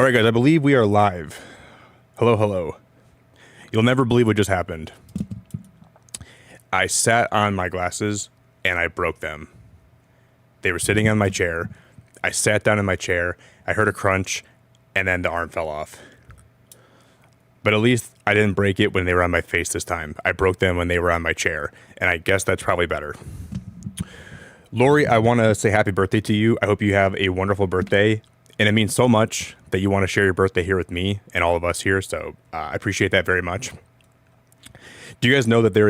All right, guys, I believe we are live. Hello, hello. You'll never believe what just happened. I sat on my glasses and I broke them. They were sitting on my chair. I sat down in my chair. I heard a crunch and then the arm fell off. But at least I didn't break it when they were on my face this time. I broke them when they were on my chair, and I guess that's probably better. Lori, I want to say happy birthday to you. I hope you have a wonderful birthday, and it means so much that you want to share your birthday here with me and all of us here, so I appreciate that very much. Do you guys know that there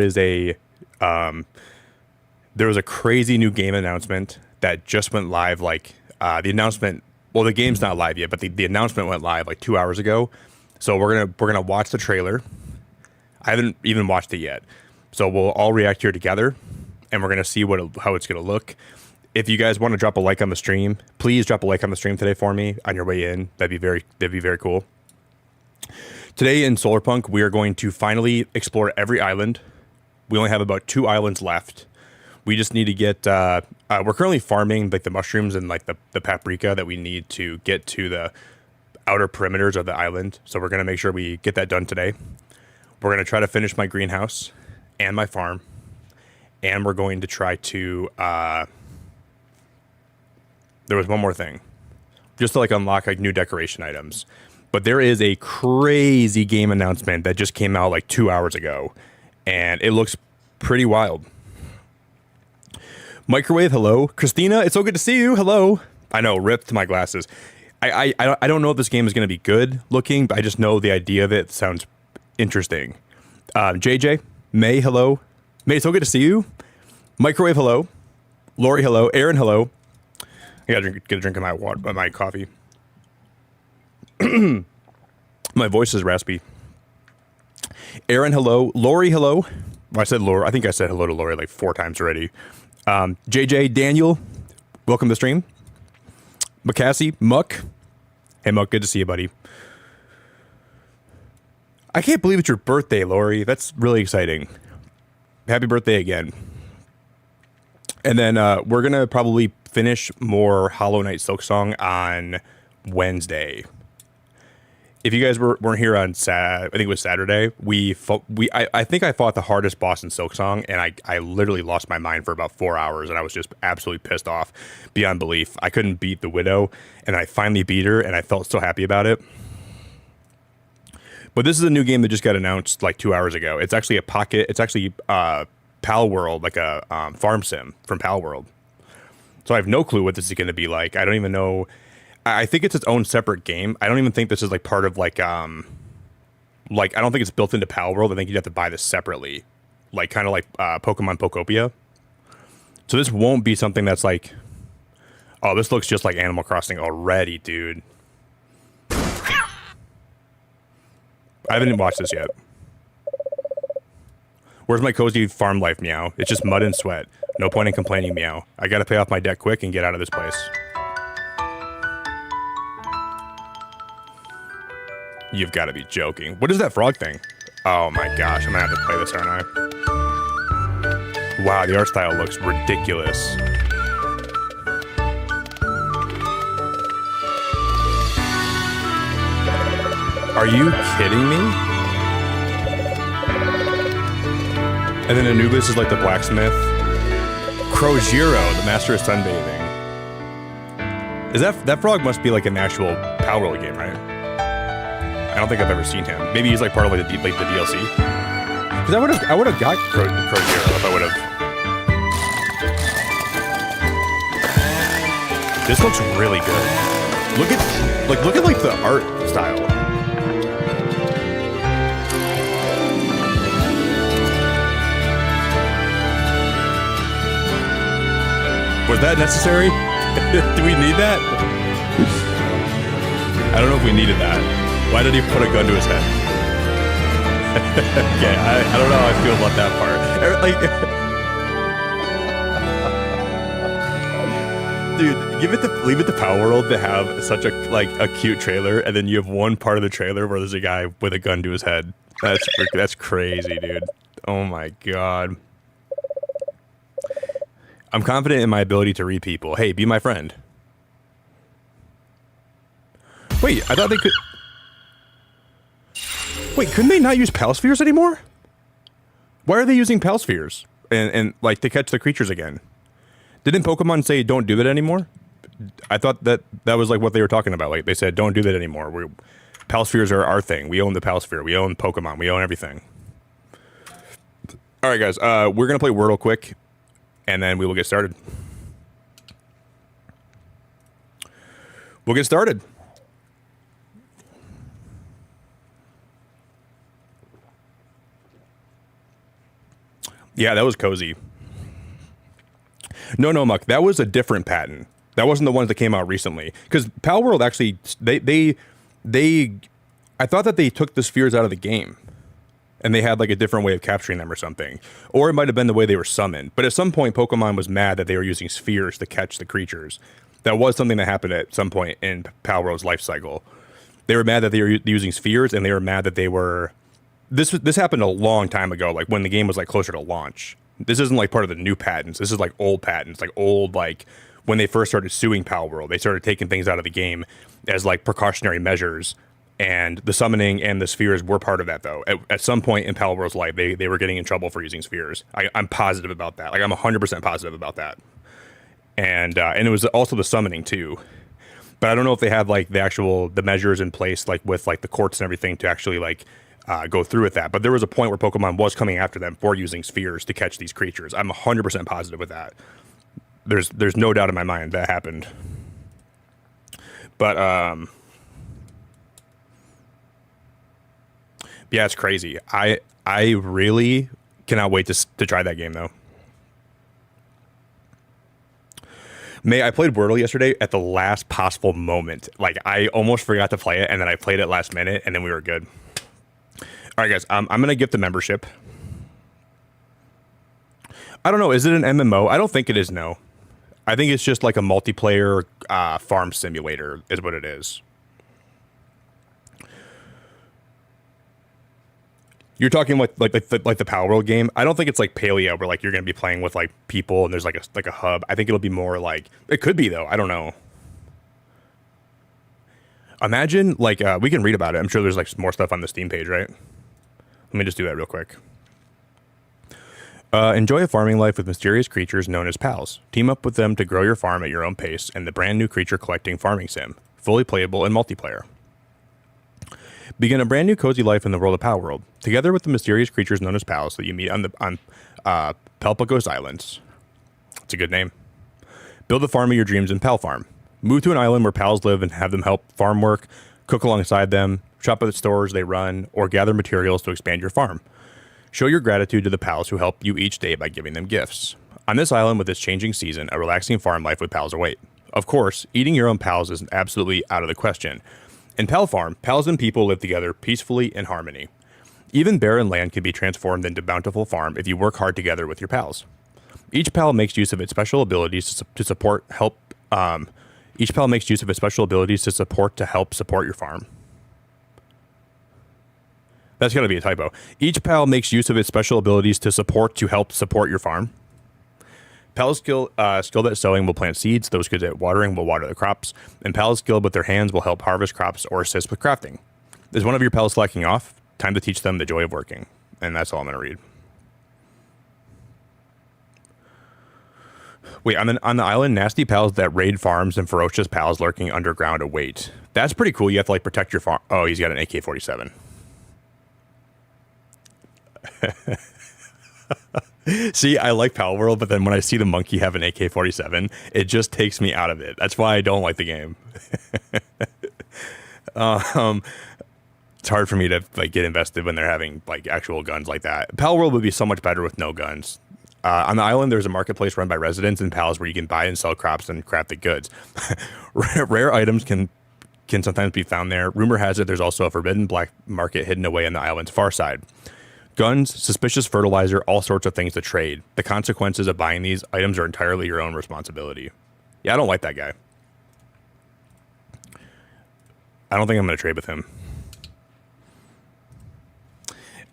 was a crazy new game announcement that just went live, the announcement, well, the game's not live yet, but the announcement went live like 2 hours ago. So we're gonna watch the trailer. I haven't even watched it yet. So we'll all react here together, and we're gonna see how it's gonna look. If you guys want to drop a like on the stream, please drop a like on the stream today for me on your way in. That'd be very cool. Today in Solarpunk, we are going to finally explore every island. We only have about 2 islands left. We just need to get. We're currently farming like the mushrooms and like the paprika that we need to get to the outer perimeters of the island, so we're going to make sure we get that done today. We're going to try to finish my greenhouse and my farm, and we're going to try to there was one more thing, just to like unlock like new decoration items. But there is a crazy game announcement that just came out like 2 hours ago, and it looks pretty wild. Microwave, hello. Christina, it's so good to see you. Hello. I know, rip to my glasses. I don't know if this game is going to be good looking, but I just know the idea of it sounds interesting. JJ, May, hello. May, so good to see you. Microwave, hello. Lori, hello. Aaron, hello. I gotta get a drink of my water, my coffee. My voice is raspy. Aaron, hello. Lori, hello. Well, I said Lori. I think I said hello to Lori like 4 times already. JJ, Daniel, welcome to the stream. McCassie, Muck. Hey, Muck, good to see you, buddy. I can't believe it's your birthday, Lori. That's really exciting. Happy birthday again. And then we're going to probably finish more Hollow Knight Silksong on Wednesday. If you guys weren't here on I think it was Saturday, I think I fought the hardest boss in Silksong, and I literally lost my mind for about 4 hours, and I was just absolutely pissed off beyond belief. I couldn't beat the Widow, and I finally beat her, and I felt so happy about it. But this is a new game that just got announced like 2 hours ago. It's actually it's actually Pal World, like a farm sim from Pal World. So I have no clue what this is going to be like. I don't even know. I think it's its own separate game. I don't even think this is like part of like I don't think it's built into Pal World. I think you'd have to buy this separately, like kind of like Pokemon Pokopia. So this won't be something that's like, oh, this looks just like Animal Crossing already, dude. I haven't even watched this yet. Where's my cozy farm life, meow? It's just mud and sweat. No point in complaining, meow. I gotta pay off my debt quick and get out of this place. You've got to be joking. What is that frog thing? Oh my gosh, I'm gonna have to play this, aren't I? Wow, the art style looks ridiculous. Are you kidding me? And then Anubis is like the blacksmith. Crojiro, the master of sunbathing. Is that frog must be like an actual Power World game, right? I don't think I've ever seen him. Maybe he's like part of like the DLC. Because I would have got Crojiro if I would have. This looks really good. Look at the art style. Was that necessary? Do we need that? I don't know if we needed that. Why did he put a gun to his head? Okay, I don't know how I feel about that part. Like, dude, leave it to Power World to have such a cute trailer, and then you have one part of the trailer where there's a guy with a gun to his head. That's crazy, dude. Oh my god. I'm confident in my ability to read people. Hey, be my friend. Wait, I thought they could... Wait, couldn't they not use Pal Spheres anymore? Why are they using Pal Spheres? And like, to catch the creatures again? Didn't Pokemon say don't do that anymore? I thought that was like what they were talking about. Like, they said don't do that anymore. Pal Spheres are our thing. We own the Pal Sphere. We own Pokemon. We own everything. All right, guys. We're going to play Wordle quick, and then we will get started. We'll get started. Yeah, that was cozy. No, Muck. That was a different patent. That wasn't the ones that came out recently. Because Pal World actually, they, I thought that they took the spheres out of the game. And they had like a different way of capturing them or something. Or it might have been the way they were summoned. But at some point, Pokemon was mad that they were using spheres to catch the creatures. That was something that happened at some point in Pal World's life cycle. They were mad that they were using spheres, and they were mad that they were... This happened a long time ago, like when the game was like closer to launch. This isn't like part of the new patents. This is like old patents, like old, like when they first started suing Pal World, they started taking things out of the game as like precautionary measures. And the summoning and the spheres were part of that, though. At some point in Pal World's life, they were getting in trouble for using spheres. I'm positive about that. Like, I'm 100% positive about that. And it was also the summoning too. But I don't know if they have like the measures in place, like with like the courts and everything to actually like go through with that. But there was a point where Pokemon was coming after them for using spheres to catch these creatures. I'm 100% positive with that. There's no doubt in my mind that happened. But yeah, it's crazy. I really cannot wait to try that game though. I played Wordle yesterday at the last possible moment. Like, I almost forgot to play it, and then I played it last minute, and then we were good. All right, guys, I'm going to gift the membership. I don't know. Is it an MMO? I don't think it is, no. I think it's just like a multiplayer farm simulator is what it is. You're talking like the Power World game. I don't think it's like Paleo where like you're gonna be playing with like people and there's like a hub. I think it'll be more like it could be though. I don't know. Imagine like we can read about it. I'm sure there's like more stuff on the Steam page, right? Let me just do that real quick. Enjoy a farming life with mysterious creatures known as pals. Team up with them to grow your farm at your own pace and the brand new creature collecting farming sim, fully playable in multiplayer. Begin a brand new cozy life in the world of Pal World, together with the mysterious creatures known as pals that you meet on Pelpagos Islands. It's a good name. Build the farm of your dreams in Pal Farm. Move to an island where pals live and have them help farm work, cook alongside them, shop at the stores they run, or gather materials to expand your farm. Show your gratitude to the pals who help you each day by giving them gifts. On this island with its changing season, a relaxing farm life with pals await. Of course, eating your own pals is absolutely out of the question. In Pal Farm, pals and people live together peacefully in harmony. Even barren land can be transformed into bountiful farm if you work hard together with your pals. Each pal makes use of its special abilities to support to help support your farm. That's got to be a typo. Each pal makes use of its special abilities to help support your farm. Pals skilled at sowing will plant seeds. Those good at watering will water the crops. And pals skilled with their hands will help harvest crops or assist with crafting. Is one of your pals slacking off? Time to teach them the joy of working. And that's all I'm going to read. Wait, on the island, nasty pals that raid farms and ferocious pals lurking underground await. That's pretty cool. You have to like protect your farm. Oh, he's got an AK-47. See, I like Pal World, but then when I see the monkey have an AK-47, it just takes me out of it. That's why I don't like the game. It's hard for me to like get invested when they're having like actual guns like that. Pal World would be so much better with no guns. On the island, there's a marketplace run by residents and pals where you can buy and sell crops and crafted goods. Rare items can sometimes be found there. Rumor has it there's also a forbidden black market hidden away on the island's far side. Guns, suspicious fertilizer, all sorts of things to trade. The consequences of buying these items are entirely your own responsibility. Yeah, I don't like that guy. I don't think I'm going to trade with him.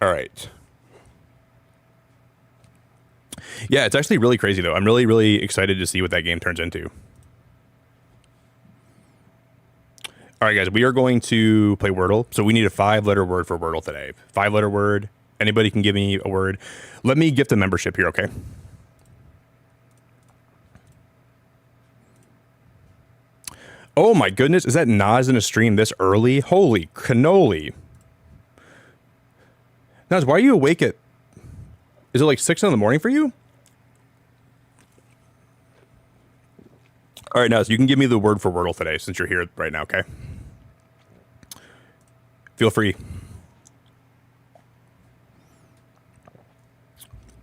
All right. Yeah, it's actually really crazy, though. I'm really, really excited to see what that game turns into. All right, guys, we are going to play Wordle. So we need a 5-letter word for Wordle today. 5-letter word. Anybody can give me a word. Let me gift a membership here, okay? Oh my goodness, is that Nas in a stream this early? Holy cannoli. Nas, why are you awake at... Is it like 6 in the morning for you? All right, Nas, you can give me the word for Wordle today since you're here right now, okay? Feel free.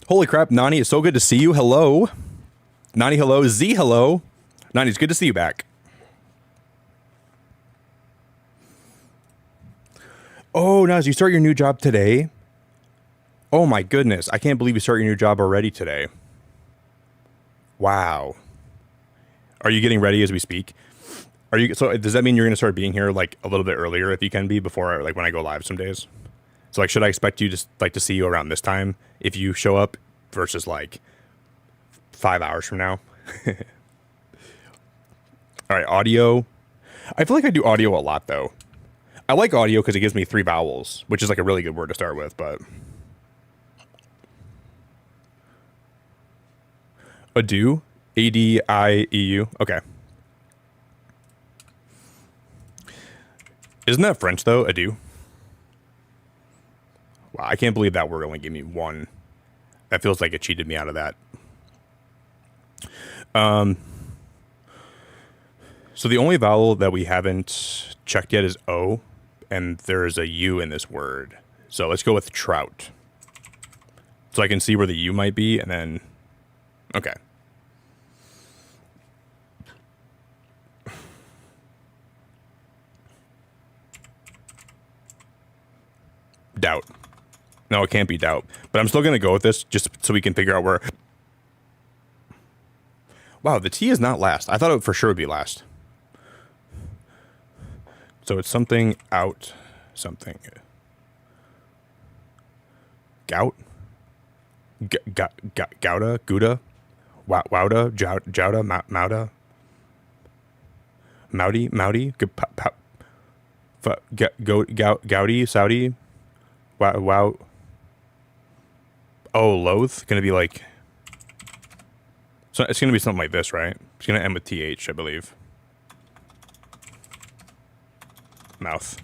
Holy crap, Nani, it's so good to see you. Hello. Nani, hello. Z, hello. Nani, it's good to see you back. Oh, Naz, you start your new job today? Oh my goodness, I can't believe you start your new job already today. Wow. Are you getting ready as we speak? Are you? So does that mean you're going to start being here like a little bit earlier if you can be before like when I go live some days? So like, should I expect you to see you around this time if you show up versus like 5 hours from now? All right, audio. I feel like I do audio a lot though. I like audio because it gives me 3 vowels, which is like a really good word to start with, but. Adieu? A-D-I-E-U? Okay. Isn't that French though? Adieu? Wow, I can't believe that word only gave me 1. That feels like it cheated me out of that. So the only vowel that we haven't checked yet is O, and there's a U in this word. So let's go with trout. So I can see where the U might be, and then... Okay. Doubt. No, it can't be doubt. But I'm still going to go with this just so we can figure out where... Wow, the T is not last. I thought it for sure would be last. So it's something out... Something... Gout? Gouda? Gouda? Wowda? Jouda? Mouda? Moudy? Goudy? Saudi? Wow. Oh, loath? Gonna be like... So it's gonna be something like this, right? It's gonna end with TH, I believe. Mouth.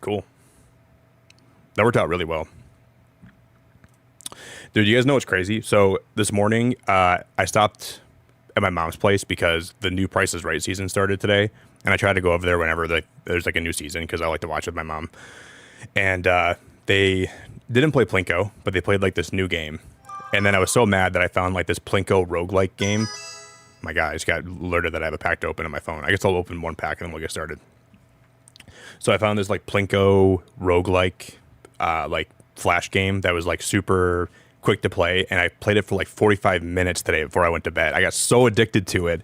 Cool. That worked out really well. Dude, you guys know what's crazy? So this morning, I stopped at my mom's place because the new Price is Right season started today. And I try to go over there whenever there's like a new season because I like to watch with my mom. And they didn't play Plinko, but they played like this new game. And then I was so mad that I found like this Plinko roguelike game. My God, I just got alerted that I have a pack to open on my phone. I guess I'll open one pack and then we'll get started. So I found this like Plinko roguelike like flash game that was like super quick to play. And I played it for like 45 minutes today before I went to bed. I got so addicted to it.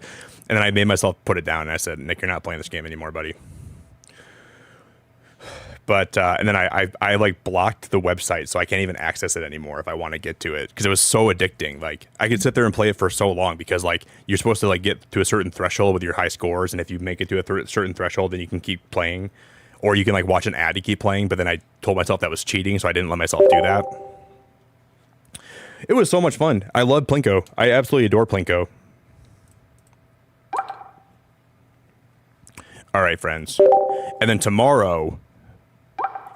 And then I made myself put it down. And I said, Nick, you're not playing this game anymore, buddy. But, and then I like blocked the website so I can't even access it anymore if I want to get to it. Because it was so addicting. Like, I could sit there and play it for so long because, like, you're supposed to, like, get to a certain threshold with your high scores. And if you make it to a certain threshold, then you can keep playing. Or you can, like, watch an ad to keep playing. But then I told myself that was cheating, so I didn't let myself do that. It was so much fun. I love Plinko. I absolutely adore Plinko. All right, friends. And then tomorrow,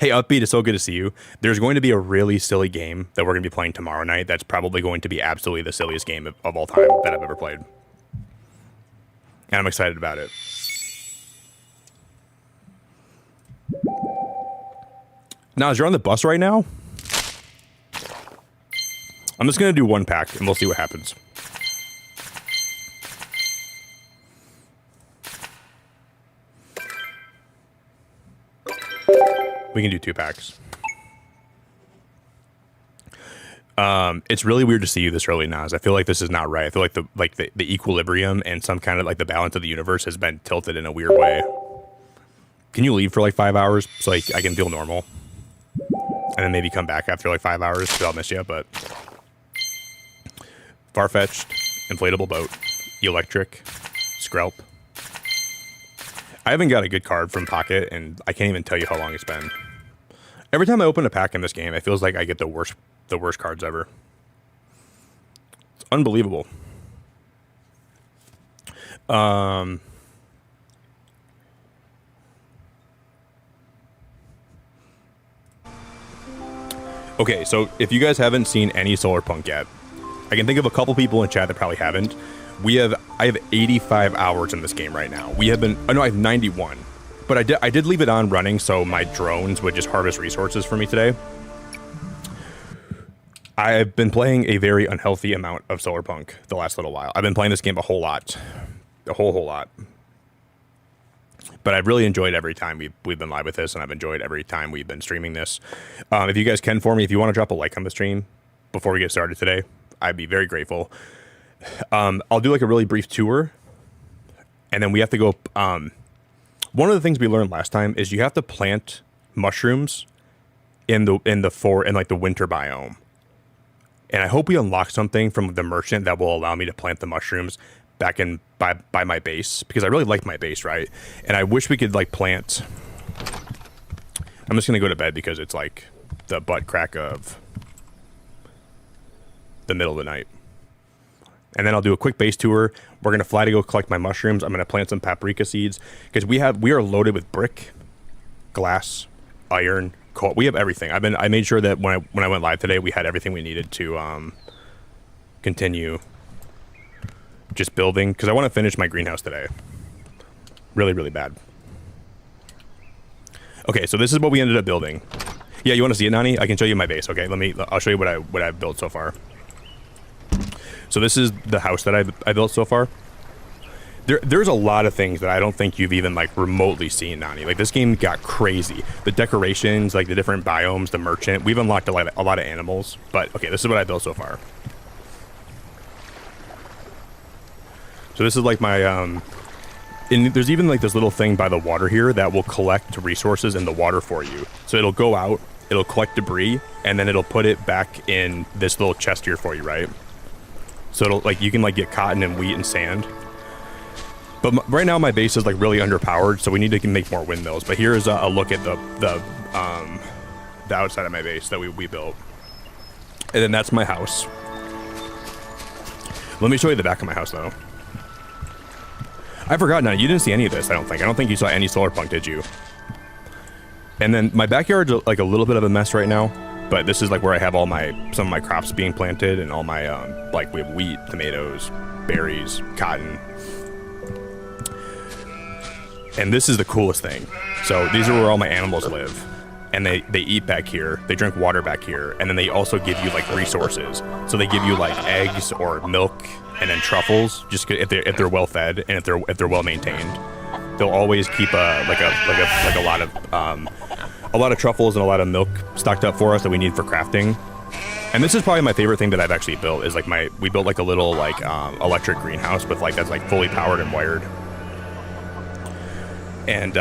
hey, Upbeat, it's so good to see you. There's going to be a really silly game that we're going to be playing tomorrow night. That's probably going to be absolutely the silliest game of all time that I've ever played. And I'm excited about it. Nas, you're on the bus right now? I'm just going to do one pack, and we'll see what happens. We can do 2 packs. It's really weird to see you this early, Nas. I feel like this is not right. I feel like the equilibrium and some kind of like the balance of the universe has been tilted in a weird way. Can you leave for like 5 hours so like I can feel normal? And then maybe come back after like 5 hours because I'll miss you, but... Far-fetched, inflatable boat, electric, Skrelp, I haven't got a good card from Pocket, and I can't even tell you how long it's been. Every time I open a pack in this game, it feels like I get the worst cards ever. It's unbelievable. Okay, so if you guys haven't seen any Solarpunk yet, I can think of a couple people in chat that probably haven't. I have 85 hours in this game right now. I have 91. But I did leave it on running so my drones would just harvest resources for me today. I've been playing a very unhealthy amount of Solarpunk the last little while. I've been playing this game a whole lot. A whole lot. But I've really enjoyed every time we've been live with this, and I've enjoyed every time we've been streaming this. If you guys can for me, if you want to drop a like on the stream before we get started today, I'd be very grateful. I'll do like a really brief tour, and then we have to go... one of the things we learned last time is you have to plant mushrooms in the winter biome. And I hope we unlock something from the merchant that will allow me to plant the mushrooms back in by my base, because I really like my base, right? And I wish we could like plant... I'm just gonna go to bed because it's like the butt crack of the middle of the night. And then I'll do a quick base tour. We're gonna fly to go collect my mushrooms. I'm gonna plant some paprika seeds because we are loaded with brick, glass, iron, coal. We have everything. I made sure that when I went live today, we had everything we needed to continue just building, because I want to finish my greenhouse today. Really, really bad. Okay, so this is what we ended up building. Yeah, you want to see it, Nani? I can show you my base. Okay, I'll show you what I've built so far. So this is the house that I built so far. There's a lot of things that I don't think you've even like remotely seen, Nani. Like this game got crazy. The decorations, like the different biomes, the merchant. We've unlocked a lot of animals. But okay, this is what I built so far. So this is like my and there's even like this little thing by the water here that will collect resources in the water for you. So it'll go out, it'll collect debris, and then it'll put it back in this little chest here for you, right? So it'll like you can like get cotton and wheat and sand. But right now my base is like really underpowered, so we need to make more windmills. But here's a look at the outside of my base that we built. And then that's my house. Let me show you the back of my house though. I forgot now, you didn't see any of this, I don't think. I don't think you saw any Solarpunk, did you? And then my backyard's like a little bit of a mess right now, but this is like where I have all some of my crops being planted and all my, like we have wheat, tomatoes, berries, cotton. And this is the coolest thing. So these are where all my animals live. And they eat back here, they drink water back here, and then they also give you like resources. So they give you like eggs or milk, and then truffles, just if they're well fed and if they're well maintained. They'll always keep a lot of truffles and a lot of milk stocked up for us that we need for crafting. And this is probably my favorite thing that I've actually built is like we built like a little like electric greenhouse with like that's like fully powered and wired. And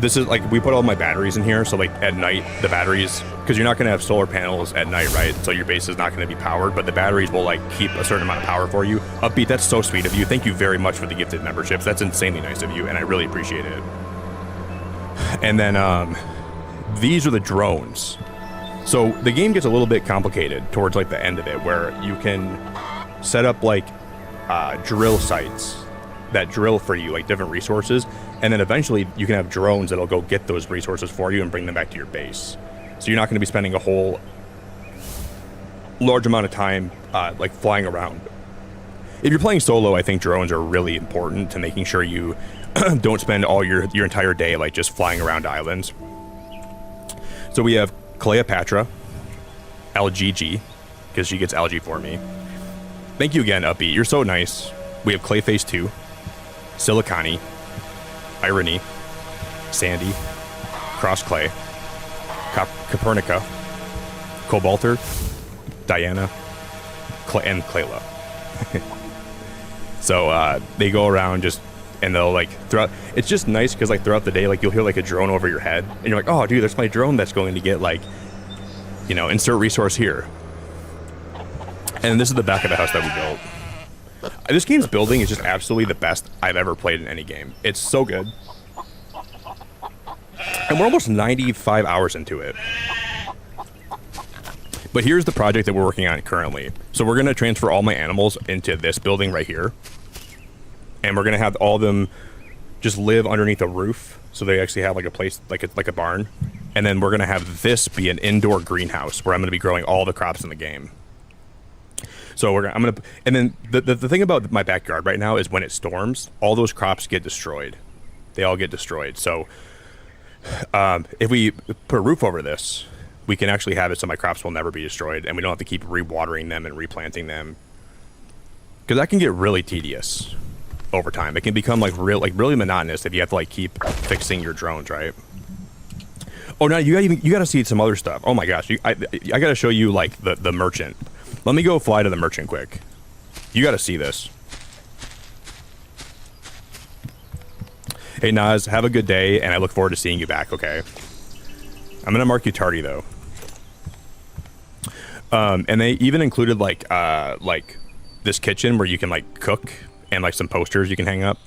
this is like we put all my batteries in here, so like at night the batteries, because you're not going to have solar panels at night, right? So your base is not going to be powered, but the batteries will like keep a certain amount of power for you. Upbeat, that's so sweet of you. Thank you very much for the gifted memberships. That's insanely nice of you, and I really appreciate it. And then these are the drones. So the game gets a little bit complicated towards like the end of it, where you can set up like drill sites that drill for you like different resources, and then eventually you can have drones that'll go get those resources for you and bring them back to your base. So you're not going to be spending a whole large amount of time like flying around. If you're playing solo, I think drones are really important to making sure you don't spend all your entire day like just flying around islands. So we have Cleopatra, LGG, because she gets algae for me. Thank you again, Upbeat. You're so nice. We have Clayface 2, Silicani, Irony, Sandy, Cross Clay, Copernica, Cobalter, Diana, and Clayla. So they go around just, and they'll like throughout. It's just nice because like throughout the day, like you'll hear like a drone over your head, and you're like, oh, dude, there's my drone that's going to get like, you know, insert resource here. And this is the back of the house that we built. This game's building is just absolutely the best I've ever played in any game. It's so good. And we're almost 95 hours into it. But here's the project that we're working on currently. So we're going to transfer all my animals into this building right here. And we're going to have all of them just live underneath a roof. So they actually have like a place, like a barn. And then we're going to have this be an indoor greenhouse where I'm going to be growing all the crops in the game. So and then the thing about my backyard right now is when it storms, all those crops get destroyed. They all get destroyed. So if we put a roof over this, we can actually have it so my crops will never be destroyed, and we don't have to keep rewatering them and replanting them. Because that can get really tedious over time. It can become really monotonous if you have to like keep fixing your drones, right? Oh, now you got to see some other stuff. Oh my gosh, I got to show you like the merchant. Let me go fly to the merchant quick. You got to see this. Hey Naz, have a good day, and I look forward to seeing you back. Okay. I'm gonna mark you tardy though. And they even included like this kitchen where you can like cook, and like some posters you can hang up.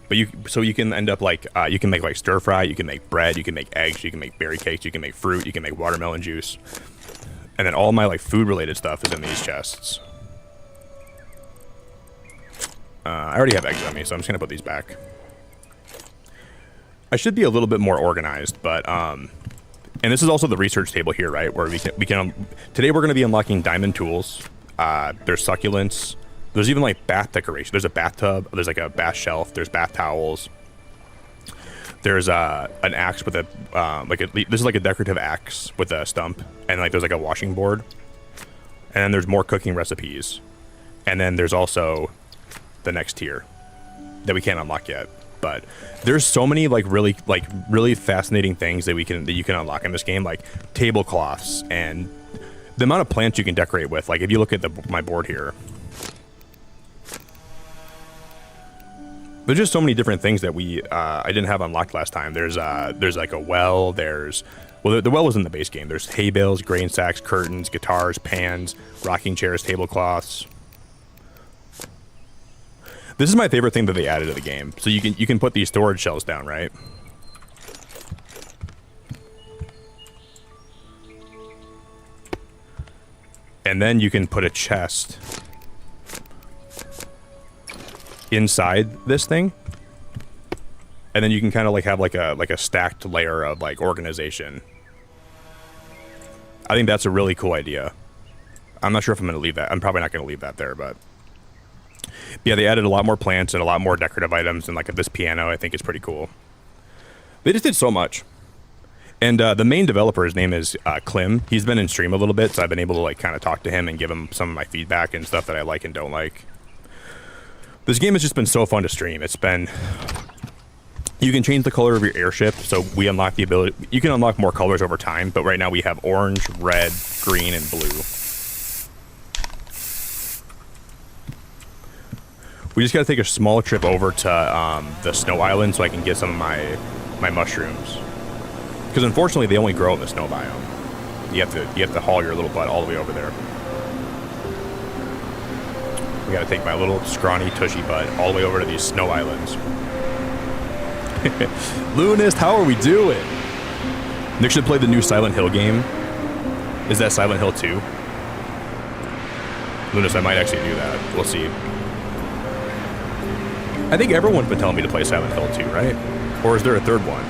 But you can end up like you can make like stir fry, you can make bread, you can make eggs, you can make berry cakes, you can make fruit, you can make watermelon juice, and then all my like food related stuff is in these chests. I already have eggs on me, so I'm just gonna put these back. I should be a little bit more organized, but and this is also the research table here, right? Where we can today we're gonna be unlocking diamond tools. There's succulents. There's even like bath decoration. There's a bathtub. There's like a bath shelf. There's bath towels. There's an axe with a this is like a decorative axe with a stump, and like there's like a washing board. And then there's more cooking recipes, and then there's also the next tier that we can't unlock yet. But there's so many like really fascinating things that you can unlock in this game, like tablecloths and the amount of plants you can decorate with. Like if you look at my board here, there's just so many different things that I didn't have unlocked last time. There's like a well. The well was in the base game. There's hay bales, grain sacks, curtains, guitars, pans, rocking chairs, tablecloths. This is my favorite thing that they added to the game. So you can put these storage shelves down, right? And then you can put a chest inside this thing. And then you can kind of like have like a stacked layer of like organization. I think that's a really cool idea. I'm not sure if I'm going to leave that. I'm probably not going to leave that there, but yeah, they added a lot more plants and a lot more decorative items, and like this piano I think is pretty cool. They just did so much. And the main developer, his name is Klim. He's been in stream a little bit, so I've been able to like kind of talk to him and give him some of my feedback and stuff that I like and don't like. This game has just been so fun to stream. It's been... You can change the color of your airship, so we unlock the ability... You can unlock more colors over time, but right now we have orange, red, green, and blue. We just gotta take a small trip over to the snow island so I can get some of my mushrooms. Because unfortunately they only grow in the snow biome. You have to haul your little butt all the way over there. We gotta take my little scrawny tushy butt all the way over to these snow islands. Lunist, how are we doing? Nick should play the new Silent Hill game. Is that Silent Hill 2? Lunist, I might actually do that. We'll see. I think everyone's been telling me to play Silent Hill 2, right? Or is there a third one?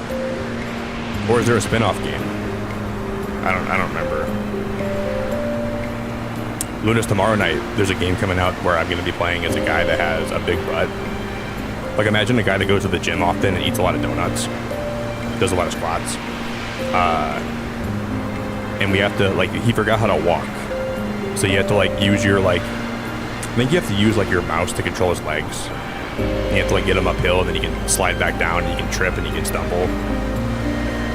Or is there a spin-off game? I don't remember. Lunas, tomorrow night, there's a game coming out where I'm going to be playing as a guy that has a big butt. Like, imagine a guy that goes to the gym often and eats a lot of donuts. Does a lot of squats. And we have to, like, he forgot how to walk. So you have to, like, use your, like... I think you have to use, like, your mouse to control his legs. You have to like get him uphill, and then you can slide back down, and you can trip, and you can stumble.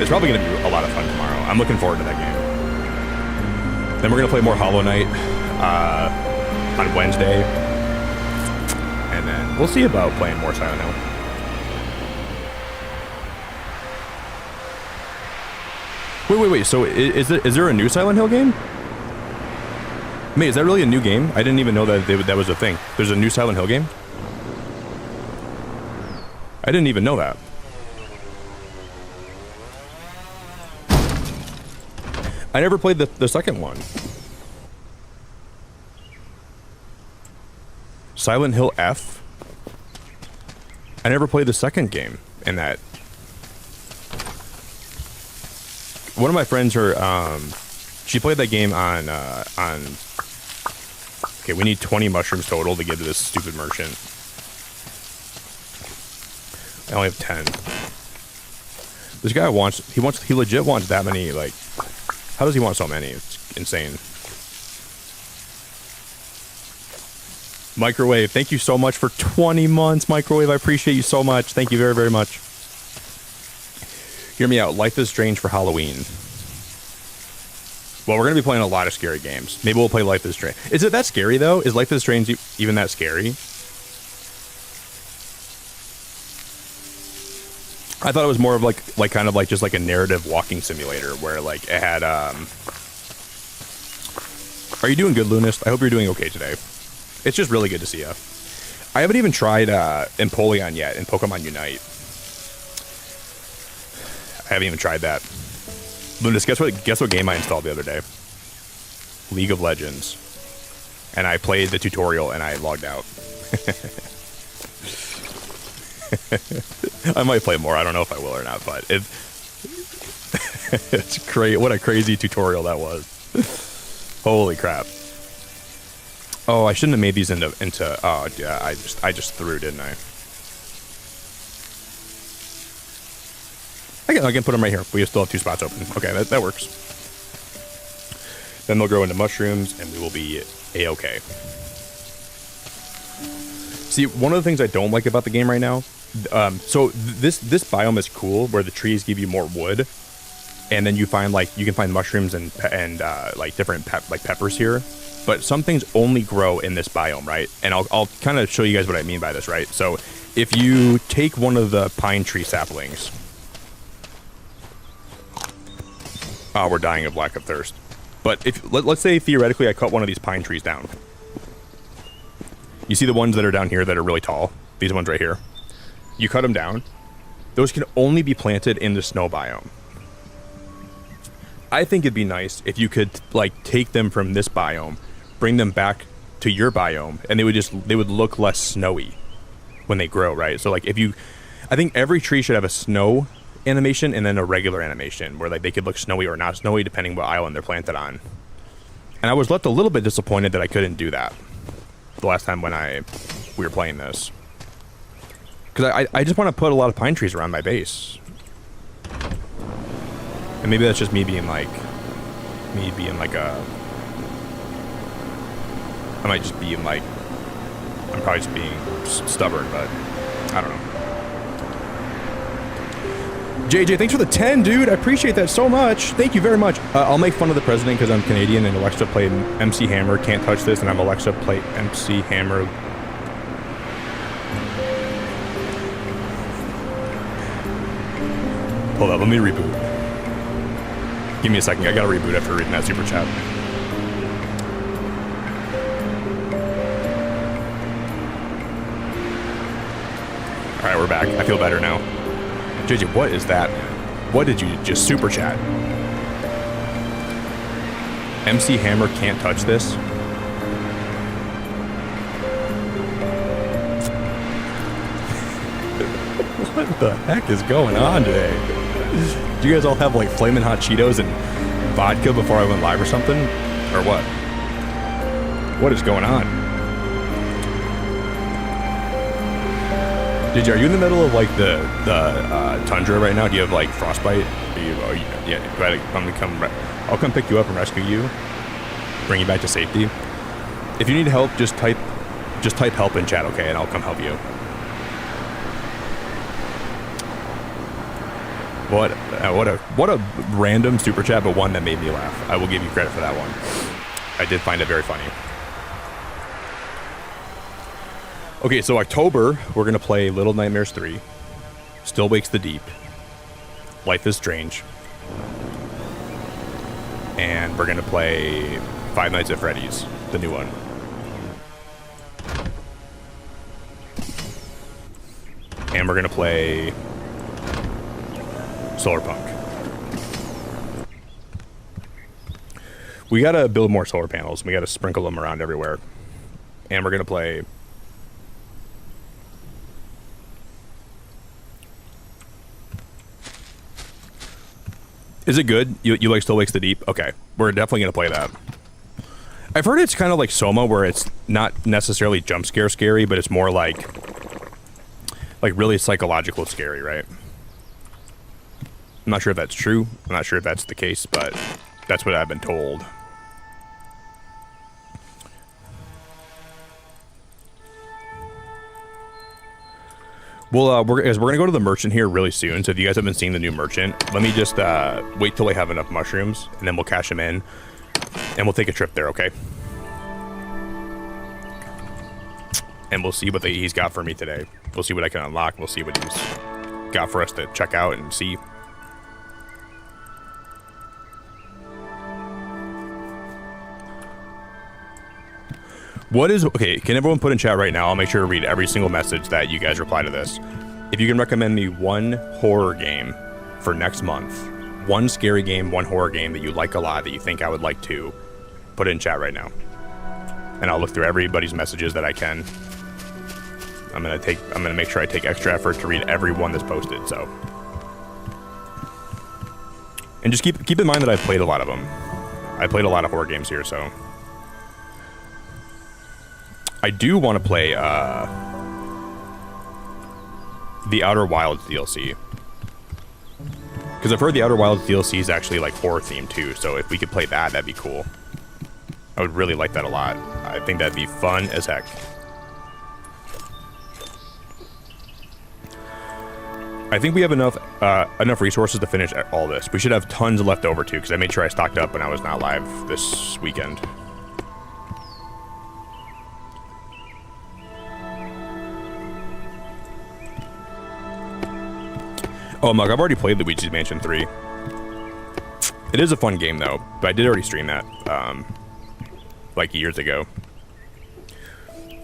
It's probably going to be a lot of fun tomorrow. I'm looking forward to that game. Then we're going to play more Hollow Knight on Wednesday. And then we'll see about playing more Silent Hill. Wait. So is there a new Silent Hill game? Mate, is that really a new game? I didn't even know that was a thing. There's a new Silent Hill game? I didn't even know that. I never played the second one. Silent Hill F. I never played the second game in that. One of my friends, she played that game on. Okay, we need 20 mushrooms total to get to this stupid merchant. I only have 10. This guy he legit wants that many, like, how does he want so many? It's insane. Microwave, thank you so much for 20 months, Microwave. I appreciate you so much. Thank you very, very much. Hear me out. Life is Strange for Halloween. Well, we're going to be playing a lot of scary games. Maybe we'll play Life is Strange. Is it that scary, though? Is Life is Strange even that scary? I thought it was more of like kind of like just like a narrative walking simulator where like it had Are you doing good, Lunist? I hope you're doing okay today. It's just really good to see you. I haven't even tried Empoleon yet in Pokemon Unite. I haven't even tried that. Lunist, guess what game I installed the other day? League of Legends. And I played the tutorial and I logged out. I might play more. I don't know if I will or not, but it's crazy. What a crazy tutorial that was. Holy crap. Oh, I shouldn't have made these into oh yeah, I just threw, didn't I? I can put them right here. We still have 2 spots open. Okay, that works. Then they'll grow into mushrooms and we will be a-okay. See, one of the things I don't like about the game right now, so this biome is cool where the trees give you more wood, and then you can find mushrooms and like different peppers here, but some things only grow in this biome, right? And I'll kind of show you guys what I mean by this, right? So if you take one of the pine tree saplings, we're dying of lack of thirst. But if let's say theoretically I cut one of these pine trees down. You see the ones that are down here that are really tall? These ones right here. You cut them down. Those can only be planted in the snow biome. I think it'd be nice if you could like take them from this biome, bring them back to your biome, and they would look less snowy when they grow, right? So like I think every tree should have a snow animation and then a regular animation where like they could look snowy or not snowy depending what island they're planted on. And I was left a little bit disappointed that I couldn't do that the last time when we were playing this, because I just want to put a lot of pine trees around my base, and maybe that's just me being like a, I might just be like, I'm probably just being stubborn, but I don't know. JJ, thanks for the 10, dude. I appreciate that so much. Thank you very much. I'll make fun of the president because I'm Canadian and Alexa played MC Hammer. Can't touch this, and I'm Alexa play MC Hammer. Hold up, let me reboot. Give me a second. I gotta reboot after reading that super chat. All right, we're back. I feel better now. JJ, what is that? What did you just super chat? MC Hammer can't touch this. What the heck is going on today? Do you guys all have like flaming hot Cheetos and vodka before I went live or something? Or what? What is going on? JJ, are you in the middle of like the tundra right now? Do you have like frostbite? I'll come pick you up and rescue you, bring you back to safety. If you need help, just type help in chat, okay, and I'll come help you. What a random super chat, but one that made me laugh. I will give you credit for that one. I did find it very funny. Okay, so October, we're going to play Little Nightmares 3, Still Wakes the Deep, Life is Strange, and we're going to play Five Nights at Freddy's, the new one. And we're going to play Solarpunk. We gotta build more solar panels. We gotta sprinkle them around everywhere. And we're gonna play... Is it good? You like Still Wakes the Deep? Okay. We're definitely gonna play that. I've heard it's kind of like Soma, where it's not necessarily jump scare scary, but it's more like really psychological scary, right? I'm not sure if that's true. I'm not sure if that's the case, but that's what I've been told. Well, we're gonna go to the merchant here really soon. So if you guys haven't seen the new merchant, let me just wait till I have enough mushrooms, and then we'll cash them in, and we'll take a trip there, okay? And we'll see what he's got for me today. We'll see what I can unlock. We'll see what he's got for us to check out and see. What is... Okay, can everyone put in chat right now? I'll make sure to read every single message that you guys reply to this. If you can recommend me one horror game for next month, one scary game, one horror game that you like a lot, that you think I would like to, put it in chat right now. And I'll look through everybody's messages that I can. I'm gonna make sure I take extra effort to read every one that's posted, so. And just keep in mind that I've played a lot of them. I played a lot of horror games here, so. I do want to play the Outer Wilds DLC. Because I've heard the Outer Wilds DLC is actually like horror themed too, so if we could play that, that'd be cool. I would really like that a lot. I think that'd be fun as heck. I think we have enough resources to finish all this. We should have tons left over too, because I made sure I stocked up when I was not live this weekend. Oh, Mug, I've already played Luigi's Mansion 3. It is a fun game, though, but I did already stream that, like, years ago.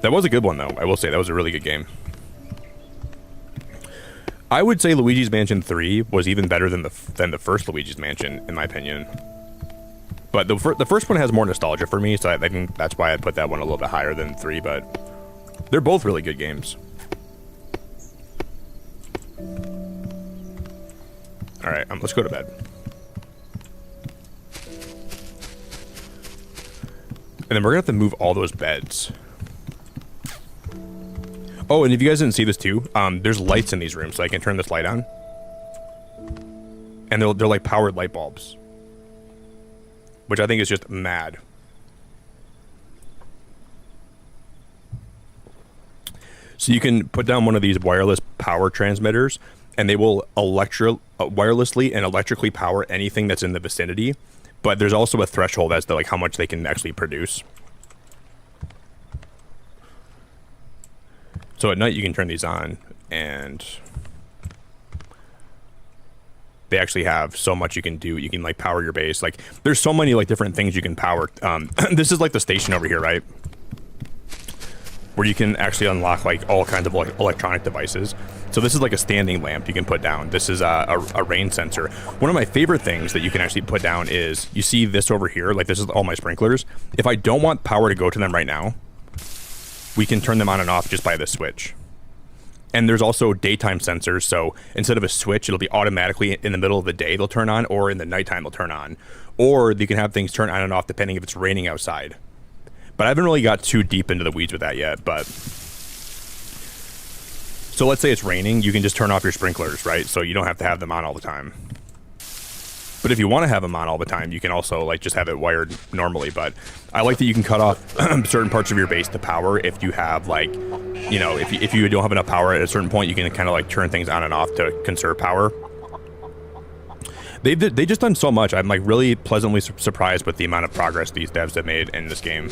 That was a good one, though. I will say, that was a really good game. I would say Luigi's Mansion 3 was even better than the first Luigi's Mansion, in my opinion. But the first one has more nostalgia for me, so I think that's why I put that one a little bit higher than 3, but they're both really good games. Alright, let's go to bed. And then we're gonna have to move all those beds. Oh, and if you guys didn't see this too, there's lights in these rooms, so I can turn this light on. And they're like powered light bulbs. Which I think is just mad. So you can put down one of these wireless power transmitters, and they will wirelessly and electrically power anything that's in the vicinity. But there's also a threshold as to like how much they can actually produce. So at night you can turn these on, and they actually have so much you can do. You can like power your base. Like there's so many like different things you can power. This is like the station over here, right? Where you can actually unlock like all kinds of like electronic devices. So this is like a standing lamp you can put down. This is a rain sensor. One of my favorite things that you can actually put down is, you see this over here, like this is all my sprinklers. If I don't want power to go to them right now, we can turn them on and off just by this switch. And there's also daytime sensors, so instead of a switch, it'll be automatically in the middle of the day they'll turn on, or in the nighttime they'll turn on. Or you can have things turn on and off depending if it's raining outside. But I haven't really got too deep into the weeds with that yet, but... So let's say it's raining, you can just turn off your sprinklers, right? So you don't have to have them on all the time. But if you want to have them on all the time, you can also like just have it wired normally. But I like that you can cut off certain parts of your base to power if you have like, you know, if you don't have enough power at a certain point, you can kind of like turn things on and off to conserve power. They just done so much. I'm like really pleasantly surprised with the amount of progress these devs have made in this game.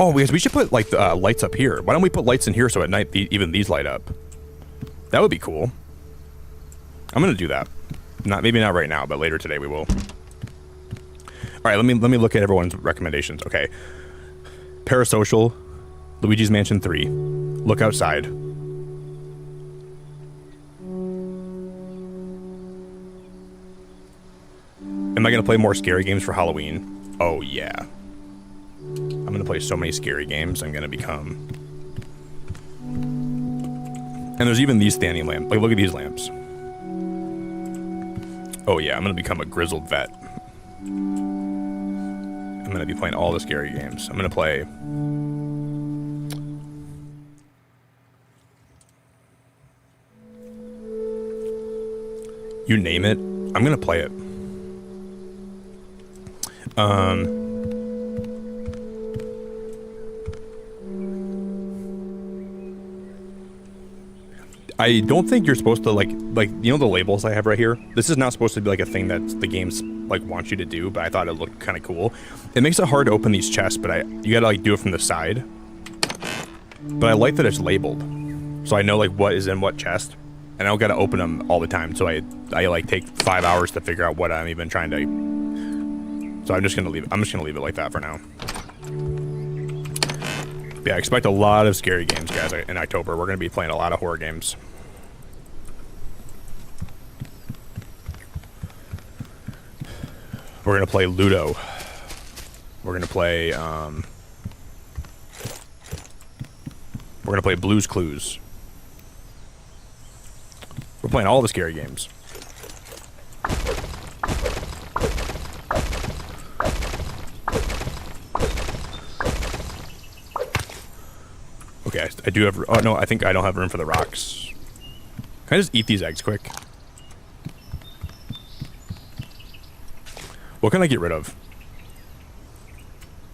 Oh, because we should put like lights up here. Why don't we put lights in here so at night even these light up? That would be cool. I'm gonna do that. Maybe not right now, but later today we will. All right, let me look at everyone's recommendations. Okay, Parasocial, Luigi's Mansion 3, Look Outside. And Am I going to play more scary games for Halloween? Oh, yeah. I'm going to play so many scary games. I'm going to become... And there's even these standing lamps. Like, look at these lamps. Oh, yeah. I'm going to become a grizzled vet. I'm going to be playing all the scary games. I'm going to play... You name it, I'm going to play it. I don't think you're supposed to like you know the labels I have right here. This is not supposed to be like a thing that the games like wants you to do, but I thought it looked kind of cool. It makes it hard to open these chests, but you gotta like do it from the side. But I like that it's labeled, so I know like what is in what chest, and I don't gotta open them all the time. So I like take 5 hours to figure out what I'm even trying to. So I'm just gonna leave it like that for now. But yeah, I expect a lot of scary games, guys, in October. We're gonna be playing a lot of horror games. We're gonna play Ludo. We're gonna play Blue's Clues. We're playing all the scary games. Okay, I do have... Oh, no, I think I don't have room for the rocks. Can I just eat these eggs quick? What can I get rid of?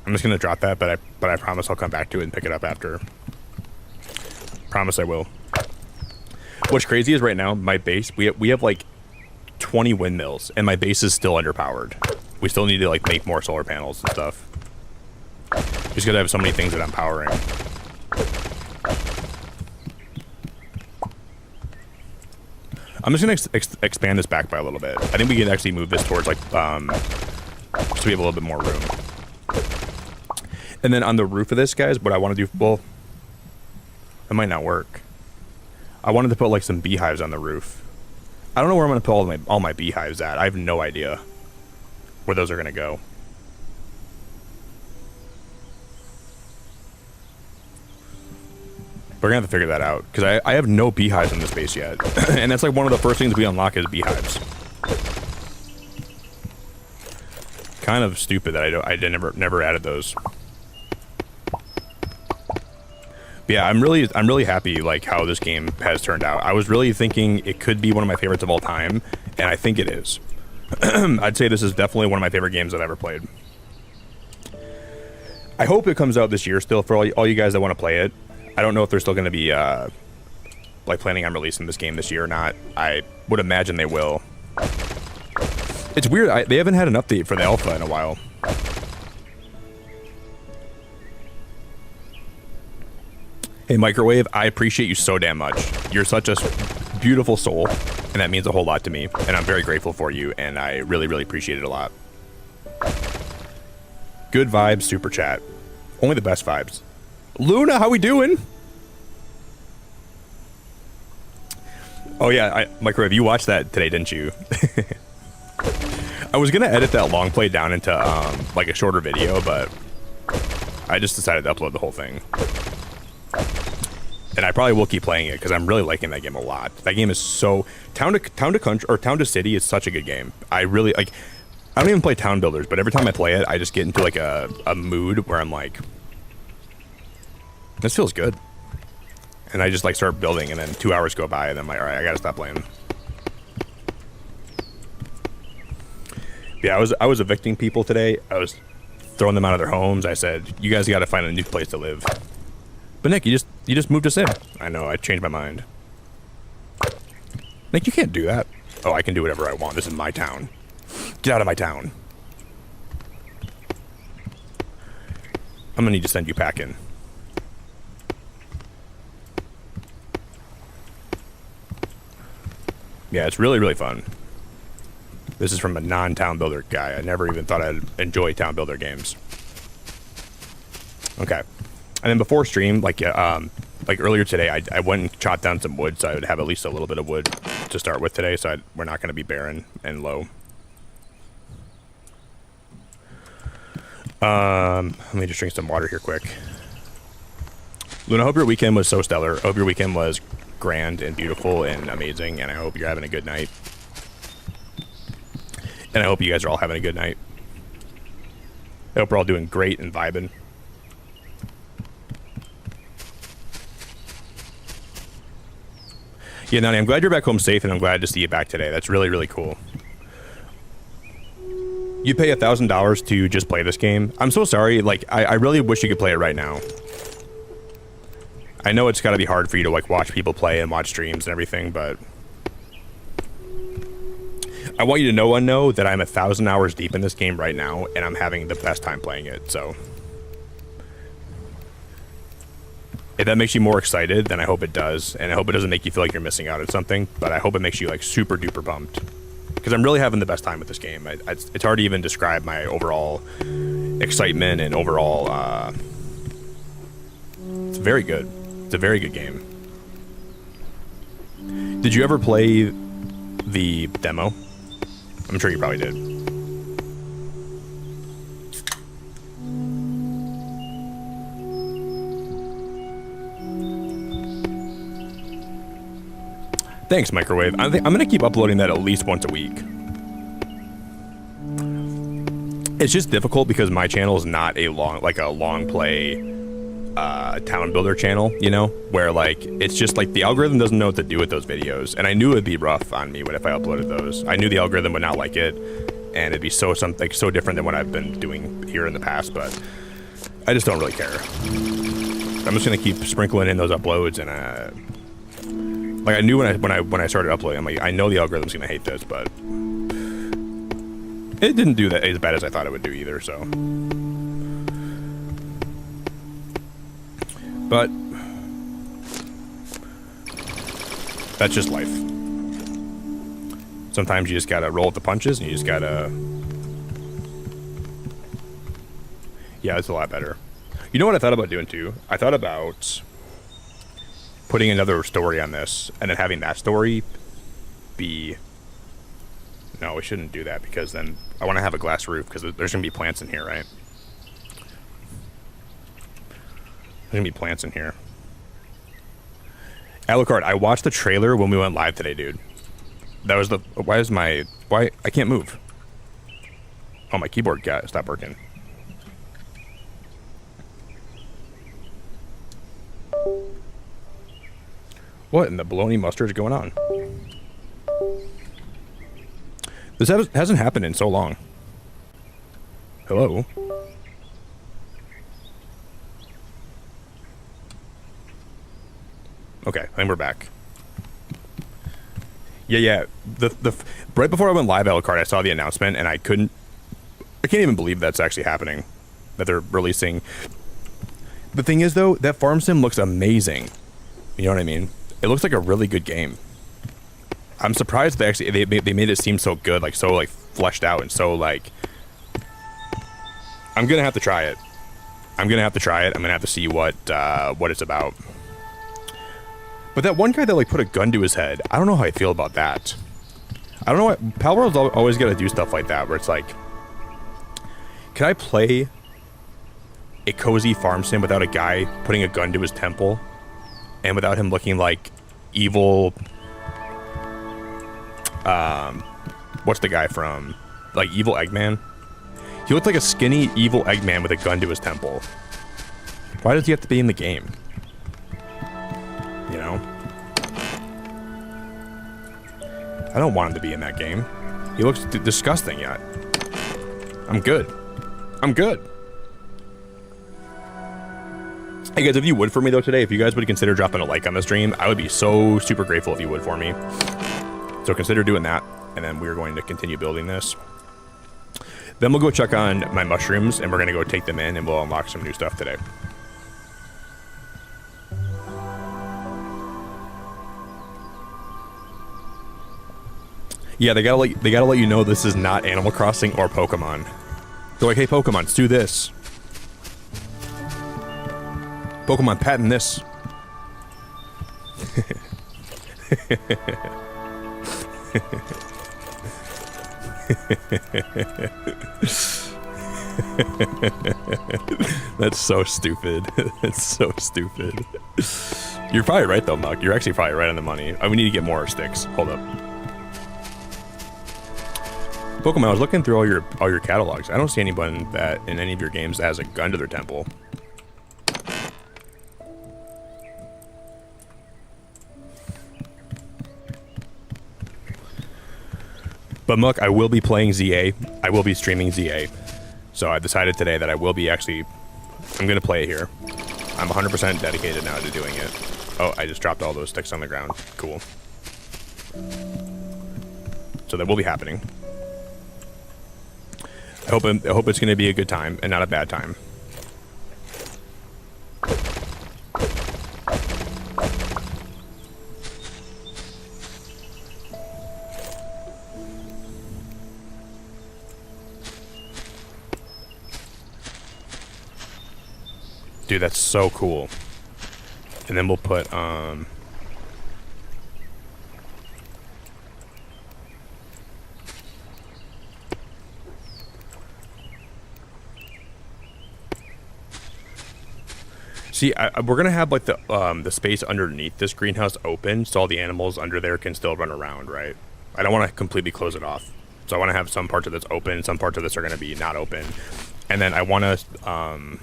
I'm just going to drop that, but I promise I'll come back to it and pick it up after. Promise I will. What's crazy is right now, my base, we have like 20 windmills, and my base is still underpowered. We still need to like make more solar panels and stuff. Just gotta have so many things that I'm powering. I'm just gonna expand this back by a little bit. I think we can actually move this towards like, so we have a little bit more room. And then on the roof of this, guys, what I want to do, well, it might not work. I wanted to put like some beehives on the roof. I don't know where I'm gonna put all my beehives at. I have no idea where those are gonna go. We're gonna have to figure that out, because I have no beehives in this base yet. And that's like one of the first things we unlock is beehives. Kind of stupid that I never added those. But yeah, I'm really happy like how this game has turned out. I was really thinking it could be one of my favorites of all time, and I think it is. I'd say this is definitely one of my favorite games I've ever played. I hope it comes out this year still for all you guys that want to play it. I don't know if they're still going to be like planning on releasing this game this year or not. I would imagine they will. It's weird. They haven't had an update for the alpha in a while. Hey, Microwave, I appreciate you so damn much. You're such a beautiful soul, and that means a whole lot to me, and I'm very grateful for you, and I really, really appreciate it a lot. Good vibes, super chat. Only the best vibes. Luna, how we doing? Oh yeah, Microwave, you watched that today, didn't you? I was gonna edit that long play down into like a shorter video, but I just decided to upload the whole thing. And I probably will keep playing it because I'm really liking that game a lot. That game is so town to country or town to city is such a good game. I really like. I don't even play Town Builders, but every time I play it, I just get into like a mood where I'm like, this feels good. And I just like start building, and then 2 hours go by, and I'm like, all right, I gotta stop playing. Yeah, I was evicting people today. I was throwing them out of their homes. I said, you guys got to find a new place to live. But Nick, you just moved us in. I know, I changed my mind. Nick, you can't do that. Oh, I can do whatever I want. This is my town. Get out of my town. I'm gonna need to send you packing. Yeah, it's really, really fun. This is from a non-town builder guy. I never even thought I'd enjoy town builder games. Okay. And then before stream, like earlier today, I went and chopped down some wood, so I would have at least a little bit of wood to start with today, so we're not going to be barren and low. Let me just drink some water here quick. Luna, I hope your weekend was so stellar. I hope your weekend was grand and beautiful and amazing, and I hope you're having a good night. And I hope you guys are all having a good night. I hope we're all doing great and vibing. Yeah, Nani, I'm glad you're back home safe, and I'm glad to see you back today. That's really, really cool. You pay $1,000 to just play this game? I'm so sorry. Like, I really wish you could play it right now. I know it's got to be hard for you to, like, watch people play and watch streams and everything, but... I want you to know that I'm 1,000 hours deep in this game right now, and I'm having the best time playing it, so... If that makes you more excited, then I hope it does, and I hope it doesn't make you feel like you're missing out on something, but I hope it makes you, like, super duper pumped. Because I'm really having the best time with this game. It's hard to even describe my overall excitement and overall, it's very good. It's a very good game. Did you ever play the demo? I'm sure you probably did. Thanks, Microwave. I'm going to keep uploading that at least once a week. It's just difficult because my channel is not a long play town builder channel, you know, where like it's just like the algorithm doesn't know what to do with those videos, and I knew it'd be rough on me if I uploaded those. I knew the algorithm would not like it, and it'd be so different than what I've been doing here in the past, but I just don't really care. I'm just going to keep sprinkling in those uploads, and like I knew when I started uploading, I'm like, I know the algorithm's gonna hate this, but it didn't do that as bad as I thought it would do either. So, but that's just life. Sometimes you just gotta roll with the punches, and you just gotta. Yeah, it's a lot better. You know what I thought about doing too? I thought about putting another story on this, and then having that story be... No, we shouldn't do that, because then I want to have a glass roof, because there's going to be plants in here, right? There's going to be plants in here. Alucard, I watched the trailer when we went live today, dude. That was the... Why... I can't move. Oh, my keyboard stopped working. What in the bologna mustard is going on? This hasn't happened in so long. Hello? Okay, I think we're back. Yeah. Right before I went live, Alucard, I saw the announcement, and I can't even believe that's actually happening. That they're releasing. The thing is, though, that farm sim looks amazing. You know what I mean? It looks like a really good game. I'm surprised they made it seem so good, like so like fleshed out and so like. I'm gonna have to try it. I'm gonna have to see what it's about. But that one guy that like put a gun to his head, I don't know how I feel about that. I don't know why Palworld's always got to do stuff like that, where it's like, can I play a cozy farm sim without a guy putting a gun to his temple? And without him looking like evil, what's the guy from, like, Evil Eggman? He looked like a skinny, evil Eggman with a gun to his temple. Why does he have to be in the game? You know? I don't want him to be in that game. He looks disgusting yet. I'm good. Hey guys, if you would for me though today, if you guys would consider dropping a like on the stream, I would be so super grateful if you would for me. So consider doing that, and then we're going to continue building this. Then we'll go check on my mushrooms, and we're going to go take them in, and we'll unlock some new stuff today. Yeah, they gotta let you know this is not Animal Crossing or Pokemon. They're like, hey Pokemon, let's do this. Pokemon, patent this. That's so stupid. That's so stupid. You're probably right though, Muck. You're actually probably right on the money. We need to get more sticks. Hold up. Pokemon, I was looking through all your catalogs. I don't see anyone that in any of your games that has a gun to their temple. But Muck, I will be playing ZA. I will be streaming ZA. So I decided today that I will be I'm going to play it here. I'm 100% dedicated now to doing it. Oh, I just dropped all those sticks on the ground. Cool. So that will be happening. I hope it's going to be a good time and not a bad time. Dude, that's so cool. And then we'll put, see, we're gonna have like the space underneath this greenhouse open, so all the animals under there can still run around, right? I don't want to completely close it off, so I want to have some parts of this open, some parts of this are gonna be not open, and then I want to,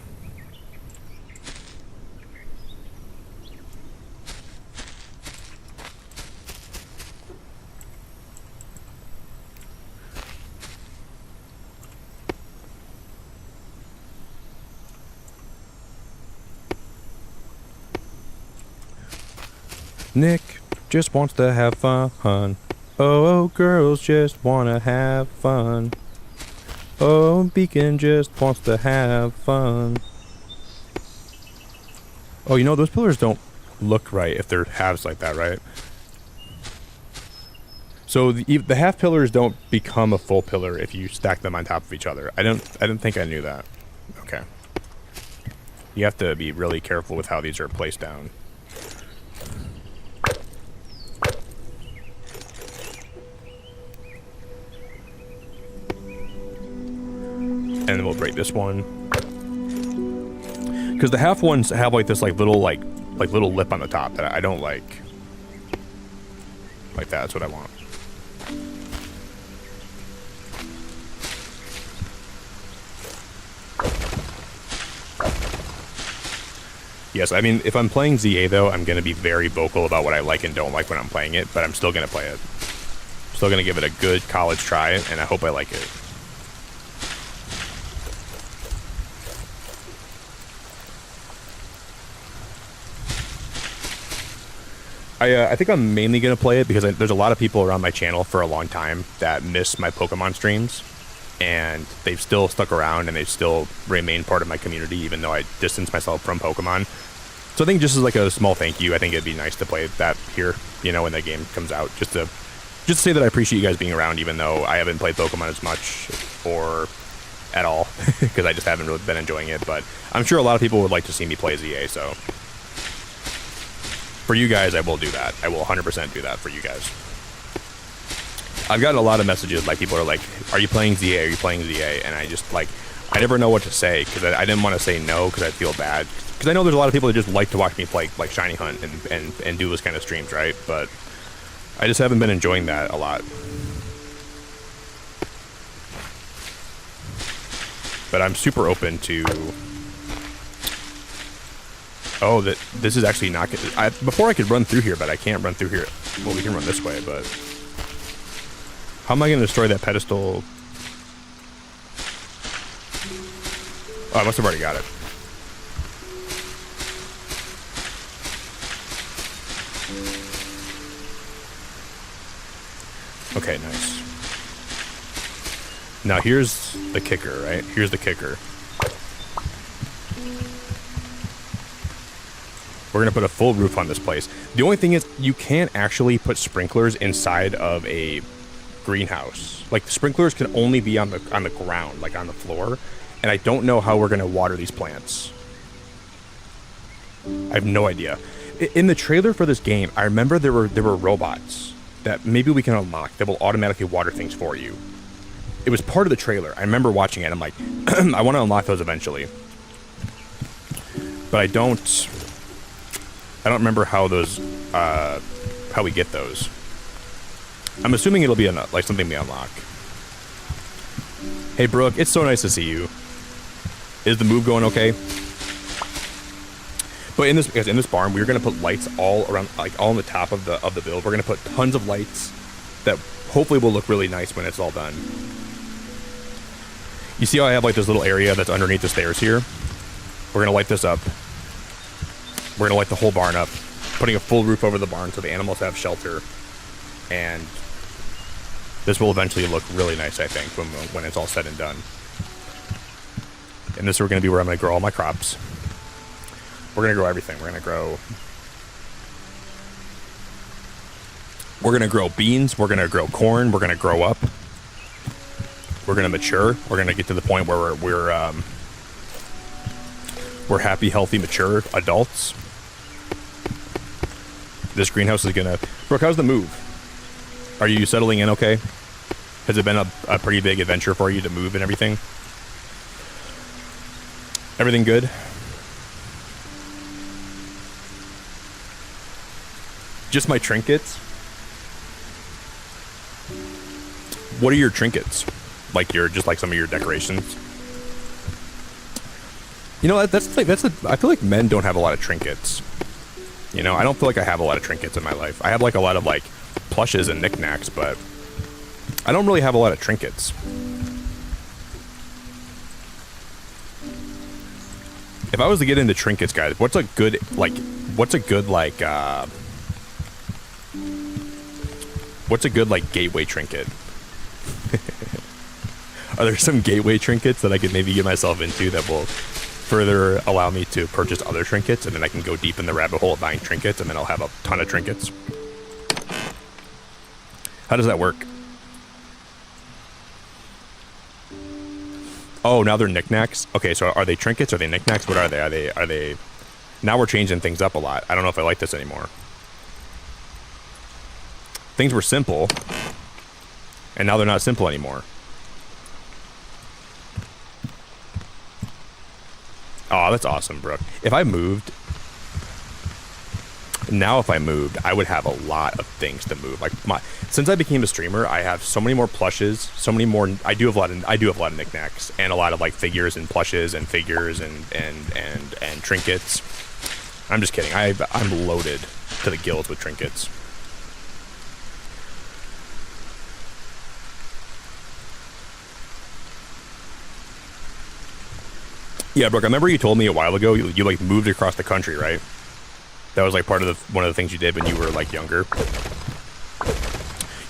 Nick just wants to have fun. Oh, girls just want to have fun. Oh, Beacon just wants to have fun. Oh, you know, those pillars don't look right if they're halves like that, right? So the half pillars don't become a full pillar if you stack them on top of each other. I don't think I knew that. Okay. You have to be really careful with how these are placed down. And then we'll break this one, because the half ones have like this little lip on the top that I don't like. Like that, that's what I want. Yes, I mean, if I'm playing ZA though, I'm gonna be very vocal about what I like and don't like when I'm playing it, but I'm still gonna play it. Still gonna give it a good college try, and I hope I like it. I think I'm mainly going to play it because there's a lot of people around my channel for a long time that miss my Pokemon streams, and they've still stuck around and they still remain part of my community even though I distance myself from Pokemon. So I think just as like a small thank you, I think it'd be nice to play that here, you know, when the game comes out, just to say that I appreciate you guys being around even though I haven't played Pokemon as much or at all because I just haven't really been enjoying it, but I'm sure a lot of people would like to see me play ZA, so for you guys, I will do that. I will 100% do that for you guys. I've gotten a lot of messages, like people are like, are you playing ZA? Are you playing ZA? And I just like, I never know what to say because I didn't want to say no because I feel bad. Because I know there's a lot of people that just like to watch me play like Shiny Hunt and do those kind of streams, right? But I just haven't been enjoying that a lot. But I'm super open to... Oh, this is actually not... before I could run through here, but I can't run through here. Well, we can run this way, but... How am I going to destroy that pedestal? Oh, I must have already got it. Okay, nice. Now here's the kicker, right? Here's the kicker. We're going to put a full roof on this place. The only thing is, you can't actually put sprinklers inside of a greenhouse. Like, the sprinklers can only be on the ground, like on the floor. And I don't know how we're going to water these plants. I have no idea. In the trailer for this game, I remember there were robots that maybe we can unlock that will automatically water things for you. It was part of the trailer. I remember watching it. I'm like, I want to unlock those eventually, but I don't remember how those, how we get those. I'm assuming it'll be like something we unlock. Hey Brooke, it's so nice to see you. Is the move going okay? But in this barn, we're gonna put lights all around, like all on the top of the build. We're gonna put tons of lights that hopefully will look really nice when it's all done. You see how I have like this little area that's underneath the stairs here? We're gonna light this up. We're gonna light the whole barn up, putting a full roof over the barn so the animals have shelter. And this will eventually look really nice, I think, when it's all said and done. And this is going to be where I'm going to grow all my crops. We're going to grow everything. We're going to grow beans. We're going to grow corn. We're going to grow up. We're going to mature. We're going to get to the point where we're happy, healthy, mature adults. This greenhouse is going to... Brooke, how's the move? Are you settling in okay? Has it been a pretty big adventure for you to move and everything? Everything good? Just my trinkets? What are your trinkets? Like just like some of your decorations? You know, I feel like men don't have a lot of trinkets. You know, I don't feel like I have a lot of trinkets in my life. I have like a lot of like plushes and knickknacks, but I don't really have a lot of trinkets. If I was to get into trinkets, guys, what's a good gateway trinket? Are there some gateway trinkets that I could maybe get myself into that will further allow me to purchase other trinkets, and then I can go deep in the rabbit hole of buying trinkets, and then I'll have a ton of trinkets? How does that work? Oh, now they're knickknacks? Okay, so are they trinkets? Are they knickknacks? What are they? Are they... Now we're changing things up a lot. I don't know if I like this anymore. Things were simple, and now they're not simple anymore. Oh, that's awesome, Brooke. If I moved... Now if I moved, I would have a lot of things to move. Like since I became a streamer, I have so many more plushes, so many more. I do have a lot of knickknacks and a lot of like figures and plushes and figures and trinkets. I'm just kidding. I'm loaded to the gills with trinkets. Yeah, Brooke, I remember you told me a while ago you like moved across the country, right? That was like part of one of the things you did when you were like younger.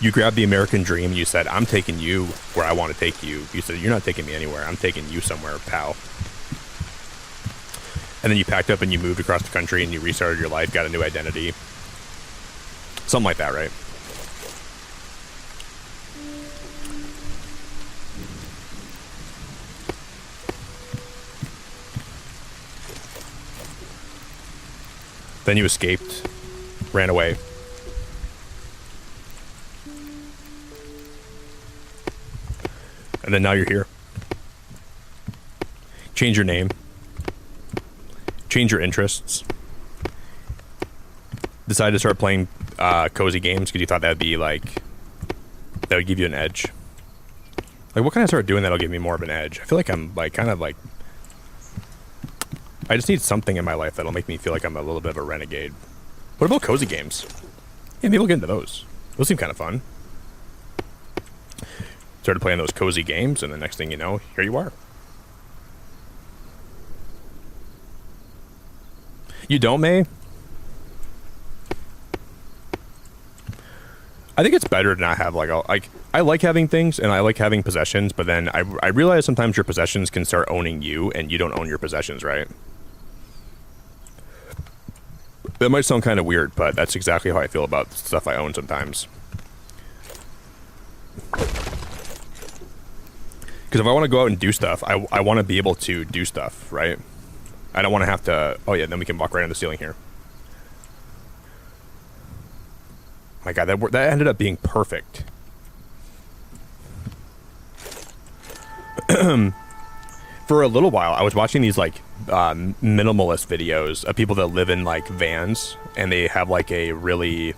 You grabbed the American dream and you said, I'm taking you where I want to take you. You said, you're not taking me anywhere. I'm taking you somewhere, pal. And then you packed up and you moved across the country and you restarted your life, got a new identity. Something like that, right? Then you escaped, ran away. And then now you're here. Change your name. Change your interests. Decided to start playing cozy games because you thought that'd be like... That would give you an edge. Like, what can I start doing that'll give me more of an edge? I feel like I'm like kind of like... I just need something in my life that'll make me feel like I'm a little bit of a renegade. What about cozy games? Yeah, maybe we'll get into those. Those seem kind of fun. Started playing those cozy games, and the next thing you know, here you are. You don't, May? I think it's better to not have like I like having things and I like having possessions, but then I realize sometimes your possessions can start owning you, and you don't own your possessions, right? That might sound kind of weird, but that's exactly how I feel about stuff I own sometimes. Because if I want to go out and do stuff, I want to be able to do stuff, right? I don't want to have to... Oh yeah, then we can walk right on the ceiling here. My God, that ended up being perfect. For a little while, I was watching these like minimalist videos of people that live in like vans, and they have like a really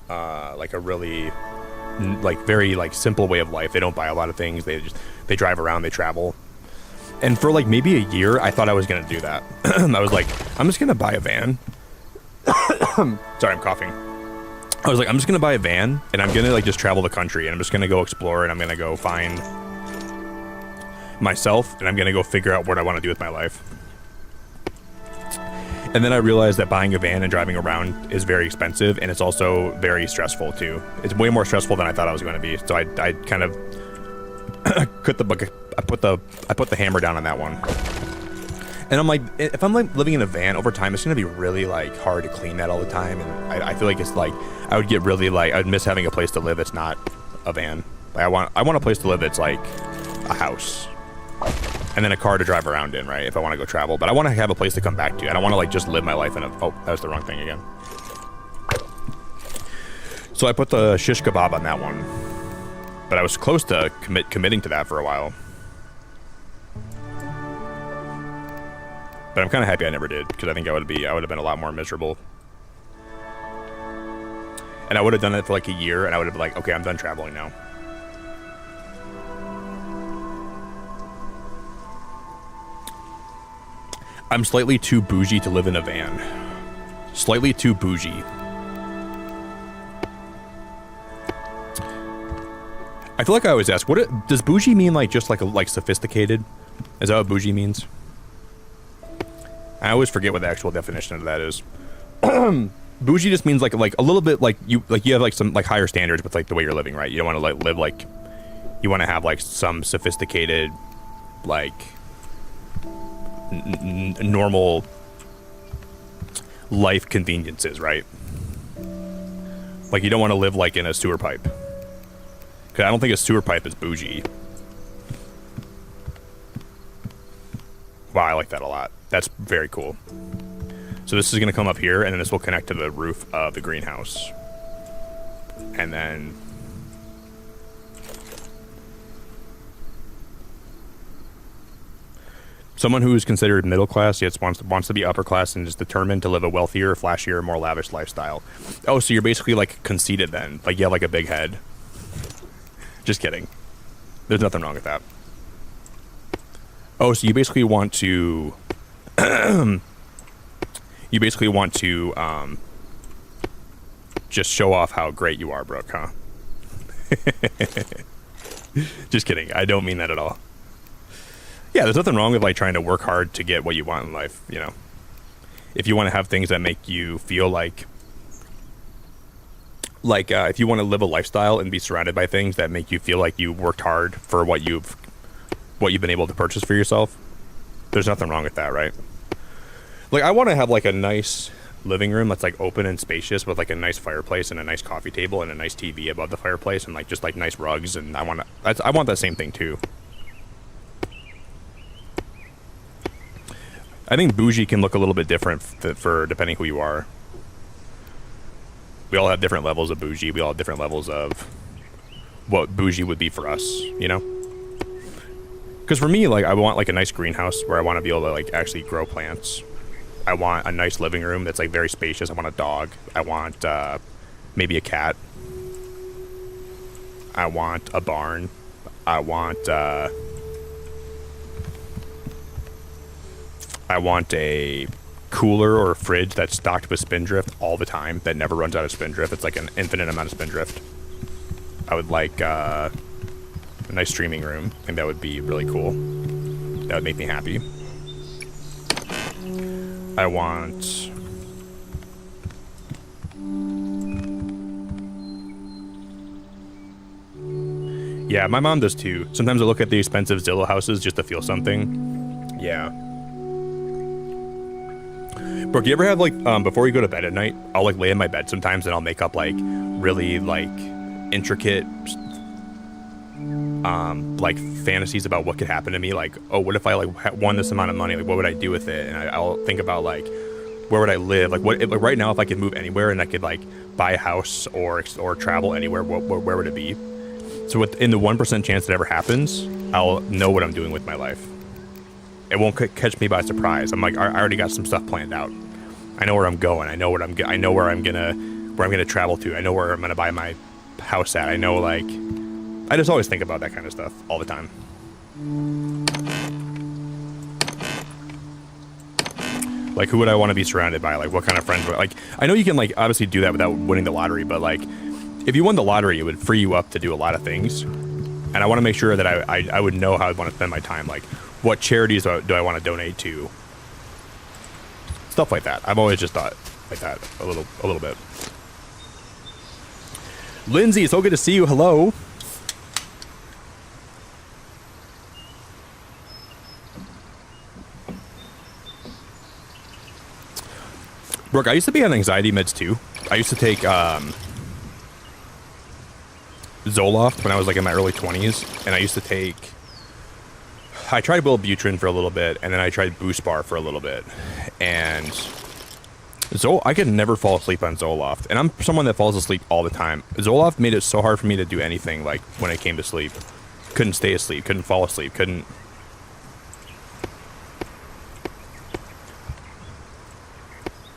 like very like simple way of life. They don't buy a lot of things. They drive around, they travel. And for like maybe a year, I thought I was gonna do that. I was like, I'm just gonna buy a van. Sorry, I'm coughing. I was like, I'm just gonna buy a van, and I'm gonna like just travel the country, and I'm just gonna go explore, and I'm gonna go find myself, and I'm gonna go figure out what I want to do with my life. And then I realized that buying a van and driving around is very expensive, and it's also very stressful too. It's way more stressful than I thought I was going to be. So I kind of put the hammer down on that one. And I'm like, if I'm like living in a van over time, it's going to be really like hard to clean that all the time. And I feel like it's like I would get really like I'd miss having a place to live that's not a van. Like I want a place to live that's like a house. And then a car to drive around in, right? If I want to go travel. But I want to have a place to come back to. I don't want to like just live my life in a... Oh, that was the wrong thing again. So I put the shish kebab on that one. But I was close to committing to that for a while. But I'm kind of happy I never did, because I think I would have been a lot more miserable. And I would have done it for like a year, and I would have been like, okay, I'm done traveling now. I'm slightly too bougie to live in a van. Slightly too bougie. I feel like I always ask, does bougie mean like just like sophisticated? Is that what bougie means? I always forget what the actual definition of that is. Bougie just means like a little bit like you have like some like higher standards with like the way you're living, right? You don't want to like live like, you want to have like some sophisticated like normal life conveniences, right? Like you don't want to live like in a sewer pipe, because I don't think a sewer pipe is bougie. Wow, I like that a lot. That's very cool. So this is going to come up here, and then this will connect to the roof of the greenhouse, and then someone who is considered middle class, yet wants to be upper class and is determined to live a wealthier, flashier, more lavish lifestyle. Oh, so you're basically like conceited then. Like you have like a big head. Just kidding. There's nothing wrong with that. Oh, so you basically want to... just show off how great you are, Brooke, huh? Just kidding. I don't mean that at all. Yeah, there's nothing wrong with like trying to work hard to get what you want in life, you know. If you want to have things that make you feel like if you want to live a lifestyle and be surrounded by things that make you feel like you worked hard for what you've been able to purchase for yourself, there's nothing wrong with that, right? Like I want to have like a nice living room that's like open and spacious with like a nice fireplace and a nice coffee table and a nice TV above the fireplace and like just like nice rugs, and I want that same thing too. I think bougie can look a little bit different for depending who you are. We all have different levels of bougie. We all have different levels of what bougie would be for us, you know? Because for me, like, I want like a nice greenhouse where I want to be able to like actually grow plants. I want a nice living room that's like very spacious. I want a dog. I want maybe a cat. I want a barn. I want a cooler or a fridge that's stocked with Spindrift all the time, that never runs out of Spindrift. It's like an infinite amount of Spindrift. I would like a nice streaming room. I think that would be really cool. That would make me happy. I want... Yeah, my mom does too. Sometimes I look at the expensive Zillow houses just to feel something. Yeah. Brooke, you ever have like, before you go to bed at night, I'll like lay in my bed sometimes and I'll make up like really like intricate like fantasies about what could happen to me. Like, oh, what if I like won this amount of money? Like, what would I do with it? And I'll think about like, where would I live? Like, what like right now, if I could move anywhere and I could like buy a house or travel anywhere, where would it be? So in the 1% chance that ever happens, I'll know what I'm doing with my life. It won't catch me by surprise. I'm like, I already got some stuff planned out. I know where I'm going. I know what I know where I'm gonna travel to. I know where I'm gonna buy my house at. I know, like, I just always think about that kind of stuff all the time. Like, who would I want to be surrounded by? Like, what kind of friends? Like, I know you can, like, obviously do that without winning the lottery, but, like, if you won the lottery, it would free you up to do a lot of things. And I want to make sure that I would know how I want to spend my time. Like, what charities do I want to donate to? Stuff like that. I've always just thought like that a little bit. Lindsay, so good to see you. Hello. Brooke, I used to be on anxiety meds too. I used to take Zoloft when I was like in my early 20s, and I used to take. I tried Wellbutrin for a little bit, and then I tried Boost Bar for a little bit, and I could never fall asleep on Zoloft, and I'm someone that falls asleep all the time. Zoloft made it so hard for me to do anything, like when it came to sleep. Couldn't stay asleep, couldn't fall asleep, couldn't.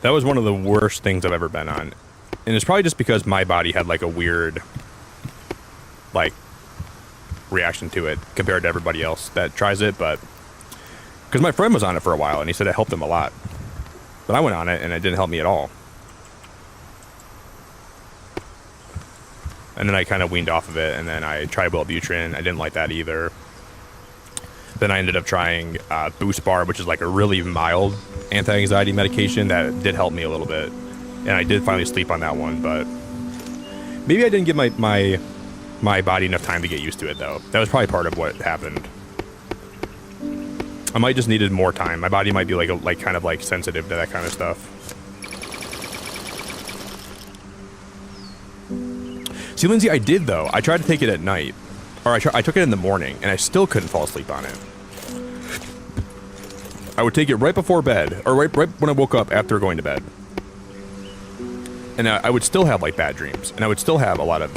That was one of the worst things I've ever been on, and it's probably just because my body had like a weird, like, reaction to it compared to everybody else that tries it. But because my friend was on it for a while and he said it helped him a lot, but I went on it and it didn't help me at all. And then I kind of weaned off of it, and then I tried Wellbutrin. I didn't like that either. Then I ended up trying Boost Bar, which is like a really mild anti-anxiety medication that did help me a little bit, and I did finally sleep on that one. But maybe I didn't give my body enough time to get used to it, though. That was probably part of what happened. I might just needed more time. My body might be like kind of like sensitive to that kind of stuff. See, Lindsay, I did though. I tried to take it at night, or I took it in the morning, and I still couldn't fall asleep on it. I would take it right before bed, or right when I woke up after going to bed, and I would still have like bad dreams, and I would still have a lot of.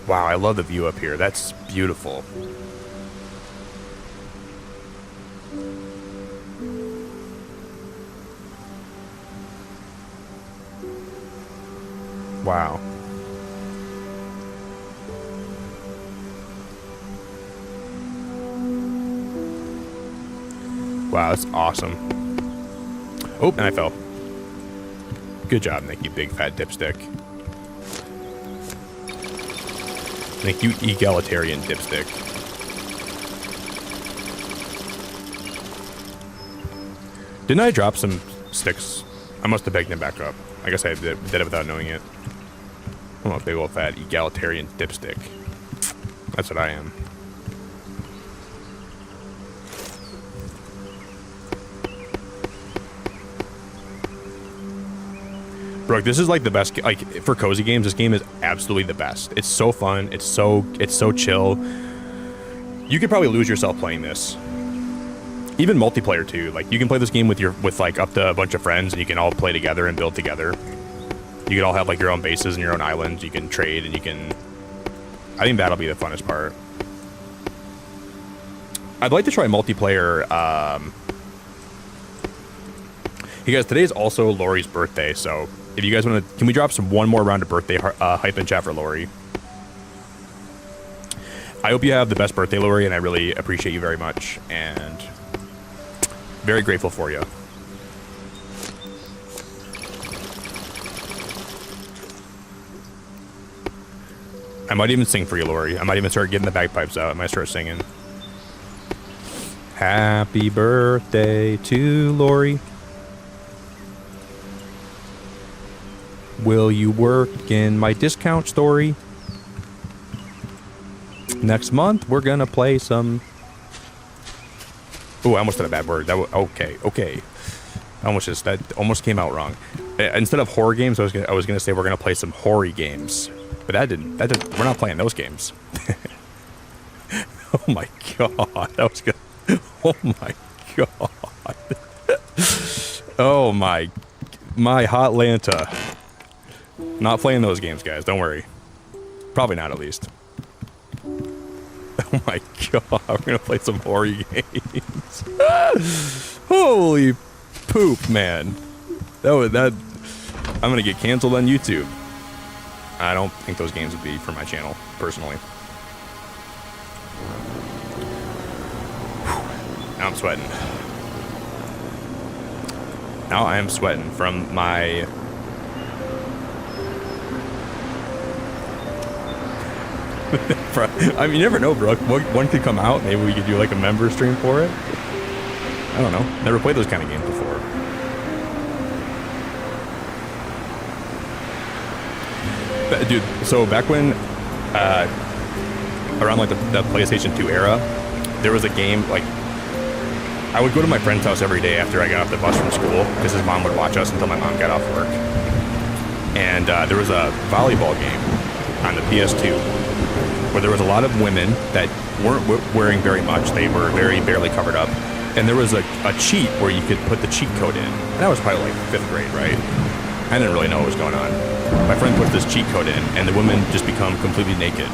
Wow, I love the view up here. That's beautiful. Wow. Wow, that's awesome. Oh, and I fell. Good job, Nick, you big fat dipstick. Nick, you egalitarian dipstick. Didn't I drop some sticks? I must have picked them back up. I guess I did it without knowing it. I'm a big old fat egalitarian dipstick. That's what I am. Brooke, this is like the best, like, for cozy games, this game is absolutely the best. It's so fun, it's so chill. You could probably lose yourself playing this. Even multiplayer too. Like, you can play this game with like up to a bunch of friends, and you can all play together and build together. You can all have like your own bases and your own islands. You can trade, and you can. I think that'll be the funnest part. I'd like to try multiplayer. Hey guys, today is also Lori's birthday, so if you guys want to, can we drop one more round of birthday hype in chat for Lori? I hope you have the best birthday, Lori, and I really appreciate you very much, and very grateful for you. I might even sing for you, Lori. I might even start getting the bagpipes out. I might start singing. Happy birthday to Lori. Will you work in my discount story? Next month, we're gonna play some... Oh, I almost said a bad word. Okay. That almost came out wrong. Instead of horror games, I was gonna say we're gonna play some hoary games. But that didn't, we're not playing those games. Oh my god, that was good. Oh my god. Oh my hot Lanta. Not playing those games, guys, don't worry. Probably not, at least. Oh my god, we're gonna play some horror games. Holy poop, man. That I'm gonna get canceled on YouTube. I don't think those games would be for my channel, personally. Now I'm sweating. Now I am sweating from my... I mean, you never know, bro. One could come out. Maybe we could do like a member stream for it. I don't know. Never played those kind of games before. But, dude, so back when, around like the PlayStation 2 era, there was a game, like, I would go to my friend's house every day after I got off the bus from school because his mom would watch us until my mom got off work. And there was a volleyball game on the PS2 where there was a lot of women that weren't wearing very much. They were very barely covered up. And there was a cheat where you could put the cheat code in. And that was probably like 5th grade, right? I didn't really know what was going on. My friend puts this cheat code in, and the women just become completely naked.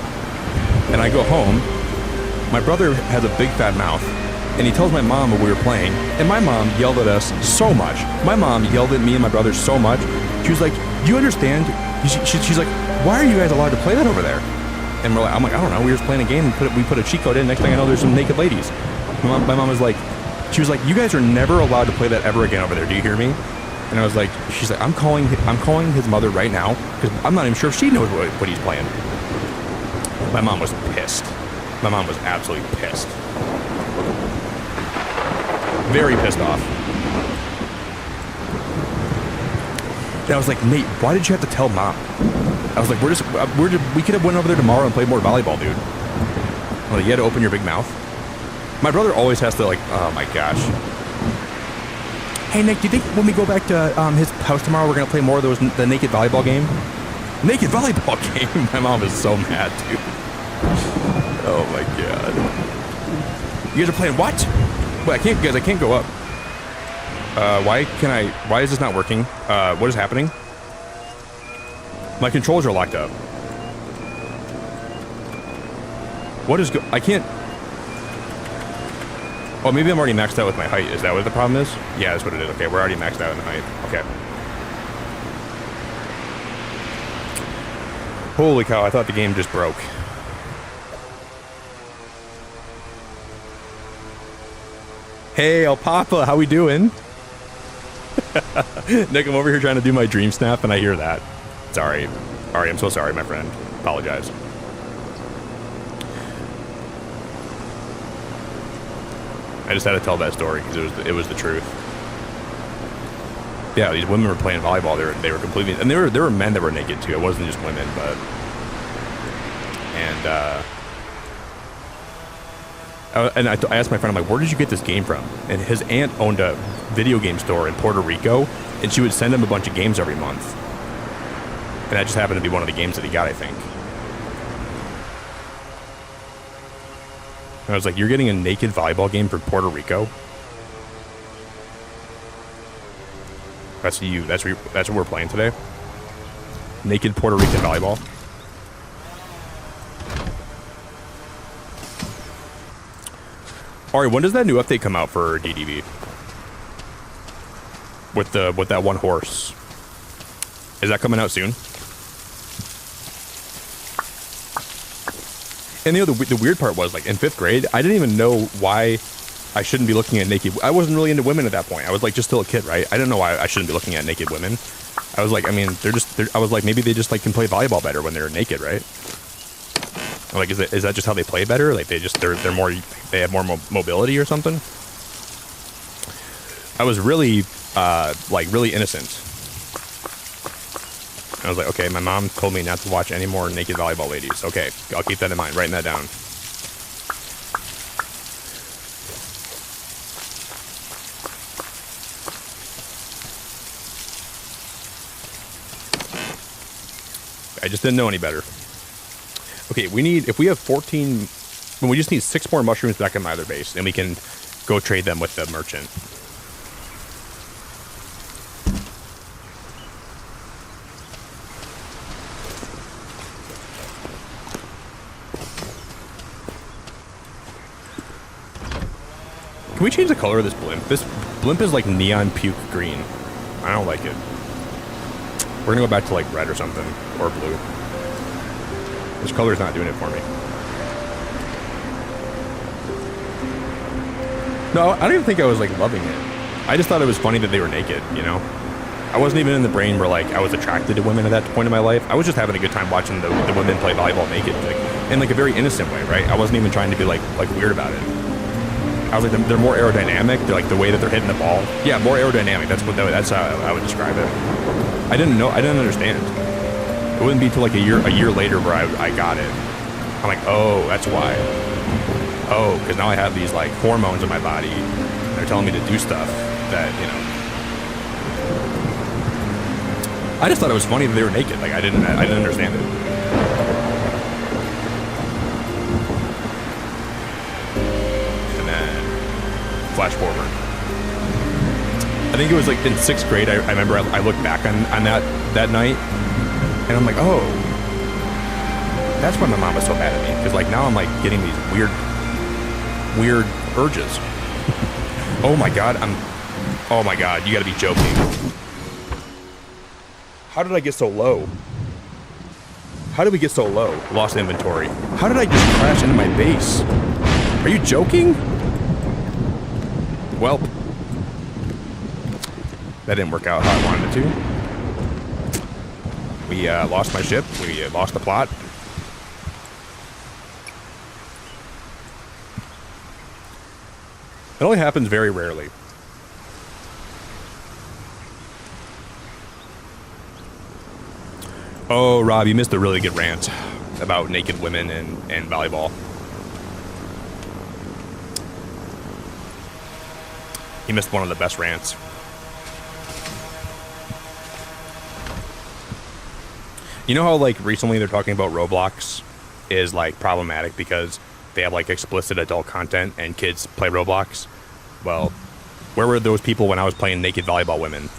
And I go home. My brother has a big fat mouth, and he tells my mom what we were playing, and my mom yelled at us so much. My mom yelled at me and my brother so much. She was like, "Do you understand?" She's like, "Why are you guys allowed to play that over there?" And I'm like, "I don't know. We were just playing a game, and we put a cheat code in. Next thing I know, there's some naked ladies." My mom was like, she was like, "You guys are never allowed to play that ever again over there. Do you hear me?" And I was like, she's like, I'm calling his mother right now because I'm not even sure if she knows what he's playing. My mom was pissed. My mom was absolutely pissed. Very pissed off. And I was like, Nate, why did you have to tell mom? I was like, we could have went over there tomorrow and played more volleyball, dude. I'm like, you had to open your big mouth. My brother always has to, like, oh my gosh. Hey, Nick, do you think when we go back to his house tomorrow, we're going to play more of the naked volleyball game? Naked volleyball game? My mom is so mad, dude. Oh, my God. You guys are playing what? Wait, I can't go up. Why is this not working? What is happening? My controls are locked up. I can't... Oh, maybe I'm already maxed out with my height. Is that what the problem is? Yeah, that's what it is. Okay, we're already maxed out in height. Okay. Holy cow, I thought the game just broke. Hey, El Papa, how we doing? Nick, I'm over here trying to do my dream snap, and I hear that. Sorry. Ari, I'm so sorry, my friend. Apologize. I just had to tell that story because it was the truth. Yeah, these women were playing volleyball. They were completely, and there were men that were naked too. It wasn't just women, but I asked my friend, I'm like, where did you get this game from? And his aunt owned a video game store in Puerto Rico, and she would send him a bunch of games every month. And that just happened to be one of the games that he got, I think. I was like, you're getting a naked volleyball game for Puerto Rico? That's you. That's what we're playing today? Naked Puerto Rican volleyball? Ari, when does that new update come out for DDV? With that one horse? Is that coming out soon? And you know, the weird part was, like, in 5th grade, I didn't even know why I shouldn't be looking at naked... I wasn't really into women at that point. I was, like, just still a kid, right? I didn't know why I shouldn't be looking at naked women. I was like, I mean, I was like, maybe they just, like, can play volleyball better when they're naked, right? Like, is that just how they play better? Like, they have more mobility or something? I was really, really innocent. I was like, okay, my mom told me not to watch any more naked volleyball ladies. Okay, I'll keep that in mind, writing that down. I just didn't know any better. Okay, if we have 14, well, we just need 6 more mushrooms back in my other base, and we can go trade them with the merchant. Can we change the color of this blimp? This blimp is like neon puke green. I don't like it. We're gonna go back to like red or something, or blue. This color's not doing it for me. No, I don't even think I was like loving it. I just thought it was funny that they were naked, you know? I wasn't even in the brain where like I was attracted to women at that point in my life. I was just having a good time watching the women play volleyball naked, like, in like a very innocent way, right? I wasn't even trying to be like weird about it. I was like, they're more aerodynamic. They're like the way that they're hitting the ball. Yeah, more aerodynamic. That's how I would describe it. I didn't understand. It wouldn't be till like a year later where I got it. I'm like, oh, that's why. Oh, because now I have these like hormones in my body. And they're telling me to do stuff that, you know. I just thought it was funny that they were naked. Like I didn't understand it. And then flash forward. I think it was like in 6th grade. I remember I looked back on that night, and I'm like, oh, that's why my mom was so mad at me. Because like now I'm like getting these weird urges. Oh my god, you gotta be joking. How did I get so low? How did we get so low? Lost inventory. How did I just crash into my base? Are you joking? Well, that didn't work out how I wanted it to. We lost my ship. We lost the plot. It only happens very rarely. Oh, Rob, you missed a really good rant about naked women and volleyball. You missed one of the best rants. You know how, like, recently they're talking about Roblox is, like, problematic because they have, like, explicit adult content and kids play Roblox? Well, where were those people when I was playing naked volleyball women?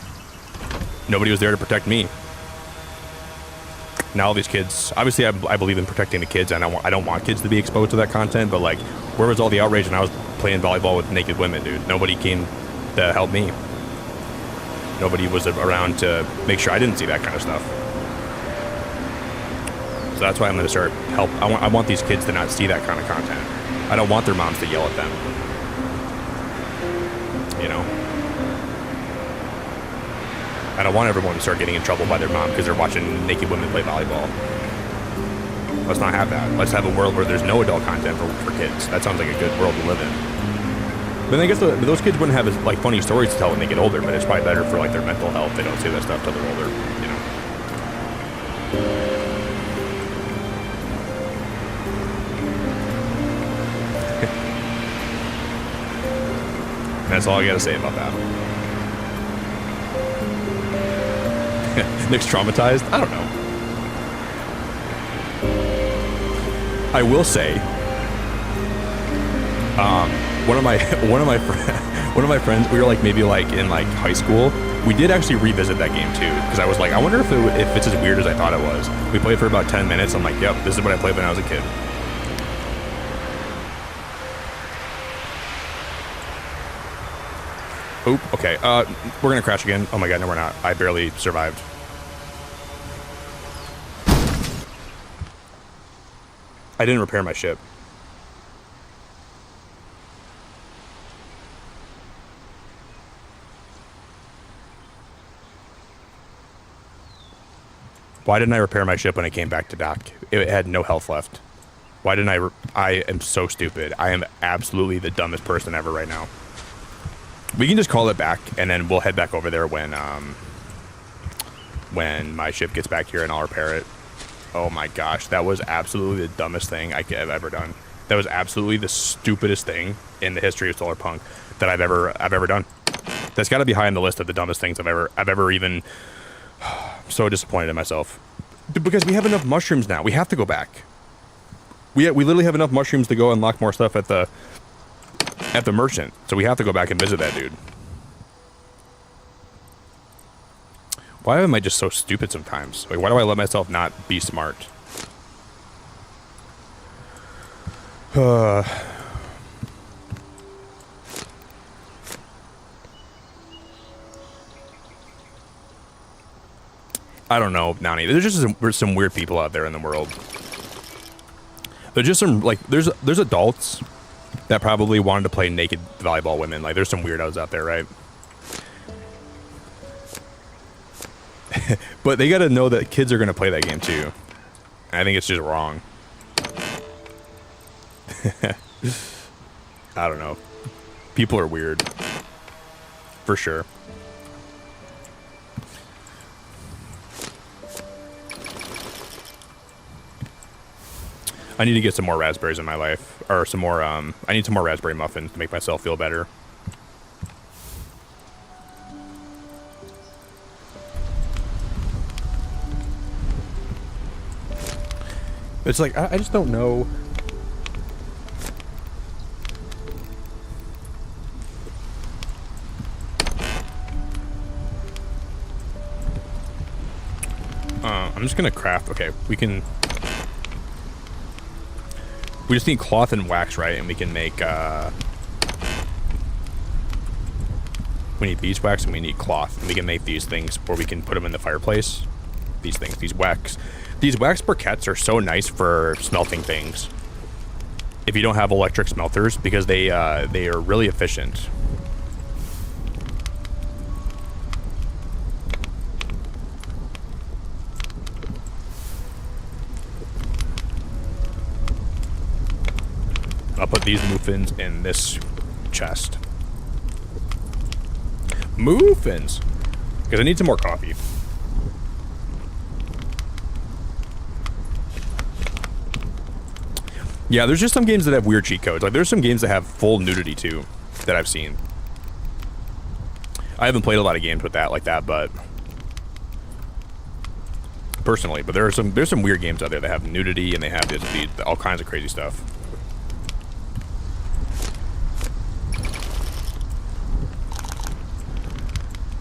Nobody was there to protect me. Now all these kids, obviously I believe in protecting the kids, and I don't want kids to be exposed to that content, but like, where was all the outrage when I was playing volleyball with naked women, dude? Nobody came to help me. Nobody was around to make sure I didn't see that kind of stuff. So that's why I'm going to start help. I want these kids to not see that kind of content. I don't want their moms to yell at them. You know? I don't want everyone to start getting in trouble by their mom because they're watching naked women play volleyball. Let's not have that. Let's have a world where there's no adult content for kids. That sounds like a good world to live in. But I guess those kids wouldn't have like funny stories to tell when they get older, but it's probably better for like their mental health. They don't say that stuff till they're older, you know. That's all I gotta say about that. Nick's traumatized? I don't know. I will say, one of my friends, we were like maybe like in like high school. We did actually revisit that game too, because I was like, I wonder if it's as weird as I thought it was. We played for about 10 minutes. I'm like, yep, this is what I played when I was a kid. Oop, okay. We're gonna crash again. Oh my god, no we're not. I barely survived. I didn't repair my ship. Why didn't I repair my ship when I came back to dock? It had no health left. Why didn't I am so stupid. I am absolutely the dumbest person ever right now. We can just call it back, and then we'll head back over there when my ship gets back here, and I'll repair it. Oh my gosh, that was absolutely the dumbest thing I've ever done. That was absolutely the stupidest thing in the history of Solarpunk that I've ever done. That's got to be high on the list of the dumbest things I've ever even. I'm so disappointed in myself because we have enough mushrooms now. We have to go back. We literally have enough mushrooms to go unlock more stuff at the merchant. So we have to go back and visit that dude. Why am I just so stupid sometimes? Like, why do I let myself not be smart? I don't know, Nani. There's just some weird people out there in the world. There's just some, like, there's adults that probably wanted to play naked volleyball women. Like, there's some weirdos out there, right? But they got to know that kids are going to play that game too. And I think it's just wrong. I don't know. People are weird. For sure. I need to get some more raspberries in my life. Or some more, I need some more raspberry muffins to make myself feel better. It's like, I just don't know. I'm just gonna craft, okay, we just need cloth and wax, right? And we can make, we need beeswax and we need cloth. And we can make these things where we can put them in the fireplace. These things, these wax briquettes are so nice for smelting things. If you don't have electric smelters, because they are really efficient. I'll put these muffins in this chest. Muffins! Because I need some more coffee. Yeah, there's just some games that have weird cheat codes. Like, there's some games that have full nudity, too, that I've seen. I haven't played a lot of games with that, like that, but... personally, but there's some weird games out there that have nudity, and they have all kinds of crazy stuff.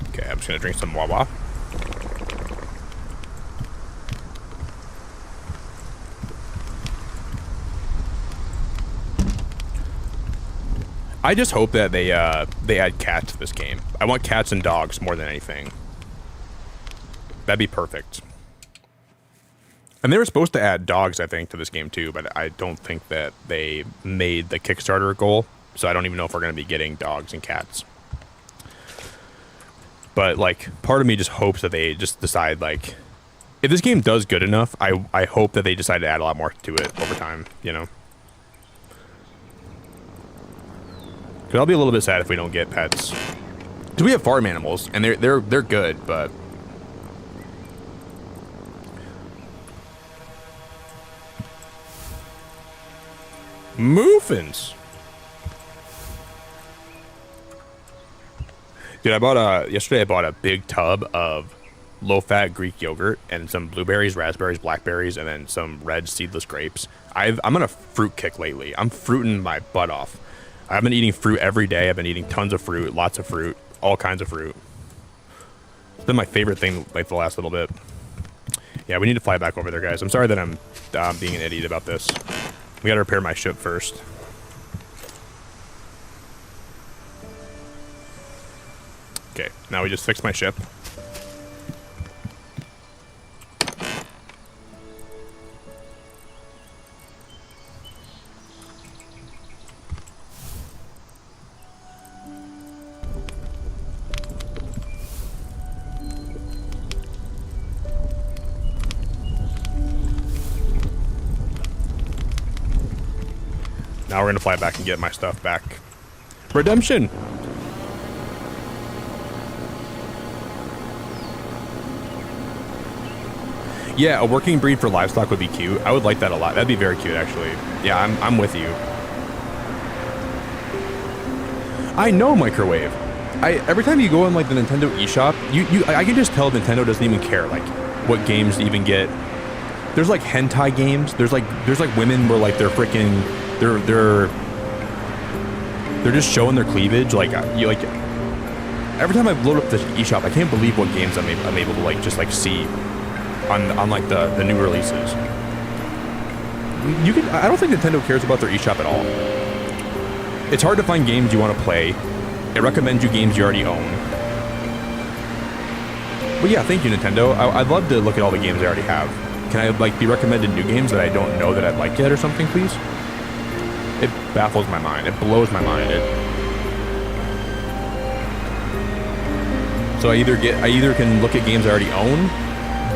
Okay, I'm just gonna drink some Wawa. I just hope that they add cats to this game. I want cats and dogs more than anything. That'd be perfect. And they were supposed to add dogs, I think, to this game too, but I don't think that they made the Kickstarter goal, so I don't even know if we're going to be getting dogs and cats. But, like, part of me just hopes that they just decide, like, if this game does good enough, I hope that they decide to add a lot more to it over time, you know? Because I'll be a little bit sad if we don't get pets. Because we have farm animals, and they're good, but... Muffins! Dude, yesterday I bought a big tub of low-fat Greek yogurt and some blueberries, raspberries, blackberries, and then some red seedless grapes. I'm on a fruit kick lately. I'm fruiting my butt off. I've been eating fruit every day. I've been eating tons of fruit, lots of fruit, all kinds of fruit. It's been my favorite thing like the last little bit. Yeah, we need to fly back over there, guys. I'm sorry that I'm being an idiot about this. We gotta repair my ship first. Okay, now we just fixed my ship. Now we're gonna fly back and get my stuff back. Redemption! Yeah, a working breed for livestock would be cute. I would like that a lot. That'd be very cute, actually. Yeah, I'm with you. I know, Microwave. Every time you go on like the Nintendo eShop, I can just tell Nintendo doesn't even care like what games to even get. There's like hentai games. There's like women where like they're freaking they're just showing their cleavage. Like every time I load up the eShop, I can't believe what games I'm able to like just like see on like the new releases. I don't think Nintendo cares about their eShop at all. It's hard to find games you want to play. It recommends you games you already own. Well, yeah, thank you, Nintendo. I'd love to look at all the games I already have. Can I like be recommended new games that I don't know that I'd like yet or something, please? It baffles my mind. It blows my mind. So I either can look at games I already own,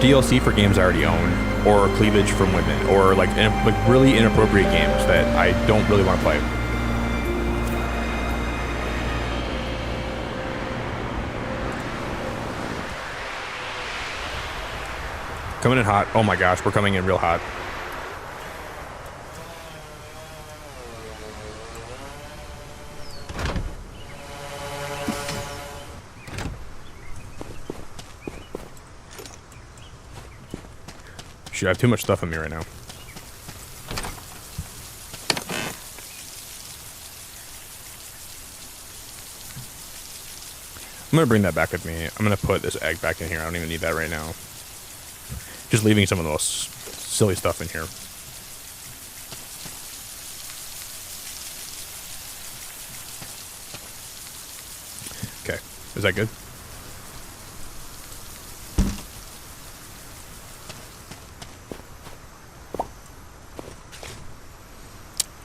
DLC for games I already own, or cleavage from women, or like really inappropriate games that I don't really want to play. Coming in hot. Oh my gosh, we're coming in real hot. Shoot, I have too much stuff on me right now. I'm gonna bring that back with me. I'm gonna put this egg back in here. I don't even need that right now. Just leaving some of the most silly stuff in here. Okay, is that good?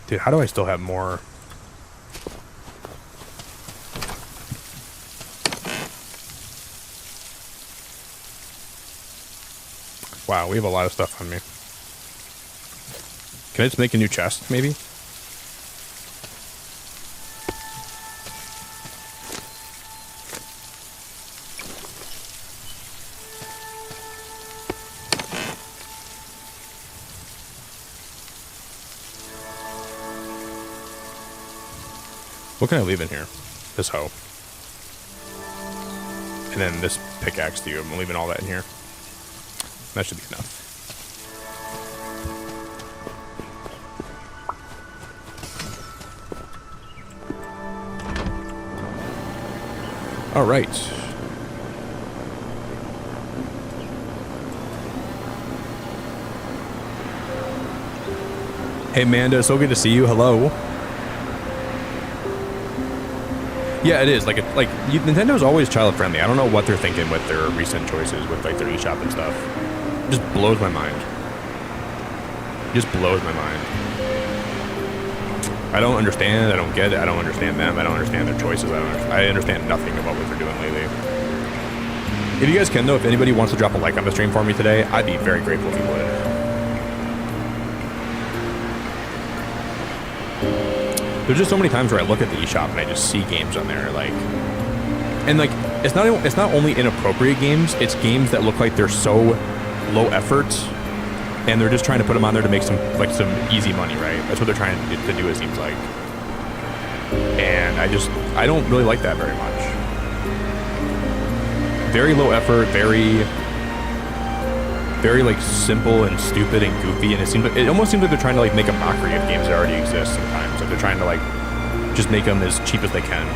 Dude, how do I still have more? Wow, we have a lot of stuff on me. Can I just make a new chest, maybe? What can I leave in here? This hoe. And then this pickaxe to you. I'm leaving all that in here. That should be enough. All right. Hey, Amanda, so good to see you. Hello. Yeah, it is. Nintendo's always child friendly. I don't know what they're thinking with their recent choices with like their eShop and stuff. It just blows my mind. It just blows my mind. I don't understand. I don't get it. I don't understand them. I don't understand their choices. I understand nothing about what they're doing lately. If you guys can, though, if anybody wants to drop a like on the stream for me today, I'd be very grateful if you would. There's just so many times where I look at the eShop and I just see games on there, it's not only inappropriate games, it's games that look like they're so low effort, and they're just trying to put them on there to make some easy money, right? That's what they're trying to do, it seems like. And I don't really like that very much. Very low effort, very like simple and stupid and goofy, and it almost seems like they're trying to like make a mockery of games that already exist sometimes. Like they're trying to like just make them as cheap as they can.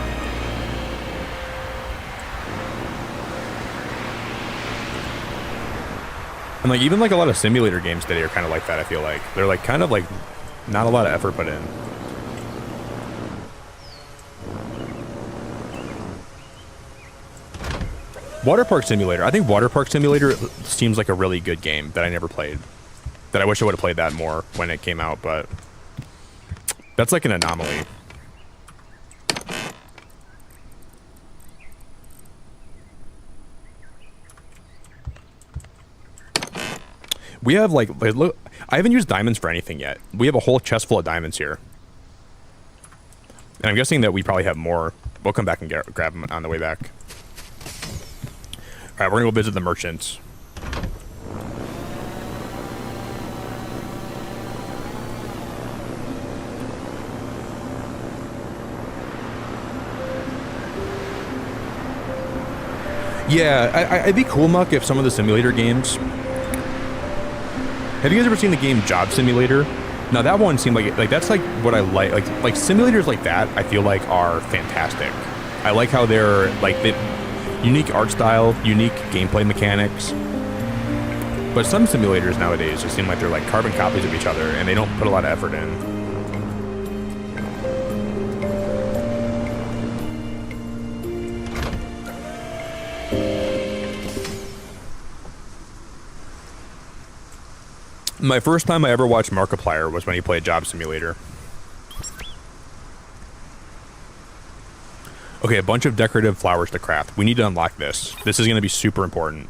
And like even like a lot of simulator games today are kind of like that. I feel like they're like kind of like not a lot of effort put in. Water Park Simulator. I think Water Park Simulator seems like a really good game that I never played. That I wish I would have played that more when it came out, but that's like an anomaly. We have like look, I haven't used diamonds for anything yet. We have a whole chest full of diamonds here. And I'm guessing that we probably have more. We'll come back and grab them on the way back. All right, we're gonna go visit the merchants. Yeah, I'd be cool, Muck, if some of the simulator games. Have you guys ever seen the game Job Simulator? Now that one seemed like that's like what I like. Like simulators like that, I feel like are fantastic. I like how they're like unique art style, unique gameplay mechanics. But some simulators nowadays just seem like they're like carbon copies of each other, and they don't put a lot of effort in. My first time I ever watched Markiplier was when he played Job Simulator. Okay, a bunch of decorative flowers to craft. We need to unlock this. This is going to be super important.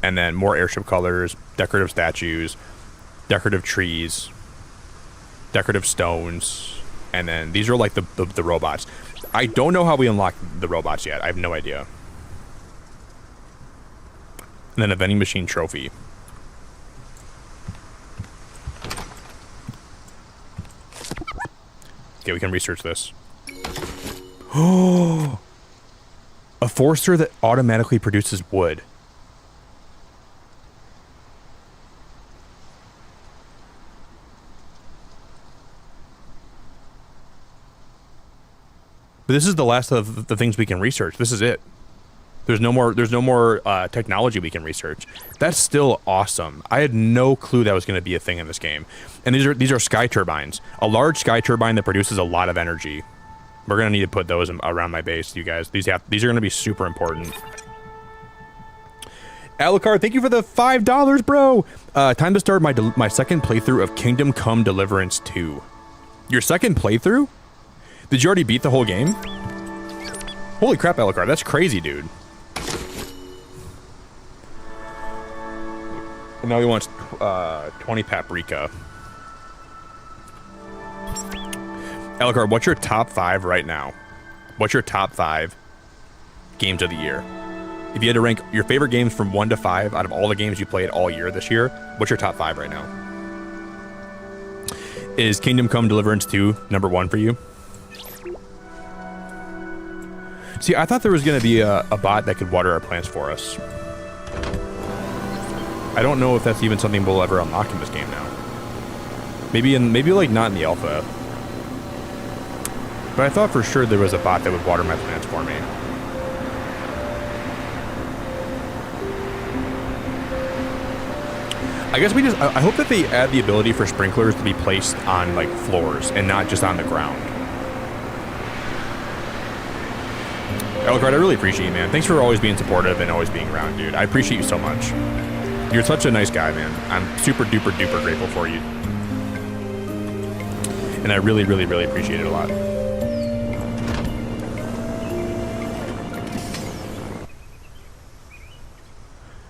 And then more airship colors, decorative statues, decorative trees, decorative stones, and then these are like the robots. I don't know how we unlock the robots yet. I have no idea. And then a vending machine trophy. Okay, we can research this. Oh, a forester that automatically produces wood. But this is the last of the things we can research. This is it. There's no more technology we can research. That's still awesome. I had no clue that was going to be a thing in this game. And these are sky turbines. A large sky turbine that produces a lot of energy. We're going to need to put those around my base, you guys. These are going to be super important. Alucard, thank you for the $5, bro. Time to start my second playthrough of Kingdom Come Deliverance 2. Your second playthrough? Did you already beat the whole game? Holy crap, Alucard, that's crazy, dude. And now he wants 20 paprika. Alucard, what's your top 5 right now? What's your top 5 games of the year? If you had to rank your favorite games from 1 to 5 out of all the games you played all year this year, what's your top 5 right now? Is Kingdom Come Deliverance 2 number 1 for you? See, I thought there was going to be a bot that could water our plants for us. I don't know if that's even something we'll ever unlock in this game now. Maybe like not in the alpha. But I thought for sure there was a bot that would water my plants for me. I guess I hope that they add the ability for sprinklers to be placed on like floors and not just on the ground. Alucard, I really appreciate you, man. Thanks for always being supportive and always being around, dude. I appreciate you so much. You're such a nice guy, man. I'm super duper duper grateful for you. And I really, really, really appreciate it a lot.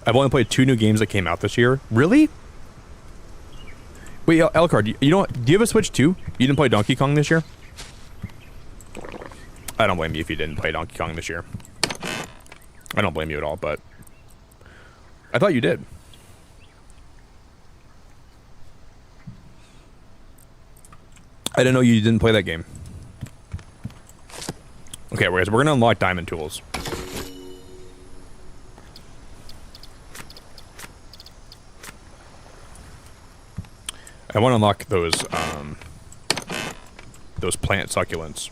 I've only played 2 new games that came out this year. Really? Wait, Alucard, do you have a Switch too? You didn't play Donkey Kong this year? I don't blame you if you didn't play Donkey Kong this year. I don't blame you at all, but I thought you did. I didn't know you didn't play that game. Okay, guys, we're gonna unlock diamond tools. I want to unlock those plant succulents.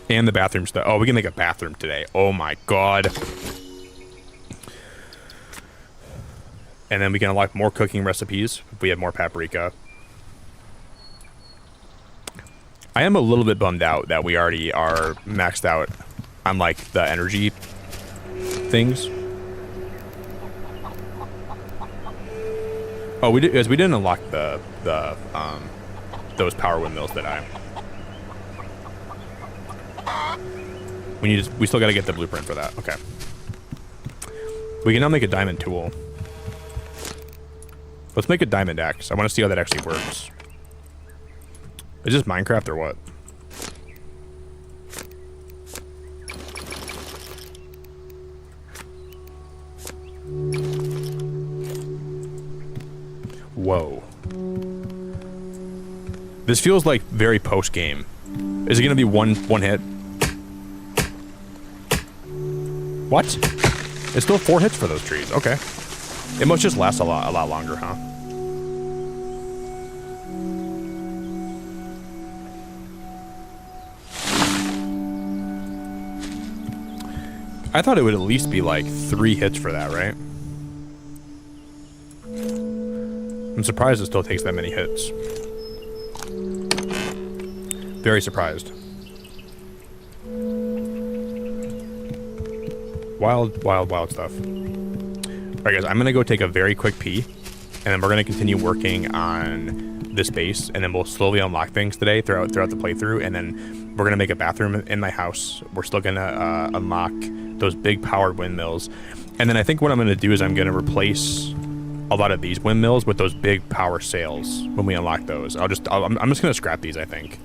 And the bathroom stuff. Oh, we can make a bathroom today. Oh my god. And then we can unlock more cooking recipes if we have more paprika. I am a little bit bummed out that we already are maxed out on like the energy things. Oh, we didn't unlock those power windmills, did I? We still got to get the blueprint for that. Okay. We can now make a diamond tool. Let's make a diamond axe. I want to see how that actually works. Is this Minecraft or what? Whoa. This feels like very post-game. Is it gonna be one hit? What? It's still 4 hits for those trees. Okay. It must just last a lot longer, huh? I thought it would at least be like 3 hits for that, right? I'm surprised it still takes that many hits. Very surprised. Wild, wild, wild stuff. All right, guys, I'm gonna go take a very quick pee, and then we're gonna continue working on this base, and then we'll slowly unlock things today throughout the playthrough, and then we're gonna make a bathroom in my house. We're still gonna unlock those big powered windmills, and then I think what I'm gonna do is I'm gonna replace a lot of these windmills with those big power sails when we unlock those. I'm just gonna scrap these, I think,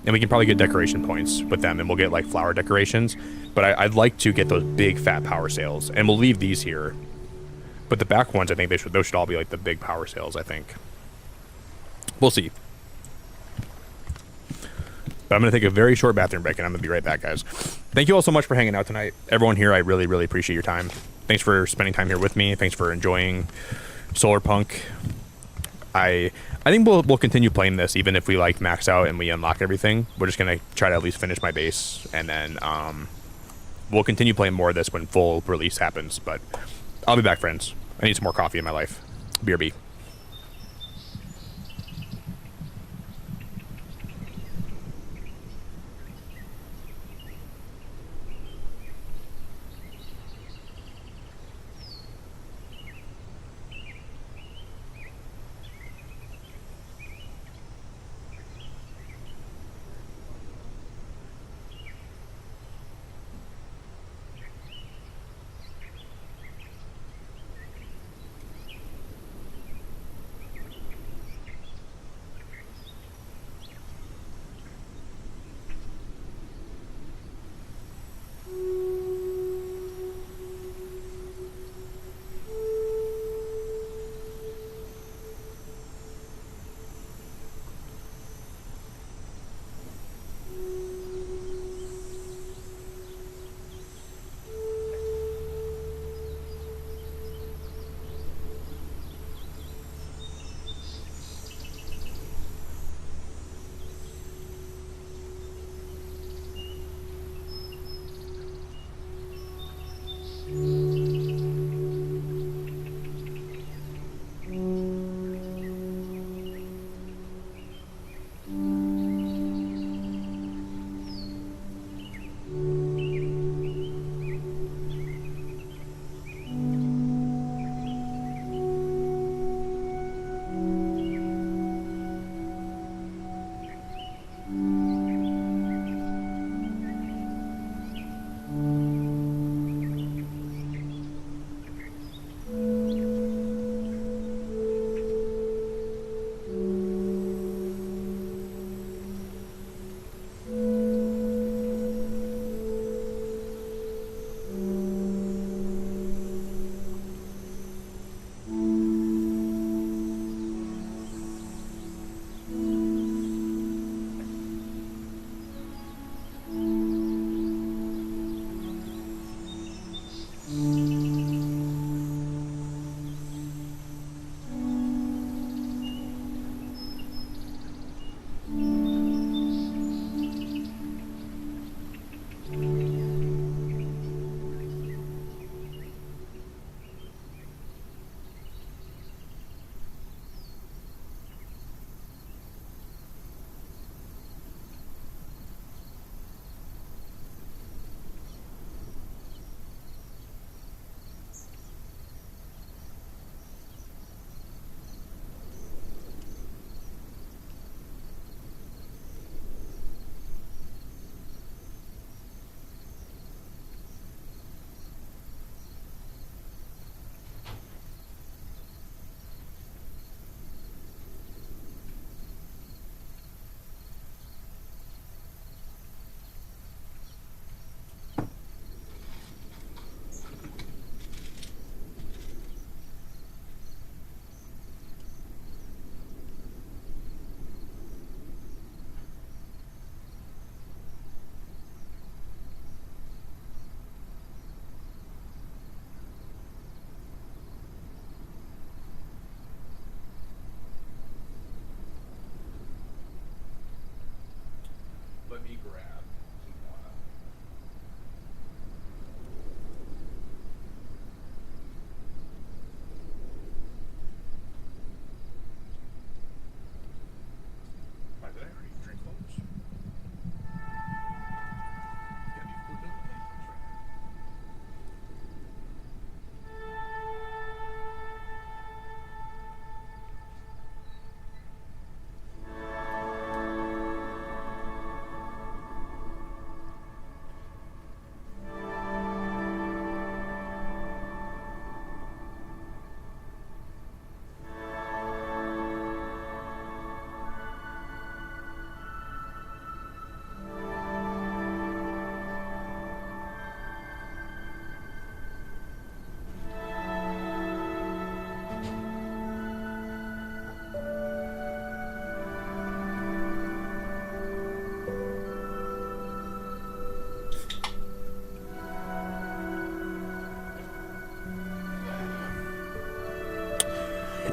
and we can probably get decoration points with them, and we'll get like flower decorations. But I'd like to get those big fat power sails, and we'll leave these here. But the back ones, I think those should all be like the big power sails. I think we'll see. But I'm gonna take a very short bathroom break, and I'm gonna be right back, guys. Thank you all so much for hanging out tonight, everyone here. I really, really appreciate your time. Thanks for spending time here with me. Thanks for enjoying Solarpunk. I think we'll continue playing this even if we like max out and we unlock everything. We're just gonna try to at least finish my base, and then we'll continue playing more of this when full release happens. But I'll be back, friends. I need some more coffee in my life. BRB.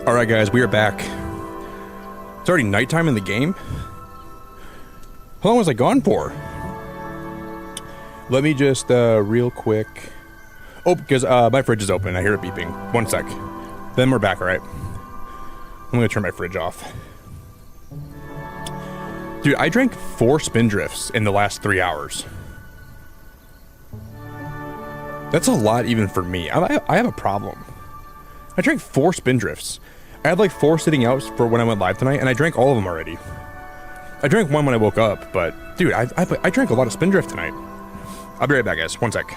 All right, guys, we are back. It's already nighttime in the game. How long was I gone for? Let me just real quick. Oh, because my fridge is open. I hear it beeping. 1 sec. Then we're back, all right? I'm gonna turn my fridge off. Dude, I drank 4 Spindrifts in the last 3 hours. That's a lot even for me. I have a problem. I drank 4 Spindrifts. I had like 4 sitting out for when I went live tonight, and I drank all of them already. I drank 1 when I woke up, but dude, I drank a lot of Spindrift tonight. I'll be right back, guys. 1 sec.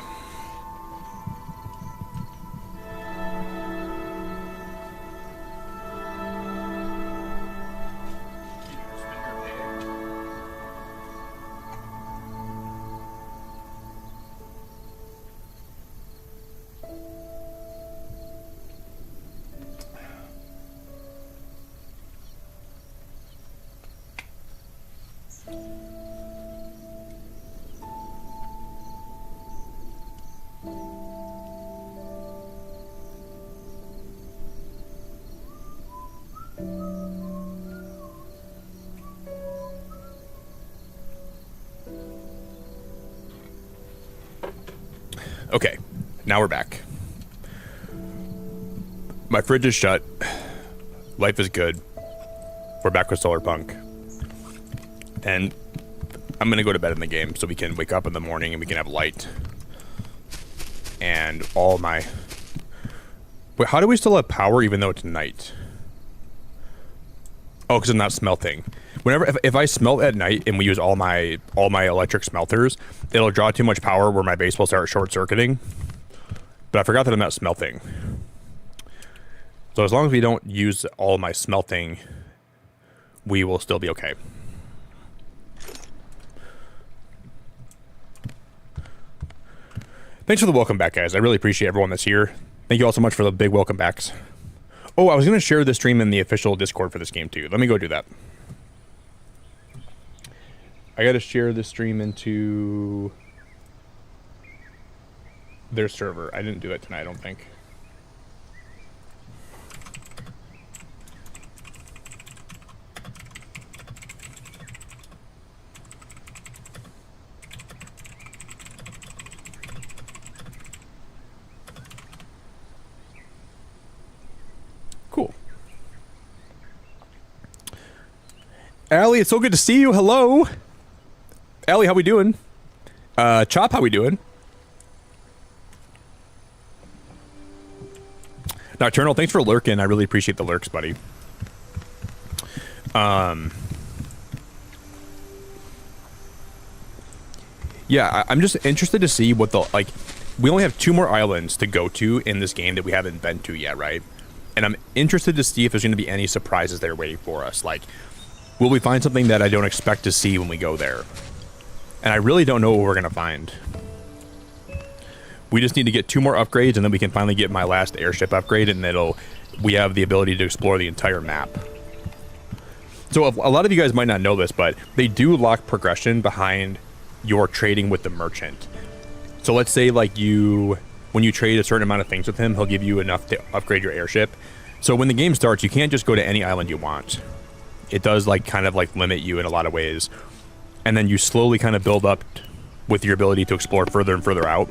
Okay, now we're back. My fridge is shut. Life is good. We're back with Solarpunk. And I'm gonna go to bed in the game so we can wake up in the morning and we can have light. And all my... Wait, how do we still have power even though it's night? Oh, because I'm not smelting. Whenever, if I smelt at night and we use all my electric smelters, it'll draw too much power where my base will start short-circuiting. But I forgot that I'm not smelting. So as long as we don't use all my smelting, we will still be okay. Thanks for the welcome back, guys. I really appreciate everyone that's here. Thank you all so much for the big welcome backs. Oh, I was going to share this stream in the official Discord for this game, too. Let me go do that. I got to share this stream into their server. I didn't do it tonight, I don't think. Cool. Allie, it's so good to see you. Hello. Allie, how we doing? Chop, how we doing? Nocturnal, thanks for lurking. I really appreciate the lurks, buddy. Yeah, I'm just interested to see what the, like, we only have 2 more islands to go to in this game that we haven't been to yet, right? And I'm interested to see if there's going to be any surprises there waiting for us. Like, will we find something that I don't expect to see when we go there? And I really don't know what we're going to find. We just need to get 2 more upgrades, and then we can finally get my last airship upgrade, and we have the ability to explore the entire map. So a lot of you guys might not know this, but they do lock progression behind your trading with the merchant. So let's say, like, when you trade a certain amount of things with him, he'll give you enough to upgrade your airship. So when the game starts, you can't just go to any island you want. It does, like, kind of, like, limit you in a lot of ways. And then you slowly kind of build up with your ability to explore further and further out.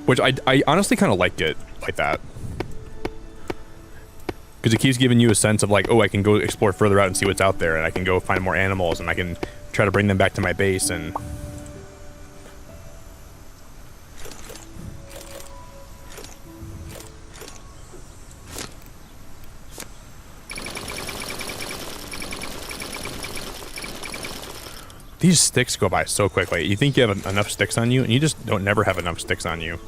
Which I honestly kind of liked it like that. Because it keeps giving you a sense of like, oh, I can go explore further out and see what's out there, and I can go find more animals, and I can try to bring them back to my base, and... These sticks go by so quickly. You think you have enough sticks on you, and you just don't never have enough sticks on you.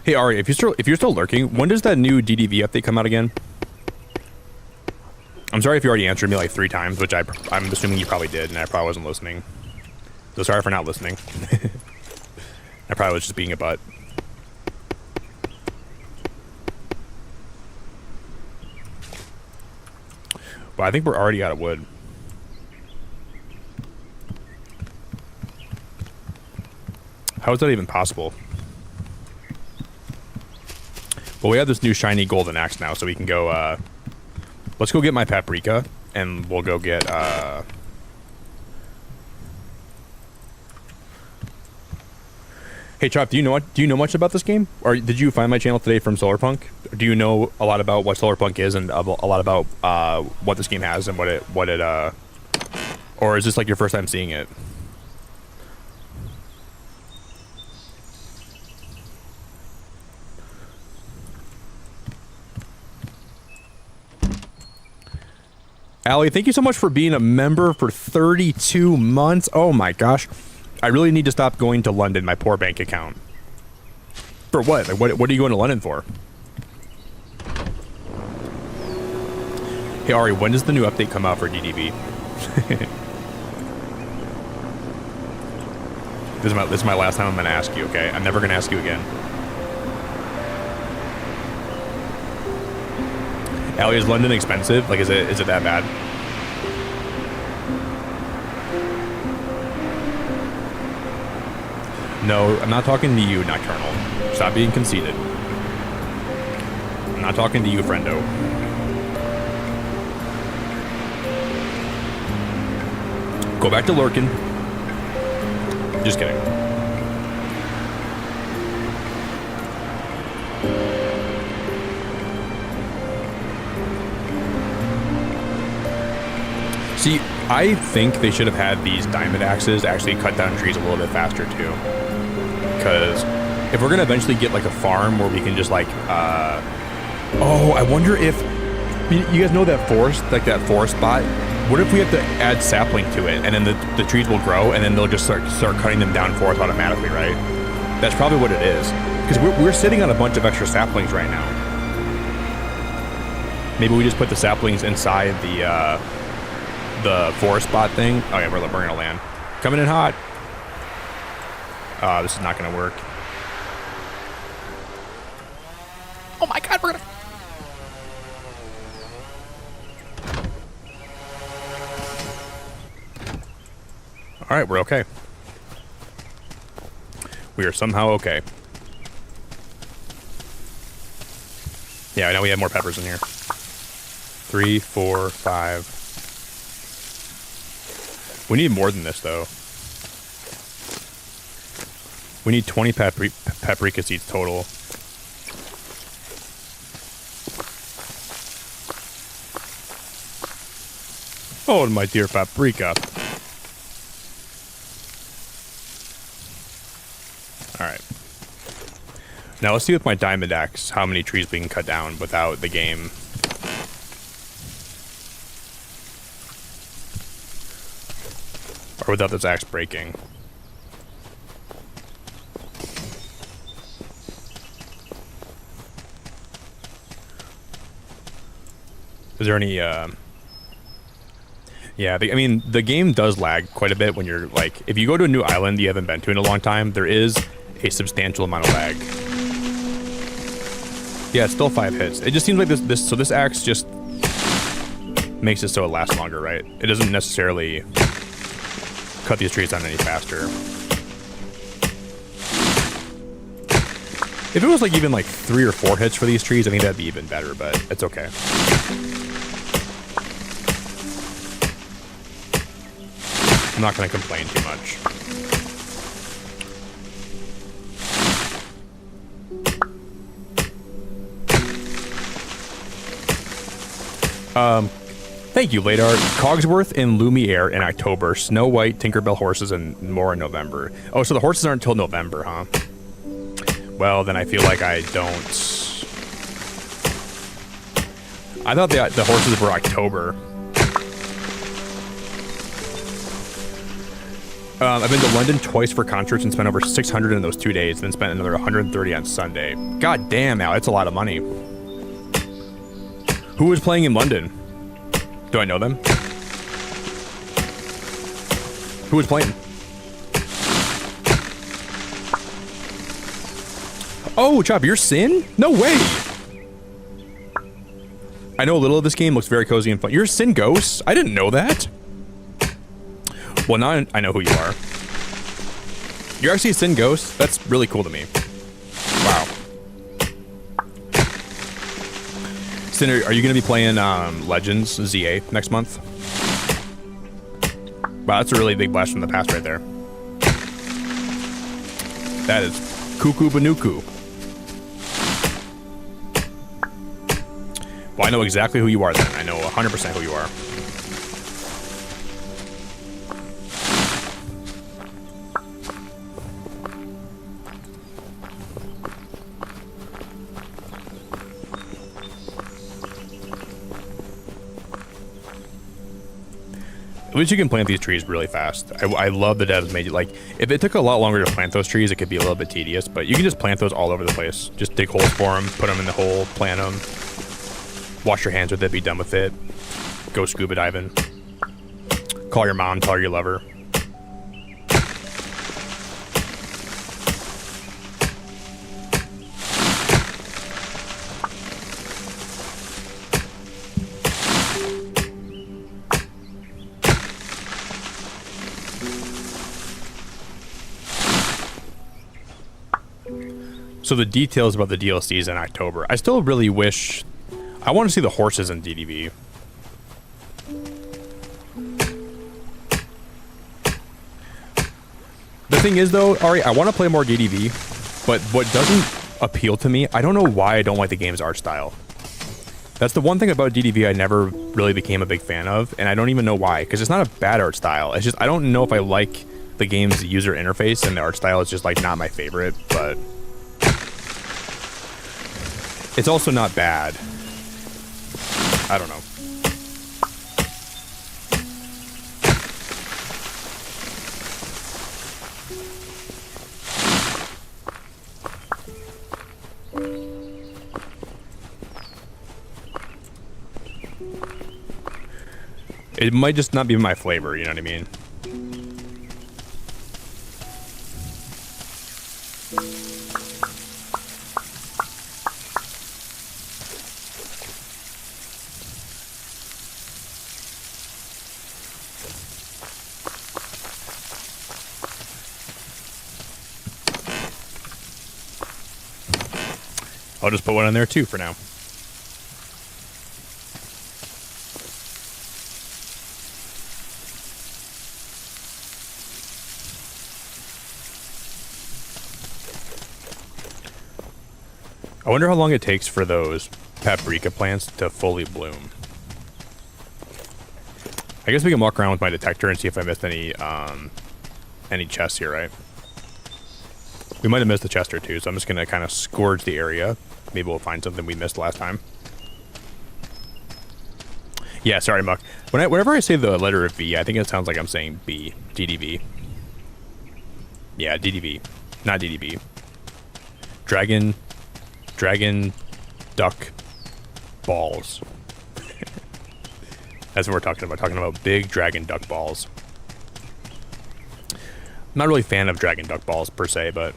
Hey Ari, if you're still lurking, when does that new DDV update come out again? I'm sorry if you already answered me like 3 times, which I'm assuming you probably did, and I probably wasn't listening. So sorry for not listening. I probably was just being a butt. Well, I think we're already out of wood. How is that even possible? Well, we have this new shiny golden axe now, so we can go, let's go get my paprika, and we'll go get, Hey, Chop, do you know much about this game? Or did you find my channel today from Solarpunk? Do you know a lot about what Solarpunk is and a lot about, what this game has and what it, or is this like your first time seeing it? Allie, thank you so much for being a member for 32 months. Oh my gosh. I really need to stop going to London, my poor bank account. For what? Like, what are you going to London for? Hey, Ari, when does the new update come out for DDB? This is my last time I'm going to ask you, okay? I'm never going to ask you again. Allie, is London expensive? Like, is it that bad? No, I'm not talking to you, Nocturnal. Stop being conceited. I'm not talking to you, friendo. Go back to lurking. Just kidding. See, I think they should have had these diamond axes actually cut down trees a little bit faster too. Because if we're gonna eventually get like a farm where we can just like, oh, I wonder if you guys know that forest, like that forest spot. What if we have to add sapling to it, and then the trees will grow, and then they'll just start cutting them down for us automatically, right? That's probably what it is. Because we're sitting on a bunch of extra saplings right now. Maybe we just put the saplings inside the forest spot thing. Oh yeah, we're gonna land. Coming in hot. This is not gonna work. Oh my god, we're gonna... Alright, we're okay. We are somehow okay. Yeah, now we have more peppers in here. 3, 4, 5. We need more than this, though. We need 20 paprika seeds total. Oh, my dear paprika. Alright. Now let's see with my diamond axe how many trees we can cut down without the game. Or without this axe breaking. Is there any, yeah, I mean, the game does lag quite a bit when you're, like, if you go to a new island you haven't been to in a long time, there is a substantial amount of lag. Yeah, it's still 5 hits. It just seems like this axe just makes it so it lasts longer, right? It doesn't necessarily cut these trees down any faster. If it was, like, even, like, 3 or 4 hits for these trees, I think that'd be even better, but it's okay. I'm not going to complain too much. Thank you, Ladar. Cogsworth in Lumiere in October. Snow White, Tinkerbell horses, and more in November. Oh, so the horses aren't until November, huh? Well, then I feel like I don't... I thought the horses were October. I've been to London twice for concerts and spent over 600 in those 2 days, then spent another 130 on Sunday. God damn, Al, that's a lot of money. Who was playing in London? Do I know them? Who was playing? Oh, Chop, you're Sin? No way! I know a little of this game looks very cozy and fun. You're Sin Ghost? I didn't know that. Well, now I know who you are. You're actually a Sin Ghost? That's really cool to me. Wow. Sin, are you going to be playing Legends ZA next month? Wow, that's a really big blast from the past right there. That is cuckoo banuku. Well, I know exactly who you are then. I know 100% who you are. At least you can plant these trees really fast. I love the devs made it, like, if it took a lot longer to plant those trees, it could be a little bit tedious, but you can just plant those all over the place. Just dig holes for them, put them in the hole, plant them, wash your hands with it, be done with it, go scuba diving, call your mom, tell her you love her. So the details about the DLCs in October. I still really wish... I want to see the horses in DDV. The thing is, though, Ari, I want to play more DDV, but what doesn't appeal to me, I don't know why I don't like the game's art style. That's the one thing about DDV I never really became a big fan of, and I don't even know why, because it's not a bad art style. It's just, I don't know if I like the game's user interface, and the art style is just, like, not my favorite, but... it's also not bad. I don't know. It might just not be my flavor, you know what I mean? I'll just put one in there too for now. I wonder how long it takes for those paprika plants to fully bloom. I guess we can walk around with my detector and see if I missed any chests here, right? We might have missed the chest or two, so I'm just gonna kind of scourge the area. Maybe we'll find something we missed last time. Yeah, sorry, Muck. Whenever I say the letter V, I think it sounds like I'm saying B. DDV. Yeah, DDV. Not DDB. Dragon, duck, balls. That's what we're talking about. Talking about big dragon duck balls. I'm not really a fan of dragon duck balls per se, but...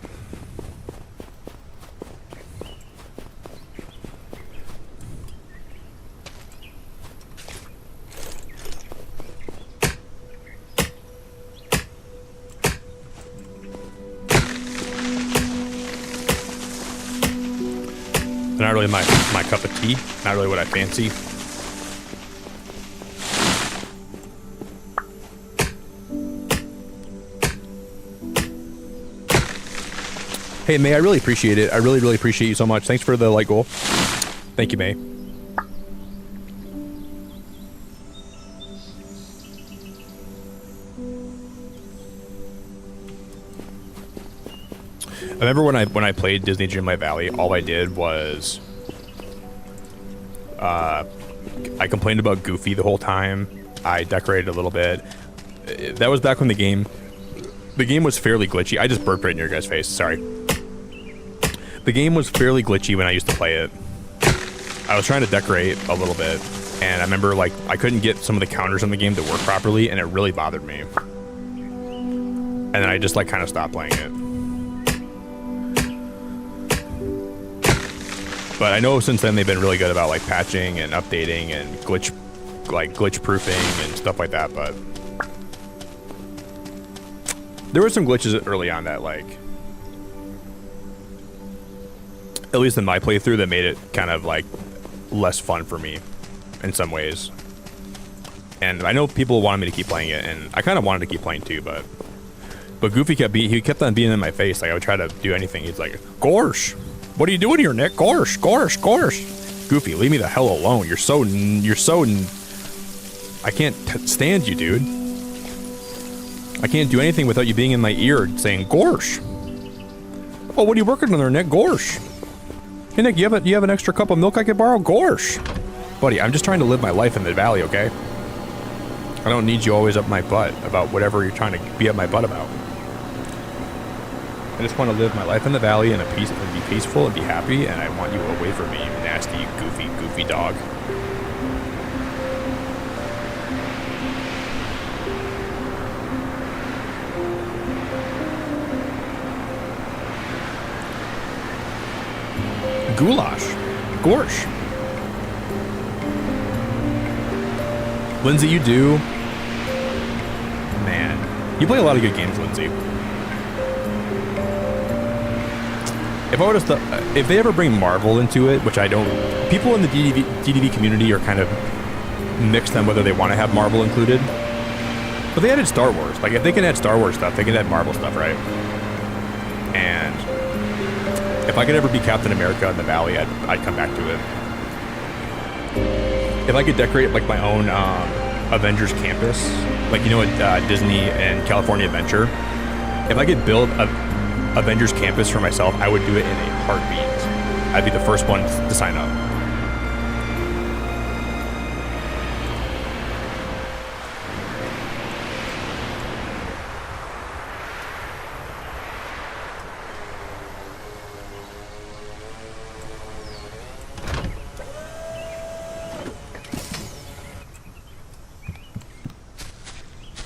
they're not really my cup of tea. Not really what I fancy. Hey, May, I really appreciate it. I really, really appreciate you so much. Thanks for the like goal. Thank you, May. I remember when I played Disney Dreamlight Valley, all I did was I complained about Goofy the whole time. I decorated a little bit. That was back when the game was fairly glitchy. I just burped right in your guys' face. Sorry. The game was fairly glitchy when I used to play it. I was trying to decorate a little bit, and I remember like I couldn't get some of the counters in the game to work properly, and it really bothered me. And then I just like kind of stopped playing it. But I know since then they've been really good about like patching and updating and glitch proofing and stuff like that. But there were some glitches early on that, like, at least in my playthrough, that made it kind of like less fun for me in some ways. And I know people wanted me to keep playing it, and I kind of wanted to keep playing too, but Goofy kept on being in my face. Like I would try to do anything. He's like, "Gorsh, what are you doing here, Nick? Gorsh, Gorsh, Gorsh." Goofy, leave me the hell alone. You're so I can't stand you, dude. I can't do anything without you being in my ear saying, "Gorsh." Oh, what are you working on there, Nick? Gorsh. Hey, Nick, you have an extra cup of milk I could borrow? Gorsh. Buddy, I'm just trying to live my life in the valley, okay? I don't need you always up my butt about whatever you're trying to be up my butt about. I just want to live my life in the valley and be peaceful and be happy, and I want you away from me, you nasty, goofy dog. Goulash. Gorsh. Lindsay, you do. Man. You play a lot of good games, Lindsay. If they ever bring Marvel into it, which I don't... People in the DDV community are kind of mixed on whether they want to have Marvel included. But they added Star Wars. Like, if they can add Star Wars stuff, they can add Marvel stuff, right? And if I could ever be Captain America in the Valley, I'd come back to it. If I could decorate like my own Avengers campus, like you know at Disney and California Adventure, if I could build a Avengers campus for myself, I would do it in a heartbeat. I'd be the first one to sign up.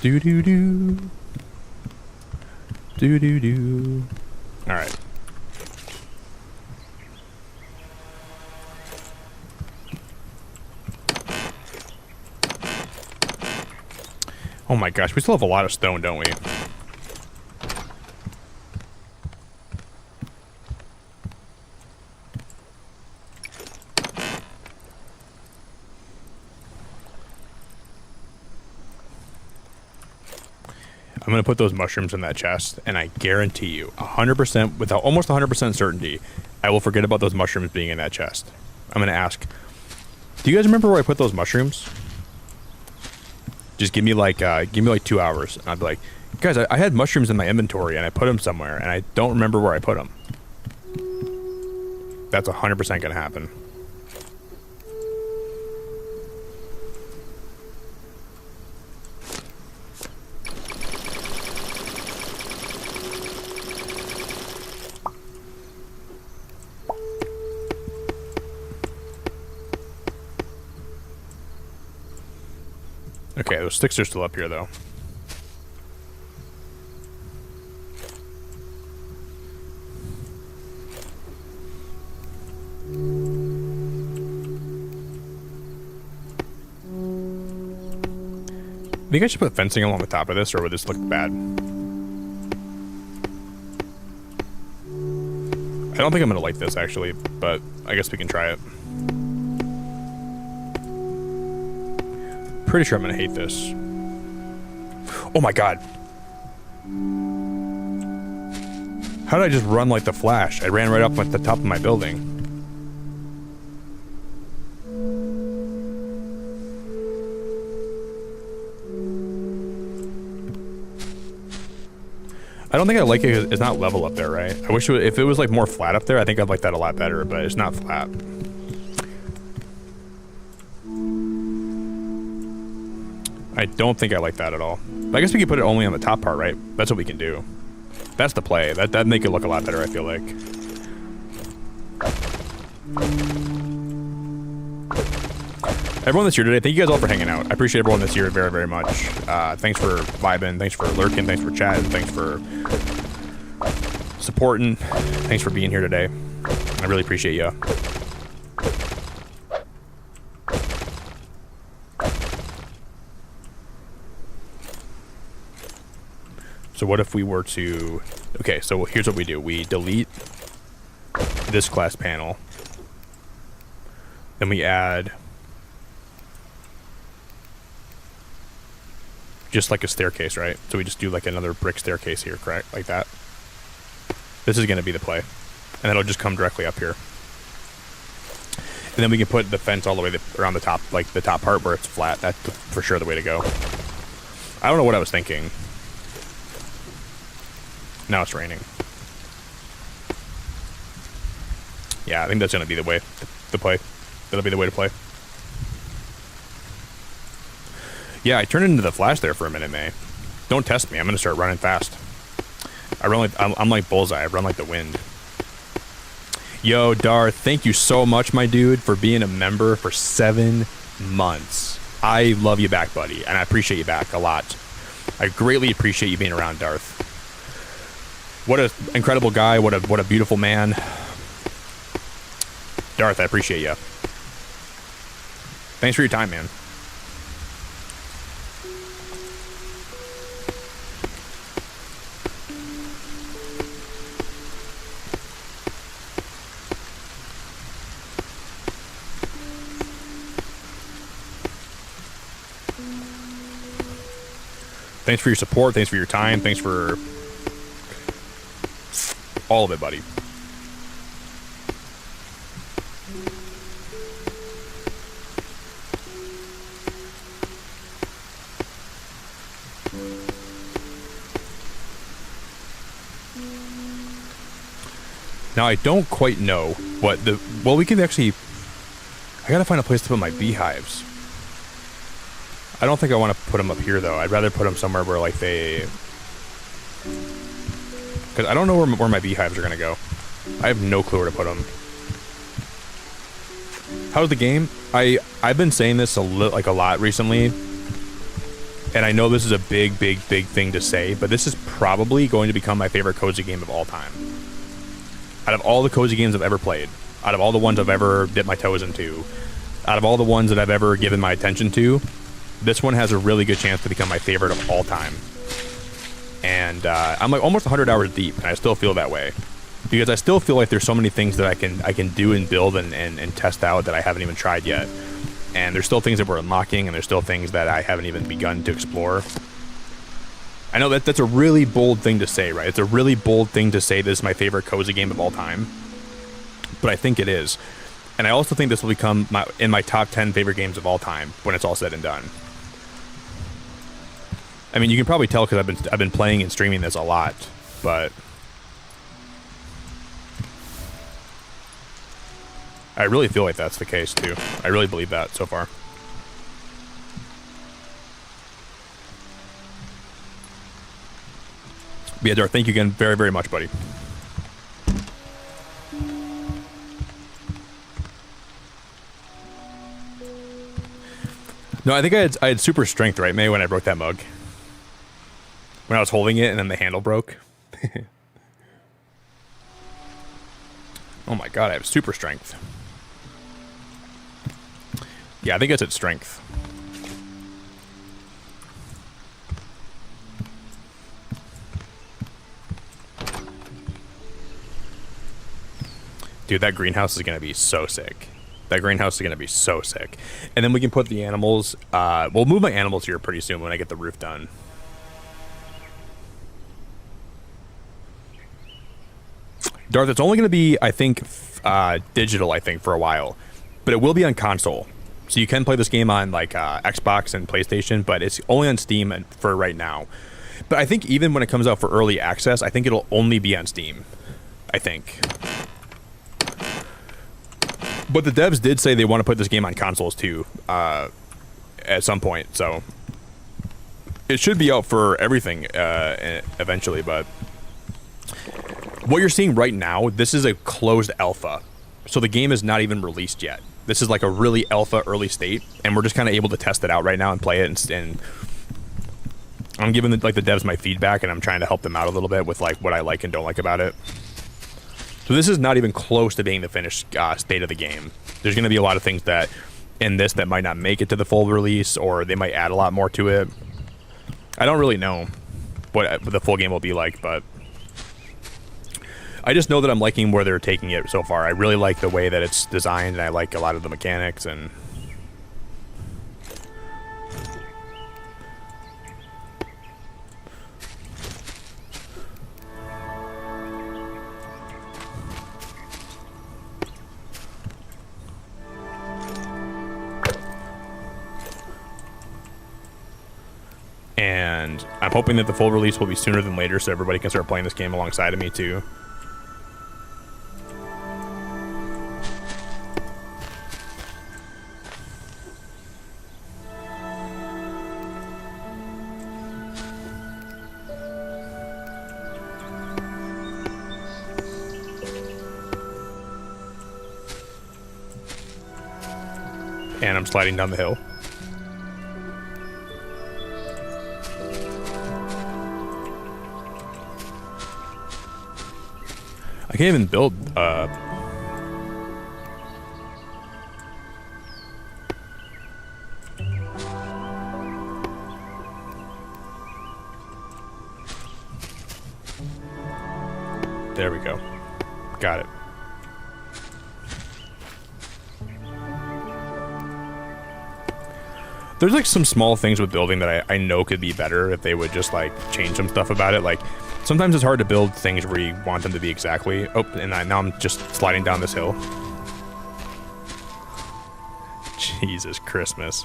Do-do-do. Do-do-do. All right. Oh my gosh, we still have a lot of stone, don't we? I'm going to put those mushrooms in that chest, and I guarantee you, 100%, with almost 100% certainty, I will forget about those mushrooms being in that chest. I'm going to ask, do you guys remember where I put those mushrooms? Just give me like 2 hours, and I'll be like, guys, I had mushrooms in my inventory, and I put them somewhere, and I don't remember where I put them. That's 100% going to happen. Okay, those sticks are still up here, though. I think I should put fencing along the top of this, or would this look bad? I don't think I'm gonna like this, actually, but I guess we can try it. Pretty sure I'm gonna hate this. Oh my god. How did I just run like the Flash? I ran right up at the top of my building. I don't think I like it because it's not level up there, right? I wish if it was like more flat up there, I think I'd like that a lot better, but it's not flat. I don't think I like that at all. But I guess we can put it only on the top part, right? That's what we can do. That's the play. That'd make it look a lot better, I feel like. Everyone that's here today, thank you guys all for hanging out. I appreciate everyone that's here very, very much. Thanks for vibing. Thanks for lurking. Thanks for chatting. Thanks for supporting. Thanks for being here today. I really appreciate you. So what if we were to... Okay, so here's what we do. We delete this class panel. Then we add... just like a staircase, right? So we just do like another brick staircase here, correct? Like that. This is going to be the play. And it'll just come directly up here. And then we can put the fence all the way around the top, like the top part where it's flat. That's for sure the way to go. I don't know what I was thinking. Now it's raining. Yeah, I think that's going to be the way to play. That'll be the way to play. Yeah, I turned into the Flash there for a minute, May. Don't test me. I'm going to start running fast. I'm like Bullseye. I run like the wind. Yo, Darth, thank you so much, my dude, for being a member for 7 months. I love you back, buddy, and I appreciate you back a lot. I greatly appreciate you being around, Darth. What an incredible guy. What a beautiful man. Darth, I appreciate you. Thanks for your time, man. Thanks for your support. Thanks for your time. Thanks for all of it, buddy. Now, I don't quite know what the... Well, we can actually... I gotta find a place to put my beehives. I don't think I want to put them up here, though. I'd rather put them somewhere where, like, they... Because I don't know where my beehives are going to go. I have no clue where to put them. How's the game? I've been saying this a lot recently. And I know this is a big thing to say, but this is probably going to become my favorite cozy game of all time. Out of all the cozy games I've ever played, out of all the ones I've ever dipped my toes into, out of all the ones that I've ever given my attention to, this one has a really good chance to become my favorite of all time. And I'm like almost 100 hours deep, and I still feel that way. Because I still feel like there's so many things that I can do and build and test out that I haven't even tried yet. And there's still things that we're unlocking, and there's still things that I haven't even begun to explore. I know that's a really bold thing to say, right? It's a really bold thing to say this is my favorite cozy game of all time. But I think it is. And I also think this will become in my top 10 favorite games of all time when it's all said and done. I mean, you can probably tell because I've been playing and streaming this a lot, but I really feel like that's the case too. I really believe that so far. But yeah, Darth, thank you again very, very much, buddy. No, I think I had super strength, right, May, when I broke that mug. When I was holding it and then the handle broke. Oh my god, I have super strength. Yeah, I think it's at strength. Dude, that greenhouse is going to be so sick. That greenhouse is going to be so sick. And then we can put the animals... we'll move my animals here pretty soon when I get the roof done. Darth, it's only going to be, I think, digital, I think, for a while. But it will be on console. So you can play this game on, like, Xbox and PlayStation, but it's only on Steam for right now. But I think even when it comes out for early access, I think it'll only be on Steam. I think. But the devs did say they want to put this game on consoles, too, at some point. So it should be out for everything eventually, but... What you're seeing right now, this is a closed alpha. So the game is not even released yet. This is like a really alpha early state, and we're just kind of able to test it out right now and play it. And I'm giving the devs my feedback, and I'm trying to help them out a little bit with like what I like and don't like about it. So this is not even close to being the finished state of the game. There's going to be a lot of things that in this that might not make it to the full release, or they might add a lot more to it. I don't really know. what the full game will be like, but I just know that I'm liking where they're taking it so far. I really like the way that it's designed, and I like a lot of the mechanics, and I'm hoping that the full release will be sooner than later so everybody can start playing this game alongside of me too. And I'm sliding down the hill. I can't even build, there we go. Got it. There's like some small things with building that I know could be better if they would just like change some stuff about it. Like sometimes it's hard to build things where you want them to be exactly. Oh, and now I'm just sliding down this hill. Jesus Christmas.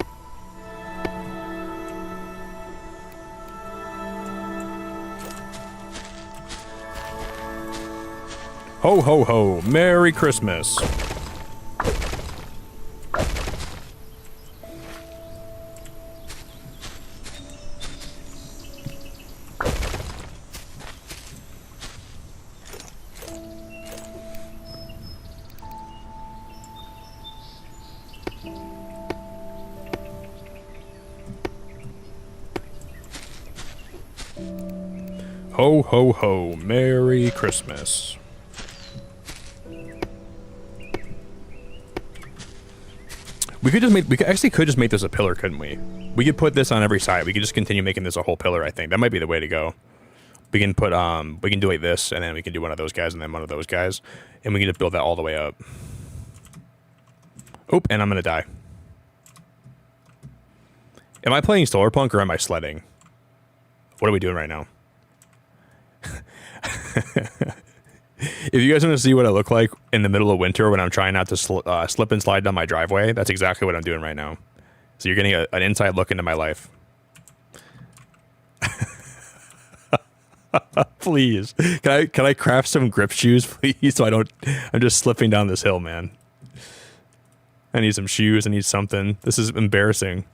Ho ho ho, Merry Christmas. Ho ho ho, Merry Christmas. We actually could just make this a pillar, couldn't we? We could put this on every side. We could just continue making this a whole pillar, I think. That might be the way to go. We can put, we can do like this, and then we can do one of those guys, and then one of those guys. And we can just build that all the way up. Oop, and I'm gonna die. Am I playing Solarpunk, or am I sledding? What are we doing right now? If you guys want to see what I look like in the middle of winter when I'm trying not to slip and slide down my driveway, that's exactly what I'm doing right now. So you're getting an inside look into my life. Please, can I craft some grip shoes, please? So I'm just slipping down this hill, man. I need some shoes. I need something. This is embarrassing.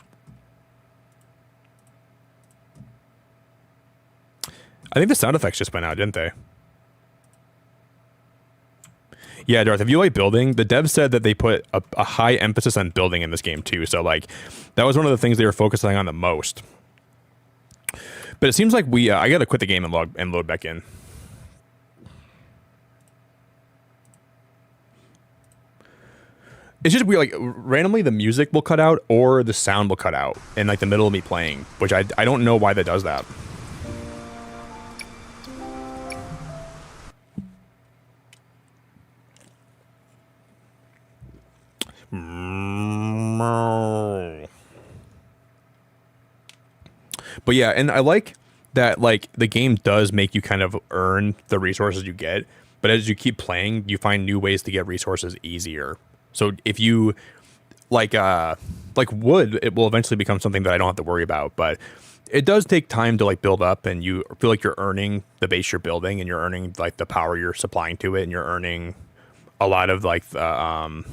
I think the sound effects just went out, didn't they? Yeah, Darth, if you like building, the devs said that they put a high emphasis on building in this game too. So like, that was one of the things they were focusing on the most. But it seems like I gotta quit the game and load back in. It's just weird, like randomly the music will cut out or the sound will cut out in like the middle of me playing, which I don't know why that does that. But yeah, and I like that like the game does make you kind of earn the resources you get, but as you keep playing, you find new ways to get resources easier. So if you like wood, it will eventually become something that I don't have to worry about, but it does take time to like build up, and you feel like you're earning the base you're building, and you're earning like the power you're supplying to it, and you're earning a lot of like the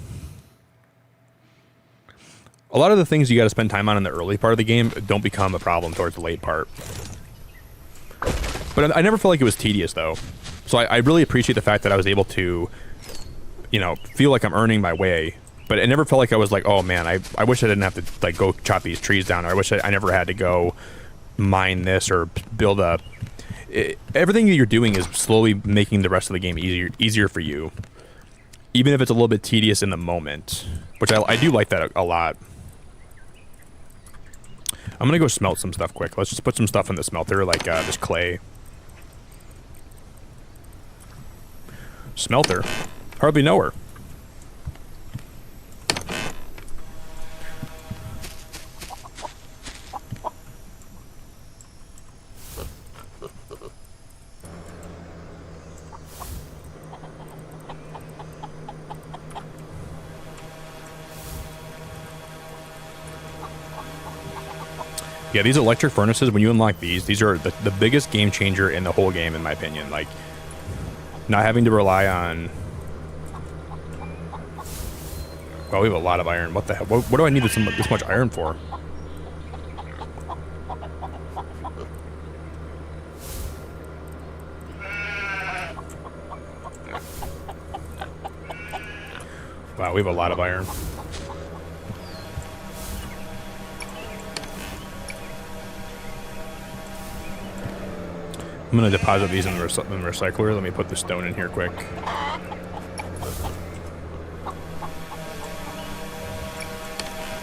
a lot of the things you got to spend time on in the early part of the game don't become a problem towards the late part. But I never felt like it was tedious, though. So I really appreciate the fact that I was able to, you know, feel like I'm earning my way. But it never felt like I was like, oh, man, I wish I didn't have to, like, go chop these trees down. Or I wish I never had to go mine this or build a... everything that you're doing is slowly making the rest of the game easier for you. Even if it's a little bit tedious in the moment. Which I do like that a lot. I'm gonna go smelt some stuff quick. Let's just put some stuff in the smelter, like this clay. Smelter? Hardly know her. Yeah, these electric furnaces, when you unlock these are the biggest game changer in the whole game, in my opinion. Like, not having to rely on... Well, we have a lot of iron. What the hell? What do I need this much iron for? Wow, we have a lot of iron. I'm going to deposit these in the recycler. Let me put the stone in here quick.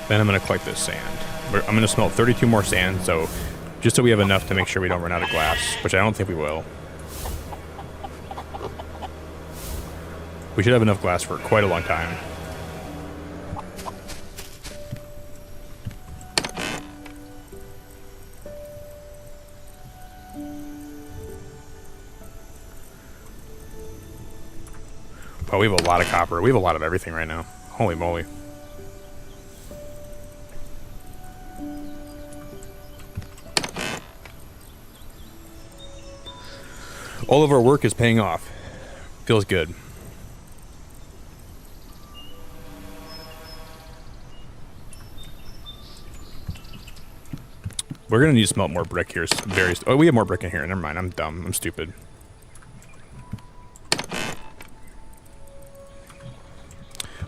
Then I'm going to collect this sand. I'm going to smelt 32 more sand, so just so we have enough to make sure we don't run out of glass, which I don't think we will. We should have enough glass for quite a long time. Oh, we have a lot of copper. We have a lot of everything right now. Holy moly. All of our work is paying off. Feels good. We're gonna need to smelt more brick here. Oh, we have more brick in here. Never mind. I'm dumb. I'm stupid.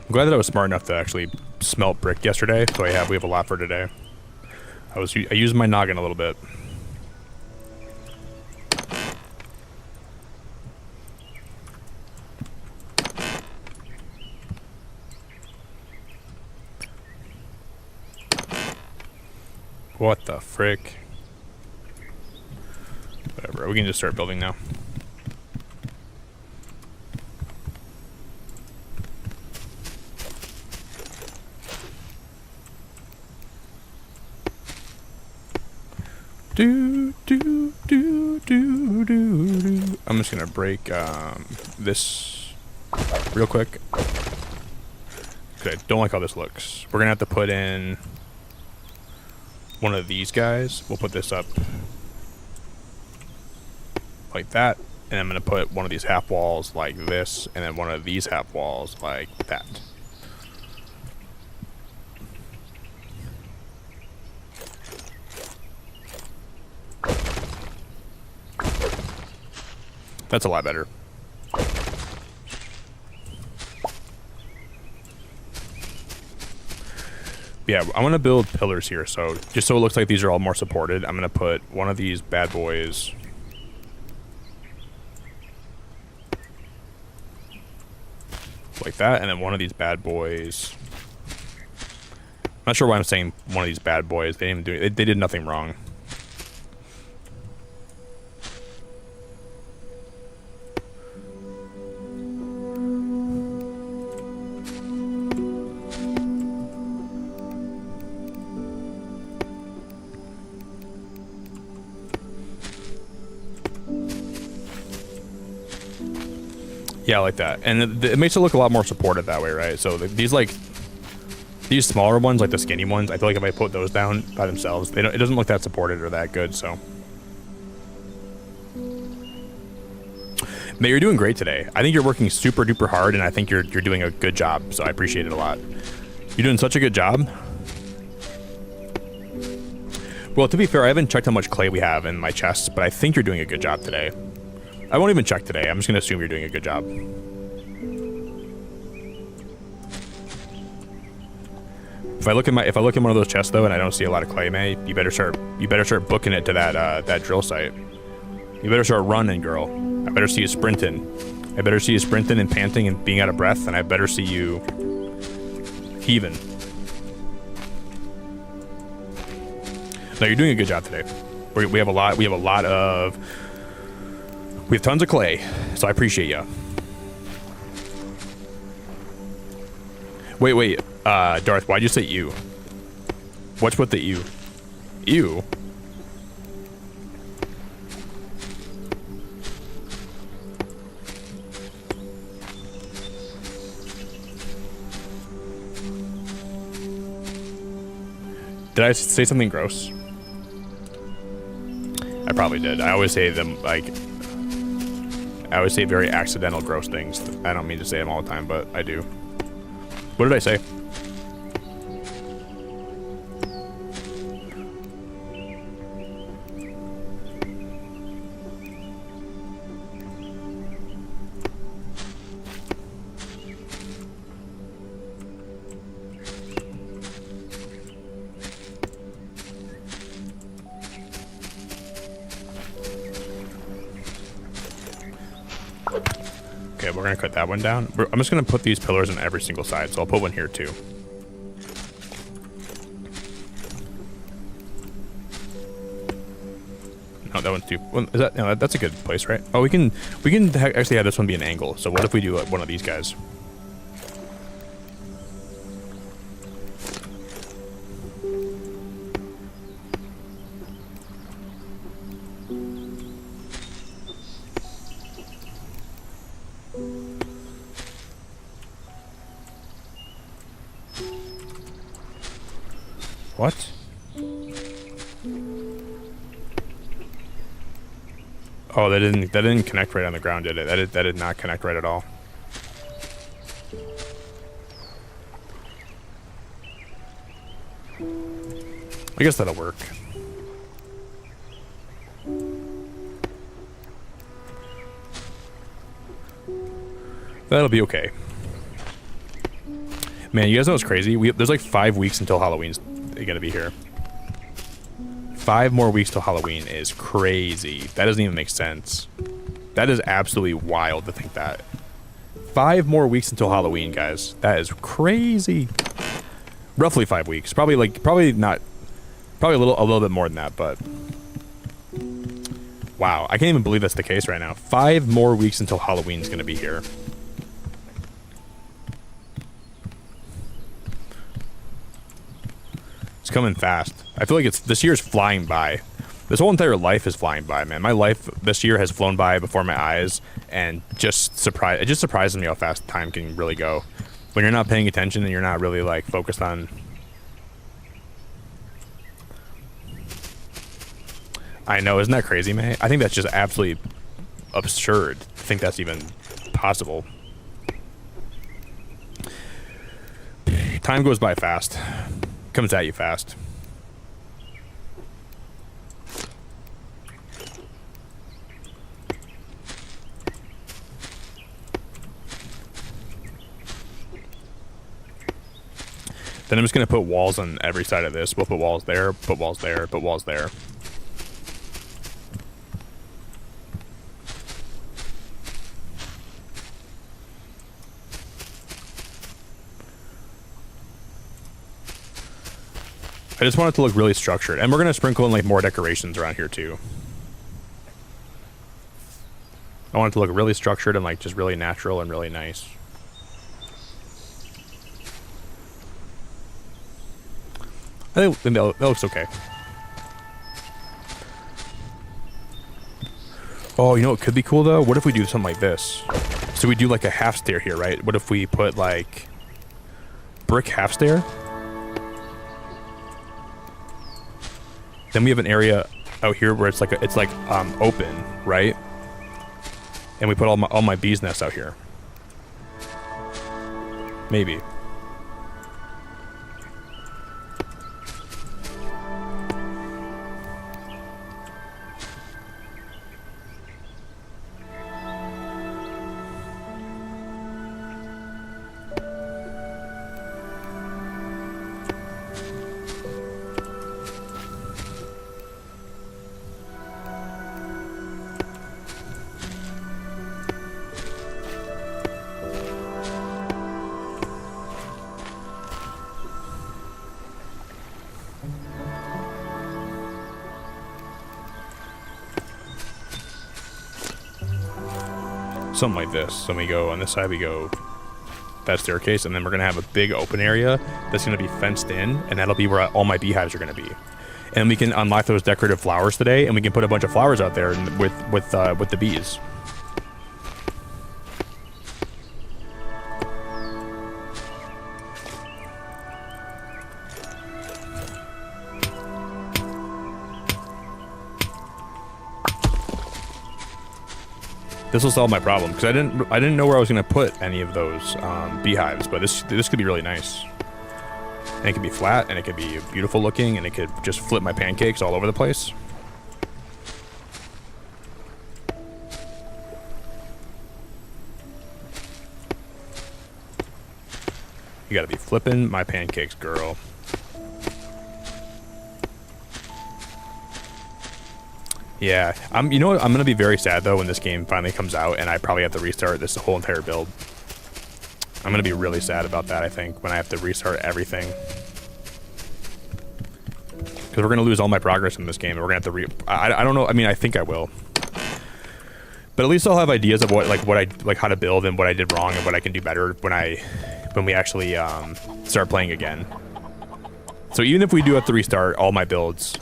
I'm glad that I was smart enough to actually smelt brick yesterday, so we have a lot for today. I used my noggin a little bit. What the frick? Whatever, we can just start building now. I'm just gonna break this real quick. Okay, don't like how this looks. We're gonna have to put in one of these guys. We'll put this up like that, and I'm gonna put one of these half walls like this, and then one of these half walls like that. That's a lot better. Yeah, I want to build pillars here, so just so it looks like these are all more supported, I'm going to put one of these bad boys like that, and then one of these bad boys. I'm not sure why I'm saying one of these bad boys. They didn't even do it. They did nothing wrong. Yeah, I like that. And it makes it look a lot more supported that way, right? So these smaller ones, like the skinny ones, I feel like if I put those down by themselves, it doesn't look that supported or that good, so. But you're doing great today. I think you're working super duper hard, and I think you're doing a good job, so I appreciate it a lot. You're doing such a good job. Well, to be fair, I haven't checked how much clay we have in my chests, but I think you're doing a good job today. I won't even check today. I'm just gonna assume you're doing a good job. If I look in one of those chests though, and I don't see a lot of clay, May, you better start booking it to that drill site. You better start running, girl. I better see you sprinting. I better see you sprinting and panting and being out of breath, and I better see you heaving. No, you're doing a good job today. We have a lot. We have tons of clay, so I appreciate you. Wait, Darth, why'd you say you? What's with the you? You? Did I say something gross? I probably did. I always say them, like, I always say very accidental gross things. I don't mean to say them all the time, but I do. What did I say? Okay, we're gonna cut that one down. I'm just gonna put these pillars on every single side, so I'll put one here too. No, that one's too. Well, is that? No, that's a good place, right? Oh, we can actually have this one be an angle. So what if we do one of these guys? What? Oh, that didn't connect right on the ground, did it? That did not connect right at all. I guess that'll work. That'll be okay. Man, you guys know what's crazy? There's like 5 weeks until Halloween's gonna be here. 5 more weeks till Halloween is crazy. That doesn't even make sense. That is absolutely wild to think that. 5 more weeks until Halloween, guys. That is crazy. Roughly 5 weeks. Probably a little bit more than that, but wow, I can't even believe that's the case right now. 5 more weeks until Halloween's gonna be here. It's coming fast. I feel like this year's flying by. This whole entire life is flying by, man. My life this year has flown by before my eyes, and it just surprises me how fast time can really go. When you're not paying attention and you're not really like focused on. I know, isn't that crazy, man? I think that's just absolutely absurd to think that's even possible. Time goes by fast. Comes at you fast. Then I'm just gonna put walls on every side of this. We'll put walls there, put walls there, put walls there. I just want it to look really structured. And we're going to sprinkle in like more decorations around here too. I want it to look really structured and like just really natural and really nice. I think that looks okay. Oh, you know what could be cool though? What if we do something like this? So we do like a half stair here, right? What if we put like brick half stair? Then we have an area out here where it's like open, right? And we put all my bees nests out here. Maybe. something like this. So we go on this side, we go that staircase, and then we're gonna have a big open area that's gonna be fenced in, and that'll be where all my beehives are gonna be. And we can unlock those decorative flowers today, and we can put a bunch of flowers out there with the bees. This will solve my problem because I didn't know where I was gonna put any of those beehives, but this could be really nice. And it could be flat, and it could be beautiful looking, and it could just flip my pancakes all over the place. You gotta be flipping my pancakes, girl. Yeah, you know what? I'm gonna be very sad though when this game finally comes out and I probably have to restart this whole entire build. I'm gonna be really sad about that, I think, when I have to restart everything. Because we're gonna lose all my progress in this game, and we're gonna have to I don't know. I mean, I think I will. But at least I'll have ideas of how to build and what I did wrong and what I can do better when we actually start playing again. So even if we do have to restart all my builds.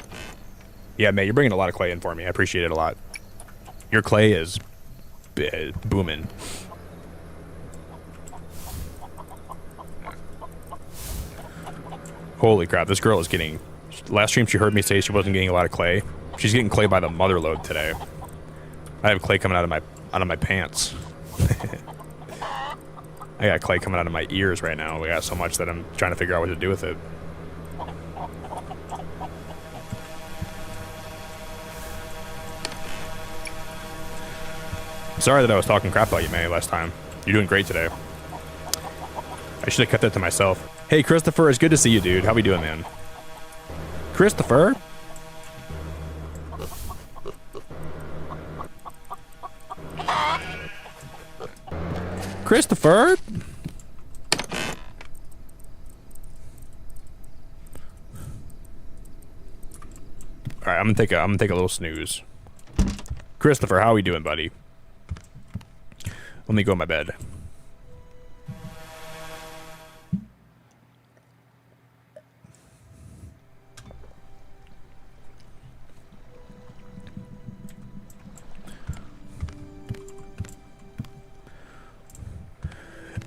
Yeah, mate, you're bringing a lot of clay in for me. I appreciate it a lot. Your clay is booming. Holy crap, this girl is getting... Last stream she heard me say she wasn't getting a lot of clay. She's getting clay by the mother load today. I have clay coming out of my pants. I got clay coming out of my ears right now. We got so much that I'm trying to figure out what to do with it. Sorry that I was talking crap about you, May, last time. You're doing great today. I should have kept that to myself. Hey, Christopher, it's good to see you, dude. How we doing, man? Christopher? Christopher? All right, I'm gonna take a little snooze. Christopher, how we doing, buddy? Let me go in my bed.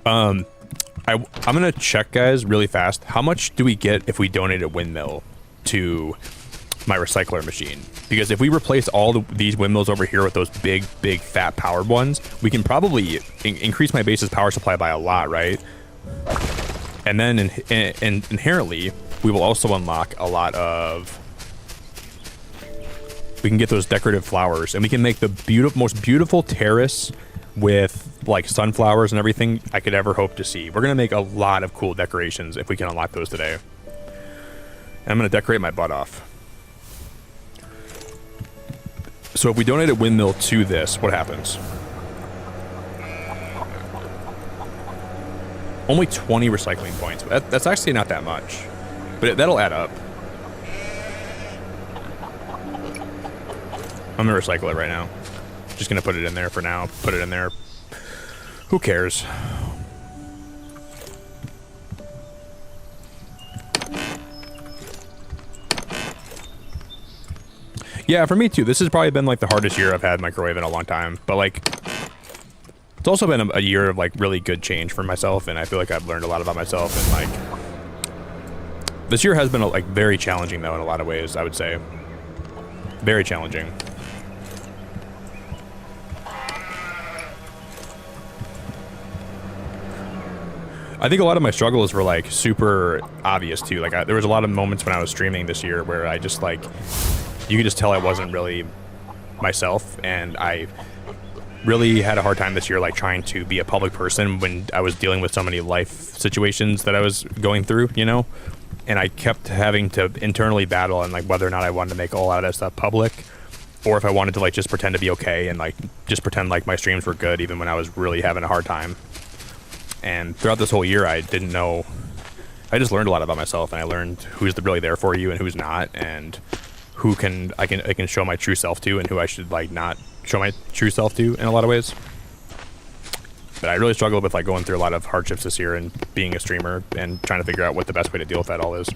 I'm gonna check, guys, really fast. How much do we get if we donate a windmill to my recycler machine? Because if we replace all these windmills over here with those big fat powered ones, we can probably increase my base's power supply by a lot, right? And then inherently, we will also unlock a lot of... We can get those decorative flowers, and we can make the most beautiful terrace with like sunflowers and everything I could ever hope to see. We're gonna make a lot of cool decorations if we can unlock those today. And I'm gonna decorate my butt off. So if we donate a windmill to this, what happens? Only 20 recycling points. That's actually not that much, but that'll add up. I'm gonna recycle it right now. Just gonna put it in there for now. Put it in there. Who cares? Yeah, for me too. This has probably been like the hardest year I've had microwave in a long time. But like, it's also been a year of like really good change for myself, and I feel like I've learned a lot about myself. And like, this year has been like very challenging though in a lot of ways. I would say, very challenging. I think a lot of my struggles were like super obvious too. Like there was a lot of moments when I was streaming this year where I just like, you could just tell I wasn't really myself, and I really had a hard time this year like trying to be a public person when I was dealing with so many life situations that I was going through, you know? And I kept having to internally battle and like whether or not I wanted to make all out of that stuff public, or if I wanted to like just pretend to be okay and like just pretend like my streams were good even when I was really having a hard time. And throughout this whole year, I didn't know. I just learned a lot about myself, and I learned who's really there for you and who's not, and who I can show my true self to, and who I should like not show my true self to in a lot of ways. But I really struggled with like going through a lot of hardships this year and being a streamer and trying to figure out what the best way to deal with that all is.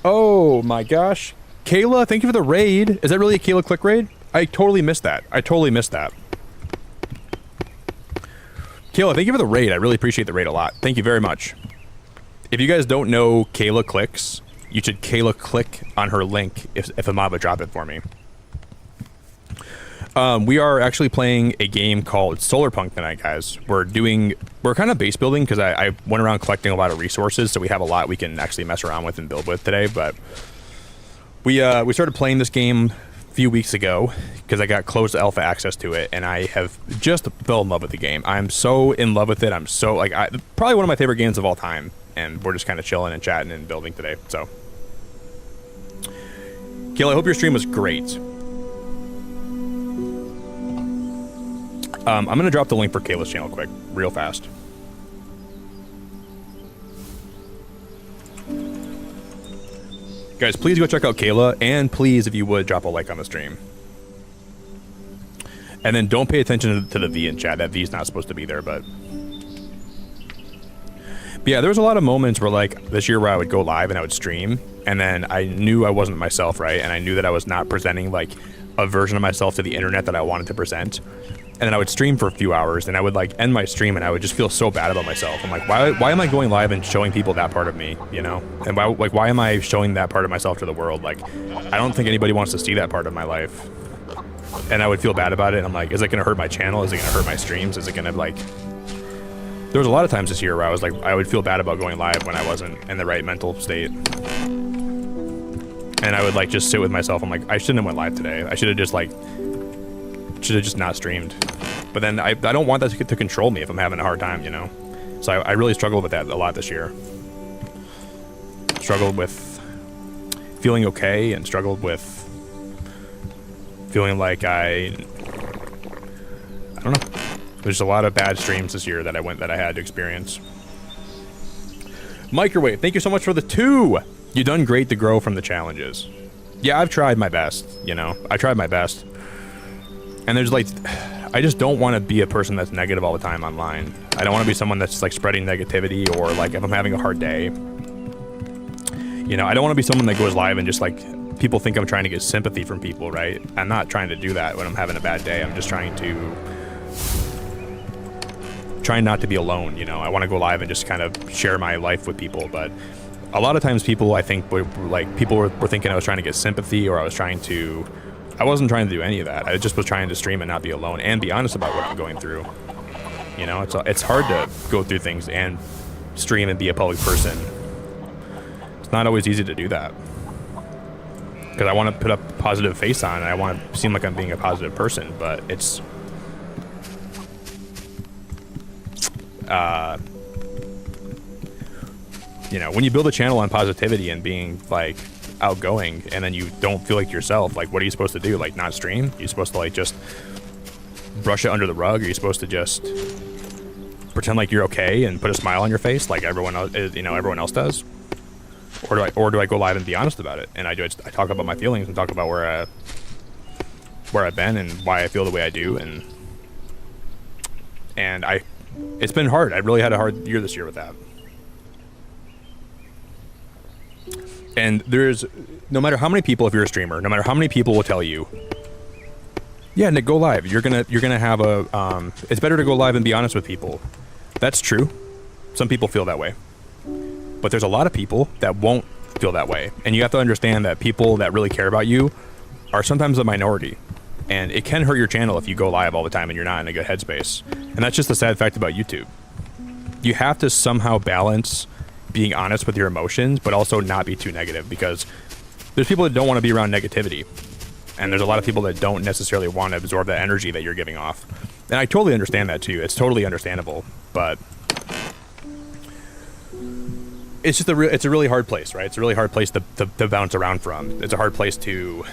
Oh my gosh. Kayla, thank you for the raid. Is that really a Kayla click raid? I totally missed that. Kayla, thank you for the raid. I really appreciate the raid a lot. Thank you very much. If you guys don't know Kayla clicks, you should Kayla click on her link if a mob would drop it for me. We are actually playing a game called Solarpunk tonight, guys. We're kind of base building because I went around collecting a lot of resources, so we have a lot we can actually mess around with and build with today. But we started playing this game a few weeks ago because I got closed alpha access to it, and I have just fell in love with the game. I'm so in love with it. I'm so probably one of my favorite games of all time, and we're just kind of chilling and chatting and building today. So, Kayla, I hope your stream was great. I'm gonna drop the link for Kayla's channel quick, real fast. Guys, please go check out Kayla, and please, if you would, drop a like on the stream. And then don't pay attention to the V in chat. That V is not supposed to be there, but yeah, there was a lot of moments where like this year where I would go live and I would stream, and then I knew I wasn't myself, right? And I knew that I was not presenting like a version of myself to the internet that I wanted to present. And then I would stream for a few hours, and I would like end my stream, and I would just feel so bad about myself. I'm like, why am I going live and showing people that part of me, you know? And why am I showing that part of myself to the world? Like, I don't think anybody wants to see that part of my life. And I would feel bad about it. And I'm like, is it gonna hurt my channel? Is it gonna hurt my streams? Is it gonna like? There was a lot of times this year where I was like, I would feel bad about going live when I wasn't in the right mental state. And I would like just sit with myself. I'm like, I shouldn't have went live today. I should have just not streamed. But then I don't want that to control me if I'm having a hard time, you know? So I really struggled with that a lot this year. Struggled with feeling okay, and struggled with feeling like I don't know. There's a lot of bad streams this year that I had to experience. Microwave, thank you so much for the 2. You done great to grow from the challenges. Yeah, I've tried my best, you know? I tried my best. And there's like, I just don't want to be a person that's negative all the time online. I don't want to be someone that's like spreading negativity, or like if I'm having a hard day, you know, I don't want to be someone that goes live and just like, people think I'm trying to get sympathy from people, right? I'm not trying to do that when I'm having a bad day. I'm just trying not to be alone, you know? I want to go live and just kind of share my life with people, but a lot of times people, I think, were thinking I was trying to get sympathy, or I wasn't trying to do any of that. I just was trying to stream and not be alone and be honest about what I'm going through. You know, it's hard to go through things and stream and be a public person. It's not always easy to do that. Because I want to put a positive face on, and I want to seem like I'm being a positive person, but it's... you know, when you build a channel on positivity and being, like, outgoing, and then you don't feel like yourself, like, what are you supposed to do? Like, not stream? You're supposed to like just brush it under the rug? Are you supposed to just pretend like you're okay and put a smile on your face like everyone else, you know, everyone else does? Or do I go live and be honest about it? And I talk about my feelings and talk about where I've been and why I feel the way I do, and it's been hard. I really had a hard year this year with that. And there's, no matter how many people, if you're a streamer, no matter how many people will tell you, yeah, Nick, go live. You're gonna have a, it's better to go live and be honest with people. That's true. Some people feel that way. But there's a lot of people that won't feel that way. And you have to understand that people that really care about you are sometimes a minority. And it can hurt your channel if you go live all the time and you're not in a good headspace. And that's just the sad fact about YouTube. You have to somehow balance being honest with your emotions, but also not be too negative, because there's people that don't want to be around negativity. And there's a lot of people that don't necessarily want to absorb that energy that you're giving off. And I totally understand that too. It's totally understandable, but it's just it's a really hard place, right? It's a really hard place to bounce around from. It's a hard place to...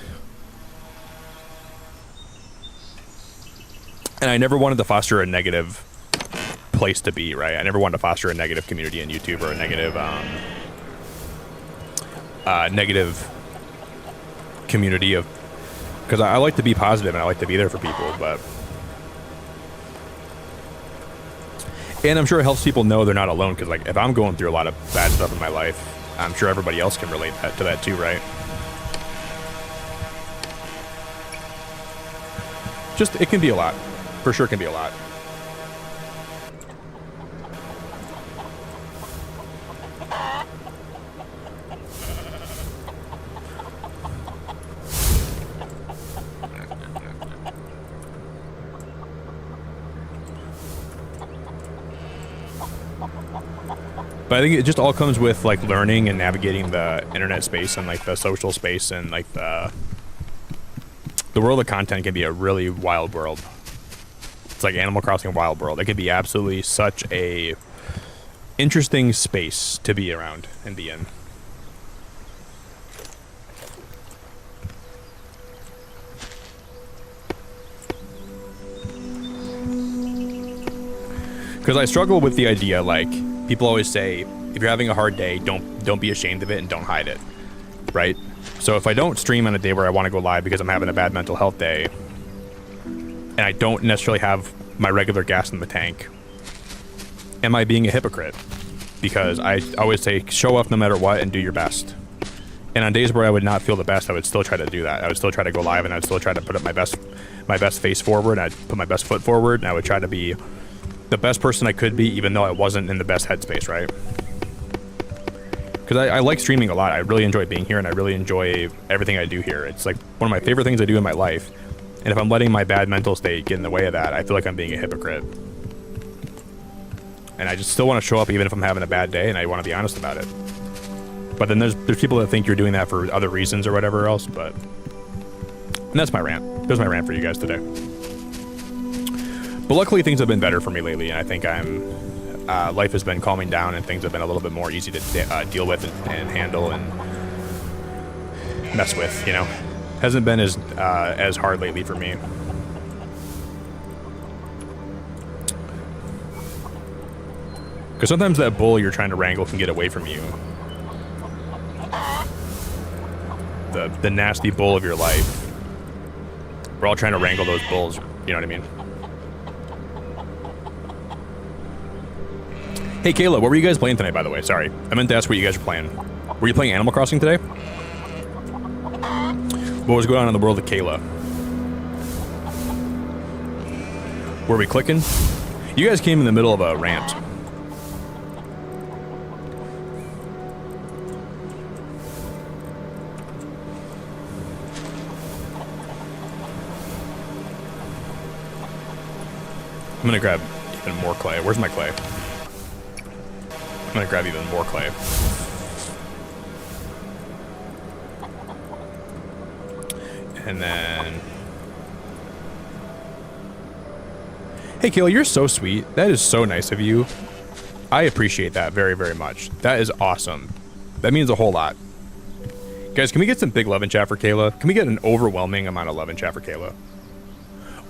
And I never wanted to foster a negative place to be, right? I never wanted to foster a negative community in YouTube, or a negative community of... Because I like to be positive and I like to be there for people, but And I'm sure it helps people know they're not alone, because like if I'm going through a lot of bad stuff in my life, I'm sure everybody else can relate to that too, right? Just, it can be a lot. For sure can be a lot. But I think it just all comes with like learning and navigating the internet space and like the social space, and like the world of content can be a really wild world. It's like Animal Crossing Wild World. It can be absolutely such a interesting space to be around and be in. Because I struggle with the idea, like, people always say, if you're having a hard day, don't be ashamed of it and don't hide it, right? So if I don't stream on a day where I want to go live because I'm having a bad mental health day, and I don't necessarily have my regular gas in the tank, am I being a hypocrite? Because I always say, show up no matter what and do your best. And on days where I would not feel the best, I would still try to do that. I would still try to go live, and I'd still try to put up my best face forward, and I'd put my best foot forward, and I would try to be the best person I could be, even though I wasn't in the best headspace, right? Because I like streaming a lot. I really enjoy being here, and I really enjoy everything I do here. It's like one of my favorite things I do in my life. And if I'm letting my bad mental state get in the way of that, I feel like I'm being a hypocrite. And I just still want to show up even if I'm having a bad day, and I want to be honest about it. But then there's people that think you're doing that for other reasons or whatever else, but... And that's my rant. There's my rant for you guys today. But luckily things have been better for me lately, and I think life has been calming down, and things have been a little bit more easy to deal with and handle and mess with, you know? Hasn't been as hard lately for me. Because sometimes that bull you're trying to wrangle can get away from you. The nasty bull of your life. We're all trying to wrangle those bulls, you know what I mean? Hey Kayla, what were you guys playing tonight, by the way? Sorry, I meant to ask what you guys were playing. Were you playing Animal Crossing today? What was going on in the world of Kayla? Were we clicking? You guys came in the middle of a rant. I'm gonna grab even more clay. Where's my clay? I'm gonna grab even more clay. And then... Hey, Kayla, you're so sweet. That is so nice of you. I appreciate that very, very much. That is awesome. That means a whole lot. Guys, can we get some big love in chat for Kayla? Can we get an overwhelming amount of love in chat for Kayla?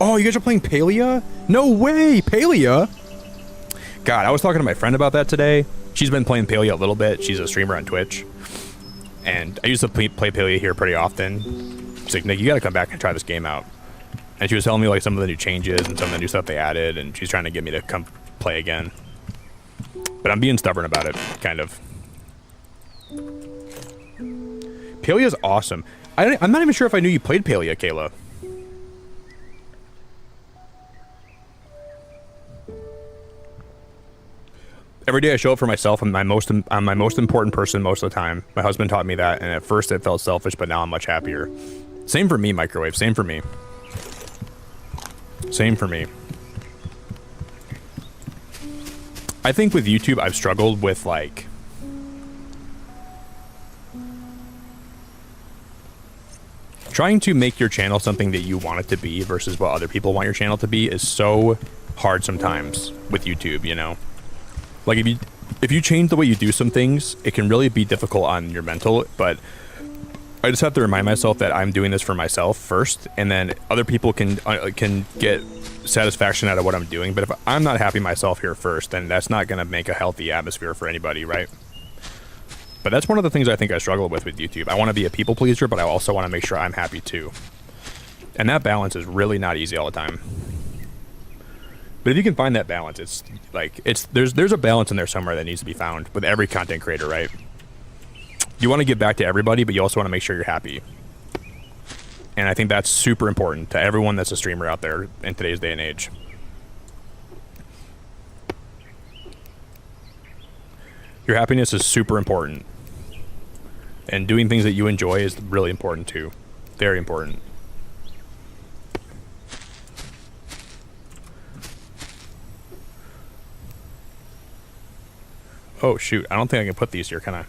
Oh, you guys are playing Palia? No way, Palia? God, I was talking to my friend about that today. She's been playing Palia a little bit. She's a streamer on Twitch. And I used to play Palia here pretty often. She's like, Nick, you gotta come back and try this game out. And she was telling me like some of the new changes and some of the new stuff they added, and she's trying to get me to come play again. But I'm being stubborn about it, kind of. Palia's awesome. I'm not even sure if I knew you played Palia, Kayla. Every day I show up for myself. I'm my most important person most of the time. My husband taught me that, and at first it felt selfish, but now I'm much happier. Same for me, Microwave. Same for me. Same for me. I think with YouTube, I've struggled with, like... trying to make your channel something that you want it to be versus what other people want your channel to be is so hard sometimes with YouTube, you know? Like, if you change the way you do some things, it can really be difficult on your mental, but I just have to remind myself that I'm doing this for myself first, and then other people can get satisfaction out of what I'm doing. But if I'm not happy myself here first, then that's not going to make a healthy atmosphere for anybody, right? But that's one of the things I think I struggle with YouTube. I want to be a people pleaser, but I also want to make sure I'm happy too. And that balance is really not easy all the time. But if you can find that balance, it's like there's a balance in there somewhere that needs to be found with every content creator, right? You want to give back to everybody, but you also want to make sure you're happy. And I think that's super important to everyone that's a streamer out there in today's day and age. Your happiness is super important. And doing things that you enjoy is really important too. Very important. Oh shoot, I don't think I can put these here, can I?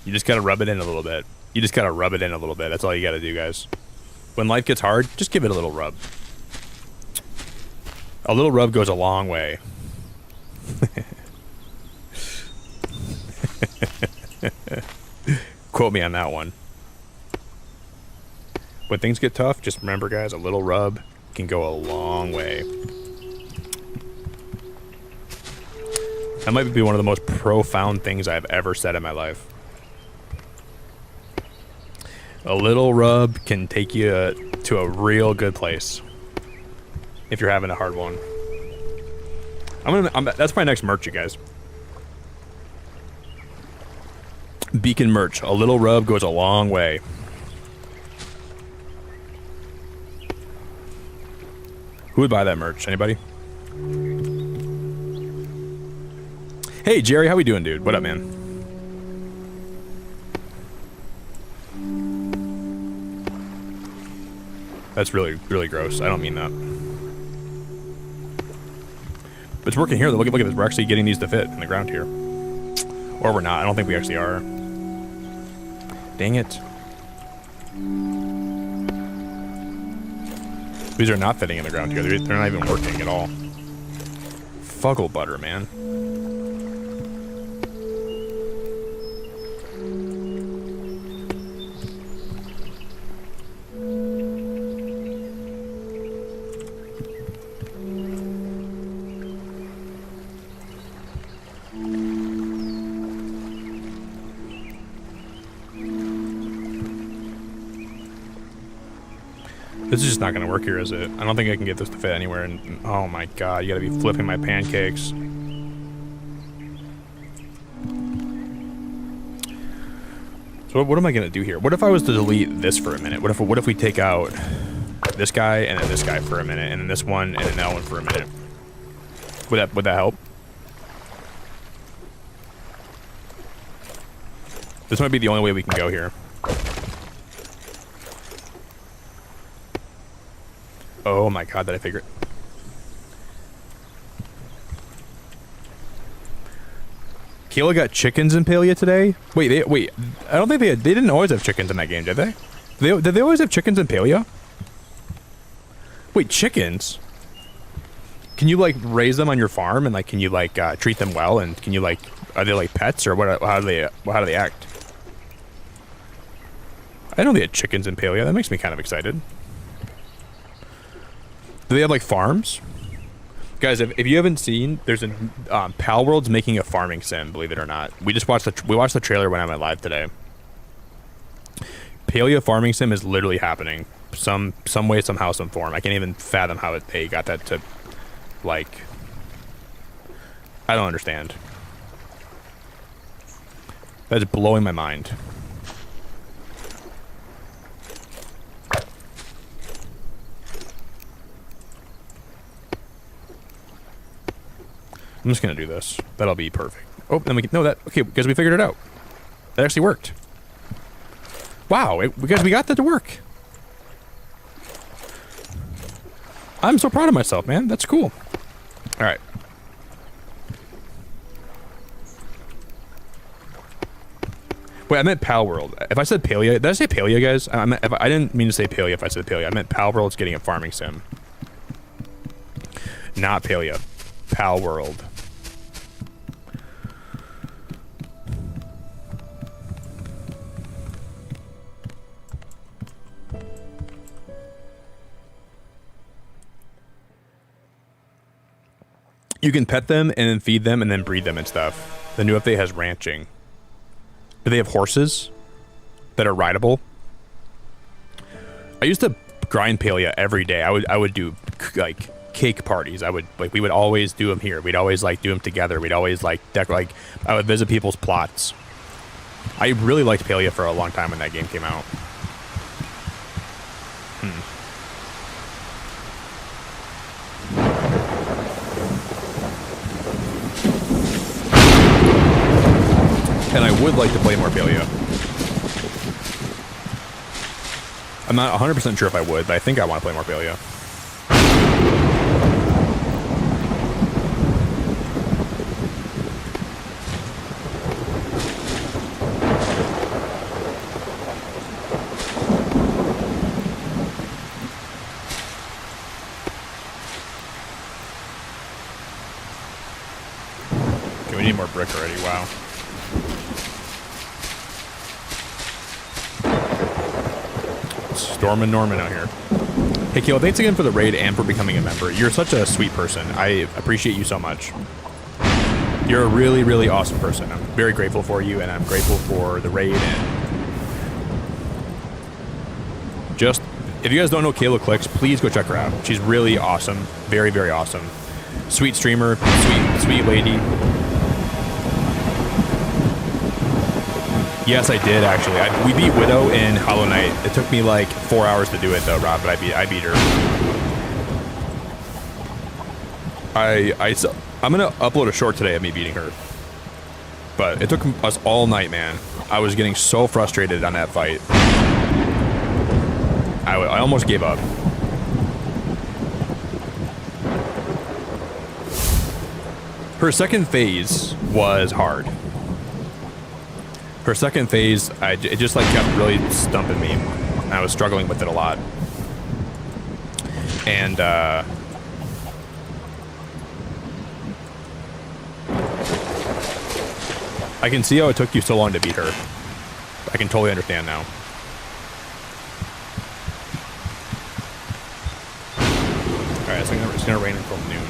You just gotta rub it in a little bit. You just gotta rub it in a little bit. That's all you gotta do, guys. When life gets hard, just give it a little rub. A little rub goes a long way. Quote me on that one. When things get tough, just remember, guys, a little rub can go a long way. That might be one of the most profound things I've ever said in my life. A little rub can take you to a real good place if you're having a hard one. That's my next merch, you guys. Beacon merch. A little rub goes a long way. Who would buy that merch? Anybody? Hey, Jerry, how we doing, dude? What up, man? That's really, really gross. I don't mean that. But it's working here. Look at this. We're actually getting these to fit in the ground here. Or we're not. I don't think we actually are. Dang it. These are not fitting in the ground here. They're not even working at all. Fuggle butter, man. This is just not going to work here, is it? I don't think I can get this to fit anywhere. And oh my god, you got to be flipping my pancakes. So what am I going to do here? What if I was to delete this for a minute? What if we take out this guy and then this guy for a minute, and then this one and then that one for a minute? Would that help? This might be the only way we can go here. Oh my god, did I figure it? Kayla got chickens in Palia today? Wait, I don't think they didn't always have chickens in that game, did they? Did they always have chickens in Palia? Wait, chickens? Can you like raise them on your farm and like can you like treat them well, and can you like, are they like pets or what? How do they act? I know they had chickens in Palia. That makes me kind of excited. Do they have like farms? Guys, if you haven't seen, there's a Pal World's making a farming sim, believe it or not. We watched the trailer when I went live today. Palia farming sim is literally happening. Some way, somehow, some form. I can't even fathom how they got that to, like, I don't understand. That's blowing my mind. I'm just gonna do this. That'll be perfect. Oh, then we can, no, that, okay, because we figured it out. That actually worked. Wow, because we got that to work. I'm so proud of myself, man. That's cool. All right. Wait, I meant Pal World. If I said Palia, did I say Palia, guys? I didn't mean to say Palia if I said Palia. I meant Pal World's getting a farming sim. Not Palia. Pal World. You can pet them and then feed them and then breed them and stuff. The new update has ranching. Do they have horses that are rideable? I used to grind paleo every day. I would do like cake parties. We would always do them here. We'd always like do them together. We'd always like I would visit people's plots. I really liked paleo for a long time when that game came out. And I would like to play more paleo. I'm not 100% sure if I would, but I think I want to play more paleo. Okay, we need more brick already, wow. Storm and Norman out here. Hey, Keel, thanks again for the raid and for becoming a member. You're such a sweet person. I appreciate you so much. You're a really, really awesome person. I'm very grateful for you, and I'm grateful for the raid. And just, if you guys don't know Kayla Clicks, please go check her out. She's really awesome. Very, very awesome. Sweet streamer, sweet lady. Yes, I did actually. We beat Widow in Hollow Knight. It took me like 4 hours to do it though, Rob, but I beat her. I'm gonna upload a short today of me beating her. But it took us all night, man. I was getting so frustrated on that fight. I almost gave up. Her second phase was hard. Her second phase, it just like kept really stumping me. I was struggling with it a lot. And I can see how it took you so long to beat her. I can totally understand now. Alright, so it's gonna rain until noon.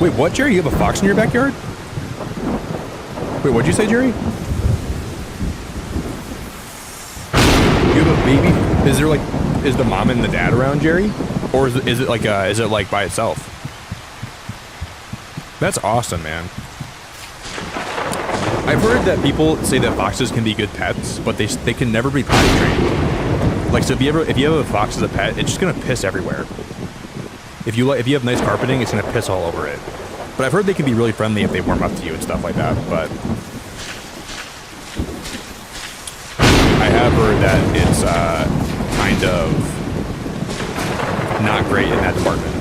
Wait, what, Jerry? You have a fox in your backyard? Wait, what'd you say, Jerry? You have a baby? Is the mom and the dad around, Jerry? Or is it like by itself? That's awesome, man. I've heard that people say that foxes can be good pets, but they can never be potty trained. Like, so if you have a fox as a pet, it's just gonna piss everywhere. If you have nice carpeting, it's gonna piss all over it. But I've heard they can be really friendly if they warm up to you and stuff like that. But I have heard that it's kind of not great in that department.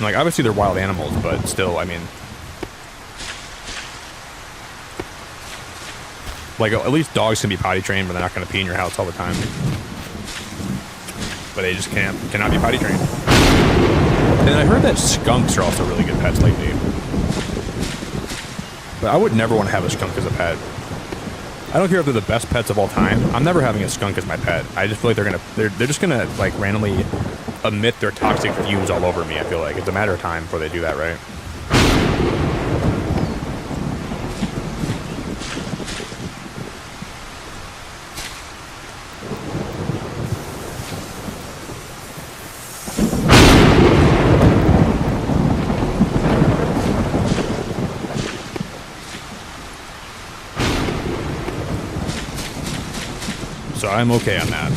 Like, obviously they're wild animals, but still, I mean, like, at least dogs can be potty trained, but they're not gonna pee in your house all the time. But they just cannot be potty trained. And I heard that skunks are also really good pets lately. But I would never want to have a skunk as a pet. I don't care if they're the best pets of all time. I'm never having a skunk as my pet. I just feel like they're just gonna like randomly emit their toxic fumes all over me. I feel like it's a matter of time before they do that, right? So I'm okay on that.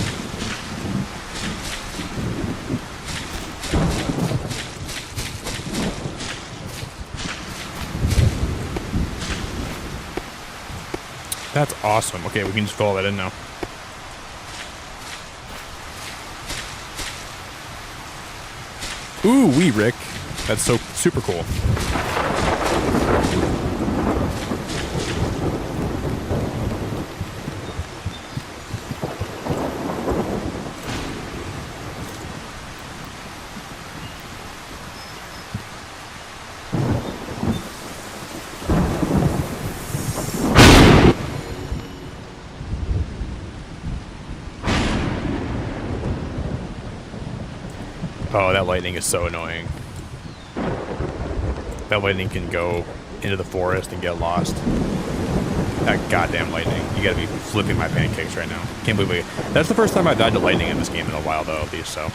That's awesome. Okay, we can just fill all that in now. Ooh, wee, Rick. That's so super cool. Oh, that lightning is so annoying. That lightning can go into the forest and get lost. That goddamn lightning. You gotta be flipping my pancakes right now. Can't believe it. That's the first time I've died to lightning in this game in a while, though, at least, so.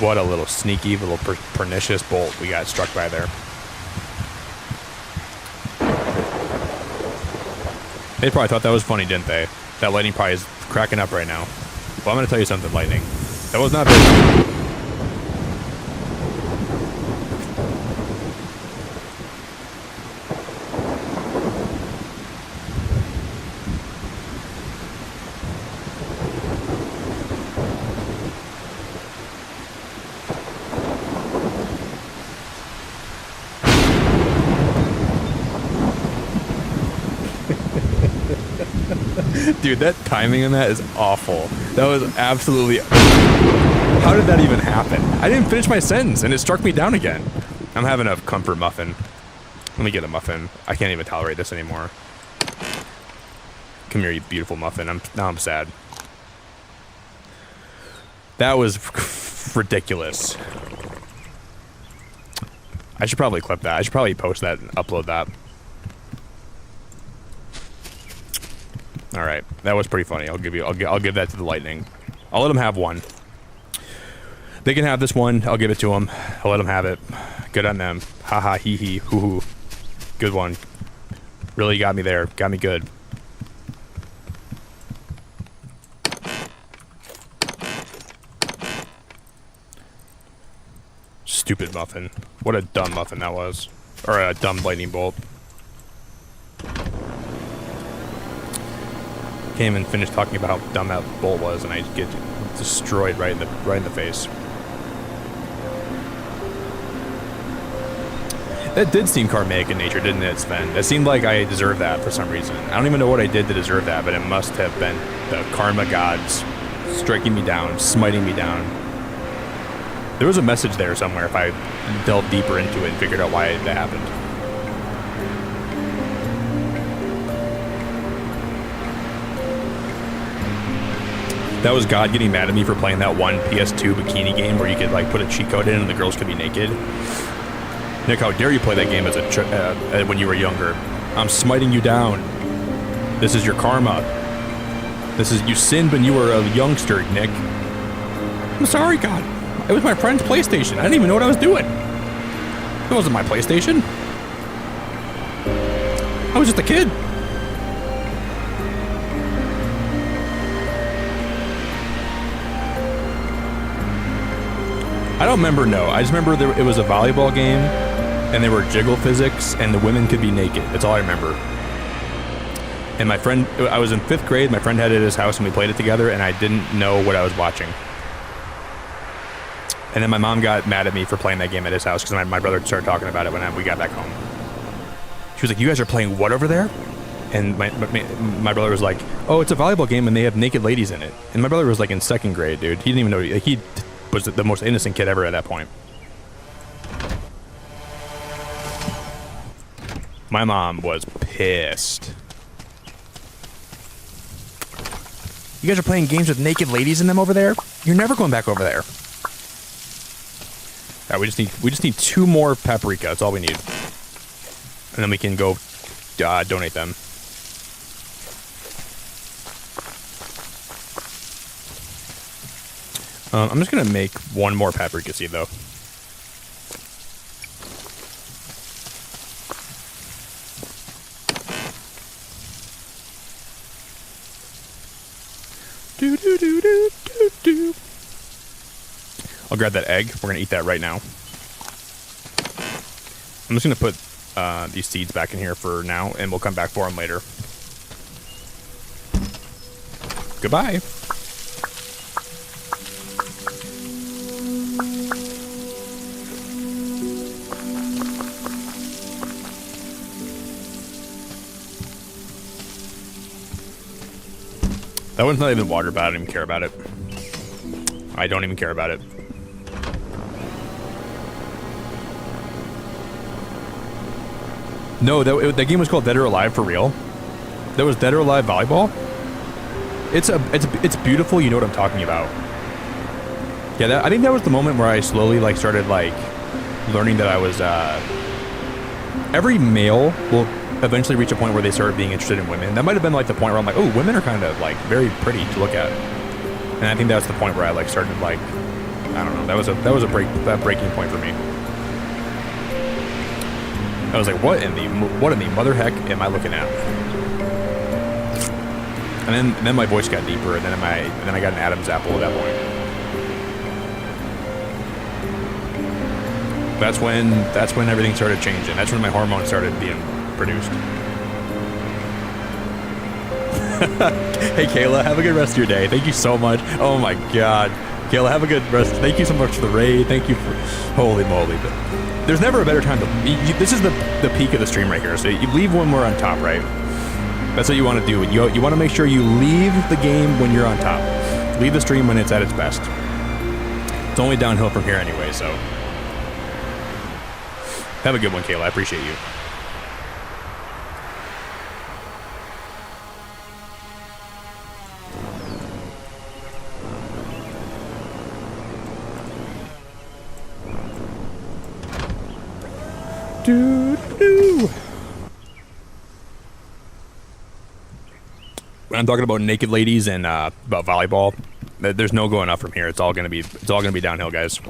What a little sneaky, little pernicious bolt we got struck by there. They probably thought that was funny, didn't they? That lightning probably is cracking up right now. Well, I'm gonna tell you something, lightning. That was not very... Dude, that timing on that is awful. That was absolutely... How did that even happen? I didn't finish my sentence, and it struck me down again. I'm having a comfort muffin. Let me get a muffin. I can't even tolerate this anymore. Come here, you beautiful muffin. Now I'm sad. That was ridiculous. I should probably clip that. I should probably post that and upload that. All right, that was pretty funny. I'll give that to the lightning. I'll let them have one. They can have this one. I'll give it to them. I'll let them have it. Good on them. Ha ha hee hee hoo hoo. Good one. Really got me there. Got me good. Stupid muffin. What a dumb muffin that was. Or a dumb lightning bolt. Came and finished talking about how dumb that bolt was, and I get destroyed right in the face. That did seem karmic in nature, didn't it, Sven? It seemed like I deserved that for some reason. I don't even know what I did to deserve that, but it must have been the karma gods striking me down, smiting me down. There was a message there somewhere if I delved deeper into it and figured out why that happened. That was God getting mad at me for playing that one PS2 bikini game where you could like put a cheat code in and the girls could be naked. Nick, how dare you play that game as when you were younger? I'm smiting you down. This is your karma. You sinned when you were a youngster, Nick. I'm sorry, God. It was my friend's PlayStation. I didn't even know what I was doing. It wasn't my PlayStation. I was just a kid. I don't remember, no. I just remember it was a volleyball game, and there were jiggle physics, and the women could be naked. That's all I remember. And my friend, I was in 5th grade, my friend had it at his house, and we played it together, and I didn't know what I was watching. And then my mom got mad at me for playing that game at his house, because my brother started talking about it when we got back home. She was like, you guys are playing what over there? And my brother was like, oh, it's a volleyball game, and they have naked ladies in it. And my brother was like in 2nd grade, dude. He didn't even know, he was the most innocent kid ever at that point. My mom was pissed. You guys are playing games with naked ladies in them over there? You're never going back over there. All right, we just need 2 more paprika. That's all we need, and then we can go donate them. I'm just gonna make 1 more paprika seed though. Do do do do do do. I'll grab that egg. We're gonna eat that right now. I'm just gonna put these seeds back in here for now, and we'll come back for them later. Goodbye. That one's not even water, but I don't even care about it. I don't even care about it. No, that game was called Dead or Alive for real. That was Dead or Alive volleyball. It's beautiful. You know what I'm talking about. Yeah, I think that was the moment where I slowly like started like learning that I was every male will eventually reach a point where they start being interested in women. That might have been like the point where I'm like, oh, women are kind of like very pretty to look at. And I think that's the point where I like started like, I don't know, that was a breaking point for me. I was like, what in the mother heck am I looking at? And then my voice got deeper, and then I got an Adam's apple at that point. That's when everything started changing. That's when my hormones started being produced. Hey Kayla, have a good rest of your day. Thank you so much. Oh my god. Kayla, have a good rest. Thank you so much for the raid. Thank you for... Holy moly. There's never a better time to... This is the peak of the stream right here. So you leave when we're on top, right? That's what you want to do. You want to make sure you leave the game when you're on top. Leave the stream when it's at its best. It's only downhill from here anyway, so... Have a good one, Kayla. I appreciate you. When I'm talking about naked ladies and about volleyball, there's no going up from here. It's all gonna be downhill, guys.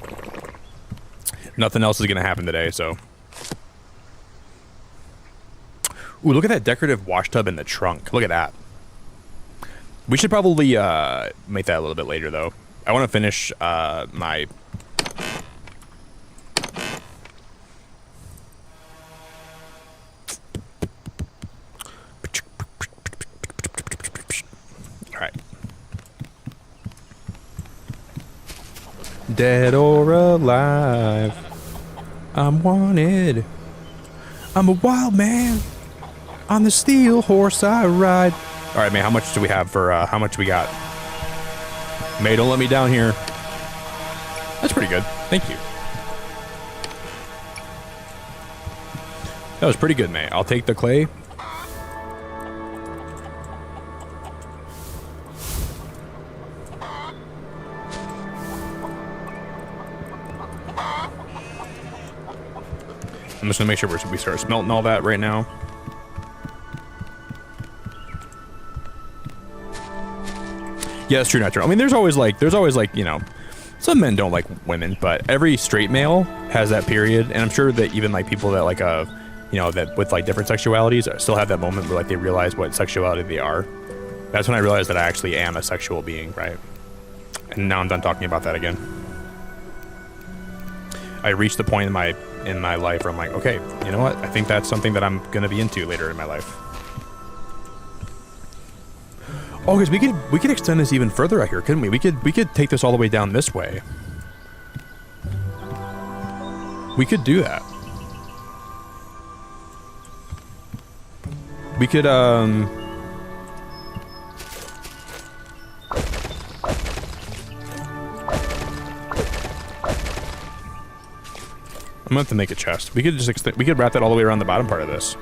Nothing else is gonna happen today. So, ooh, look at that decorative wash tub in the trunk. Look at that. We should probably make that a little bit later, though. I want to finish my. Dead or alive, I'm wanted. I'm a wild man. On the steel horse I ride. All right, man, how much do we have for, how much we got? May, don't let me down here. That's pretty good. Thank you. That was pretty good, May. I'll take the clay. I'm just gonna make sure we start smelting all that right now. Yeah, it's true, not true. I mean, there's always like, you know, some men don't like women, but every straight male has that period, and I'm sure that even like people that like you know, that with like different sexualities still have that moment where like they realize what sexuality they are. That's when I realized that I actually am a sexual being, right? And now I'm done talking about that again. I reached the point in my life where I'm like, okay, you know what? I think that's something that I'm gonna be into later in my life. Oh, because we could extend this even further out here, couldn't we? We could take this all the way down this way. We could do that. We could I'm gonna have to make a chest. We could just we could wrap that all the way around the bottom part of this.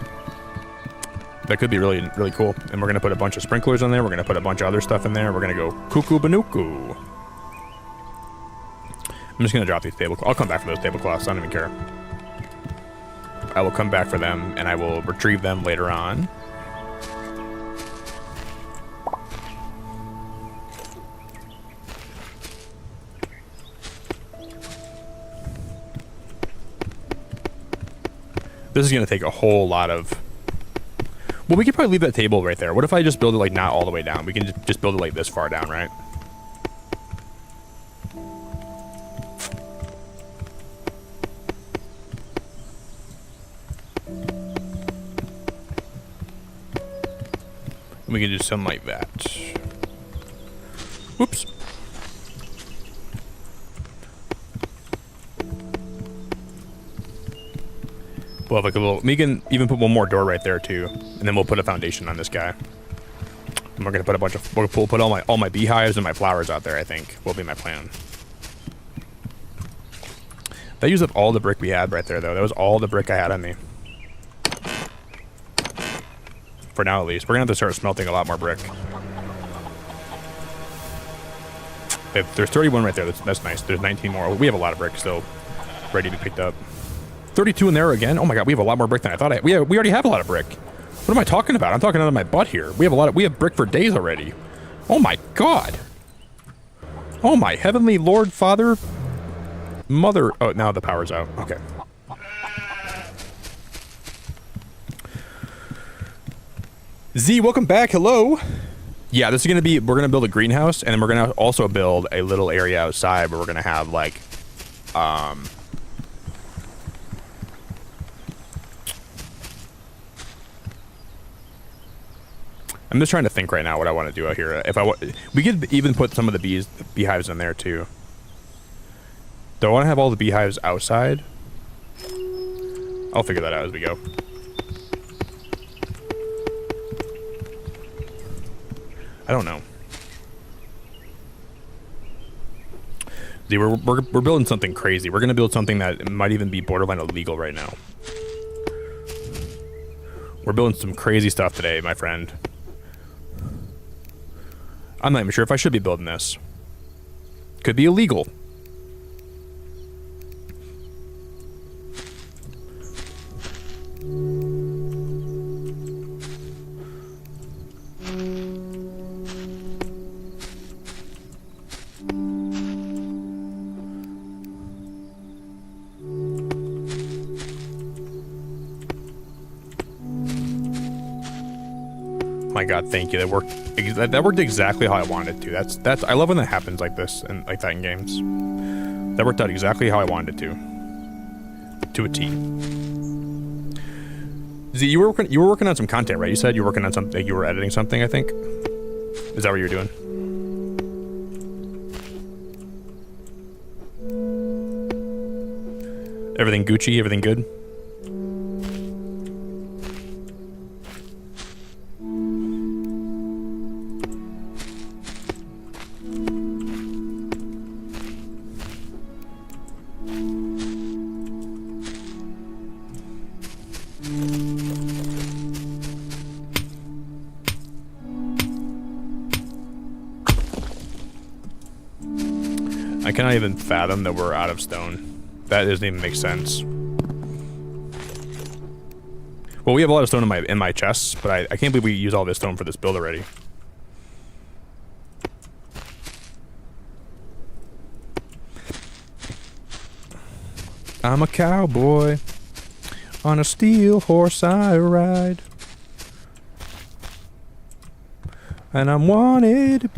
That could be really, really cool. And we're gonna put a bunch of sprinklers on there. We're gonna put a bunch of other stuff in there. We're gonna go cuckoo banuku. I'm just gonna drop these tablecloths. I'll come back for those tablecloths. I don't even care. I will come back for them, and I will retrieve them later on. This is gonna take a whole lot of... Well, we could probably leave that table right there. What if I just build it like not all the way down? We can just build it like this far down, right? We can do something like that. Whoops. We'll have like a little... We can even put one more door right there too, and then we'll put a foundation on this guy. And we're gonna put a bunch of... We'll put all my beehives and my flowers out there. I think will be my plan. That used up all the brick we had right there, though. That was all the brick I had on me. For now, at least. We're gonna have to start smelting a lot more brick. There's 31 right there. That's nice. There's 19 more. We have a lot of brick still ready to be picked up. 32 in there again. Oh my god, we have a lot more brick than I thought. We already have a lot of brick. What am I talking about? I'm talking out of my butt here. We have brick for days already. Oh my god. Oh my heavenly Lord, Father, Mother. Oh, now the power's out. Okay. Z, welcome back. Hello. Yeah, this is gonna be. We're gonna build a greenhouse, and then we're gonna also build a little area outside where we're gonna have like, I'm just trying to think right now what I want to do out here. We could even put some of the beehives in there too. Do I want to have all the beehives outside? I'll figure that out as we go. I don't know. See, we're building something crazy. We're gonna build something that might even be borderline illegal right now. We're building some crazy stuff today, my friend. I'm not even sure if I should be building this. Could be illegal. My god, thank you. That worked exactly how I wanted it to. That's I love when that happens like this and like that in games. That worked out exactly how I wanted it to a T. Z, you were working on some content, right? You said you were working on something, like you were editing something, I think. Is that what you were doing? Everything Gucci, everything good? I cannot even fathom that we're out of stone. That doesn't even make sense. Well, we have a lot of stone in my chests, but I can't believe we use all this stone for this build already. I'm a cowboy. On a steel horse I ride. And I'm wanted,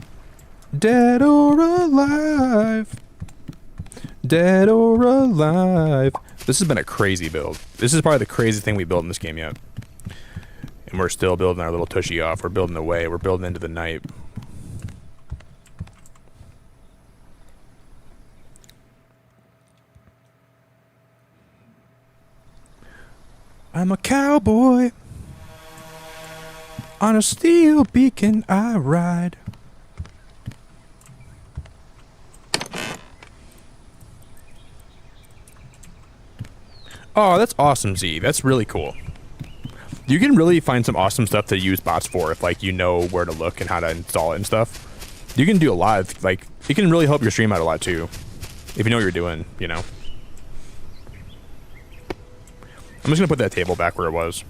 dead or alive. Dead or alive. This has been a crazy build. This is probably the craziest thing we built in this game yet. And we're still building our little tushy off. We're building away. We're building into the night. I'm a cowboy. On a steel beacon I ride. Oh, that's awesome, Z. That's really cool. You can really find some awesome stuff to use bots for if, like, you know where to look and how to install it and stuff. You can do a lot of, like, it can really help your stream out a lot, too. If you know what you're doing, you know. I'm just gonna put that table back where it was.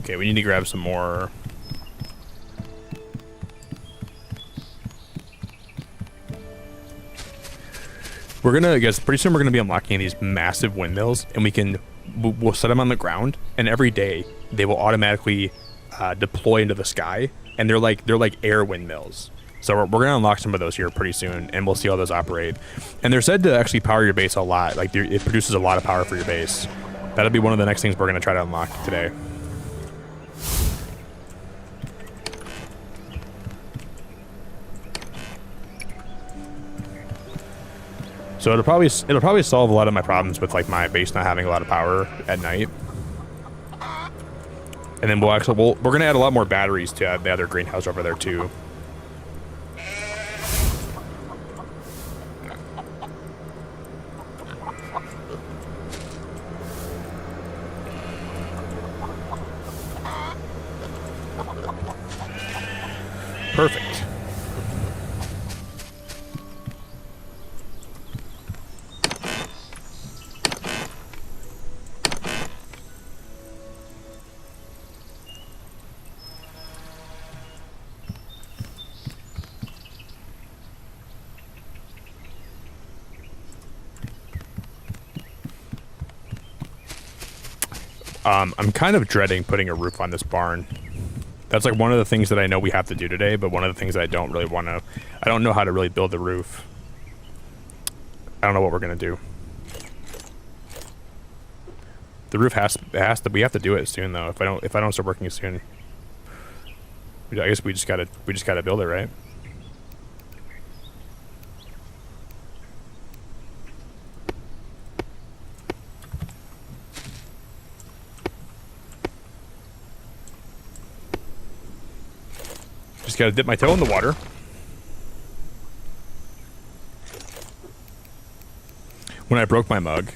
Okay, we need to grab some more. We're gonna, I guess, pretty soon we're gonna be unlocking these massive windmills, and we'll set them on the ground, and every day they will automatically deploy into the sky, and they're like air windmills. So we're gonna unlock some of those here pretty soon, and we'll see how those operate. And they're said to actually power your base a lot. Like it produces a lot of power for your base. That'll be one of the next things we're gonna try to unlock today. So it'll probably solve a lot of my problems with like my base not having a lot of power at night. And then we're gonna add a lot more batteries to the other greenhouse over there too. Perfect. I'm kind of dreading putting a roof on this barn. That's like one of the things that I know we have to do today, but one of the things that I don't really want to... I don't know how to really build the roof. I don't know what we're going to do. The roof has to... We have to do it soon, though. If I don't start working soon... I guess we just gotta build it, right? Just gotta dip my toe in the water. When I broke my mug.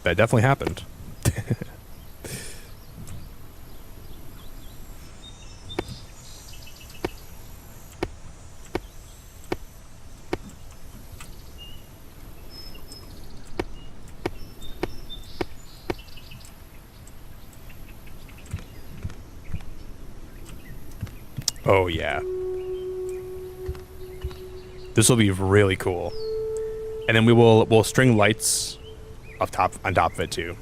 That definitely happened. Oh yeah. This will be really cool. And then we'll string lights on top of it too.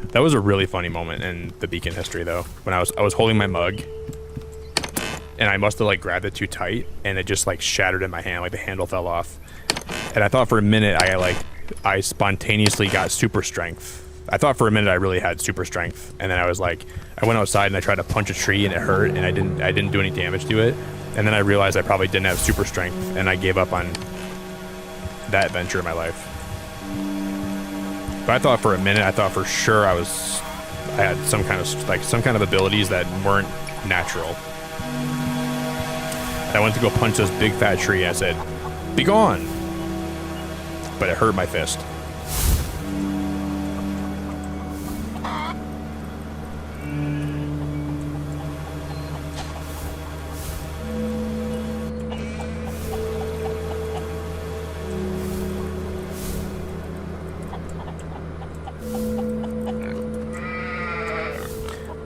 That was a really funny moment in the beacon history though. When I was holding my mug and I must have like grabbed it too tight and it just like shattered in my hand, like the handle fell off. And I thought for a minute I spontaneously got super strength. I thought for a minute I really had super strength, and then I was like, I went outside and I tried to punch a tree and it hurt, and I didn't do any damage to it, and then I realized I probably didn't have super strength, and I gave up on that adventure in my life. But I thought for a minute, I thought for sure I had some kind of abilities that weren't natural. I went to go punch this big fat tree and I said, "Be gone!" But it hurt my fist.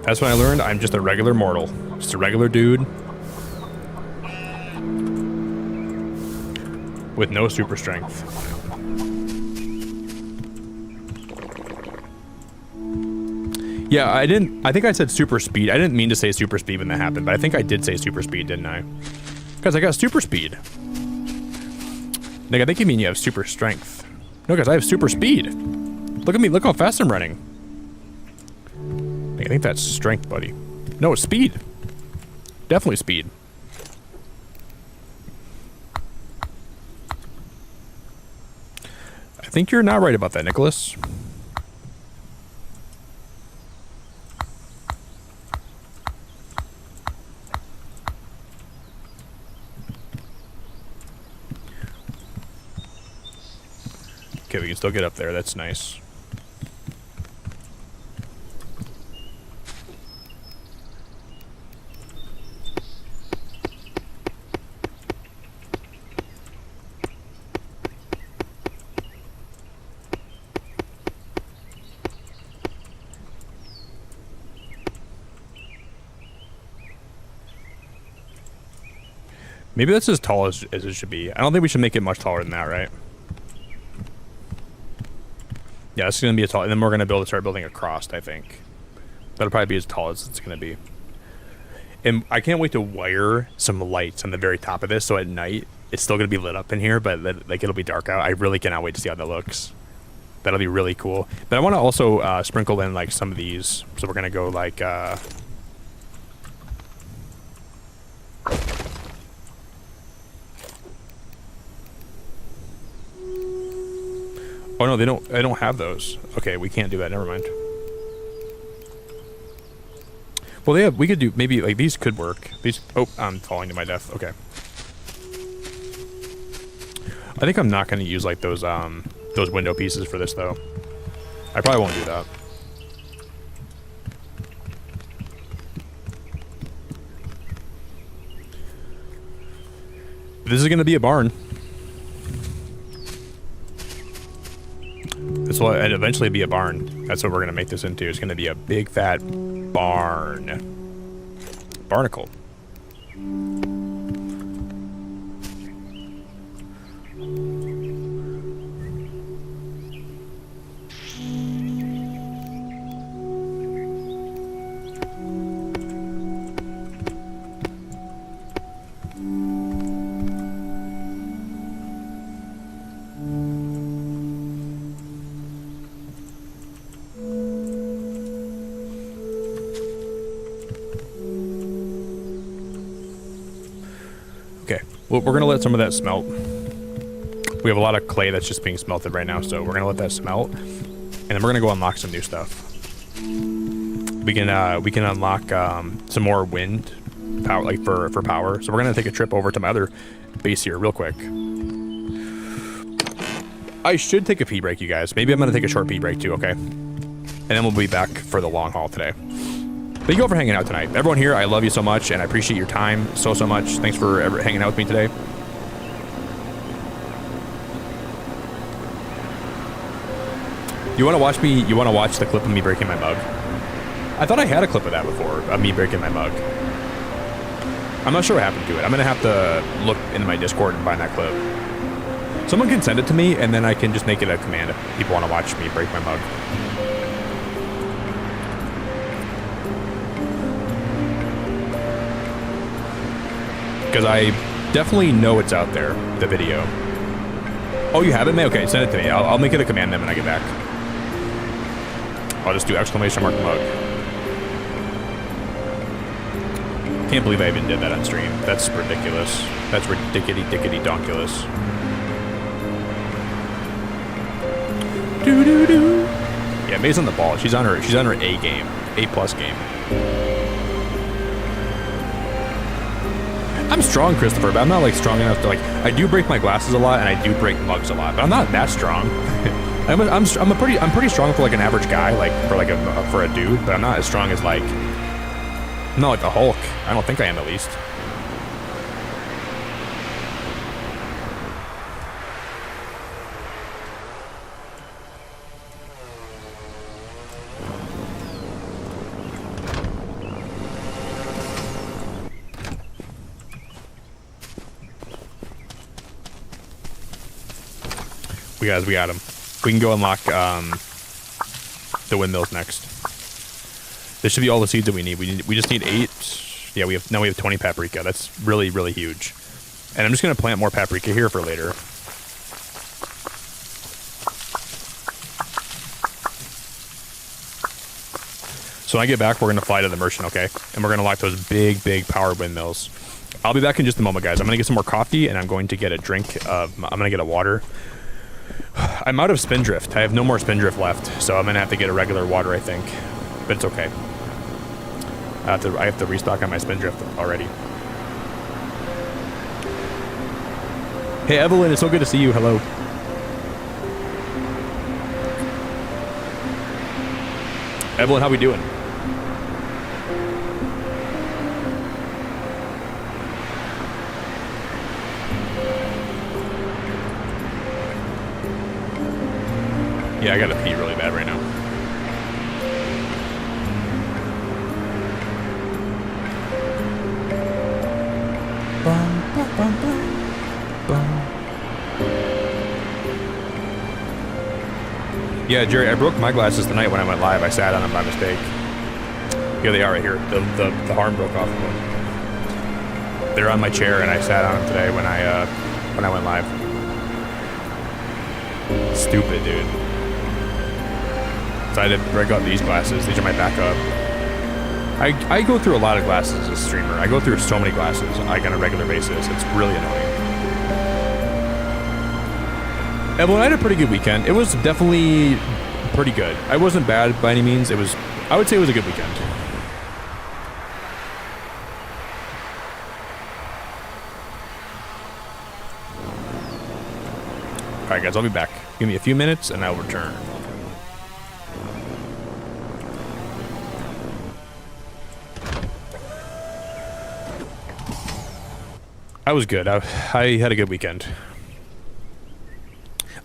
That's when I learned I'm just a regular mortal. Just a regular dude. With no super strength. Yeah, I think I said super speed. I didn't mean to say super speed when that happened, but I think I did say super speed, didn't I? Because I got super speed. Like, I think you mean you have super strength. No, guys, I have super speed. Look at me, look how fast I'm running. I think that's strength, buddy. No, it's speed. Definitely speed. I think you're not right about that, Nicholas. Okay, we can still get up there. That's nice. Maybe that's as tall as it should be. I don't think we should make it much taller than that, right? Yeah, it's going to be as tall. And then we're going to start building across, I think. That'll probably be as tall as it's going to be. And I can't wait to wire some lights on the very top of this, so at night, it's still going to be lit up in here, but like it'll be dark out. I really cannot wait to see how that looks. That'll be really cool. But I want to also sprinkle in like some of these. So we're going to go like... Oh no, they don't have those. Okay, we can't do that. Never mind. Well, we could do, maybe, like, these could work. These, oh, I'm falling to my death. Okay. I think I'm not going to use, like, those window pieces for this, though. I probably won't do that. This is going to be a barn. This will eventually be a barn. That's what we're going to make this into. It's going to be a big, fat barn. Barnacle. Well, we're going to let some of that smelt. We have a lot of clay that's just being smelted right now, so we're going to let that smelt. And then we're going to go unlock some new stuff. We can unlock some more wind power, like for power. So we're going to take a trip over to my other base here real quick. I should take a pee break, you guys. Maybe I'm going to take a short pee break too, okay? And then we'll be back for the long haul today. Thank you all for hanging out tonight. Everyone here, I love you so much, and I appreciate your time so much. Thanks for hanging out with me today. You want to watch me? You want to watch the clip of me breaking my mug? I thought I had a clip of that before, of me breaking my mug. I'm not sure what happened to it. I'm going to have to look into my Discord and find that clip. Someone can send it to me, and then I can just make it a command if people want to watch me break my mug. Because I definitely know it's out there, the video. Oh, you haven't, man? Okay, send it to me. I'll make it a command then when I get back. I'll just do exclamation mark mug. Can't believe I even did that on stream. That's ridiculous. That's ridiculous-donkulous. Doo-doo-doo. Yeah, May's on the ball. She's on her A game. A+ game. I'm strong, Christopher, but I'm not like strong enough to like. I do break my glasses a lot, and I do break mugs a lot, but I'm not that strong. I'm pretty strong for like an average guy, like for a dude, but I'm not as strong as like. I'm not like the Hulk. I don't think I am, at least. Guys, we got him. We can go unlock the windmills next. This should be all the seeds that we need. We just need 8. Yeah, we have 20 paprika. That's really, really huge. And I'm just gonna plant more paprika here for later. So when I get back, we're gonna fly to the merchant, okay? And we're gonna unlock those big power windmills. I'll be back in just a moment, guys. I'm gonna get some more coffee, and I'm going to get a drink of. I'm gonna get a water. I'm out of Spindrift. I have no more Spindrift left, so I'm gonna have to get a regular water, I think. But it's okay. I have to restock on my Spindrift already. Hey Evelyn, it's so good to see you. Hello. Evelyn, how we doing? Yeah, I gotta pee really bad right now. Yeah, Jerry, I broke my glasses tonight when I went live. I sat on them by mistake. Here they are right here. The harm broke off of them. They're on my chair, and I sat on them today when I went live. Stupid, dude. So I got these glasses. These are my backup. I go through a lot of glasses as a streamer. I go through so many glasses like on a regular basis. It's really annoying. Well, I had a pretty good weekend. It was definitely pretty good. I wasn't bad by any means. It was, I would say it was a good weekend. Alright guys, I'll be back. Give me a few minutes and I'll return. I was good. I had a good weekend.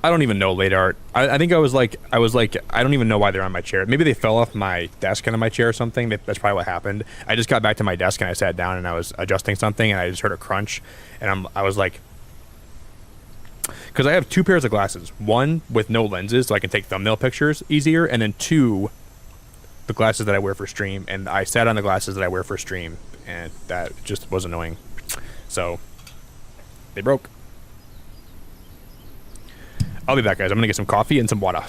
I don't even know late art. I think I was like, I don't even know why they're on my chair. Maybe they fell off my desk onto my chair or something. That's probably what happened. I just got back to my desk and I sat down and I was adjusting something and I just heard a crunch and I was like, because I have 2 pairs of glasses. One with no lenses so I can take thumbnail pictures easier, and then 2, the glasses that I wear for stream. And I sat on the glasses that I wear for stream and that just was annoying. So they broke. I'll be back, guys. I'm gonna get some coffee and some water.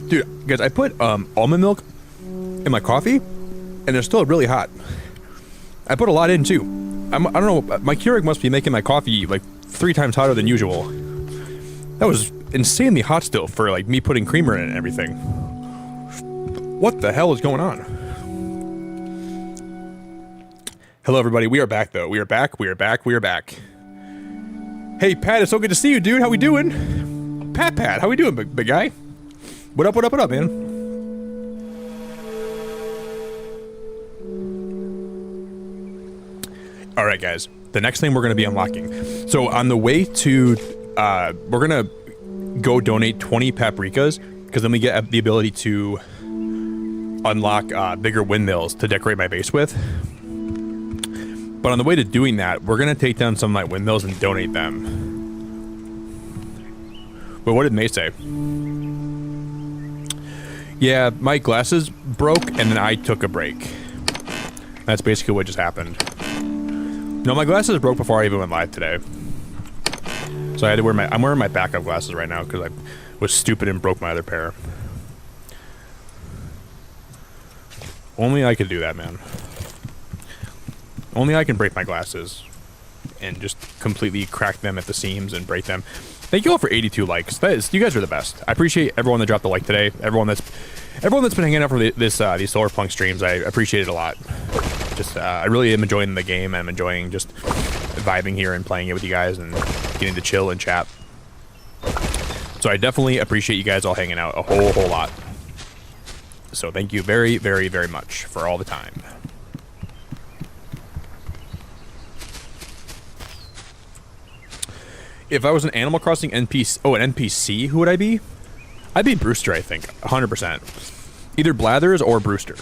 Dude, guys, I put almond milk in my coffee, and it's still really hot. I put a lot in too. I don't know. My Keurig must be making my coffee like 3 times hotter than usual. That was insanely hot still for like me putting creamer in it and everything. What the hell is going on? Hello, everybody. We are back, though. We are back. We are back. We are back. Hey, Pat. It's so good to see you, dude. How we doing? Pat, how we doing, big guy? What up? What up? What up, man? All right, guys. The next thing we're going to be unlocking. So on the way to, we're going to go donate 20 paprikas, because then we get the ability to unlock bigger windmills to decorate my base with. But on the way to doing that, we're going to take down some of my windmills and donate them. But what did May say? Yeah, my glasses broke and then I took a break. That's basically what just happened. No, my glasses broke before I even went live today. So I had to wear I'm wearing my backup glasses right now because I was stupid and broke my other pair. Only I could do that, man. Only I can break my glasses and just completely crack them at the seams and break them. Thank you all for 82 likes. You guys are the best. I appreciate everyone that dropped a like today. Everyone that's been hanging out for these Solarpunk streams. I appreciate it a lot. Just I really am enjoying the game. I'm enjoying just vibing here and playing it with you guys and getting to chill and chat. So I definitely appreciate you guys all hanging out a whole lot. So thank you very, very, very much for all the time. If I was an Animal Crossing NPC, who would I be? I'd be Brewster, I think, 100%. Either Blathers or Brewster.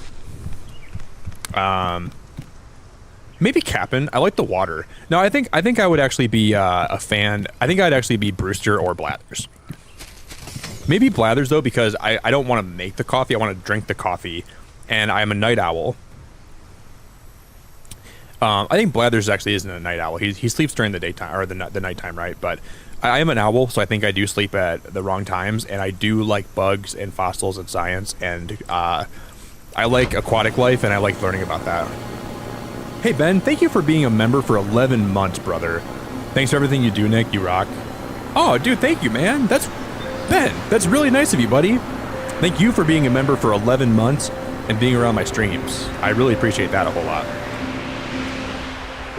Maybe Cap'n. I like the water. No, I think I would actually be a fan. I think I'd actually be Brewster or Blathers. Maybe Blathers though, because I don't want to make the coffee. I want to drink the coffee, and I'm a night owl. I think Blathers actually isn't a night owl. He sleeps during the daytime or the nighttime, right? But I am an owl, so I think I do sleep at the wrong times, and I do like bugs and fossils and science, and I like aquatic life, and I like learning about that. Hey Ben, thank you for being a member for 11 months, brother. Thanks for everything you do, Nick. You rock. Oh, dude, thank you, man. That's Ben. That's really nice of you, buddy. Thank you for being a member for 11 months and being around my streams. I really appreciate that a whole lot.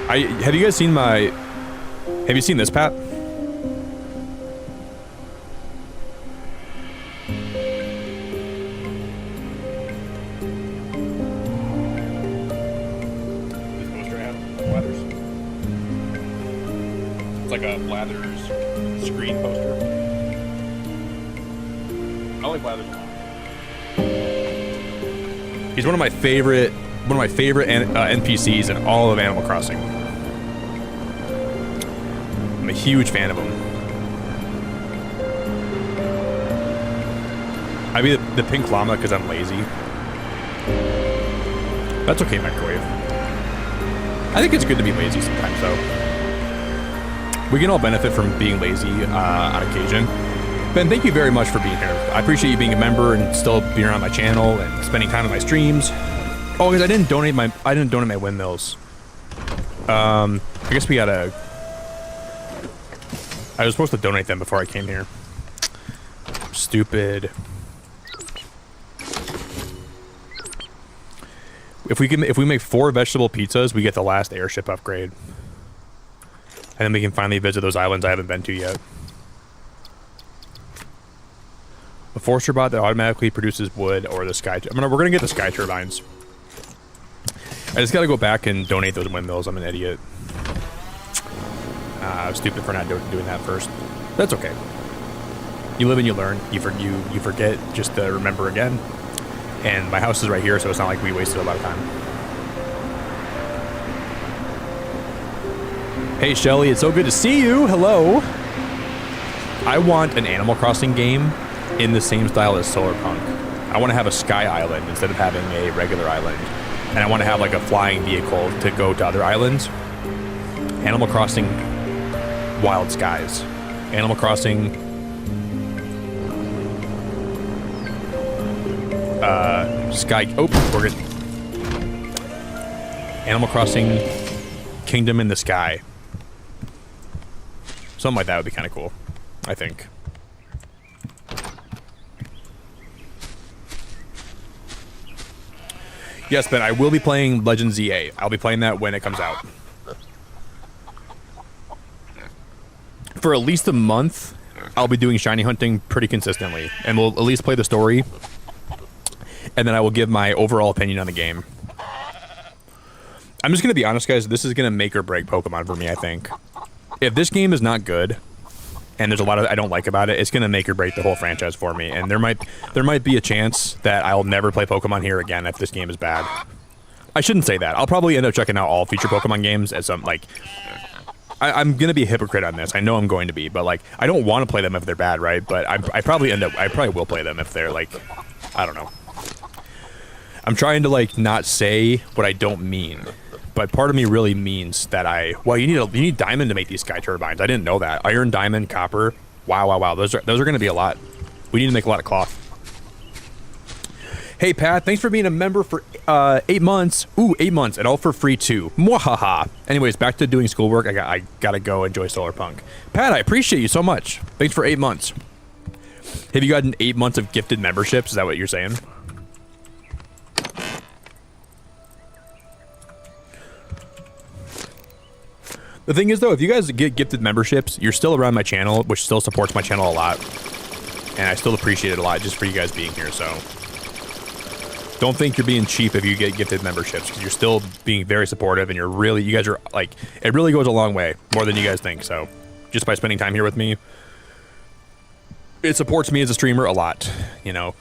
Have you guys seen have you seen this, Pat? This poster I have, Blathers. It's like a Blathers screen poster. I like Blathers a lot. He's one of my favorite NPCs in all of Animal Crossing. I'm a huge fan of him. I'd be the pink llama because I'm lazy. That's okay, microwave. I think it's good to be lazy sometimes, though. We can all benefit from being lazy on occasion. Ben, thank you very much for being here. I appreciate you being a member and still being on my channel and spending time on my streams. Oh, because I didn't donate my windmills. I guess we gotta. I was supposed to donate them before I came here. Stupid. If we make 4 vegetable pizzas, we get the last airship upgrade, and then we can finally visit those islands I haven't been to yet. A forester bot that automatically produces wood or the sky. We're gonna get the sky turbines. I just gotta go back and donate those windmills. I'm an idiot. I was stupid for not doing that first. That's okay. You live and you learn. You forget just to remember again. And my house is right here, so it's not like we wasted a lot of time. Hey Shelly, it's so good to see you. Hello. I want an Animal Crossing game in the same style as Solarpunk. I want to have a sky island instead of having a regular island. And I want to have like a flying vehicle to go to other islands. Animal Crossing Wild Skies. Animal Crossing Sky. Oh, we're good. Animal Crossing Kingdom in the Sky. Something like that would be kind of cool, I think. Yes, Ben, I will be playing Legends ZA. I'll be playing that when it comes out. For at least a month, I'll be doing shiny hunting pretty consistently. And we'll at least play the story. And then I will give my overall opinion on the game. I'm just going to be honest, guys. This is going to make or break Pokemon for me, I think. If this game is not good, and there's a lot of I don't like about it, it's going to make or break the whole franchise for me. And there might be a chance that I'll never play Pokemon here again if this game is bad. I shouldn't say that. I'll probably end up checking out all future Pokemon games as some, like... I'm going to be a hypocrite on this. I know I'm going to be, but, like, I don't want to play them if they're bad, right? But I probably will play them if they're, like... I don't know. I'm trying to, like, not say what I don't mean. But part of me really means that well, you need diamond to make these sky turbines. I didn't know that. Iron, diamond, copper. Wow. Those are going to be a lot. We need to make a lot of cloth. Hey, Pat, thanks for being a member for 8 months. Ooh, 8 months, and all for free, too. Mwahaha. Anyways, back to doing schoolwork. I gotta go enjoy Solarpunk. Pat, I appreciate you so much. Thanks for 8 months. Have you gotten 8 months of gifted memberships? Is that what you're saying? The thing is, though, if you guys get gifted memberships, you're still around my channel, which still supports my channel a lot. And I still appreciate it a lot just for you guys being here, so... Don't think you're being cheap if you get gifted memberships, because you're still being very supportive, and you guys are, like, it really goes a long way, more than you guys think, so... Just by spending time here with me, it supports me as a streamer a lot, you know?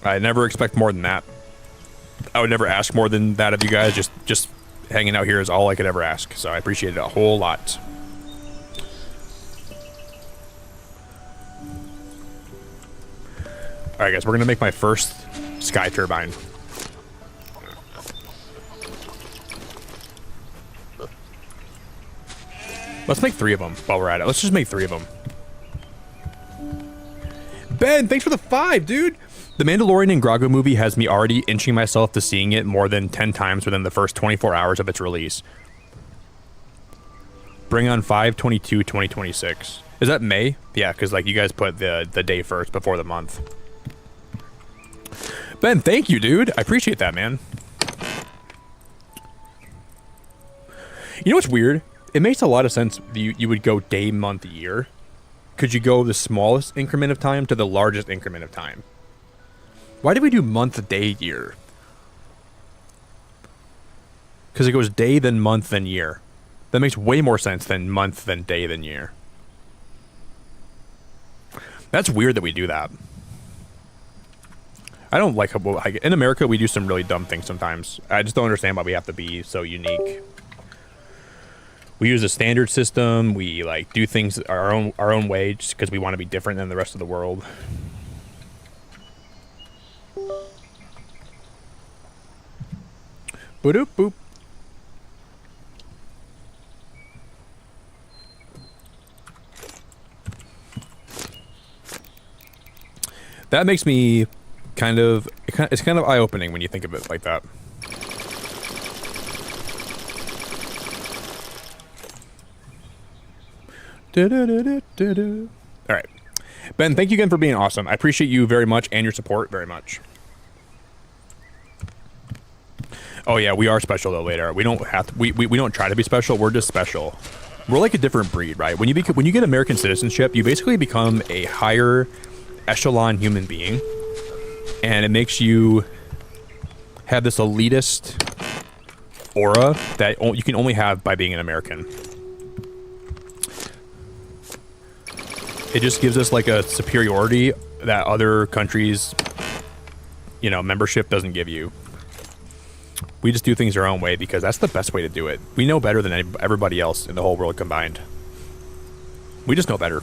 I never expect more than that. I would never ask more than that of you guys, just hanging out here is all I could ever ask, so I appreciate it a whole lot. Alright guys, we're gonna make my first sky turbine. Let's make 3 of them while we're at it. Let's just make 3 of them. Ben, thanks for the 5, dude! The Mandalorian and Grogu movie has me already inching myself to seeing it more than 10 times within the first 24 hours of its release. Bring on 5/22/2026. Is that May? Yeah, because like you guys put the day first before the month. Ben, thank you, dude. I appreciate that, man. You know what's weird? It makes a lot of sense you would go day, month, year. Could you go the smallest increment of time to the largest increment of time? Why did we do month, day, year? Because it goes day, then month, then year. That makes way more sense than month, then day, then year. That's weird that we do that. I don't like how... In America, we do some really dumb things sometimes. I just don't understand why we have to be so unique. We use a standard system. We, like, do things our own way just because we want to be different than the rest of the world. Boop boop. That makes me kind of... It's kind of eye-opening when you think of it like that. Alright. Ben, thank you again for being awesome. I appreciate you very much and your support very much. Oh yeah, we are special though later. We don't have to, we don't try to be special, we're just special. We're like a different breed, right? When you get American citizenship, you basically become a higher echelon human being. And it makes you have this elitist aura that you can only have by being an American. It just gives us like a superiority that other countries, you know, membership doesn't give you. We just do things our own way because that's the best way to do it. We know better than everybody else in the whole world combined. We just know better.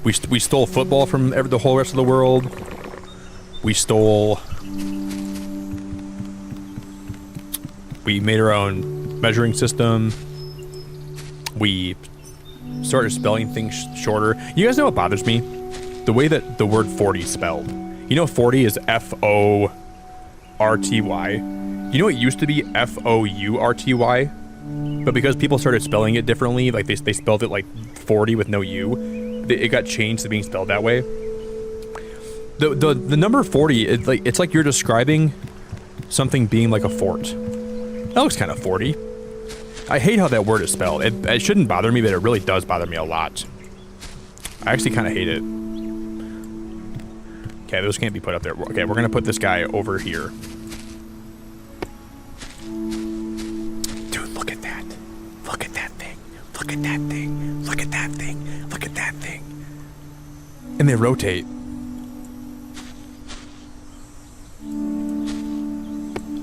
We stole football from the whole rest of the world. We made our own measuring system. We started spelling things shorter. You guys know what bothers me? The way that the word 40 is spelled. You know 40 is F-O-R-T-Y. You know it used to be F-O-U-R-T-Y? But because people started spelling it differently, like they spelled it like 40 with no U, it got changed to being spelled that way. The number 40, it's like you're describing something being like a fort. That looks kind of 40. I hate how that word is spelled. It shouldn't bother me, but it really does bother me a lot. I actually kind of hate it. Okay, those can't be put up there. Okay, we're gonna put this guy over here. Dude, look at that. Look at that thing. Look at that thing. Look at that thing. Look at that thing. And they rotate.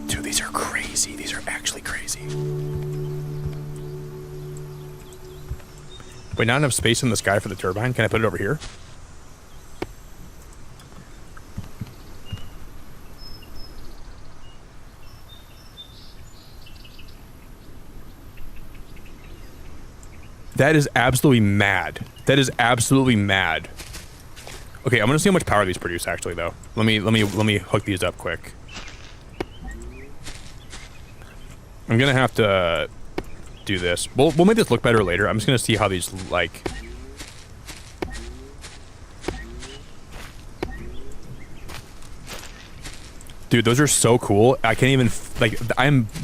Dude, these are crazy. These are actually crazy. Wait, not enough space in the sky for the turbine? Can I put it over here? That is absolutely mad. That is absolutely mad. Okay, I'm gonna see how much power these produce actually though. Let me hook these up quick. I'm gonna have to do this. We'll make this look better later. I'm just gonna see how these like. Dude, those are so cool. I can't even like.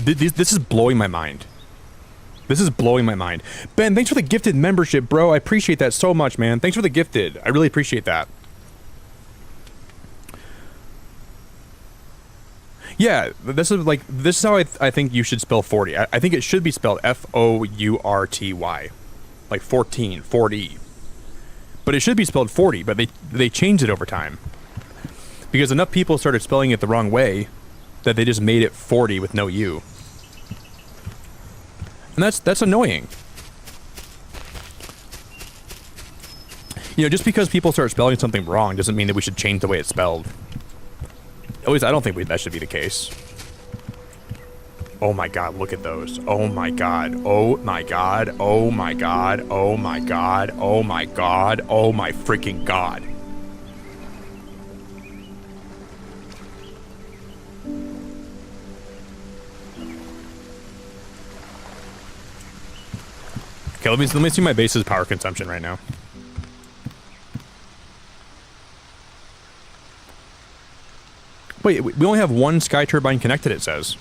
This is blowing my mind. This is blowing my mind. Ben, thanks for the gifted membership, bro. I appreciate that so much, man. Thanks for the gifted. I really appreciate that. Yeah, this is how I think you should spell 40. I think it should be spelled F-O-U-R-T-Y. Like 14, 40. But it should be spelled 40, but they changed it over time. Because enough people started spelling it the wrong way that they just made it 40 with no U. And that's annoying. You know, just because people start spelling something wrong doesn't mean that we should change the way it's spelled. At least I don't think that should be the case. Oh my god, look at those. Oh my god. Oh my god. Oh my god. Oh my god. Oh my god. Oh my freaking god. Okay, let me see my base's power consumption right now. Wait, we only have one sky turbine connected, it says.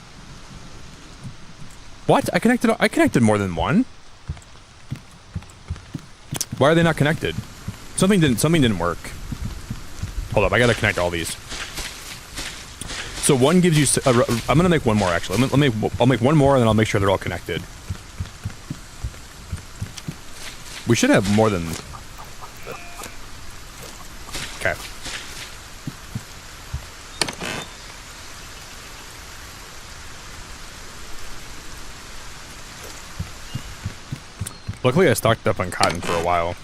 What? I connected more than one? Why are they not connected? Something didn't work. Hold up, I gotta connect all these. So one gives you I'm gonna make one more actually. I'll make one more and then I'll make sure they're all connected. We should have more than... Okay. Luckily I stocked up on cotton for a while.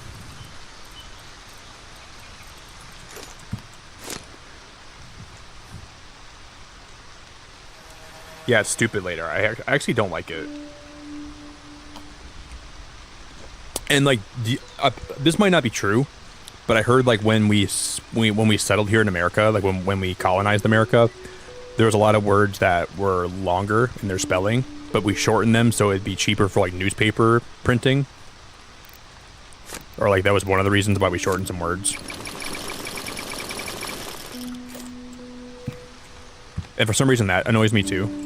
Yeah, it's stupid later. I actually don't like it. And like, this might not be true, but I heard like when we settled here in America, like when we colonized America, there was a lot of words that were longer in their spelling, but we shortened them so it'd be cheaper for like newspaper printing. Or like that was one of the reasons why we shortened some words. And for some reason that annoys me too.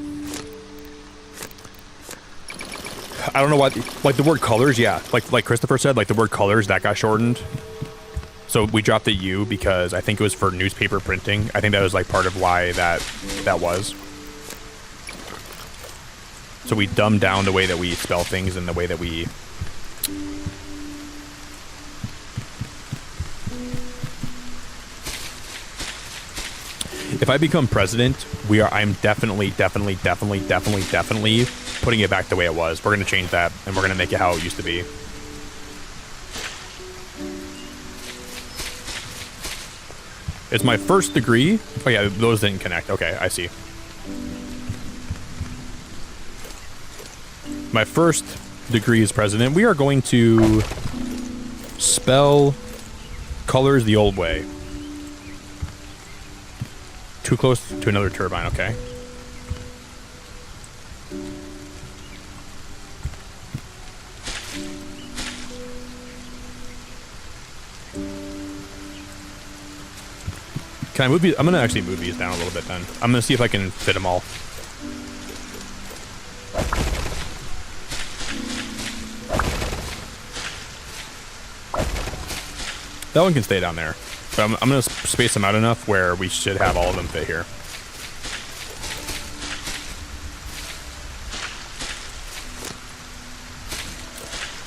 I don't know why, like the word colors, yeah. Like Christopher said, like the word colors, that got shortened. So we dropped the U because I think it was for newspaper printing. I think that was like part of why that was. So we dumbed down the way that we spell things and the way that we... If I become president, I'm definitely putting it back the way it was. We're going to change that, and we're going to make it how it used to be. It's my first degree. Oh yeah, those didn't connect. Okay, I see. My first degree as president. We are going to Spell colors the old way. Too close to another turbine, okay. Can I move these? I'm gonna actually move these down a little bit then. I'm gonna see if I can fit them all. That one can stay down there. But I'm gonna space them out enough where we should have all of them fit here.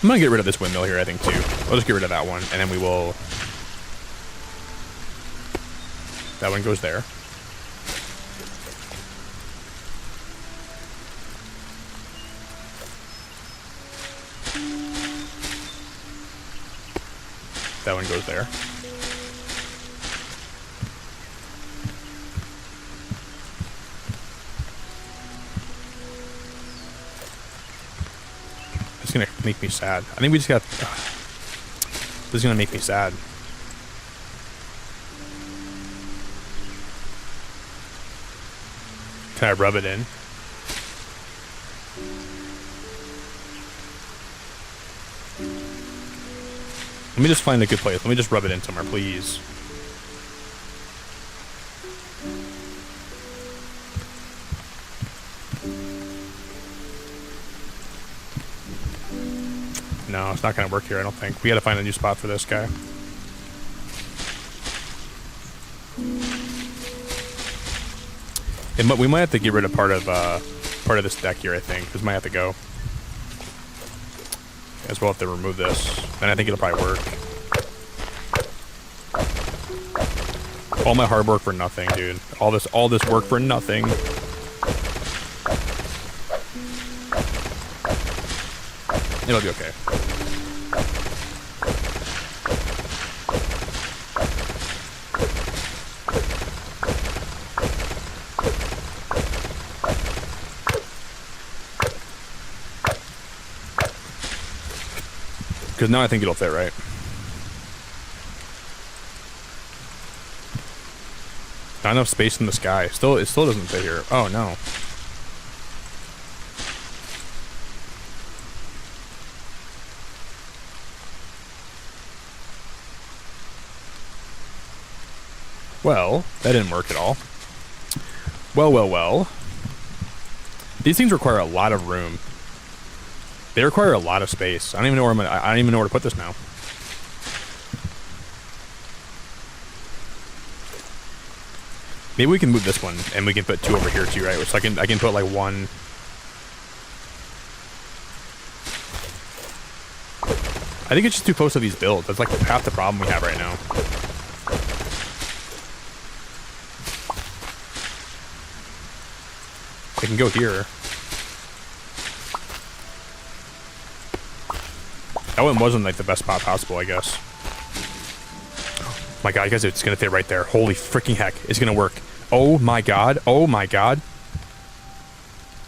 I'm gonna get rid of this windmill here, I think, too. I'll just get rid of that one, and then we will... That one goes there. That one goes there. It's gonna make me sad. I think we just got... This is gonna make me sad. Can I rub it in? Let me just find a good place. Let me just rub it in somewhere, please. No, it's not going to work here, I don't think. We got to find a new spot for this guy. We might have to get rid of part of this deck here, I think. This might have to go. As well, have to remove this. And I think it'll probably work. All my hard work for nothing, dude. All this work for nothing. It'll be okay. Because now I think it'll fit right. Not enough space in the sky. It still doesn't fit here. Oh no. Well, that didn't work at all. Well. These things require a lot of room. They require a lot of space. I don't even know where I don't even know where to put this now. Maybe we can move this one and we can put two over here too, right? So I can put like one. I think it's just too close to these builds. That's like half the problem we have right now. It can go here. That one wasn't like the best spot possible, I guess. Oh my god, guys, it's gonna fit right there. Holy freaking heck, it's gonna work. Oh my god, oh my god.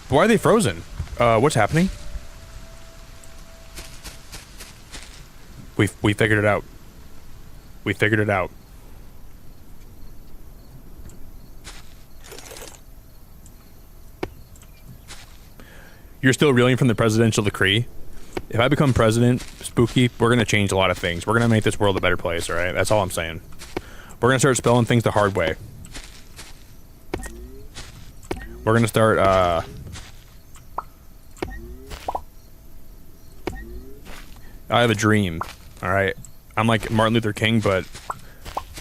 Why are they frozen? What's happening? We figured it out. We figured it out. You're still reeling from the presidential decree? If I become president, Spooky, we're going to change a lot of things. We're going to make this world a better place, alright? That's all I'm saying. We're going to start spelling things the hard way. We're going to start, I have a dream, alright? I'm like Martin Luther King, but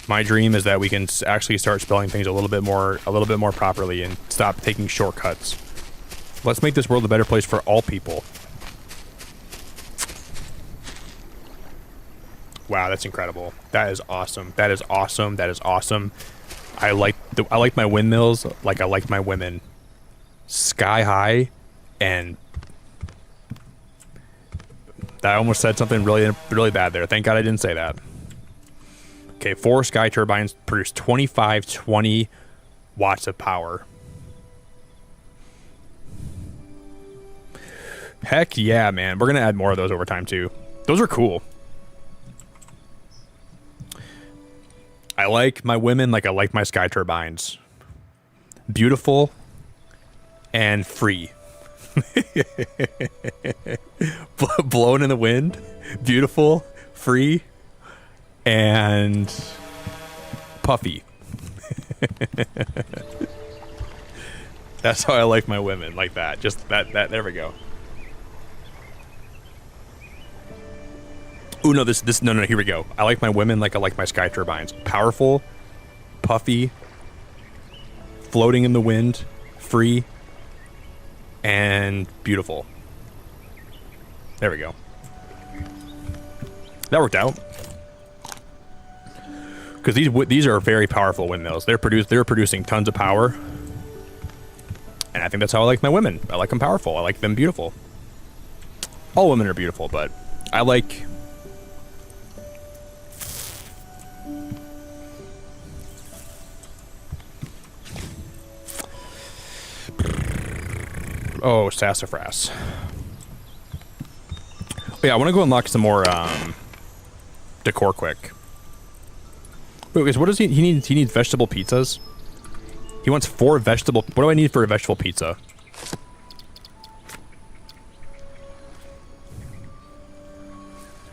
my dream is that we can actually start spelling things a little bit more properly and stop taking shortcuts. Let's make this world a better place for all people. Wow, that's incredible. That is awesome. That is awesome. That is awesome. I like my windmills like I like my women. Sky high, and I almost said something really bad there. Thank God I didn't say that. Okay, 4 sky turbines produce 20 watts of power. Heck yeah, man. We're gonna add more of those over time too. Those are cool. I like my women like I like my sky turbines. Beautiful and free. Blown in the wind. Beautiful, free, and puffy. That's how I like my women, like that. Just that, there we go. Oh no, no, here we go. I like my women like I like my sky turbines. Powerful, puffy, floating in the wind, free, and beautiful. There we go. That worked out. Because these are very powerful windmills. They're producing tons of power. And I think that's how I like my women. I like them powerful. I like them beautiful. All women are beautiful, but I like... Oh, sassafras. Oh, yeah, I want to go unlock some more decor quick. Wait, guys, what does he needs? He needs vegetable pizzas. He wants 4 vegetable... What do I need for a vegetable pizza?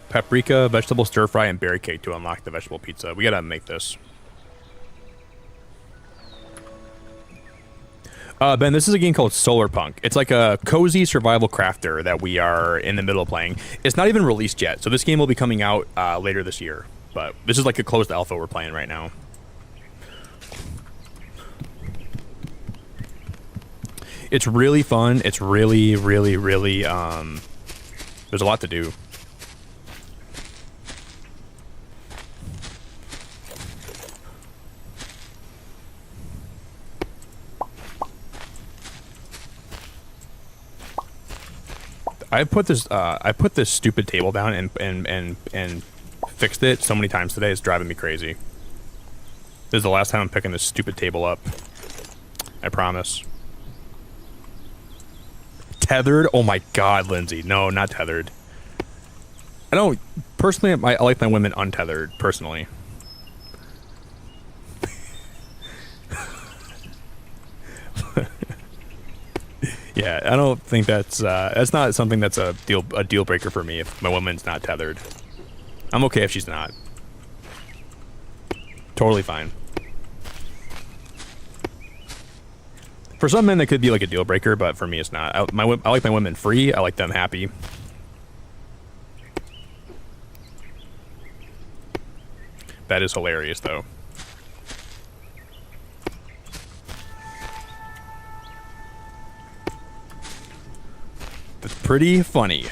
Paprika, vegetable stir fry, and berry cake to unlock the vegetable pizza. We gotta make this. Ben, this is a game called Solarpunk. It's like a cozy survival crafter that we are in the middle of playing. It's not even released yet, so this game will be coming out later this year. But this is like a closed alpha we're playing right now. It's really fun. It's really, really, really, there's a lot to do. I put this stupid table down and fixed it so many times today. It's driving me crazy. This is the last time I'm picking this stupid table up. I promise. Tethered? Oh my god, Lindsay. No, not tethered. I don't... Personally, I like my women untethered, personally. Yeah, I don't think that's not something that's a deal breaker for me if my woman's not tethered. I'm okay if she's not. Totally fine. For some men, that could be like a deal breaker, but for me, it's not. I like my women free. I like them happy. That is hilarious, though. That's pretty funny.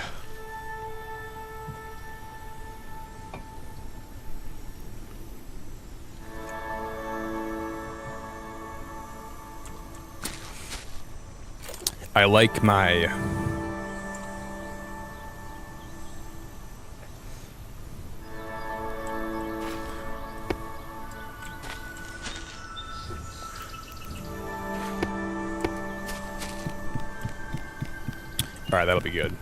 I like my... Alright, that'll be good.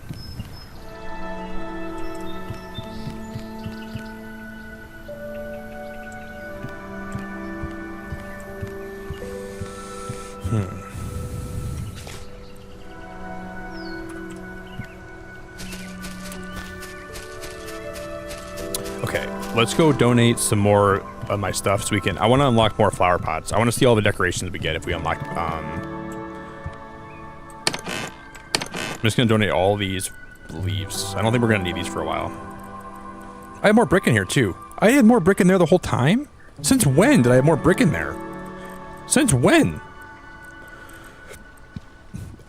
Okay, let's go donate some more of my stuff so we can... I want to unlock more flower pots. I want to see all the decorations we get if we unlock... I'm just going to donate all these leaves. I don't think we're going to need these for a while. I have more brick in here, too. I had more brick in there the whole time? Since when did I have more brick in there? Since when?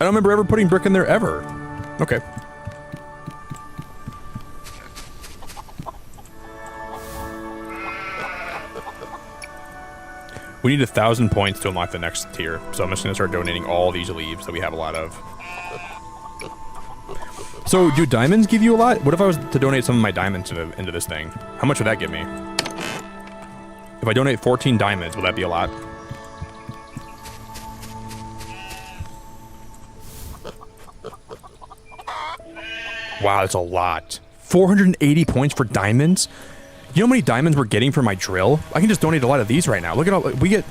I don't remember ever putting brick in there, ever. Okay. We need 1,000 points to unlock the next tier, so I'm just going to start donating all these leaves that we have a lot of. So, do diamonds give you a lot? What if I was to donate some of my diamonds into this thing? How much would that give me? If I donate 14 diamonds, will that be a lot? Wow, that's a lot. 480 points for diamonds? You know how many diamonds we're getting for my drill? I can just donate a lot of these right now. Look at all we get.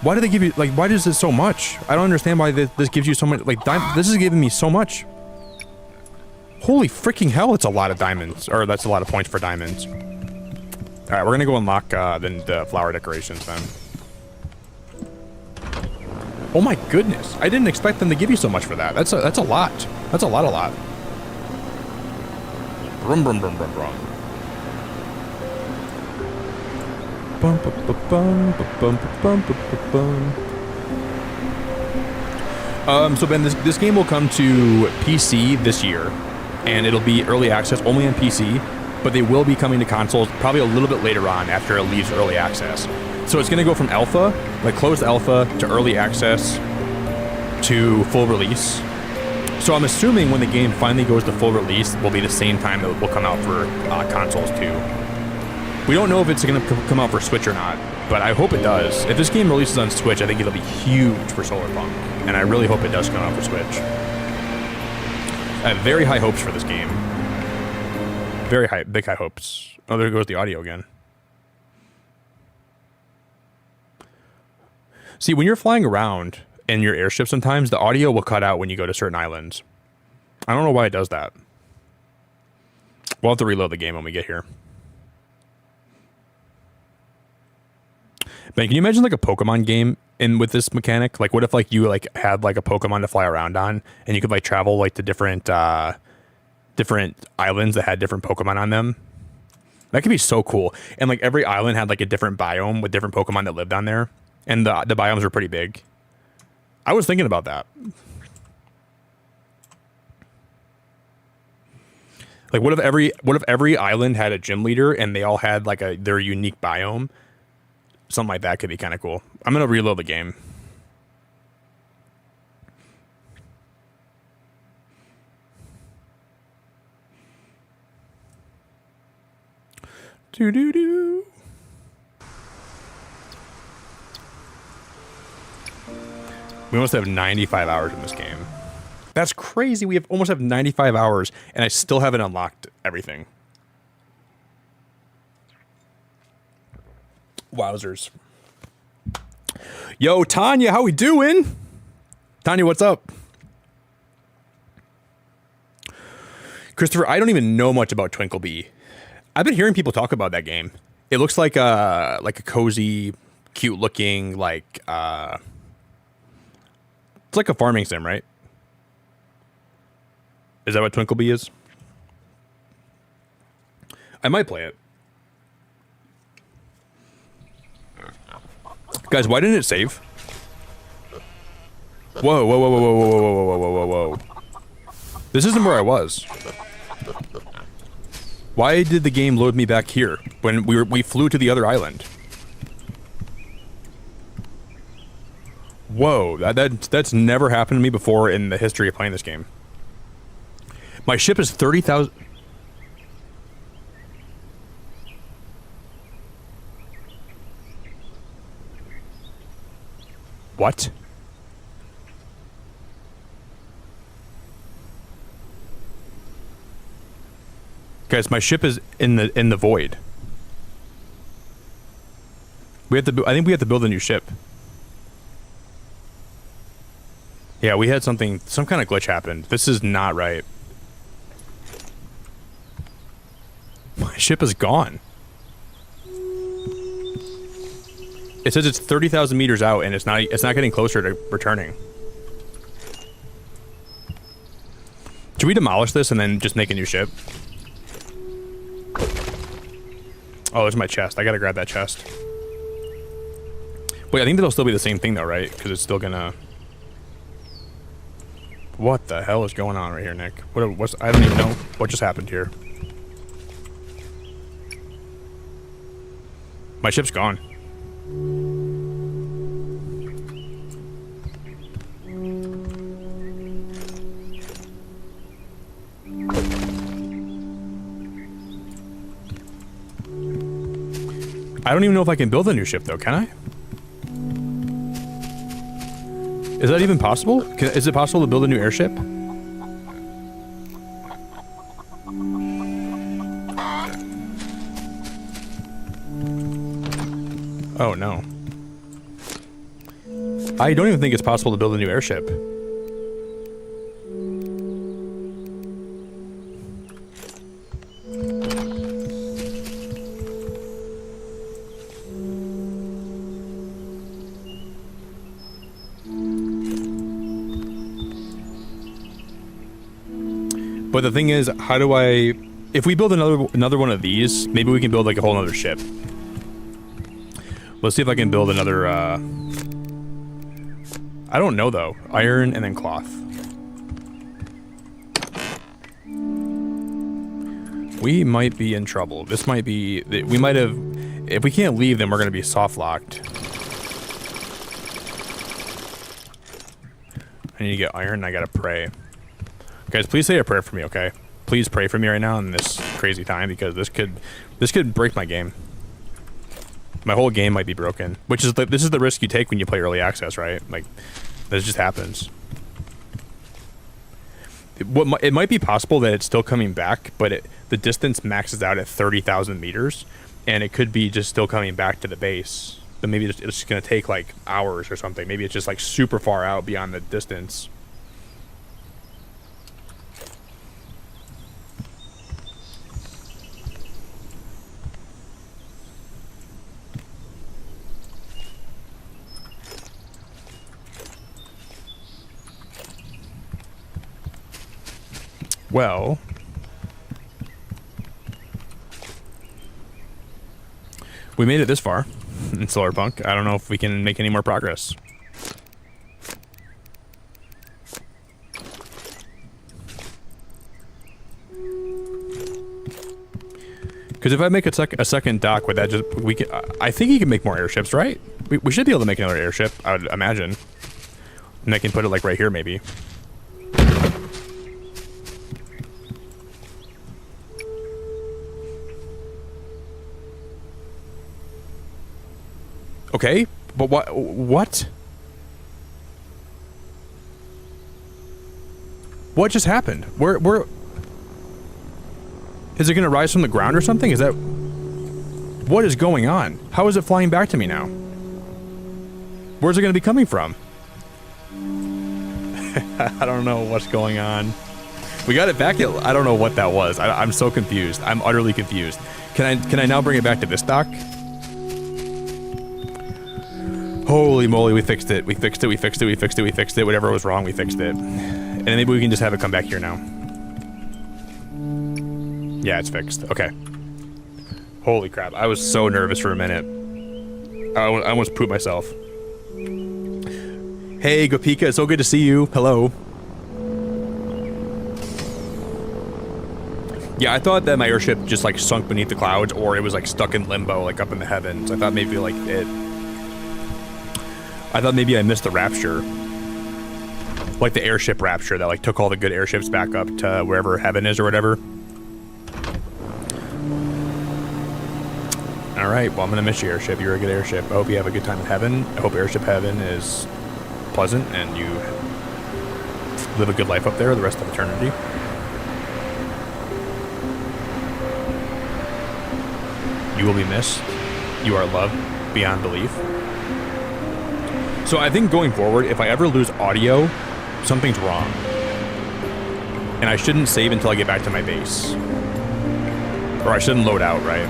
Why do they give you, like, why does it so much? I don't understand why this gives you so much, like, this is giving me so much. Holy freaking hell, it's a lot of diamonds. Or that's a lot of points for diamonds. Alright, we're gonna go unlock the flower decorations then. Oh my goodness, I didn't expect them to give you so much for that. That's a lot. That's a lot. Brum brum brum brum brum. So Ben, this game will come to PC this year, and it'll be early access only on PC, but they will be coming to consoles probably a little bit later on after it leaves early access. So it's going to go from alpha, like closed alpha, to early access, to full release. So I'm assuming when the game finally goes to full release, will be the same time that it will come out for consoles too. We don't know if it's going to come out for Switch or not, but I hope it does. If this game releases on Switch, I think it'll be huge for Solarpunk, and I really hope it does come out for Switch. I have very high hopes for this game. Very high, big high hopes. Oh, there goes the audio again. See, when you're flying around in your airship sometimes, the audio will cut out when you go to certain islands. I don't know why it does that. We'll have to reload the game when we get here. Ben, can you imagine like a Pokemon game with this mechanic? Like, what if like you like had like a Pokemon to fly around on, and you could like travel like to different islands that had different Pokemon on them? That could be so cool. And like every island had like a different biome with different Pokemon that lived on there, and the biomes were pretty big. I was thinking about that. Like, what if every island had a gym leader and they all had like their unique biome? Something like that could be kind of cool. I'm going to reload the game. Doo-doo-doo. We almost have 95 hours in this game. That's crazy. We almost have 95 hours, and I still haven't unlocked everything. Wowzers. Yo, Tanya, how we doing? Tanya, what's up? Christopher, I don't even know much about Twinkle Bee. I've been hearing people talk about that game. It looks like a cozy, cute looking, like it's like a farming sim, right? Is that what Twinkle Bee is? I might play it. Guys, why didn't it save? Whoa, whoa, whoa, whoa, whoa, whoa, whoa, whoa, whoa, whoa, whoa. This isn't where I was. Why did the game load me back here when we flew to the other island? Whoa, that's never happened to me before in the history of playing this game. My ship is 30,000... What? Guys, my ship is in the void. We have to. I think we have to build a new ship. Yeah, we had some kind of glitch happened. This is not right. My ship is gone. It says it's 30,000 meters out, and it's not getting closer to returning. Should we demolish this and then just make a new ship? Oh, there's my chest. I gotta grab that chest. Wait, I think that'll still be the same thing though, right? Because it's still gonna... What the hell is going on right here, Nick? What's... I don't even know what just happened here. My ship's gone. I don't even know if I can build a new ship though, can I? Is that even possible? Is it possible to build a new airship? I don't even think it's possible to build a new airship. But the thing is, how do I... If we build another one of these, maybe we can build like a whole other ship. Let's see if I can build another... I don't know though. Iron and then cloth. We might be in trouble. This might be... We might have... If we can't leave, then we're going to be soft locked. I need to get iron and I gotta pray. Guys, please say a prayer for me, okay? Please pray for me right now in this crazy time, because this could break my game. My whole game might be broken. Which is this is the risk you take when you play early access, right? Like, this just happens. It might be possible that it's still coming back, but the distance maxes out at 30,000 meters, and it could be just still coming back to the base. But maybe it's just gonna take like hours or something. Maybe it's just like super far out beyond the distance. Well, we made it this far in Solarpunk. I don't know if we can make any more progress. Because if I make a second dock, would that just I think you can make more airships, right? We should be able to make another airship, I would imagine. And I can put it like right here, maybe. Okay, but what? What just happened? Where is it gonna rise from the ground or something? Is that... What is going on? How is it flying back to me now? Where's it gonna be coming from? I don't know what's going on. We got it back at... I don't know what that was. I'm so confused. I'm utterly confused. Can I now bring it back to this dock? Holy moly, we fixed it. We fixed it, we fixed it, we fixed it, we fixed it. Whatever was wrong, we fixed it. And maybe we can just have it come back here now. Yeah, it's fixed. Okay. Holy crap. I was so nervous for a minute. I almost pooped myself. Hey, Gopika, it's so good to see you. Hello. Yeah, I thought that my airship just like sunk beneath the clouds, or it was like stuck in limbo, like up in the heavens. I thought maybe like I thought maybe I missed the rapture. Like the airship rapture that like took all the good airships back up to wherever heaven is or whatever. Alright, well I'm gonna miss you, airship. You're a good airship. I hope you have a good time in heaven. I hope airship heaven is pleasant and you live a good life up there the rest of eternity. You will be missed. You are loved beyond belief. So I think going forward, if I ever lose audio, something's wrong. And I shouldn't save until I get back to my base. Or I shouldn't load out, right?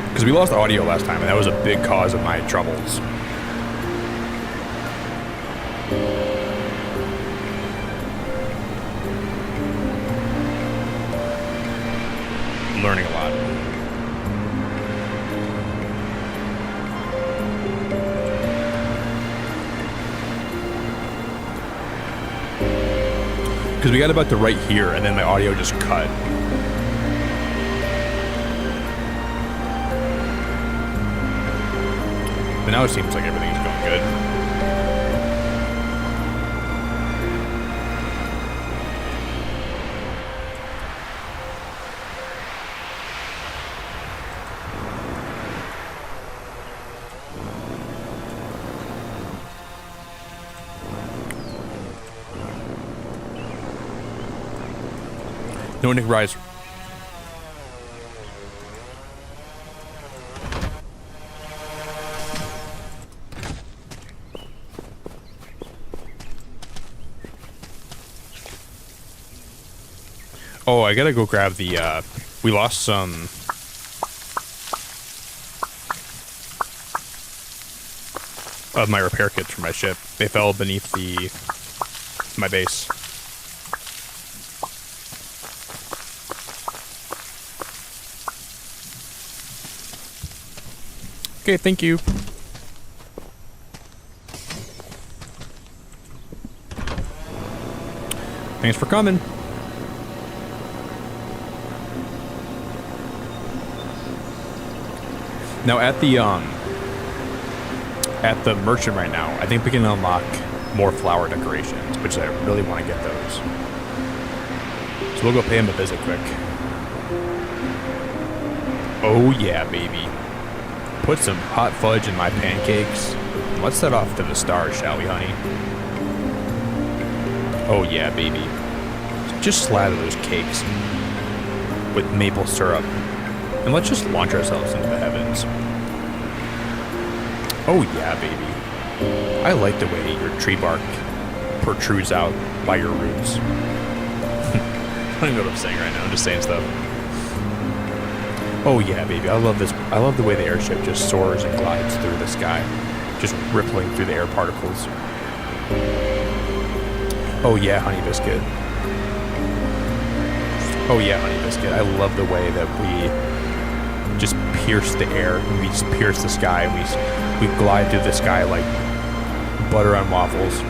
Because we lost audio last time, and that was a big cause of my troubles. I'm learning a lot. Because we got about to right here, and then my audio just cut. But now it seems like everything's going good. No Nick Rise. Oh, I gotta go grab the, we lost some... of my repair kits for my ship. They fell beneath my base. Okay, thank you. Thanks for coming. Now at the merchant right now, I think we can unlock more flower decorations, which I really want to get those. So we'll go pay him a visit quick. Oh yeah, baby. Put some hot fudge in my pancakes. Let's set off to the stars, shall we, honey? Oh yeah, baby. Just slather those cakes with maple syrup. And let's just launch ourselves into the heavens. Oh yeah, baby. I like the way your tree bark protrudes out by your roots. I don't even know what I'm saying right now. I'm just saying stuff. Oh yeah, baby. I love this. I love the way the airship just soars and glides through the sky, just rippling through the air particles. Oh yeah, honey biscuit. Oh yeah, honey biscuit. I love the way that we just pierce the air. And we just pierce the sky. We glide through the sky like butter on waffles.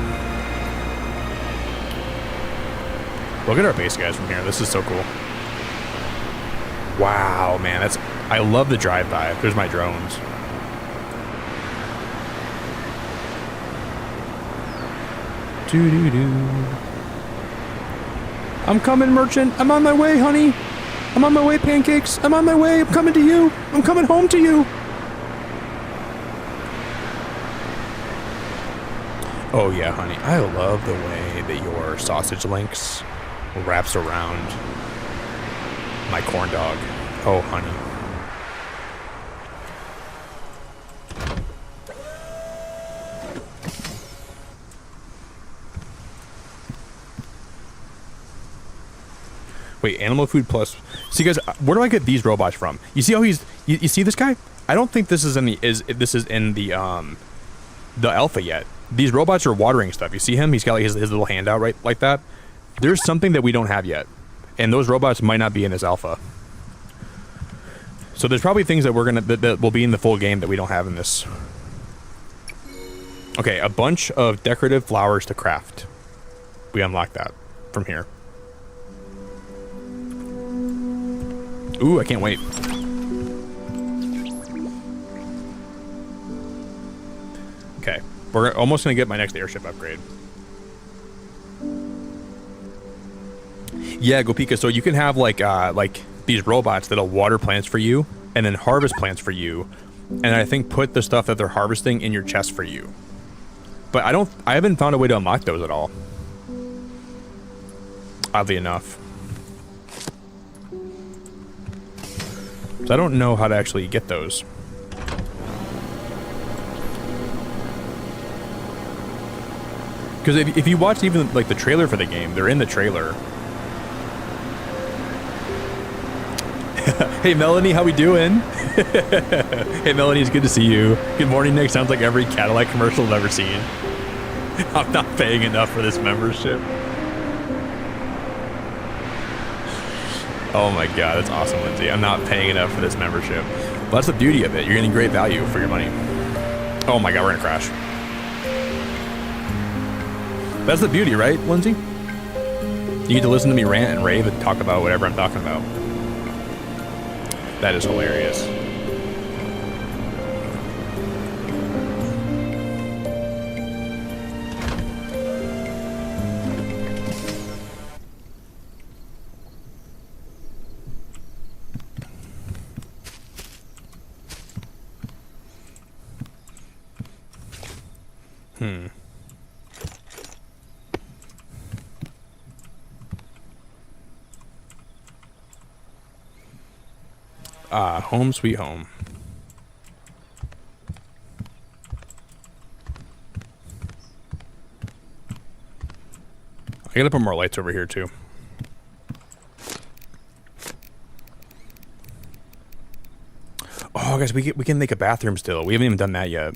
Look at our base, guys, from here. This is so cool. Wow, man, I love the drive-by. There's my drones. Doo-doo-doo. I'm coming, merchant. I'm on my way, honey. I'm on my way, pancakes. I'm on my way. I'm coming to you. I'm coming home to you. Oh, yeah, honey. I love the way that your sausage links wraps around my corn dog. Oh, honey. Wait, animal food plus. See, guys, where do I get these robots from? You see how he's? You see this guy? I don't think this is in the alpha yet. These robots are watering stuff. You see him? He's got like his little hand out right like that. There's something that we don't have yet, and those robots might not be in this alpha. So there's probably things that that will be in the full game that we don't have in this. Okay, a bunch of decorative flowers to craft. We unlock that from here. Ooh, I can't wait. Okay, we're almost gonna get my next airship upgrade. Yeah, Gopika, so you can have like these robots that'll water plants for you and then harvest plants for you, and I think put the stuff that they're harvesting in your chest for you. But I haven't found a way to unlock those at all. Oddly enough. So I don't know how to actually get those. Because if you watch even like the trailer for the game, they're in the trailer. Hey Melanie, how we doing? Hey Melanie, it's good to see you. Good morning, Nick. Sounds like every Cadillac commercial I've ever seen. I'm not paying enough for this membership. Oh my god, that's awesome, Lindsay. I'm not paying enough for this membership. Well, that's the beauty of it. You're getting great value for your money. Oh my god, we're gonna crash. That's the beauty, right, Lindsay? You get to listen to me rant and rave and talk about whatever I'm talking about. That is hilarious. Home sweet home. I gotta put more lights over here too. Oh, guys, we can make a bathroom still. We haven't even done that yet.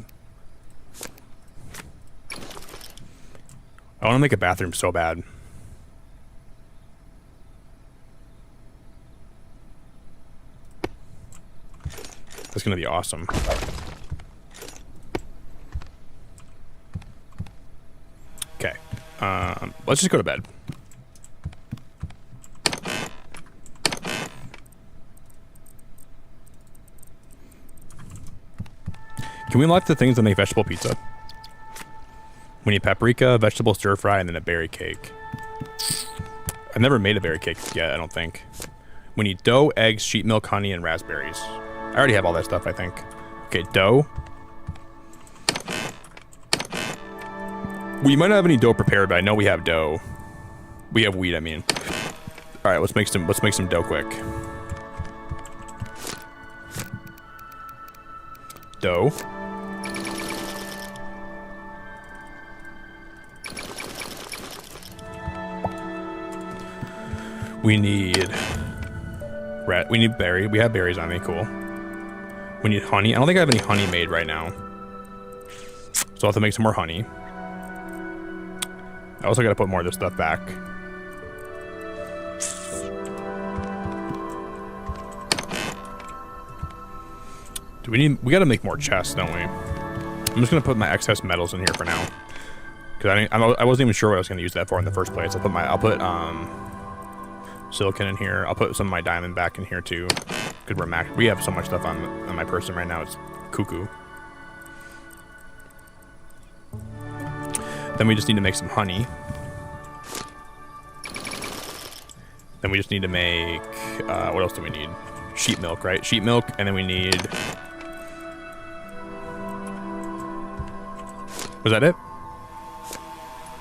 I want to make a bathroom so bad. That's gonna be awesome. Okay, let's just go to bed. Can we unlock the things that make vegetable pizza? We need paprika, vegetable stir fry, and then a berry cake. I've never made a berry cake yet, I don't think. We need dough, eggs, sheep milk, honey, and raspberries. I already have all that stuff, I think. Okay, dough. We might not have any dough prepared, but I know we have dough. We have wheat, I mean. All right, let's make some dough quick. Dough. We need berry. We have berries on me, cool. We need honey. I don't think I have any honey made right now. So I'll have to make some more honey. I also gotta put more of this stuff back. We gotta make more chests, don't we? I'm just gonna put my excess metals in here for now. Cause I wasn't even sure what I was gonna use that for in the first place. I'll put silicon in here. I'll put some of my diamond back in here too. Cause we have so much stuff on my person right now, it's cuckoo. Then we just need to make some honey. Then we just need to make, what else do we need? Sheep milk, right? Sheep milk, and then we need... Was that it?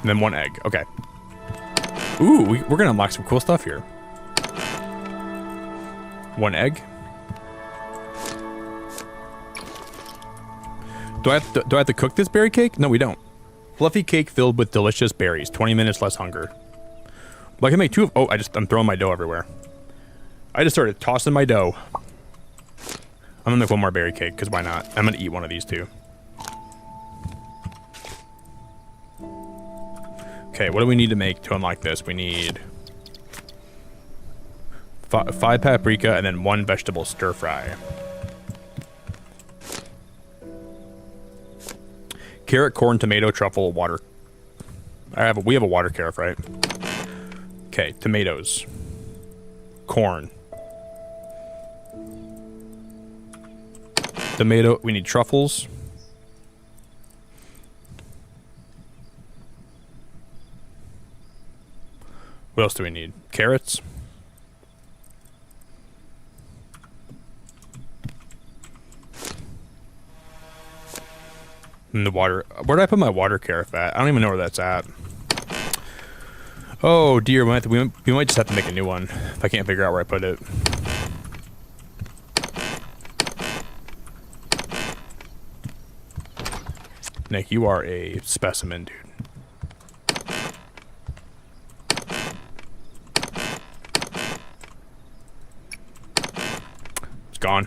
And then one egg, okay. Ooh, we're gonna unlock some cool stuff here. One egg. Do I have to cook this berry cake? No, we don't. Fluffy cake filled with delicious berries. 20 minutes less hunger. Well, I can make two of... Oh, I'm throwing my dough everywhere. I just started tossing my dough. I'm gonna make one more berry cake, because why not? I'm gonna eat one of these too. Okay, what do we need to make to unlock this? We need... 5 paprika and then 1 vegetable stir fry. Carrot, corn, tomato, truffle, water. We have a water carrot, right? Okay, tomatoes. Corn. Tomato, we need truffles. What else do we need? Carrots. And the water. Where did I put my water carrot at? I don't even know where that's at. Oh dear, we might just have to make a new one if I can't figure out where I put it. Nick, you are a specimen, dude. It's gone.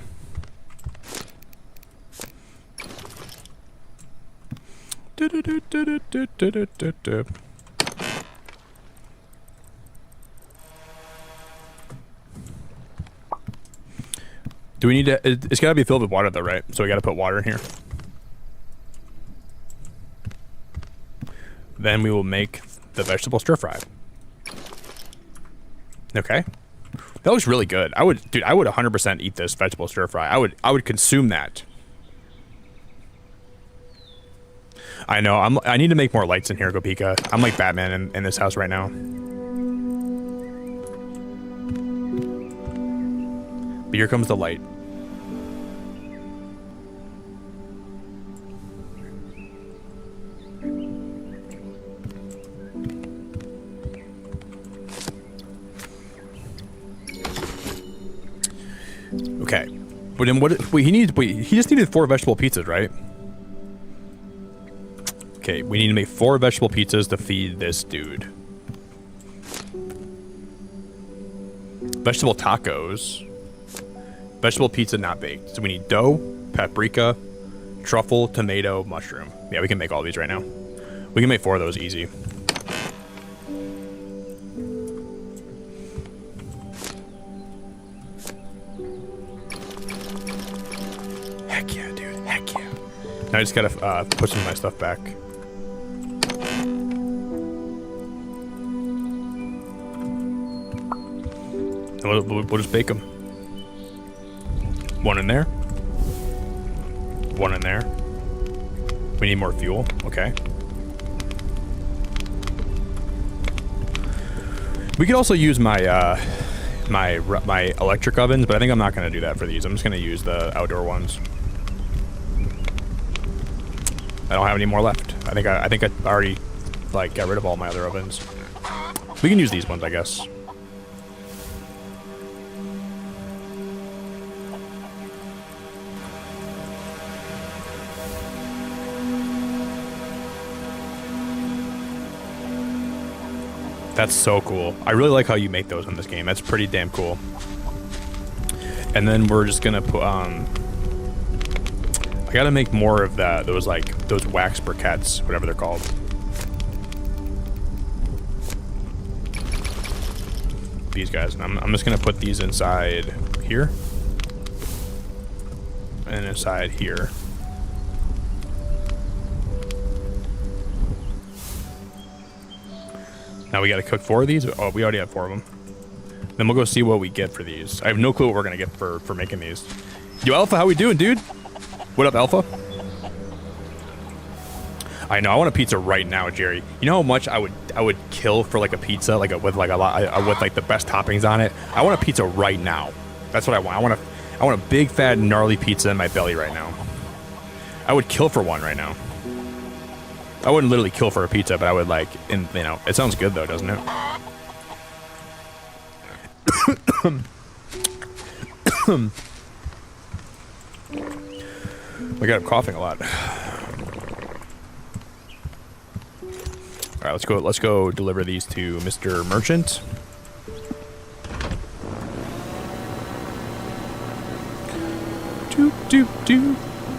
Do we need to... It's got to be filled with water, though, right? So we got to put water in here. Then we will make the vegetable stir fry. Okay. That looks really good. I would 100% eat this vegetable stir fry. I would consume that. I know. I need to make more lights in here, Gopika. I'm like Batman in this house right now. But here comes the light. Okay. But then what? Wait, he just needed 4 vegetable pizzas, right? Okay, we need to make 4 vegetable pizzas to feed this dude. Vegetable tacos. Vegetable pizza not baked. So we need dough, paprika, truffle, tomato, mushroom. Yeah, we can make all these right now. We can make 4 of those easy. Heck yeah, dude. Heck yeah. Now I just gotta put some of my stuff back. And we'll just bake them. 1 in there. 1 in there. We need more fuel. Okay. We could also use my my electric ovens, but I think I'm not going to do that for these. I'm just going to use the outdoor ones. I don't have any more left. I think I already like got rid of all my other ovens. We can use these ones, I guess. That's so cool. I really like how you make those in this game. That's pretty damn cool. And then we're just gonna put I gotta make more of that. Those wax briquettes, whatever they're called. These guys. And I'm just gonna put these inside here and inside here. Now we gotta cook 4 of these. Oh, we already have 4 of them. Then we'll go see what we get for these. I have no clue what we're gonna get for making these. Yo, Alpha, how we doing, dude? What up, Alpha? I know. I want a pizza right now, Jerry. You know how much I would kill for like a pizza, with the best toppings on it. I want a pizza right now. That's what I want. I want a big, fat, gnarly pizza in my belly right now. I would kill for one right now. I wouldn't literally kill for a pizza, but I would it sounds good though, doesn't it? I got coughing a lot. All right, let's go deliver these to Mr. Merchant.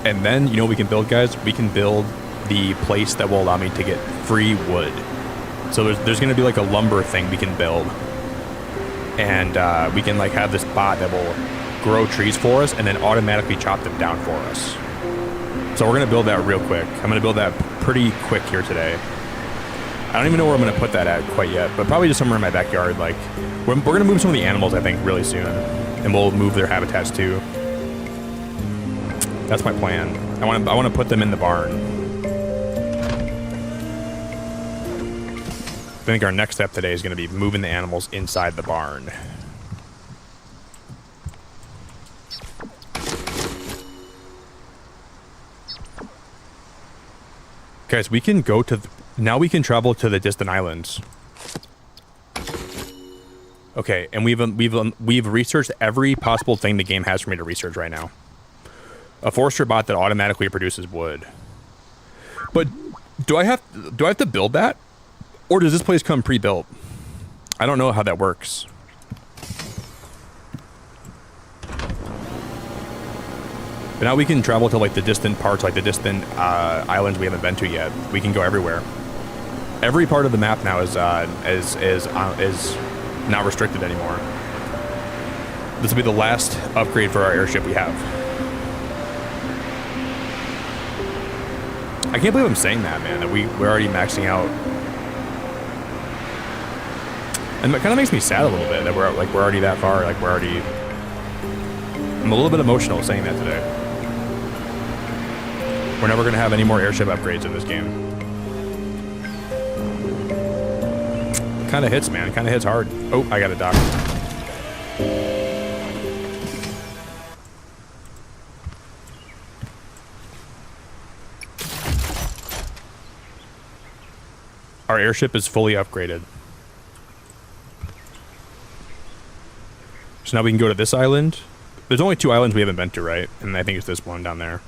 And then, you know what we can build, guys? We can build the place that will allow me to get free wood. So there's going to be like a lumber thing we can build. And we can have this bot that will grow trees for us and then automatically chop them down for us. So we're going to build that real quick. I'm going to build that pretty quick here today. I don't even know where I'm going to put that at quite yet, but probably just somewhere in my backyard. We're going to move some of the animals, I think, really soon. And we'll move their habitats too. That's my plan. I want to put them in the barn. I think our next step today is going to be moving the animals inside the barn. Guys, we can go to... now we can travel to the distant islands. Okay, and we've researched every possible thing the game has for me to research right now. A forester bot that automatically produces wood. But do I have to build that? Or does this place come pre-built? I don't know how that works. But now we can travel to the distant parts, the distant islands we haven't been to yet. We can go everywhere. Every part of the map now is not restricted anymore. This will be the last upgrade for our airship we have. I can't believe I'm saying that, man. That we're already maxing out. And it kind of makes me sad a little bit that we're already that far. I'm a little bit emotional saying that today. We're never gonna have any more airship upgrades in this game. It kind of hits, man. It kind of hits hard. Oh, I got a dock. Our airship is fully upgraded. So now we can go to this island. There's only 2 islands we haven't been to, right? And I think it's this one down there.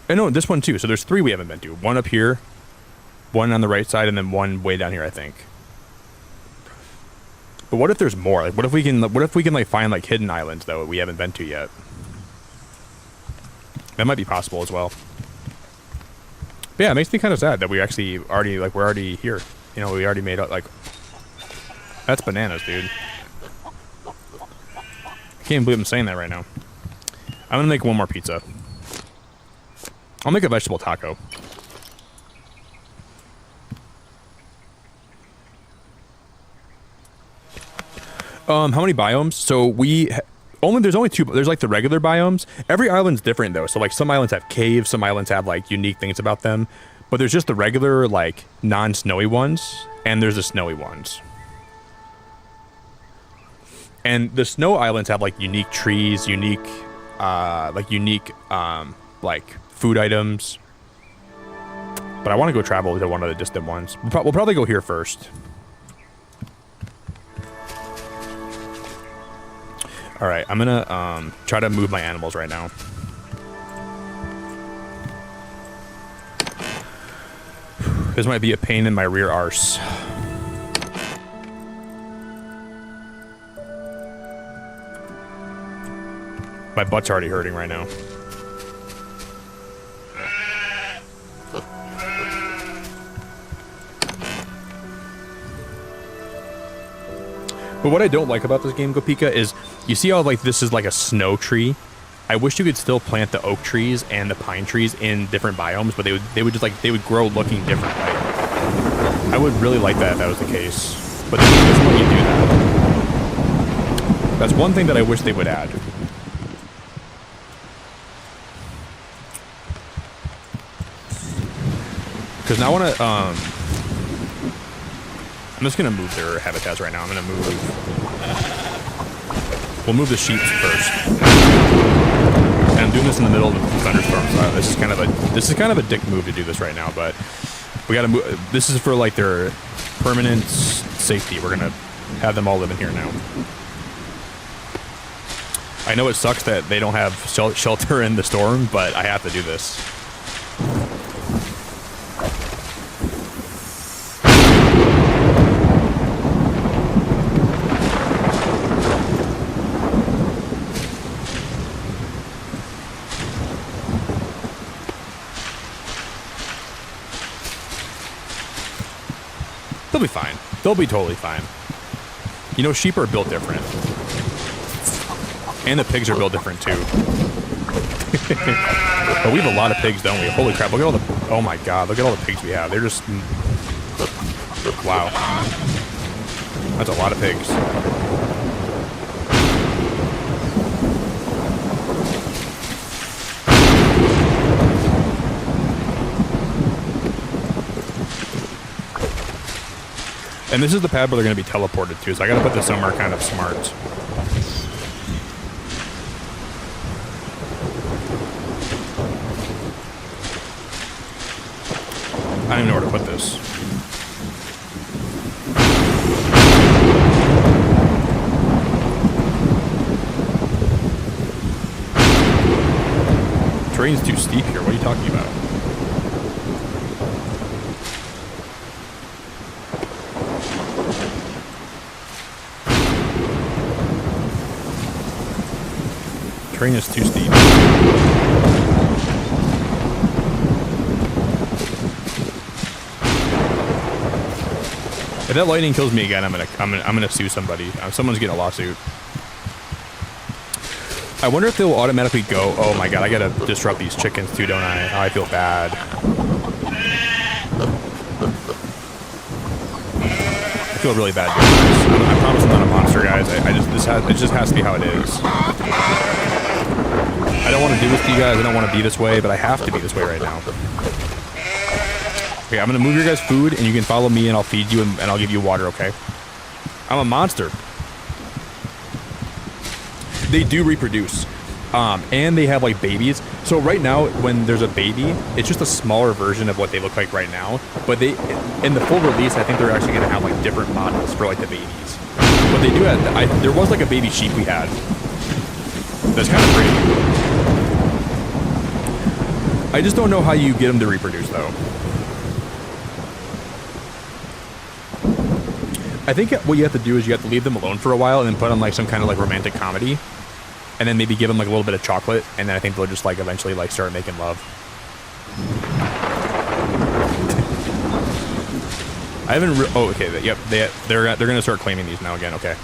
And no, this one too. So there's 3 we haven't been to. 1 up here, 1 on the right side, and then 1 way down here, I think. But what if there's more? Like, what if we can like find like hidden islands though we haven't been to yet? That might be possible as well. But yeah, it makes me kind of sad that we actually already we're already here. You know, we already made up like. That's bananas, dude. I can't believe I'm saying that right now. I'm gonna make one more pizza. I'll make a vegetable taco. How many biomes? So there's only two. There's like the regular biomes. Every island's different though. So like some islands have caves, some islands have like unique things about them. But there's just the regular like non-snowy ones, and there's the snowy ones. And the snow islands have like unique trees, unique food items. But I want to go travel to one of the distant ones. We'll probably go here first. All right, I'm gonna try to move my animals right now. This might be a pain in my rear arse. My butt's already hurting right now. But what I don't like about this game, Gopika, is you see how like this is like a snow tree. I wish you could still plant the oak trees and the pine trees in different biomes, but they would grow looking different. Like, I would really like that if that was the case. But the game doesn't let you do that. That's one thing that I wish they would add. Because now I want to, I'm just going to move their habitats right now. We'll move the sheep first. And I'm doing this in the middle of the thunderstorm, so this is kind of a dick move to do this right now, but we got to move. This is for like their permanent safety. We're going to have them all living here now. I know it sucks that they don't have shelter in the storm, but I have to do this. They'll be fine. They'll be totally fine. You know, sheep are built different. And the pigs are built different too. But we have a lot of pigs, don't we? Holy crap, look at all the... Oh my god, look at all the pigs we have. They're just... Wow. That's a lot of pigs. And this is the pad where they're going to be teleported to, so I got to put this somewhere kind of smart. I don't even know where to put this. Terrain's too steep here. What are you talking about? Terrain is too steep. If that lightning kills me again, I'm gonna sue somebody. Someone's getting a lawsuit. I wonder if they'll automatically go. Oh my god, I gotta disrupt these chickens too, don't I? Oh, I feel bad. I feel really bad doing this. I promise I'm not a monster, guys. It just has to be how it is. I don't want to do this to you guys. I don't want to be this way, but I have to be this way right now. Okay, I'm gonna move your guys' food, and you can follow me, and I'll feed you, and I'll give you water. Okay? I'm a monster. They do reproduce, and they have like babies. So right now, when there's a baby, it's just a smaller version of what they look like right now. But they, in the full release, I think they're actually gonna have like different models for like the babies. But they do have. There was like a baby sheep we had. That's kind of pretty. I just don't know how you get them to reproduce though. I think what you have to do is you have to leave them alone for a while and then put on like some kind of like romantic comedy, and then maybe give them like a little bit of chocolate, and then I think they'll just like eventually like start making love. I haven't. Oh, okay. Yep. They're gonna start claiming these now again. Okay.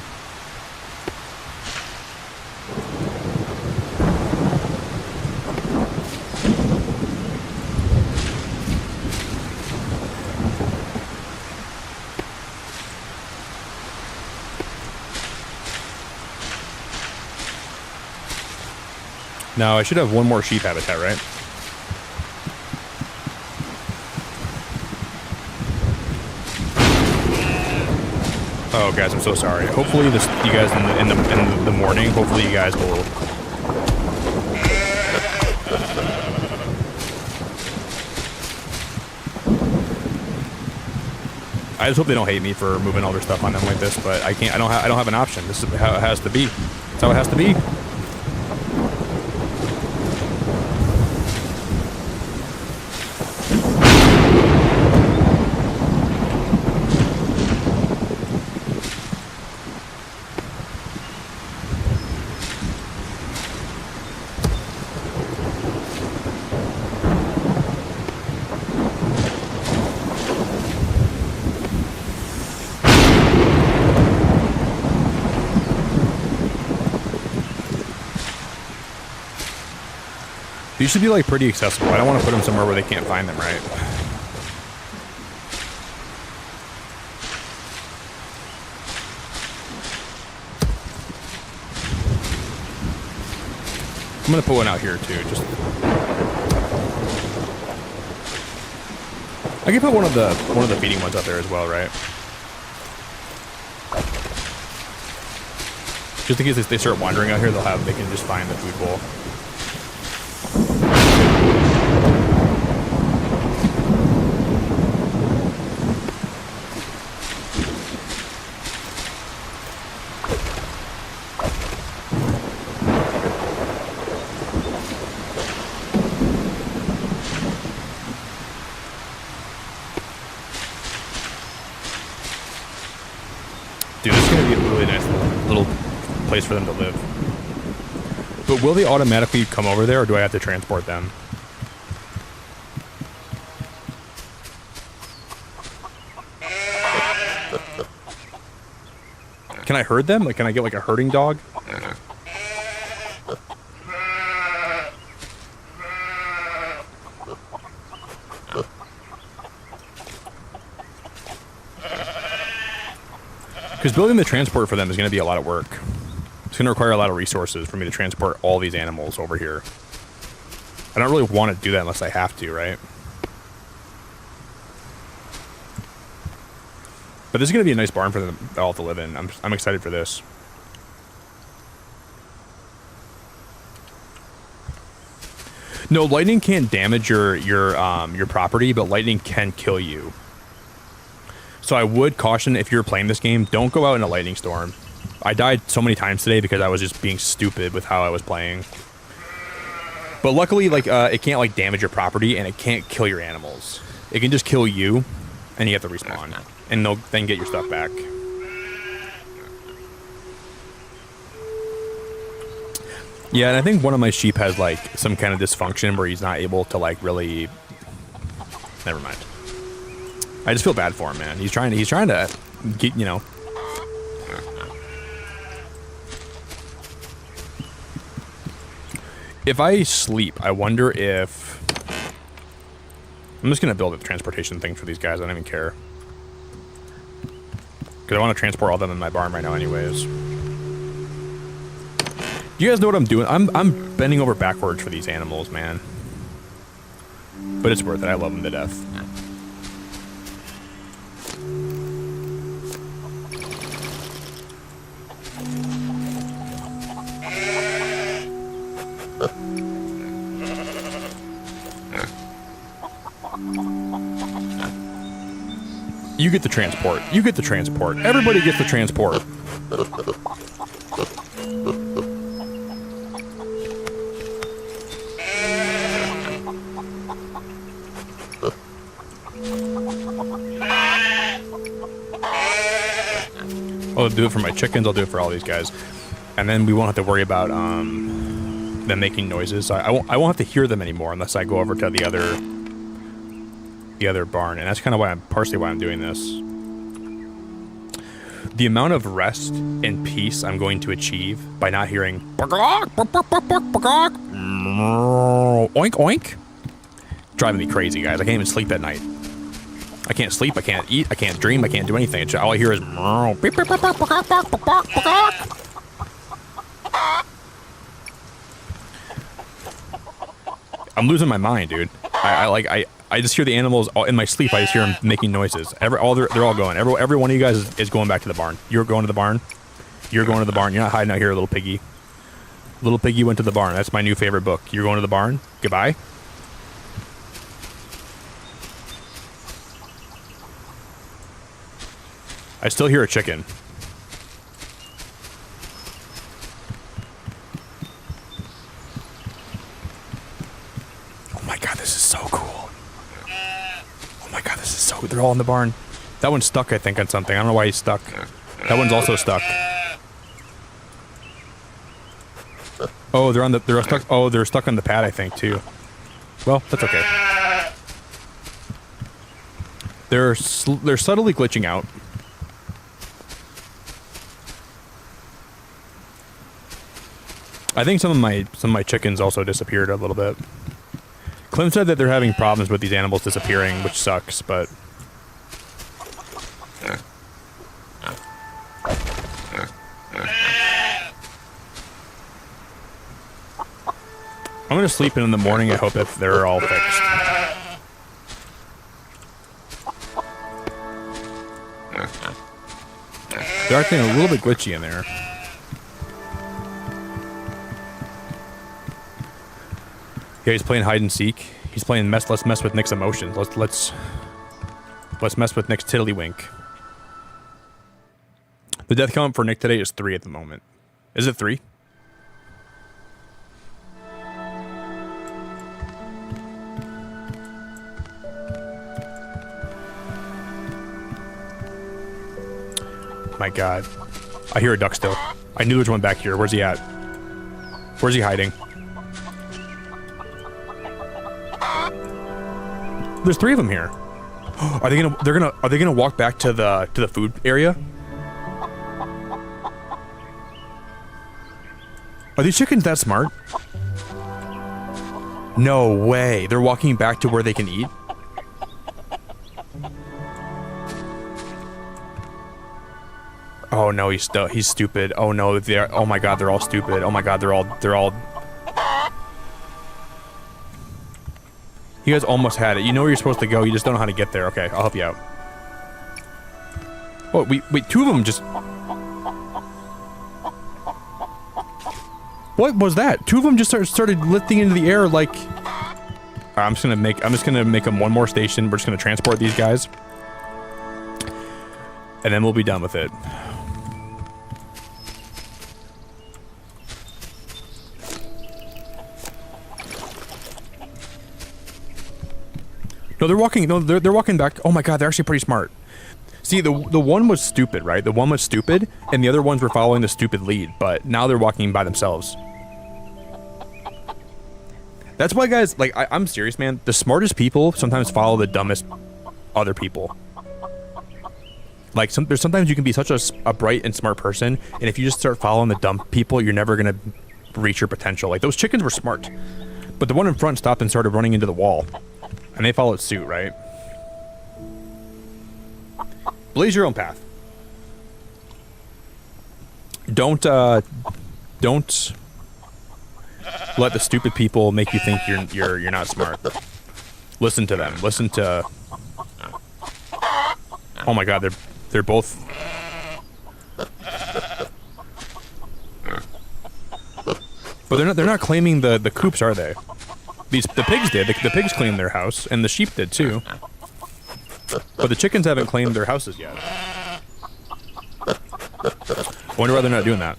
Now I should have one more sheep habitat, right? Oh, guys, I'm so sorry. Hopefully, this you guys in the morning. Hopefully, you guys will. I just hope they don't hate me for moving all their stuff on them like this, but I can't. I don't have an option. This is how it has to be. That's how it has to be. These should be like pretty accessible. I don't want to put them somewhere where they can't find them, right? I'm gonna put one out here too. Just I can put one of the feeding ones out there as well, right? Just in case they start wandering out here, they can just find the food bowl. Dude, this is going to be a really nice little place for them to live. But will they automatically come over there, or do I have to transport them? Can I herd them? Like, can I get like a herding dog? Because building the transport for them is going to be a lot of work. It's going to require a lot of resources for me to transport all these animals over here. I don't really want to do that unless I have to, right? But this is going to be a nice barn for them all to live in. I'm excited for this. No, lightning can't damage your property, but lightning can kill you. So I would caution, if you're playing this game, don't go out in a lightning storm. I died so many times today because I was just being stupid with how I was playing. But luckily, like, it can't like damage your property, and it can't kill your animals. It can just kill you, and you have to respawn, and they'll then get your stuff back. Yeah, and I think one of my sheep has like some kind of dysfunction where he's not able to like really. Never mind. I just feel bad for him, man. He's trying to get, you know. If I sleep, I wonder if I'm just gonna build a transportation thing for these guys. I don't even care, because I want to transport all of them in my barn right now, anyways. You guys know what I'm doing? I'm bending over backwards for these animals, man. But it's worth it. I love them to death. You get the transport. You get the transport. Everybody gets the transport. I'll do it for my chickens. I'll do it for all these guys, and then we won't have to worry about them making noises. I won't have to hear them anymore unless I go over to the other barn, and that's kind of why partially why I'm doing this. The amount of rest and peace I'm going to achieve by not hearing oink oink, driving me crazy, guys. I can't even sleep at night. I can't sleep, I can't eat, I can't dream, I can't do anything. All I hear is I'm losing my mind, dude. I just hear the animals in my sleep. I just hear them making noises. They're all going. Every one of you guys is going back to the barn. You're going to the barn. You're going to the barn. You're not hiding out here, little piggy. Little piggy went to the barn. That's my new favorite book. You're going to the barn. Goodbye. I still hear a chicken. Oh my god, this is so cool. Oh my god, this is so... They're all in the barn. That one's stuck, I think, on something. I don't know why he's stuck. That one's also stuck. Oh, they're stuck. Oh, they're stuck on the pad, I think, too. Well, that's okay. They're subtly glitching out. I think some of my chickens also disappeared a little bit. Clint said that they're having problems with these animals disappearing, which sucks, but... I'm gonna sleep in the morning. I hope that they're all fixed. They're acting a little bit glitchy in there. Yeah, he's playing hide and seek. He's playing let's mess with Nick's emotions. Let's mess with Nick's tiddlywink. The death count for Nick today is 3 at the moment. Is it 3? My god. I hear a duck still. I knew there's one back here. Where's he at? Where's he hiding? There's 3 of them here. Are they gonna walk back to the food area? Are these chickens that smart? No way. They're walking back to where they can eat? Oh no, he's stupid. Oh no, oh my god, they're all stupid. Oh my god, they're all You guys almost had it. You know where you're supposed to go, you just don't know how to get there. Okay, I'll help you out. Oh, wait, 2 of them just... What was that? 2 of them just started lifting into the air like... I'm just gonna make them one more station. We're just gonna transport these guys. And then we'll be done with it. No, they're walking. No, they're walking back. Oh my god, they're actually pretty smart. See, the one was stupid, right? The one was stupid, and the other ones were following the stupid lead. But now they're walking by themselves. That's why, guys. Like, I'm serious, man. The smartest people sometimes follow the dumbest other people. Like, there's sometimes you can be such a bright and smart person, and if you just start following the dumb people, you're never gonna reach your potential. Like, those chickens were smart, but the one in front stopped and started running into the wall. And they followed suit, right? Blaze your own path. Don't let the stupid people make you think you're not smart. Listen to them. Listen to... Oh my god, they're both... But they're not claiming the coops, are they? The pigs did. The pigs claimed their house, and the sheep did too. But the chickens haven't claimed their houses yet. I wonder why they're not doing that.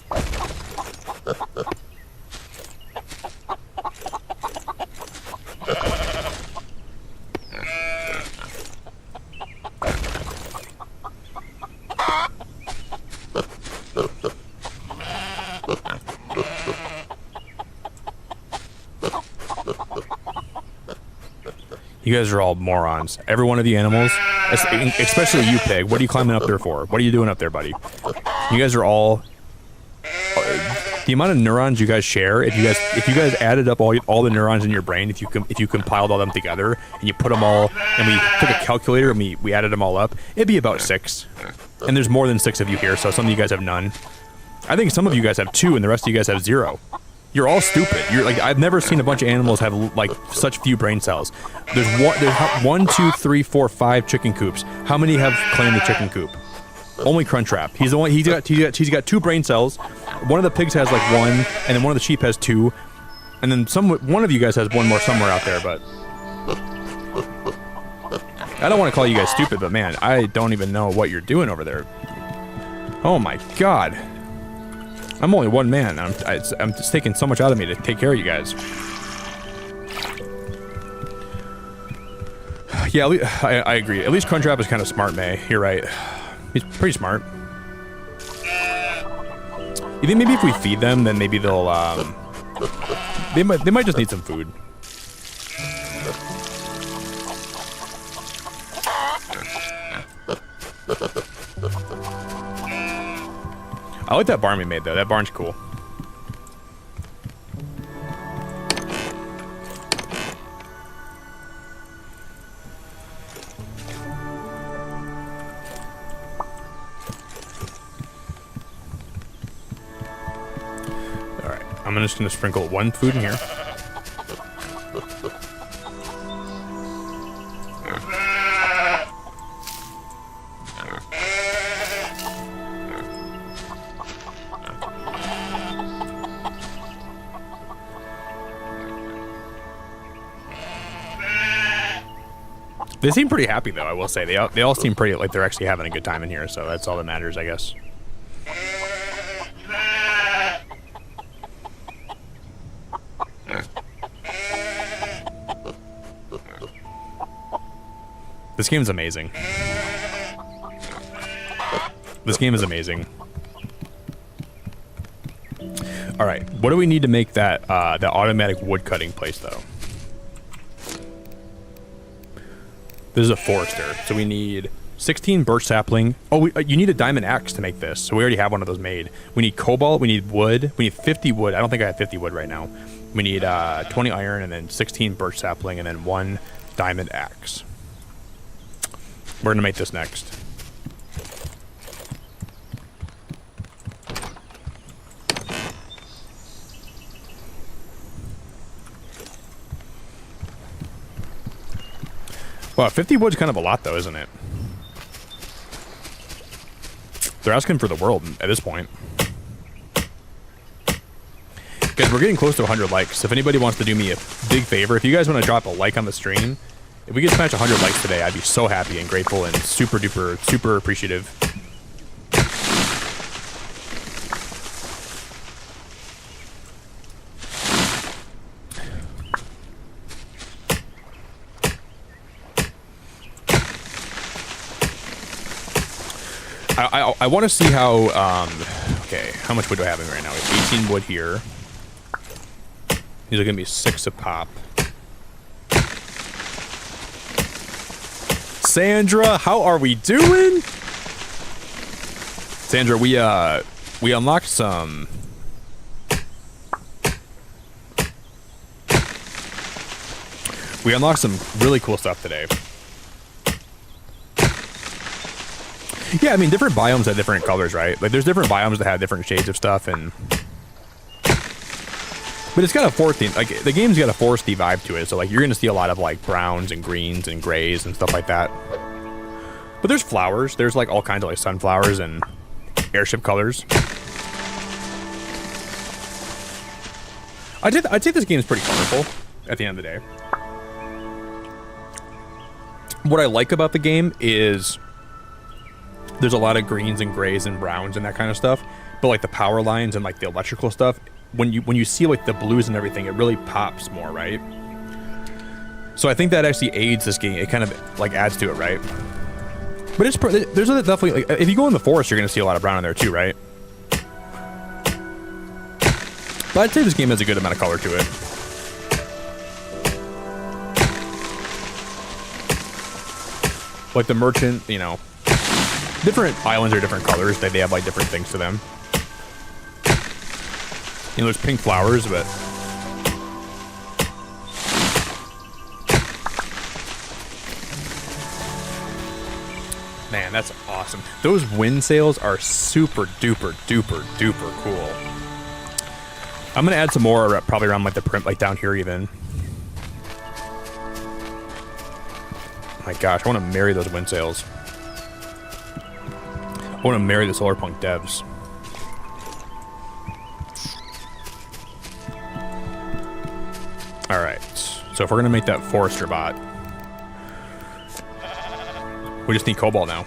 You guys are all morons. Every one of the animals, especially you, Pig. What are you climbing up there for? What are you doing up there, buddy? You guys are all... The amount of neurons you guys share, if you guys added up all the neurons in your brain, if you compiled all them together and you put them all, and we took a calculator and we added them all up, it'd be about 6. And there's more than 6 of you here, so some of you guys have none. I think some of you guys have 2, and the rest of you guys have 0. You're all stupid. You're like, I've never seen a bunch of animals have like such few brain cells. There's 1, 2, 3, 4, 5 chicken coops. How many have claimed the chicken coop? Only Crunchwrap. He's the one. He's got 2 brain cells. One of the pigs has like 1, and then one of the sheep has 2, and then one of you guys has 1 more somewhere out there. But I don't want to call you guys stupid, but man, I don't even know what you're doing over there. Oh my god. I'm only 1 man. I'm just taking so much out of me to take care of you guys. Yeah, I agree. At least Crunchwrap is kind of smart, May. You're right. He's pretty smart. You think maybe if we feed them, then maybe they'll they might just need some food. I like that barn we made, though. That barn's cool. Alright, I'm just going to sprinkle 1 food in here. They seem pretty happy, though, I will say. They all seem pretty like they're actually having a good time in here, so that's all that matters, I guess. This game's amazing. This game is amazing. Alright, what do we need to make that that automatic wood cutting place, though? This is a forester, so we need 16 birch sapling. Oh, you need a diamond axe to make this, so we already have one of those made. We need cobalt, we need wood, we need 50 wood. I don't think I have 50 wood right now. We need 20 iron, and then 16 birch sapling, and then 1 diamond axe. We're gonna make this next. Wow, 50 wood's kind of a lot, though, isn't it? They're asking for the world at this point. Guys, we're getting close to 100 likes. If anybody wants to do me a big favor, if you guys want to drop a like on the stream, if we could smash 100 likes today, I'd be so happy and grateful and super duper, super appreciative. I want to see how, okay, how much wood do I have in right now? We have 18 wood here. These are going to be 6 a pop. Sandra, how are we doing? Sandra, we unlocked some... We unlocked some really cool stuff today. Yeah, I mean, different biomes have different colors, right? Like, there's different biomes that have different shades of stuff, and... But it's got a foresty, like, the game's got a foresty vibe to it, so, like, you're gonna see a lot of, like, browns and greens and grays and stuff like that. But there's flowers. There's, like, all kinds of, like, sunflowers and airship colors. I'd say this game's pretty colorful at the end of the day. What I like about the game is... There's a lot of greens and grays and browns and that kind of stuff, but like the power lines and like the electrical stuff, when you see like the blues and everything, it really pops more, right? So I think that actually aids this game. It kind of like adds to it, right? But there's definitely, like, if you go in the forest, you're gonna see a lot of brown in there too, right? But I'd say this game has a good amount of color to it. Like the merchant, you know, different islands are different colors. They have like different things to them. You know, there's pink flowers, but man, that's awesome. Those wind sails are super duper duper duper cool. I'm gonna add some more, probably around like the print, like down here even. Oh my gosh, I want to marry those wind sails. I want to marry the Solarpunk devs. All right, so if we're gonna make that forester bot, we just need cobalt now.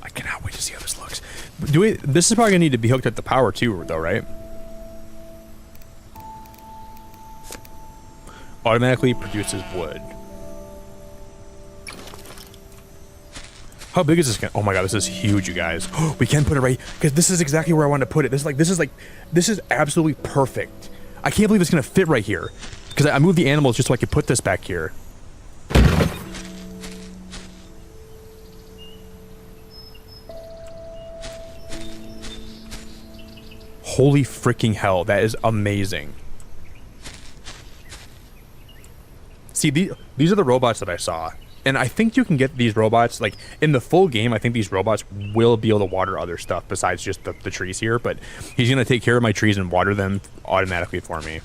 I cannot wait to see how this looks. This is probably gonna need to be hooked up to power too, though, right? Automatically produces wood. How big is this gonna? Oh my god, this is huge, you guys. We can put it right, because this is exactly where I want to put it. This is absolutely perfect. I can't believe it's gonna fit right here, because I moved the animals just so I could put this back here. Holy freaking hell, that is amazing. See, these are the robots that I saw. And I think you can get these robots, like, in the full game, I think these robots will be able to water other stuff besides just the trees here, but he's going to take care of my trees and water them automatically for me.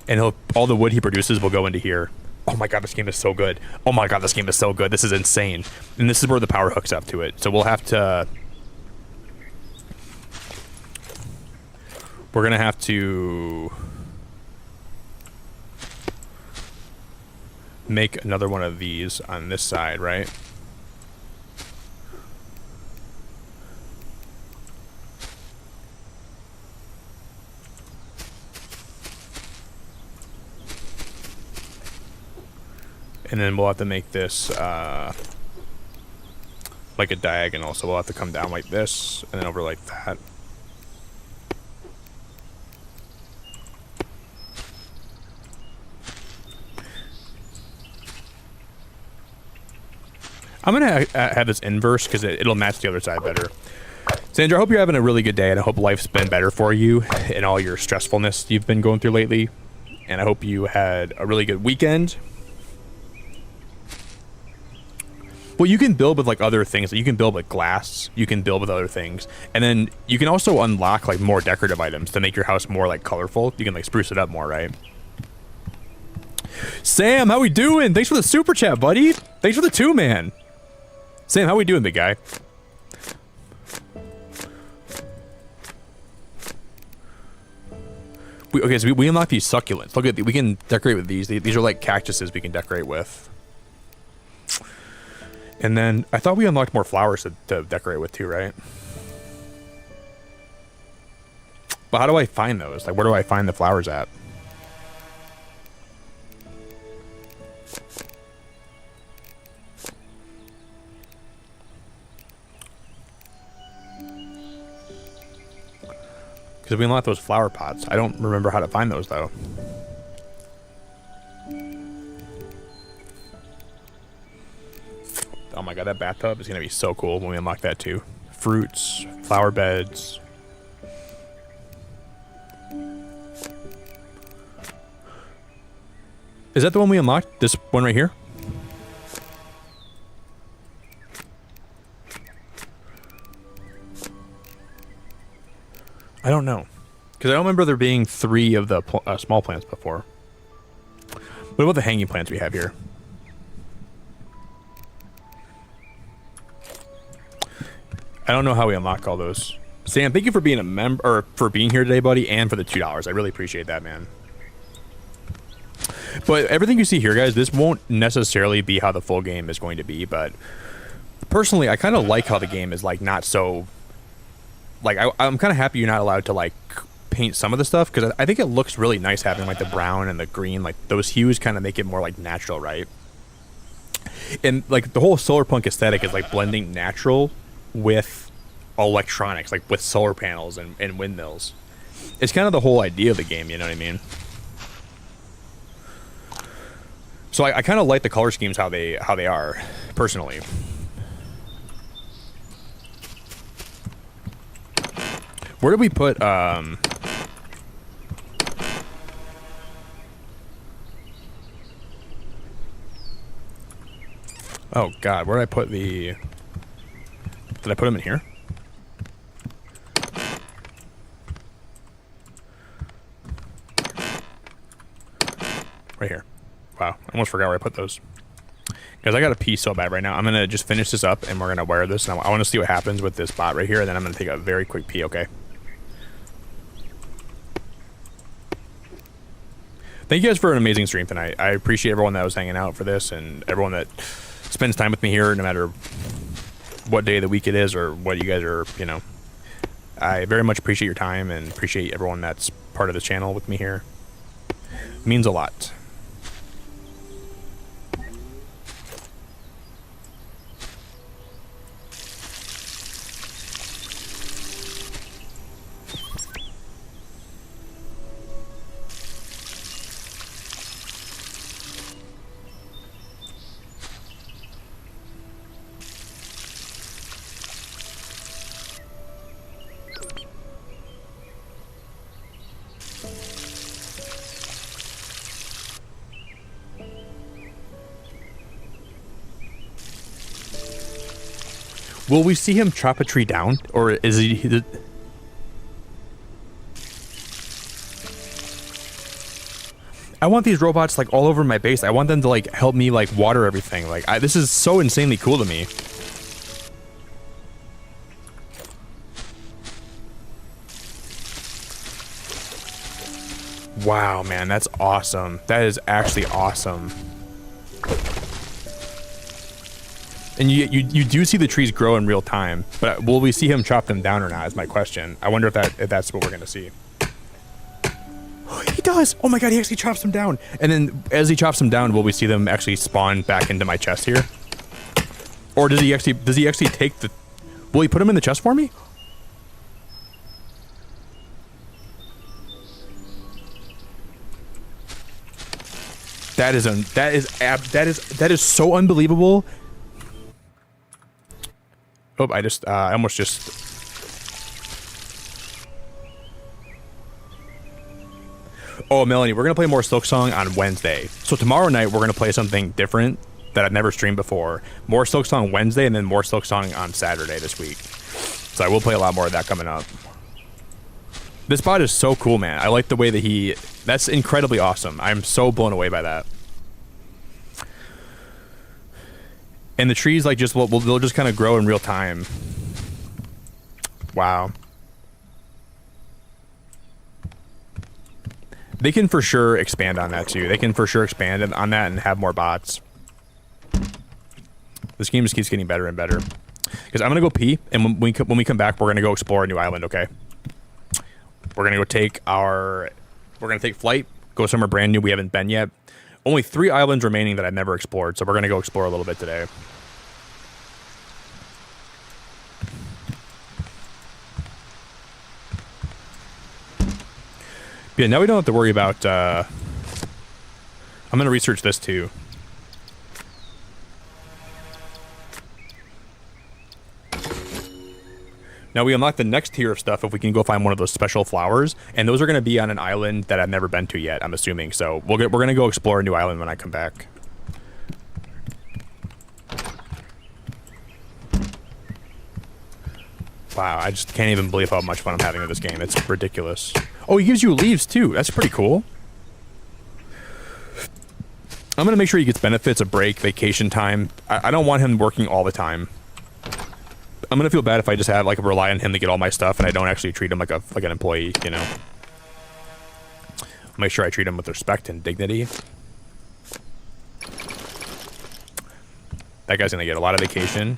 And all the wood he produces will go into here. Oh my god, this game is so good. Oh my god, this game is so good. This is insane. And this is where the power hooks up to it. So we'll have to... We're going to have to... make another one of these on this side, right? And then we'll have to make this like a diagonal, so we'll have to come down like this and then over like that. I'm going to have this inverse because it'll match the other side better. Sandra, I hope you're having a really good day, and I hope life's been better for you and all your stressfulness you've been going through lately. And I hope you had a really good weekend. Well, you can build with like other things. You can build with glass. You can build with other things. And then you can also unlock like more decorative items to make your house more like colorful. You can like spruce it up more, right? Sam, how we doing? Thanks for the super chat, buddy. Thanks for the 2-man. Sam, how we doing, big guy? Okay, so we unlock these succulents. Look at we can decorate with these. These are like cactuses we can decorate with. And then I thought we unlocked more flowers to decorate with too, right? But how do I find those? Like, where do I find the flowers at? Because we unlocked those flower pots. I don't remember how to find those, though. Oh my god, that bathtub is going to be so cool when we unlock that, too. Fruits, flower beds. Is that the one we unlocked? This one right here? I don't know, because I don't remember there being 3 of the small plants before. What about the hanging plants we have here? I don't know how we unlock all those. Sam, thank you for being a member, or for being here today, buddy, and for the $2. I really appreciate that, man. But everything you see here, guys, this won't necessarily be how the full game is going to be, but personally, I kind of like how the game is like not so... Like, I'm kind of happy you're not allowed to, like, paint some of the stuff, because I think it looks really nice having, like, the brown and the green. Like, those hues kind of make it more, like, natural, right? And, like, the whole Solarpunk aesthetic is, like, blending natural with electronics, like with solar panels and windmills. It's kind of the whole idea of the game, you know what I mean? So I kind of like the color schemes how they are, personally. Where did we put oh god, where did I put the... Did I put them in here? Right here. Wow, I almost forgot where I put those. Because I got to pee so bad right now. I'm going to just finish this up and we're going to wear this. And I want to see what happens with this bot right here. And then I'm going to take a very quick pee, okay? Thank you guys for an amazing stream tonight. I appreciate everyone that was hanging out for this and everyone that spends time with me here, no matter what day of the week it is or what you guys are, you know. I very much appreciate your time and appreciate everyone that's part of this channel with me here. It means a lot. Will we see him chop a tree down, or is he? I want these robots like all over my base. I want them to like help me like water everything. Like this is so insanely cool to me. Wow, man, that's awesome. That is actually awesome. And you do see the trees grow in real time, but will we see him chop them down or not is my question. I wonder if that's what we're gonna see. He does! Oh my god, he actually chops them down. And then as he chops them down, will we see them actually spawn back into my chest here? Or does he actually take the... Will he put them in the chest for me? That is so unbelievable. Oh, I almost just... Oh, Melanie, we're going to play more Silksong on Wednesday. So tomorrow night, we're going to play something different that I've never streamed before. More Silksong Wednesday, and then more Silksong on Saturday this week. So I will play a lot more of that coming up. This bot is so cool, man. I like the way that he... That's incredibly awesome. I'm so blown away by that. And the trees, like, they'll just kind of grow in real time. Wow. They can for sure expand on that, too. They can for sure expand on that and have more bots. This game just keeps getting better and better. Because I'm going to go pee, and when we come back, we're going to go explore a new island, okay? We're going to go take our... We're going to take flight, go somewhere brand new we haven't been yet. Only 3 islands remaining that I've never explored, so we're going to go explore a little bit today. Yeah, now we don't have to worry about... I'm going to research this, too. Now we unlock the next tier of stuff if we can go find one of those special flowers, and those are going to be on an island that I've never been to yet, I'm assuming. So we're going to go explore a new island when I come back. Wow, I just can't even believe how much fun I'm having with this game. It's ridiculous. Oh, he gives you leaves too. That's pretty cool. I'm going to make sure he gets benefits, a break, vacation time. I don't want him working all the time. I'm gonna feel bad if I just have like rely on him to get all my stuff and I don't actually treat him like an employee, you know. Make sure I treat him with respect and dignity. That guy's gonna get a lot of vacation.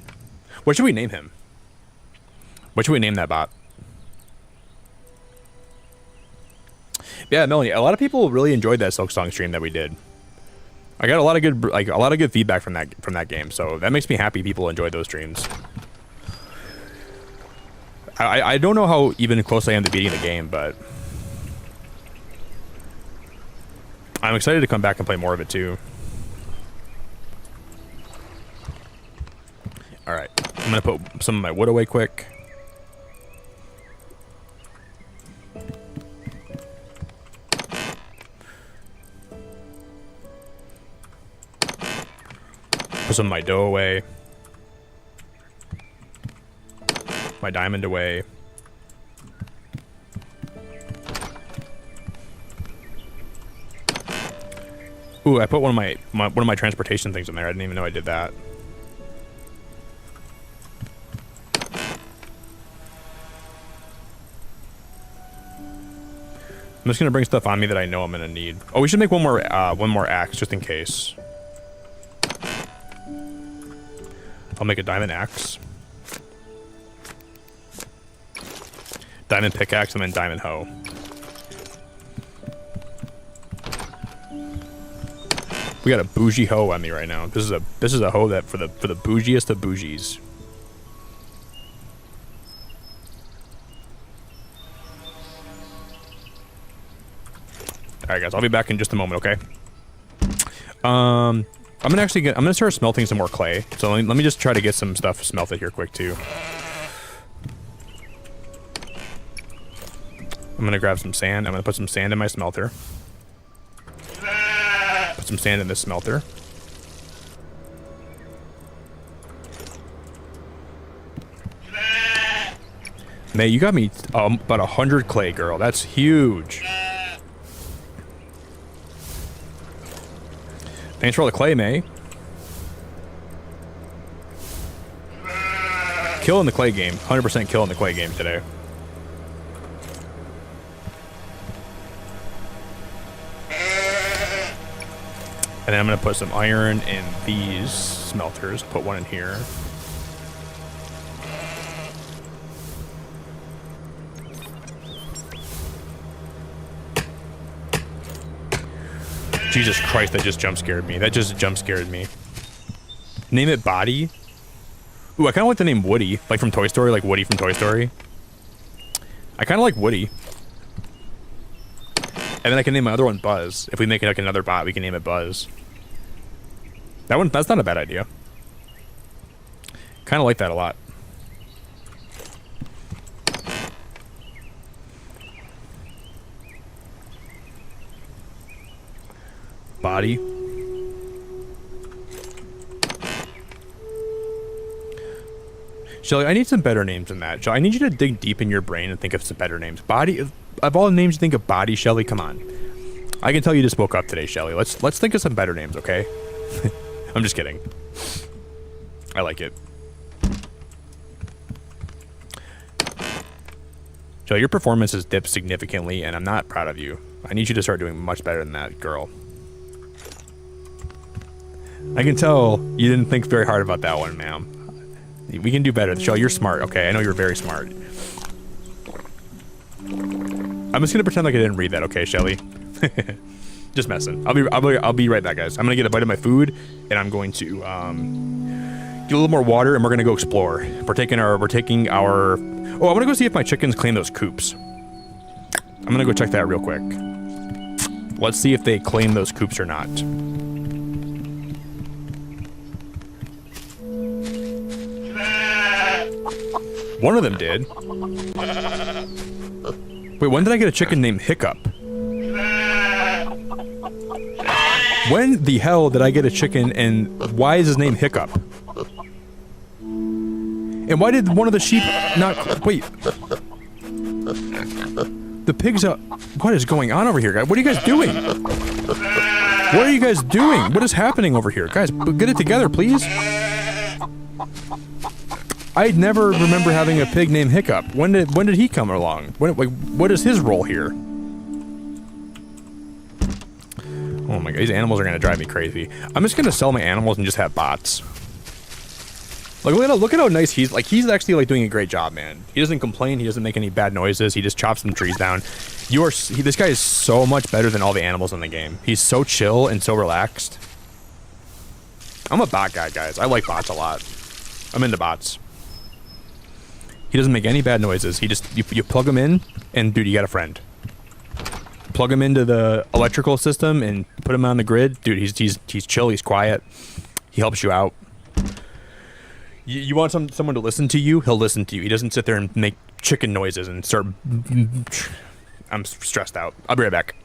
What should we name him? What should we name that bot? Yeah, Melanie, a lot of people really enjoyed that Silksong stream that we did. I got a lot of good feedback from that game, so that makes me happy people enjoyed those streams. I don't know how even close I am to beating the game, but I'm excited to come back and play more of it too. Alright, I'm gonna put some of my wood away quick. Put some of my dough away. My diamond away. Ooh, I put one of my transportation things in there. I didn't even know I did that. I'm just gonna bring stuff on me that I know I'm gonna need. Oh, we should make one more axe just in case. I'll make a diamond axe, diamond pickaxe, and then diamond hoe. We got a bougie hoe on me right now. This is a hoe that for the bougiest of bougies. All right, guys, I'll be back in just a moment. Okay. I'm gonna start smelting some more clay. So let me just try to get some stuff smelted here quick too. I'm gonna grab some sand. I'm gonna put some sand in my smelter. Put some sand in this smelter. May, you got me about 100 clay, girl. That's huge. Thanks for all the clay, May. Killing the clay game. 100% killing the clay game today. And then I'm going to put some iron in these smelters. Put one in here. Jesus Christ, that just jump scared me. That just jump scared me. Name it Body. Ooh, I kind of like the name Woody. Like from Toy Story, like Woody from Toy Story. I kind of like Woody. And then I can name my other one Buzz. If we make it like another bot, we can name it Buzz. That's not a bad idea. Kind of like that a lot. Body. Shelly, I need some better names than that. Shelly, I need you to dig deep in your brain and think of some better names. Body, of all the names you think of, Body, Shelly, come on. I can tell you just woke up today, Shelly. Let's think of some better names, okay? I'm just kidding. I like it. Shelly, your performance has dipped significantly, and I'm not proud of you. I need you to start doing much better than that, girl. I can tell you didn't think very hard about that one, ma'am. We can do better. Shelly, you're smart, okay? I know you're very smart. I'm just gonna pretend like I didn't read that, okay, Shelly? Just messing. I'll be right back, guys. I'm gonna get a bite of my food, and I'm going to get a little more water, and we're gonna go explore. We're taking our. Oh, I'm gonna go see if my chickens claim those coops. I'm gonna go check that real quick. Let's see if they claim those coops or not. One of them did. Wait, when did I get a chicken named Hiccup? When the hell did I get a chicken, and why is his name Hiccup? And why did one of the sheep not... Wait. The pigs are... What is going on over here, guys? What are you guys doing? What are you guys doing? What is happening over here? Guys, get it together, please. I never remember having a pig named Hiccup. When did he come along? What is his role here? Oh my god, these animals are gonna drive me crazy. I'm just gonna sell my animals and just have bots. Like, look at how nice he's actually like doing a great job, man. He doesn't complain. He doesn't make any bad noises. He just chops some trees down. This guy is so much better than all the animals in the game. He's so chill and so relaxed. I'm a bot guy, guys. I like bots a lot. I'm into bots. He doesn't make any bad noises. He just you plug him in, and dude, you got a friend. Plug him into the electrical system and put him on the grid, dude. He's chill. He's quiet. He helps you out. You want someone to listen to you? He'll listen to you. He doesn't sit there and make chicken noises and start. I'm stressed out. I'll be right back.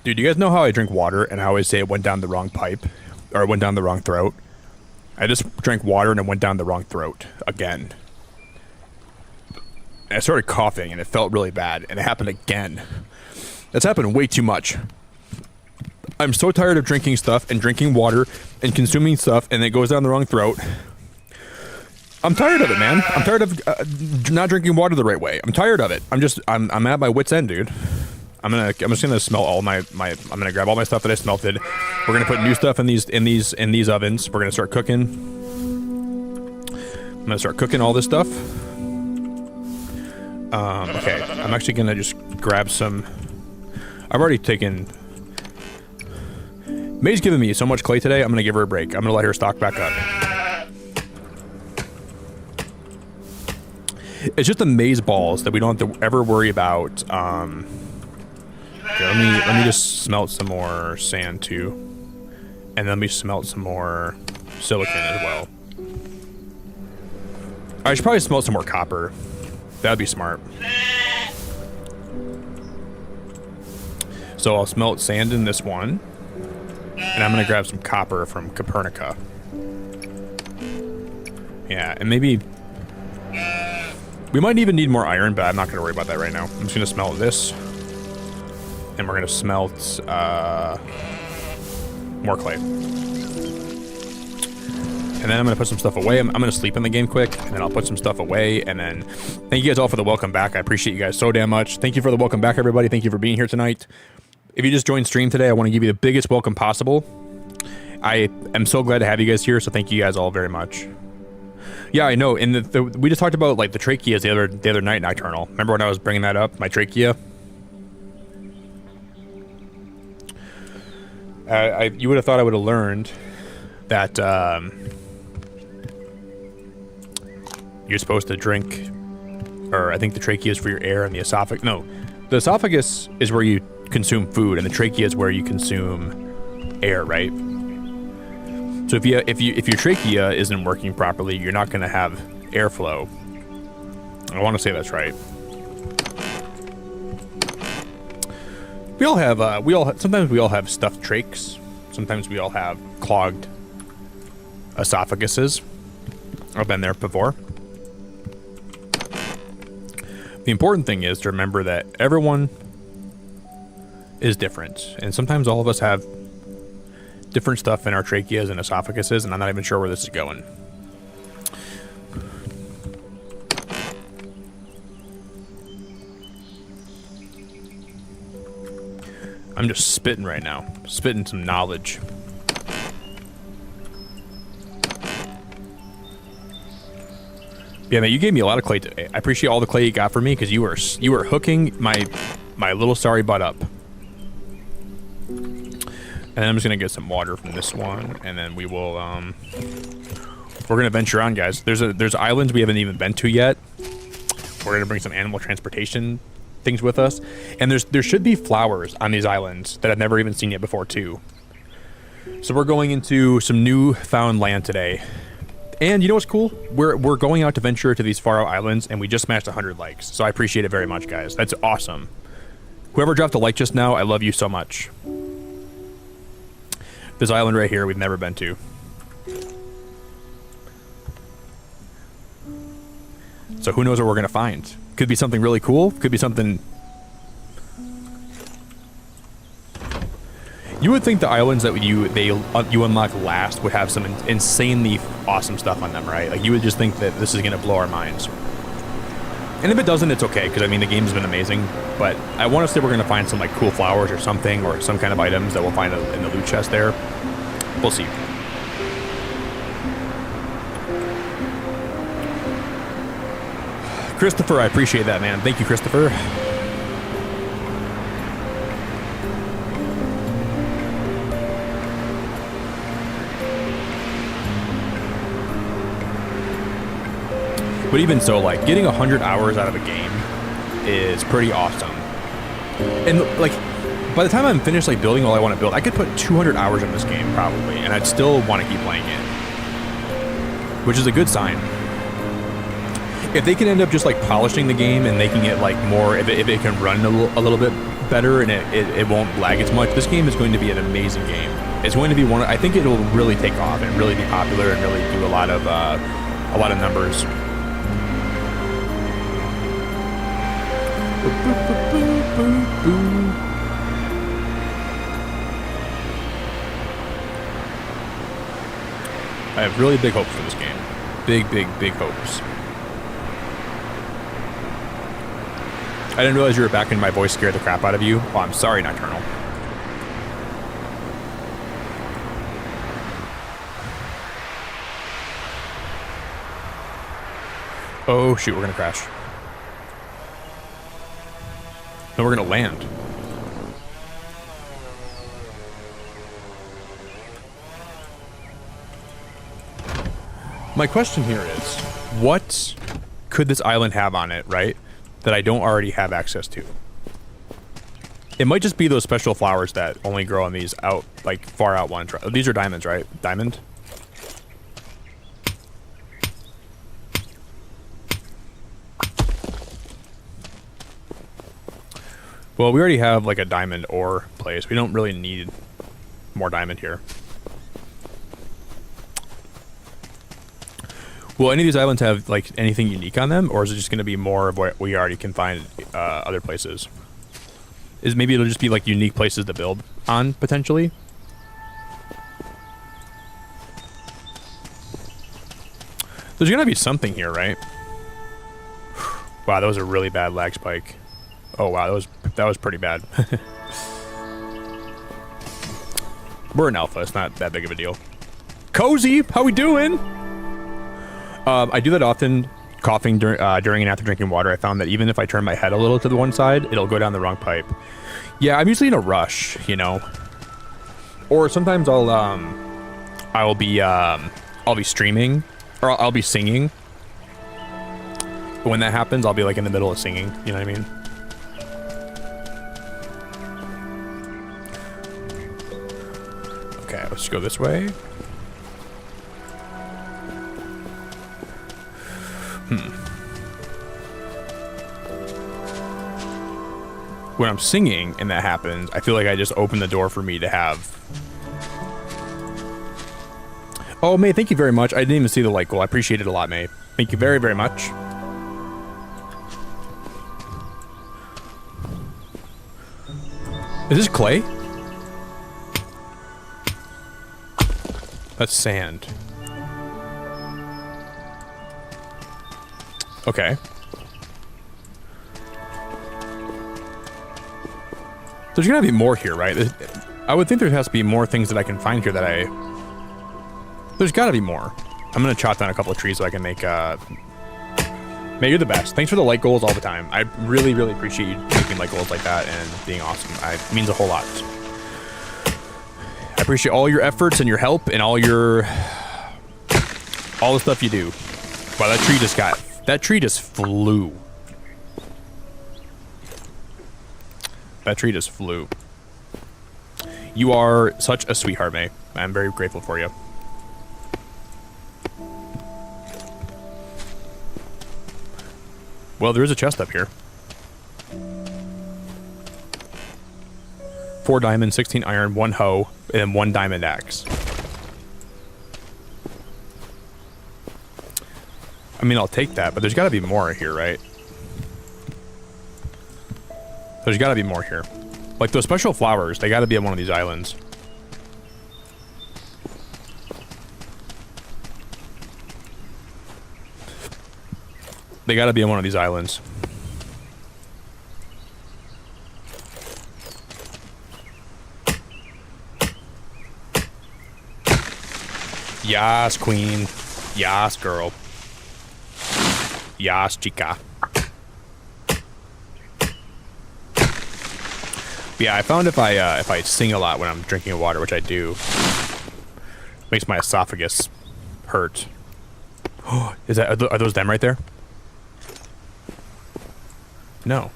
Dude, you guys know how I drink water and how I say it went down the wrong pipe? Or it went down the wrong throat? I just drank water and it went down the wrong throat. Again. And I started coughing and it felt really bad. And it happened again. That's happened way too much. I'm so tired of drinking stuff and drinking water and consuming stuff and it goes down the wrong throat. I'm tired of it, man. I'm tired of not drinking water the right way. I'm tired of it. I'm at my wit's end, dude. I'm just gonna smell all I'm gonna grab all my stuff that I smelted. We're gonna put new stuff in these ovens. We're gonna start cooking. I'm gonna start cooking all this stuff. Okay, I'm actually gonna just grab some. I've already taken. May's giving me so much clay today. I'm gonna give her a break. I'm gonna let her stock back up. It's just the maize balls that we don't have to ever worry about. Okay, let me just smelt some more sand too, and then let me smelt some more silicon as well. I should probably smelt some more copper. That'd be smart. So I'll smelt sand in this one, and I'm gonna grab some copper from Copernica. Yeah, and maybe we might even need more iron, but I'm not gonna worry about that right now. I'm just gonna smelt this. And we're gonna smelt more clay. And then I'm gonna put some stuff away. I'm gonna sleep in the game quick, and then I'll put some stuff away, and then thank you guys all for the welcome back. I appreciate you guys so damn much. Thank you for the welcome back, everybody. Thank you for being here tonight. If you just joined stream today, I want to give you the biggest welcome possible. I am so glad to have you guys here, so thank you guys all very much. Yeah, I know. And we just talked about like the tracheas the other night, Nocturnal. Remember when I was bringing that up, my trachea? You would have thought I would have learned that you're supposed to drink, or I think the trachea is for your air and the esophagus. No, the esophagus is where you consume food, and the trachea is where you consume air, right? So if your trachea isn't working properly, you're not going to have airflow. I want to say that's right. Sometimes we all have stuffed trachs. Sometimes we all have clogged esophaguses. I've been there before. The important thing is to remember that everyone is different. And sometimes all of us have different stuff in our tracheas and esophaguses, and I'm not even sure where this is going. I'm just spitting right now. Spitting some knowledge. Yeah, man, you gave me a lot of clay today. I appreciate all the clay you got for me, because you were hooking my little sorry butt up. And I'm just gonna get some water from this one, and then we will we're gonna venture on, guys. There's islands we haven't even been to yet. We're gonna bring some animal transportation things with us, and there should be flowers on these islands that I've never even seen yet before too. So we're going into some newfound land today, and you know what's cool? We're going out to venture to these Faroe Islands, and we just smashed 100 likes. So I appreciate it very much, guys. That's awesome. Whoever dropped a like just now, I love you so much. This island right here, we've never been to. So who knows what we're gonna find? Could be something really cool. Could be something. You would think the islands that you unlock last would have some insanely awesome stuff on them, right? Like you would just think that this is gonna blow our minds. And if it doesn't, it's okay, because I mean the game's been amazing. But I want to say we're gonna find some like cool flowers or something, or some kind of items that we'll find in the loot chest there. We'll see. Christopher, I appreciate that, man. Thank you, Christopher. But even so, like, getting 100 hours out of a game is pretty awesome. And, like, by the time I'm finished, like, building all I want to build, I could put 200 hours in this game, probably, and I'd still want to keep playing it. Which is a good sign. If they can end up just, like, polishing the game and making it, like, more, if it can run a little bit get better and it won't lag as much, this game is going to be an amazing game. It's going to be I think it'll really take off and really be popular and really do a lot of numbers. I have really big hopes for this game. Big hopes. I didn't realize you were back and my voice scared the crap out of you. Oh, I'm sorry, Nocturnal. Oh, shoot, we're gonna crash. No, we're gonna land. My question here is, what could this island have on it, right, that I don't already have access to? It might just be those special flowers that only grow on these out, like, far out ones. Right? These are diamonds, right? Diamond? Well, we already have, like, a diamond ore place. We don't really need more diamond here. Will any of these islands have, like, anything unique on them? Or is it just going to be more of what we already can find other places? Maybe it'll just be, like, unique places to build on, potentially? There's going to be something here, right? Wow, that was a really bad lag spike. Oh, wow, that was pretty bad. We're an alpha. It's not that big of a deal. Cozy, how we doing? I do that often, coughing during and after drinking water. I found that even if I turn my head a little to the one side, it'll go down the wrong pipe. Yeah, I'm usually in a rush, you know. Or sometimes I'll be streaming, or I'll be singing. When that happens, I'll be like in the middle of singing. You know what I mean? Okay, let's go this way. When I'm singing and that happens, I feel like I just open the door for me to have... Oh, May, thank you very much. I didn't even see the like goal. I appreciate it a lot, May. Thank you very, very much. Is this clay? That's sand. Okay. There's gonna be more here, right? I would think there has to be more things that I can find here that There's gotta be more. I'm gonna chop down a couple of trees so I can make, May, you're the best. Thanks for the like goals all the time. I really, really appreciate you making like goals like that and being awesome. It means a whole lot. I appreciate all your efforts and your help and all the stuff you do. Wow, that tree just flew. That tree just flew. You are such a sweetheart, May. I'm very grateful for you. Well, there is a chest up here. 4 diamond, 16 iron, 1 hoe, and 1 diamond axe. I mean, I'll take that, but there's got to be more here, right? There's got to be more here. Like those special flowers, they got to be on one of these islands. They got to be on one of these islands. Yas, queen. Yas, girl. Yas, chica. Yeah, I found if I sing a lot when I'm drinking water, which I do, makes my esophagus hurt. Oh, are those them right there? No.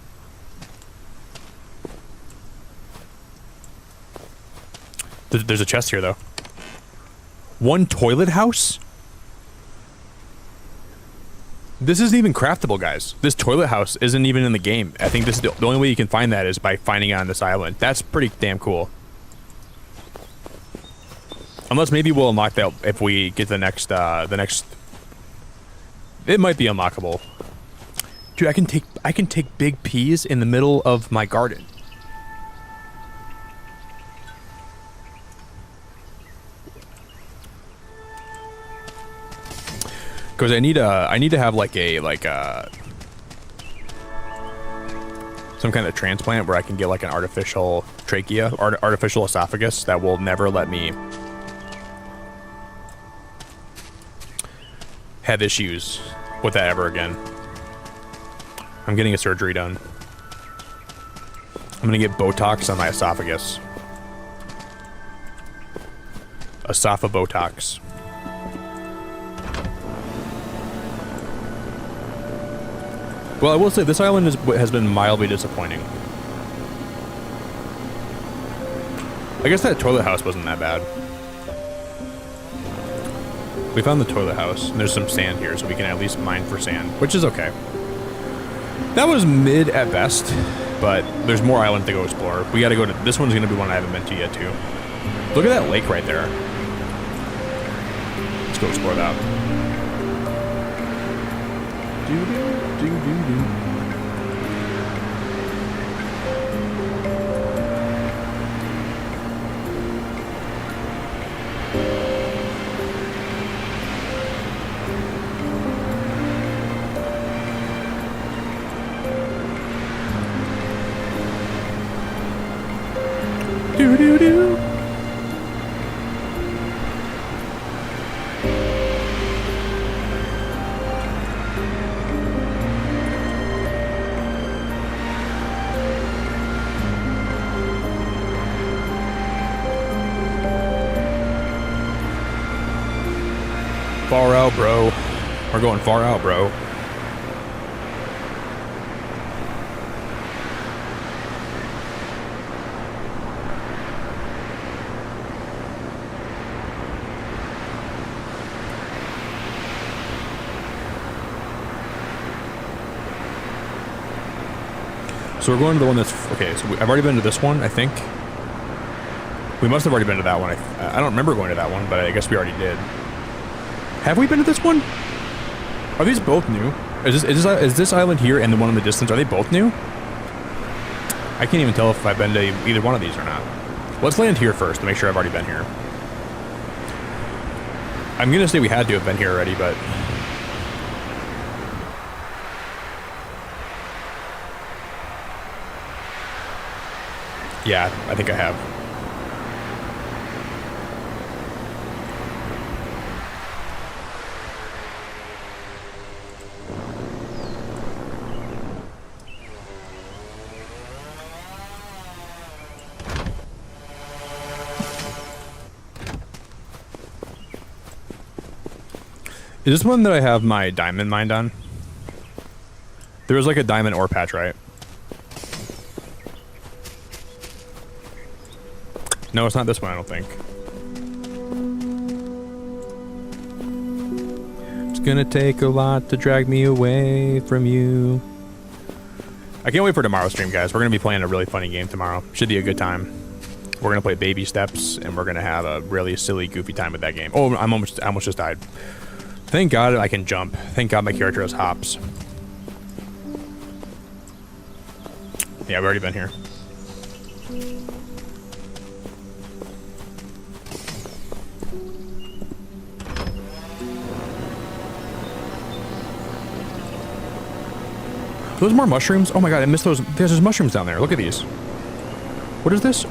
There's a chest here though. 1 toilet house? This isn't even craftable, guys. This toilet house isn't even in the game. I think this is the only way you can find that is by finding it on this island. That's pretty damn cool. Unless maybe we'll unlock that if we get the next, it might be unlockable. Dude, I can take big peas in the middle of my garden. Because I need to have like some kind of transplant where I can get like an artificial trachea or artificial esophagus that will never let me have issues with that ever again. I'm getting a surgery done. I'm gonna get Botox on my esophagus. Esophabotox. Well, I will say this island has been mildly disappointing. I guess that toilet house wasn't that bad. We found the toilet house, and there's some sand here, so we can at least mine for sand, which is okay. That was mid at best, but there's more island to go explore. We gotta go to... This one's gonna be one I haven't been to yet, too. Look at that lake right there. Let's go explore that. Far out, bro. We're going far out, bro. So we're going to the one that's... Okay, so I've already been to this one, I think. We must have already been to that one. I don't remember going to that one, but I guess we already did. Have we been to this one? Are these both new? Is this island here and the one in the distance, are they both new? I can't even tell if I've been to either one of these or not. Let's land here first to make sure I've already been here. I'm gonna say we had to have been here already, but... Yeah, I think I have. Is this one that I have my diamond mined on? There was like a diamond ore patch, right? No, it's not this one, I don't think. It's gonna take a lot to drag me away from you. I can't wait for tomorrow's stream, guys. We're gonna be playing a really funny game tomorrow. Should be a good time. We're gonna play Baby Steps, and we're gonna have a really silly, goofy time with that game. Oh, I almost just died. Thank God I can jump. Thank God my character has hops. Yeah, we've already been here. Those more mushrooms? Oh my God, I missed those. There's mushrooms down there. Look at these. What is this?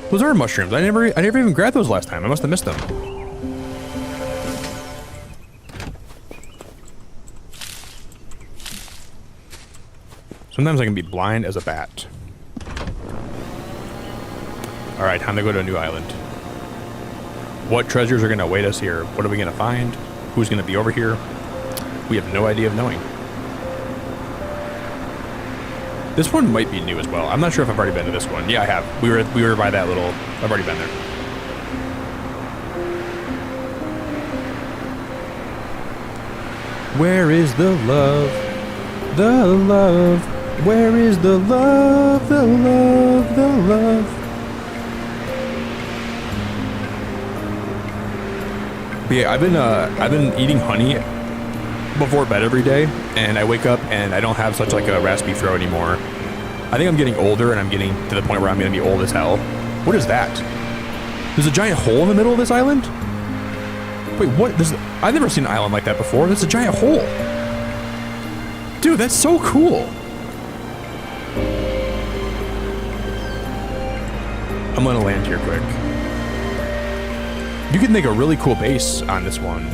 Those are mushrooms. I never even grabbed those last time. I must have missed them. Sometimes I can be blind as a bat. Alright, time to go to a new island. What treasures are going to await us here? What are we going to find? Who's going to be over here? We have no idea of knowing. This one might be new as well. I'm not sure if I've already been to this one. Yeah, I have. We were by that little... I've already been there. Where is the love? The love. Where is the love? The love. The love. But yeah, I've been eating honey before bed every day, and I wake up and I don't have such like a raspy throat anymore. I think I'm getting older, and I'm getting to the point where I'm gonna be old as hell. What is that? There's a giant hole in the middle of this island? Wait, what? I've never seen an island like that before. That's a giant hole. Dude, that's so cool. I'm gonna land here quick. You could make a really cool base on this one.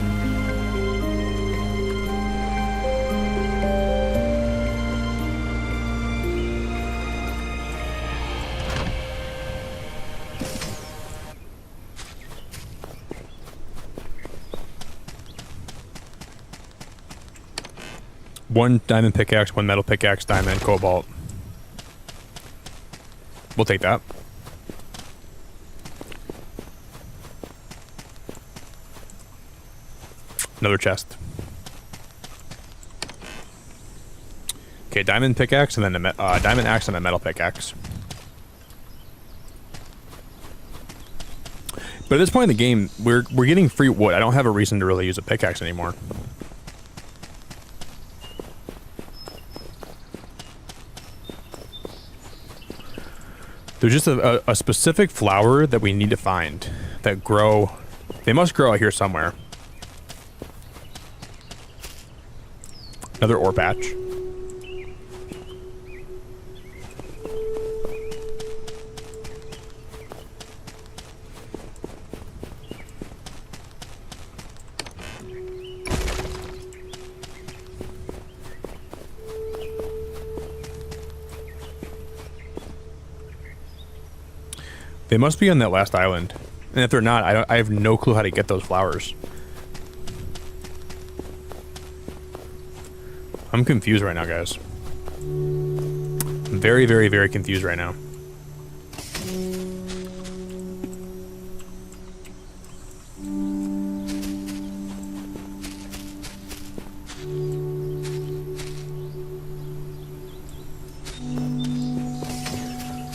One diamond pickaxe, one metal pickaxe, diamond, cobalt. We'll take that. Another chest. Okay, diamond pickaxe and then a diamond axe and a metal pickaxe. But at this point in the game, we're getting free wood. I don't have a reason to really use a pickaxe anymore. There's just a specific flower that we need to find that grow. They must grow out here somewhere. Another ore patch. They must be on that last island. And if they're not, I have no clue how to get those flowers. I'm confused right now, guys. I'm very, very, very confused right now.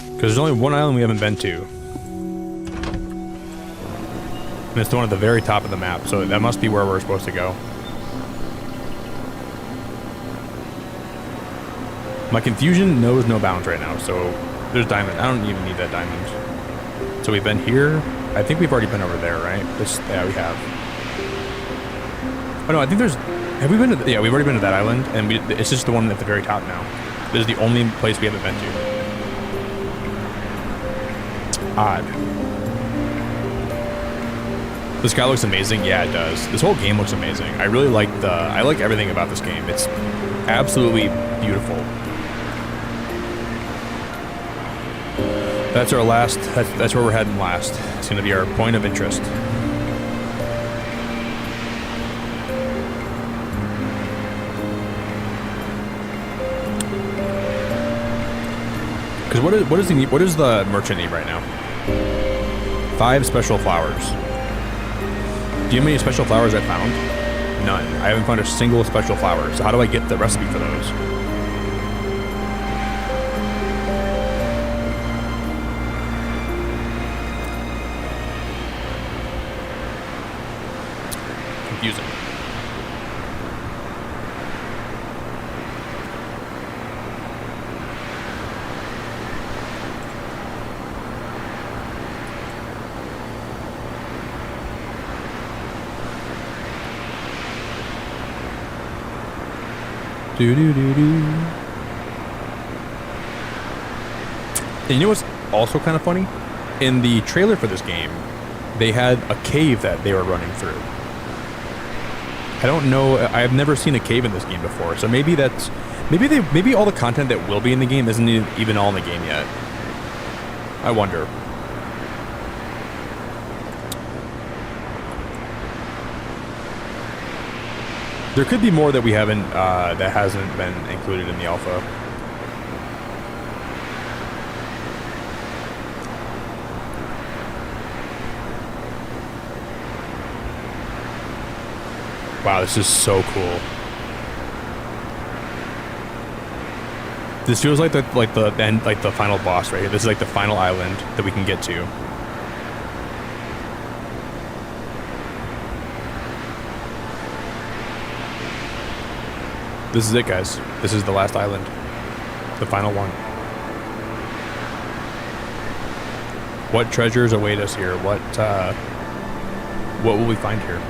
Because there's only one island we haven't been to. And it's the one at the very top of the map, so that must be where we're supposed to go. My confusion knows no bounds right now, so there's diamond. I don't even need that diamond. So we've been here. I think we've already been over there, right? Yeah, we have. Oh no, I think there's... Have we been to... Yeah, we've already been to that island, and it's just the one at the very top now. This is the only place we haven't been to. Odd. The sky looks amazing. Yeah, it does. This whole game looks amazing. I really like I like everything about this game. It's absolutely beautiful. That's our last. That's where we're heading last. It's going to be our point of interest. Because what does he need? What does the merchant need right now? 5 special flowers. Do you know how many special flowers I found? None. I haven't found a single special flower. So how do I get the recipe for those? Confusing. And you know what's also kind of funny? In the trailer for this game, they had a cave that they were running through. I don't know. I've never seen a cave in this game before, so maybe that's maybe all the content that will be in the game isn't even all in the game yet. I wonder. There could be more that we haven't, that hasn't been included in the alpha. Wow, this is so cool. This feels like the end, like the final boss right here. This is like the final island that we can get to. This is it, guys. This is the last island. The final one. What treasures await us here? What will we find here?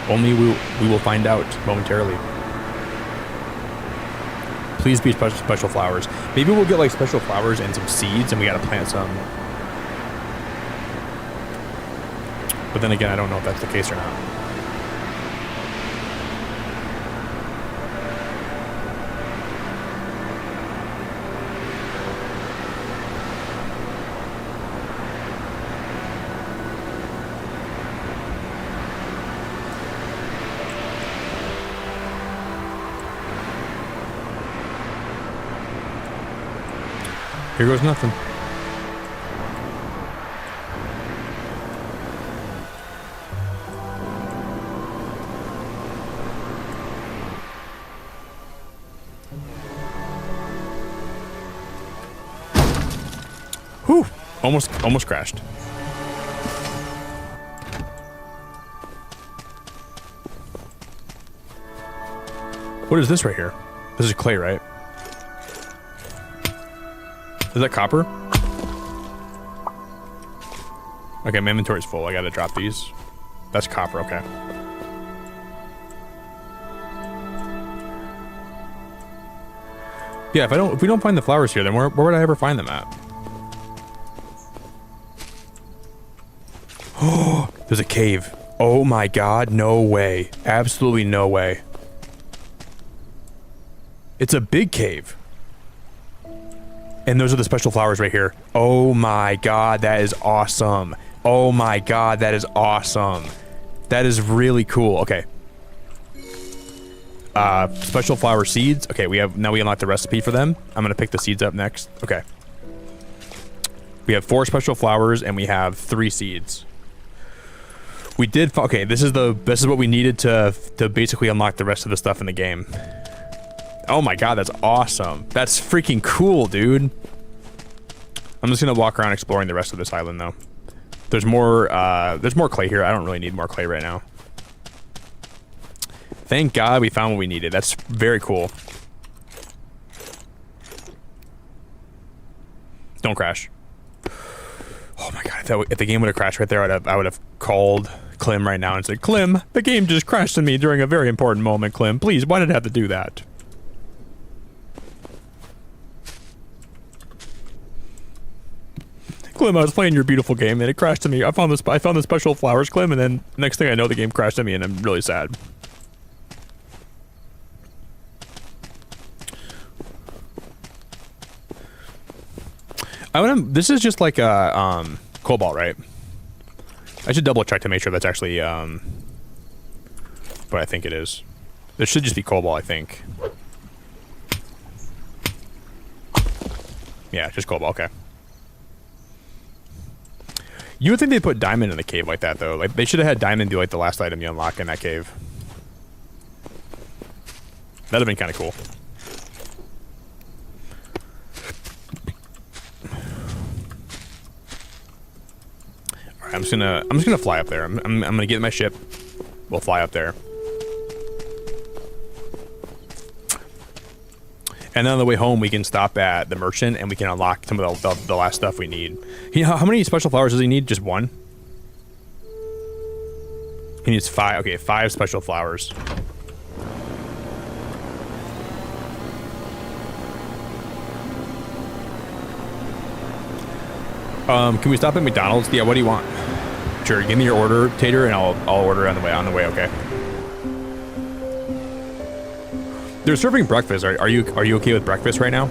Only we will find out momentarily. Please be special flowers. Maybe we'll get like special flowers and some seeds and we gotta plant some. But then again, I don't know if that's the case or not. Here goes nothing. Whew! Almost crashed. What is this right here? This is clay, right? Is that copper? Okay, my inventory's full. I gotta drop these. That's copper, okay. Yeah, if we don't find the flowers here, then where would I ever find them at? Oh, there's a cave. Oh my god, no way. Absolutely no way. It's a big cave. And those are the special flowers right here. Oh my god, that is awesome. Oh my god, that is awesome. That is really cool. Okay. Special flower seeds. Okay, now we unlock the recipe for them. I'm gonna pick the seeds up next. Okay. We have 4 special flowers and we have 3 seeds. We did, okay, this is what we needed to basically unlock the rest of the stuff in the game. Oh my god, that's awesome. That's freaking cool, dude. I'm just gonna walk around exploring the rest of this island though. There's more clay here. I don't really need more clay right now. Thank god we found what we needed. That's very cool. Don't crash. Oh my god, if the game would have crashed right there, I would have called Clem right now and said, Clem, the game just crashed on me during a very important moment, Clem. Please, why did it have to do that? Clem, I was playing your beautiful game and it crashed to me. I found the special flowers, Clem, and then next thing I know, the game crashed to me and I'm really sad. This is just like a cobalt, right? I should double check to make sure that's actually what I think it is. This should just be cobalt, I think. Yeah, just cobalt, okay. You would think they'd put diamond in the cave like that, though. Like, they should have had diamond be like the last item you unlock in that cave. That'd have been kind of cool. All right, I'm just gonna fly up there. I'm gonna get in my ship. We'll fly up there. And then on the way home, we can stop at the merchant and we can unlock some of the last stuff we need. How many special flowers does he need? Just 1? He needs 5. Okay, 5 special flowers. Can we stop at McDonald's? Yeah, what do you want? Sure, give me your order, Tater, and I'll order on the way, okay. They're serving breakfast. Are you okay with breakfast right now?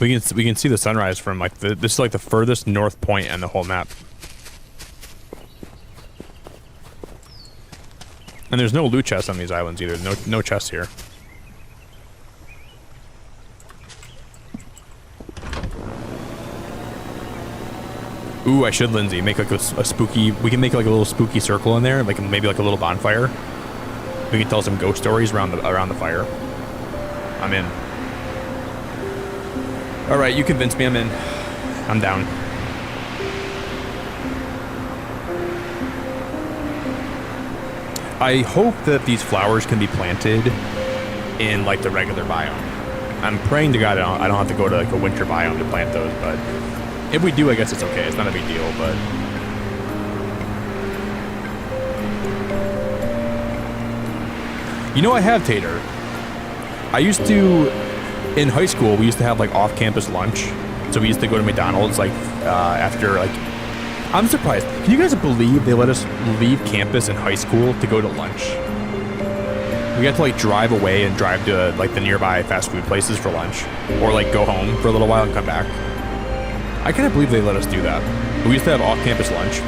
We can see the sunrise from like this is like the furthest north point on the whole map. And there's no loot chests on these islands either. No chests here. Ooh, I should, Lindsay, make like a spooky... We can make like a little spooky circle in there, like maybe like a little bonfire. We can tell some ghost stories around the fire. I'm in. All right, you convinced me. I'm in. I'm down. I hope that these flowers can be planted in like the regular biome. I'm praying to God I don't have to go to like a winter biome to plant those, but if we do, I guess it's okay. It's not a big deal, but... You know, I have Tater. I used to, in high school, we used to have like off-campus lunch. So we used to go to McDonald's like after like, I'm surprised. Can you guys believe they let us leave campus in high school to go to lunch? We got to like drive away and drive to like the nearby fast food places for lunch, or like go home for a little while and come back. I can't believe they let us do that. We used to have off-campus lunch,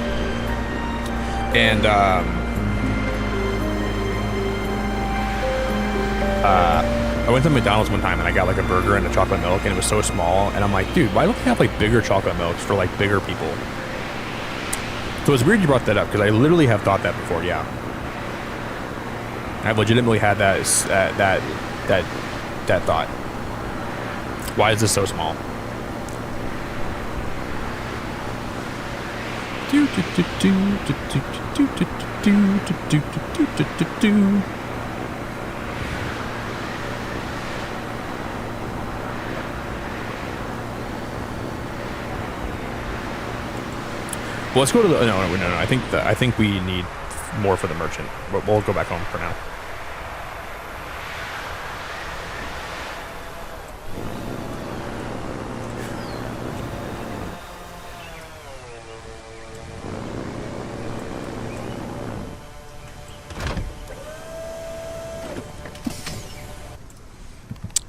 and I went to McDonald's one time and I got like a burger and a chocolate milk, and it was so small, and I'm like, dude, why don't they have like bigger chocolate milks for like bigger people? So it's weird you brought that up, because I literally have thought that before. Yeah, I've legitimately had that thought. Why is this so small? Well, let's go to the... No. I think we need more for the merchant. But we'll go back home for now.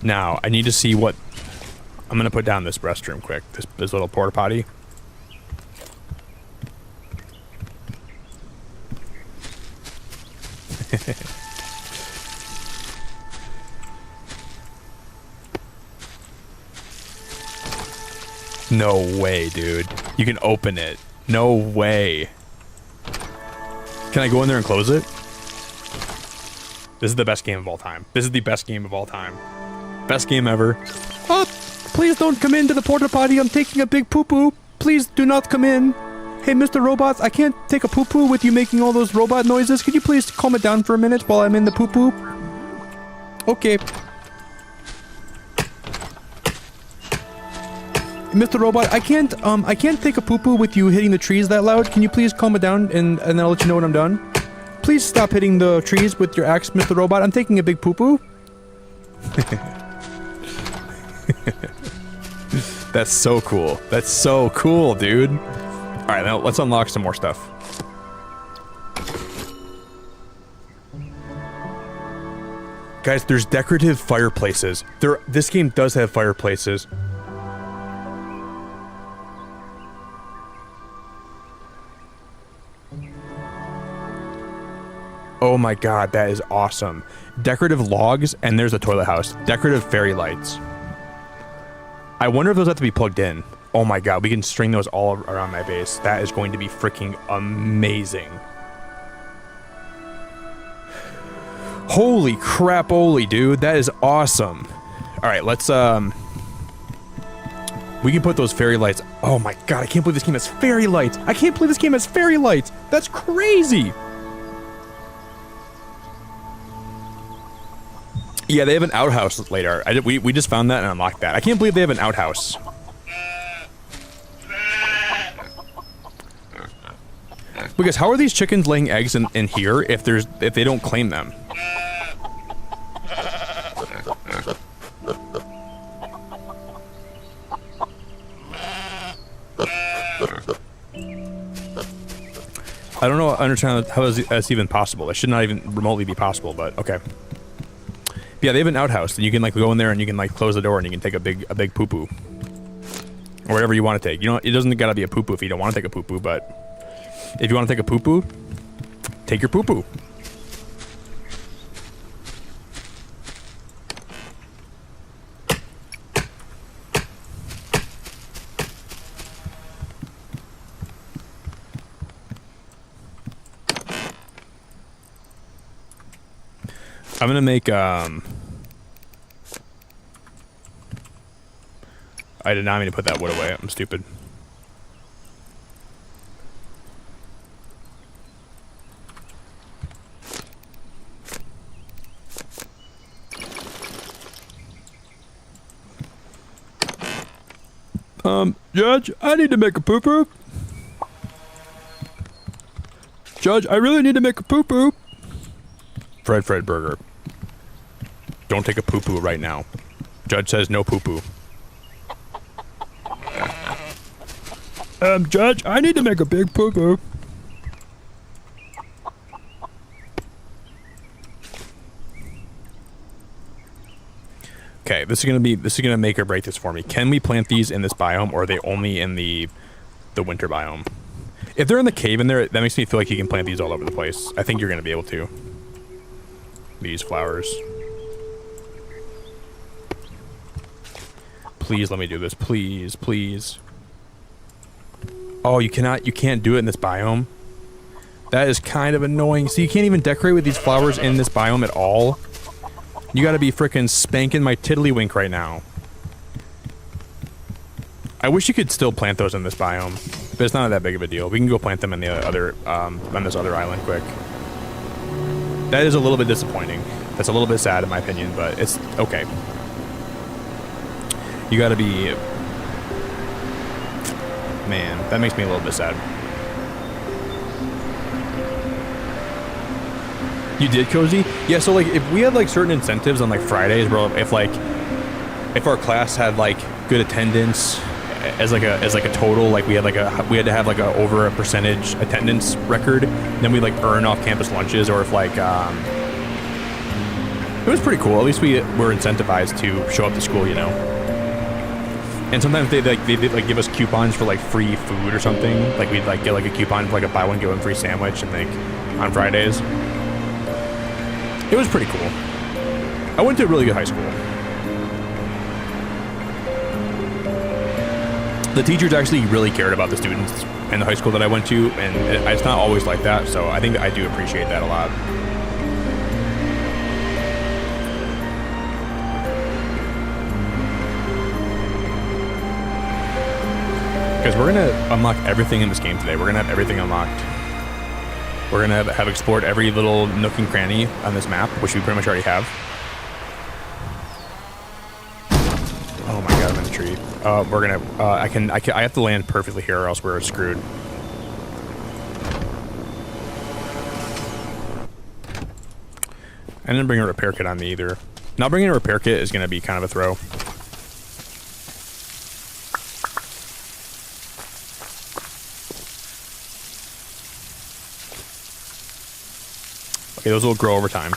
Now, I need to see what... I'm going to put down this restroom quick. This little porta potty. No way, dude. You can open it. No way. Can I go in there and close it? This is the best game of all time. This is the best game of all time. Best game ever. Oh, please don't come into the porta potty. I'm taking a big poo-poo. Please do not come in. Hey, Mr. Robots, I can't take a poo-poo with you making all those robot noises. Could you please calm it down for a minute while I'm in the poo-poo? Okay. Mr. Robot, I can't take a poo-poo with you hitting the trees that loud. Can you please calm it down and I'll let you know when I'm done? Please stop hitting the trees with your axe, Mr. Robot. I'm taking a big poo-poo. That's so cool. That's so cool, dude. All right, now let's unlock some more stuff. Guys, there's decorative fireplaces. This game does have fireplaces. Oh my god, that is awesome. Decorative logs, and there's a toilet house. Decorative fairy lights. I wonder if those have to be plugged in. Oh my god, we can string those all around my base. That is going to be freaking amazing. Holy crap-oly, dude. That is awesome. Alright, let's, we can put those fairy lights... Oh my god, I can't believe this game has fairy lights! I can't believe this game has fairy lights! That's crazy! Yeah, they have an outhouse later. We just found that and unlocked that. I can't believe they have an outhouse. Because how are these chickens laying eggs in here if they don't claim them? I don't know. I understand how that's even possible. It should not even remotely be possible, but okay. Yeah, they have an outhouse, and you can like go in there and you can like close the door and you can take a big poo poo, or whatever you want to take. You know, it doesn't gotta be a poo poo if you don't want to take a poo poo, but if you want to take a poo poo, take your poo poo. I'm gonna make I did not mean to put that wood away. I'm stupid. Judge, I need to make a poo-poo. Judge, I really need to make a poo-poo. Fred Burger. Don't take a poo-poo right now. Judge says no poo-poo. Judge, I need to make a big poo-poo. Okay, this is gonna make or break this for me. Can we plant these in this biome, or are they only in the winter biome? If they're in the cave in there, that makes me feel like you can plant these all over the place. I think you're gonna be able to. These flowers. Please let me do this. Please, please. Oh, you can't do it in this biome? That is kind of annoying. So you can't even decorate with these flowers in this biome at all? You gotta be frickin' spanking my tiddlywink right now. I wish you could still plant those in this biome, but it's not that big of a deal. We can go plant them in the other, on this other island quick. That is a little bit disappointing. That's a little bit sad in my opinion, but it's okay. You gotta be... Man, that makes me a little bit sad. You did, Cozy? Yeah, so like if we had like certain incentives on like Fridays, bro, if our class had like good attendance as like a total, like we had to have like over a percentage attendance record, then we like earn off campus lunches, or if like it was pretty cool. At least we were incentivized to show up to school, you know. And sometimes they give us coupons for like free food or something. Like we'd like get like a coupon for like a buy one get one free sandwich, and like on Fridays. It was pretty cool. I went to a really good high school. The teachers actually really cared about the students in the high school that I went to, and it's not always like that, so I think I do appreciate that a lot. Because we're going to unlock everything in this game today. We're going to have everything unlocked. We're going to have explored every little nook and cranny on this map, which we pretty much already have. Oh my god, I'm in a tree. We're going to... I have to land perfectly here or else we're screwed. I didn't bring a repair kit on me either. Not bringing a repair kit is going to be kind of a throw. Okay, those will grow over time.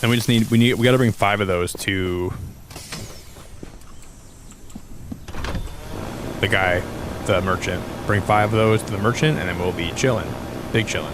And we gotta bring 5 of those to the guy, the merchant. Bring 5 of those to the merchant, and then we'll be chilling. Big chilling.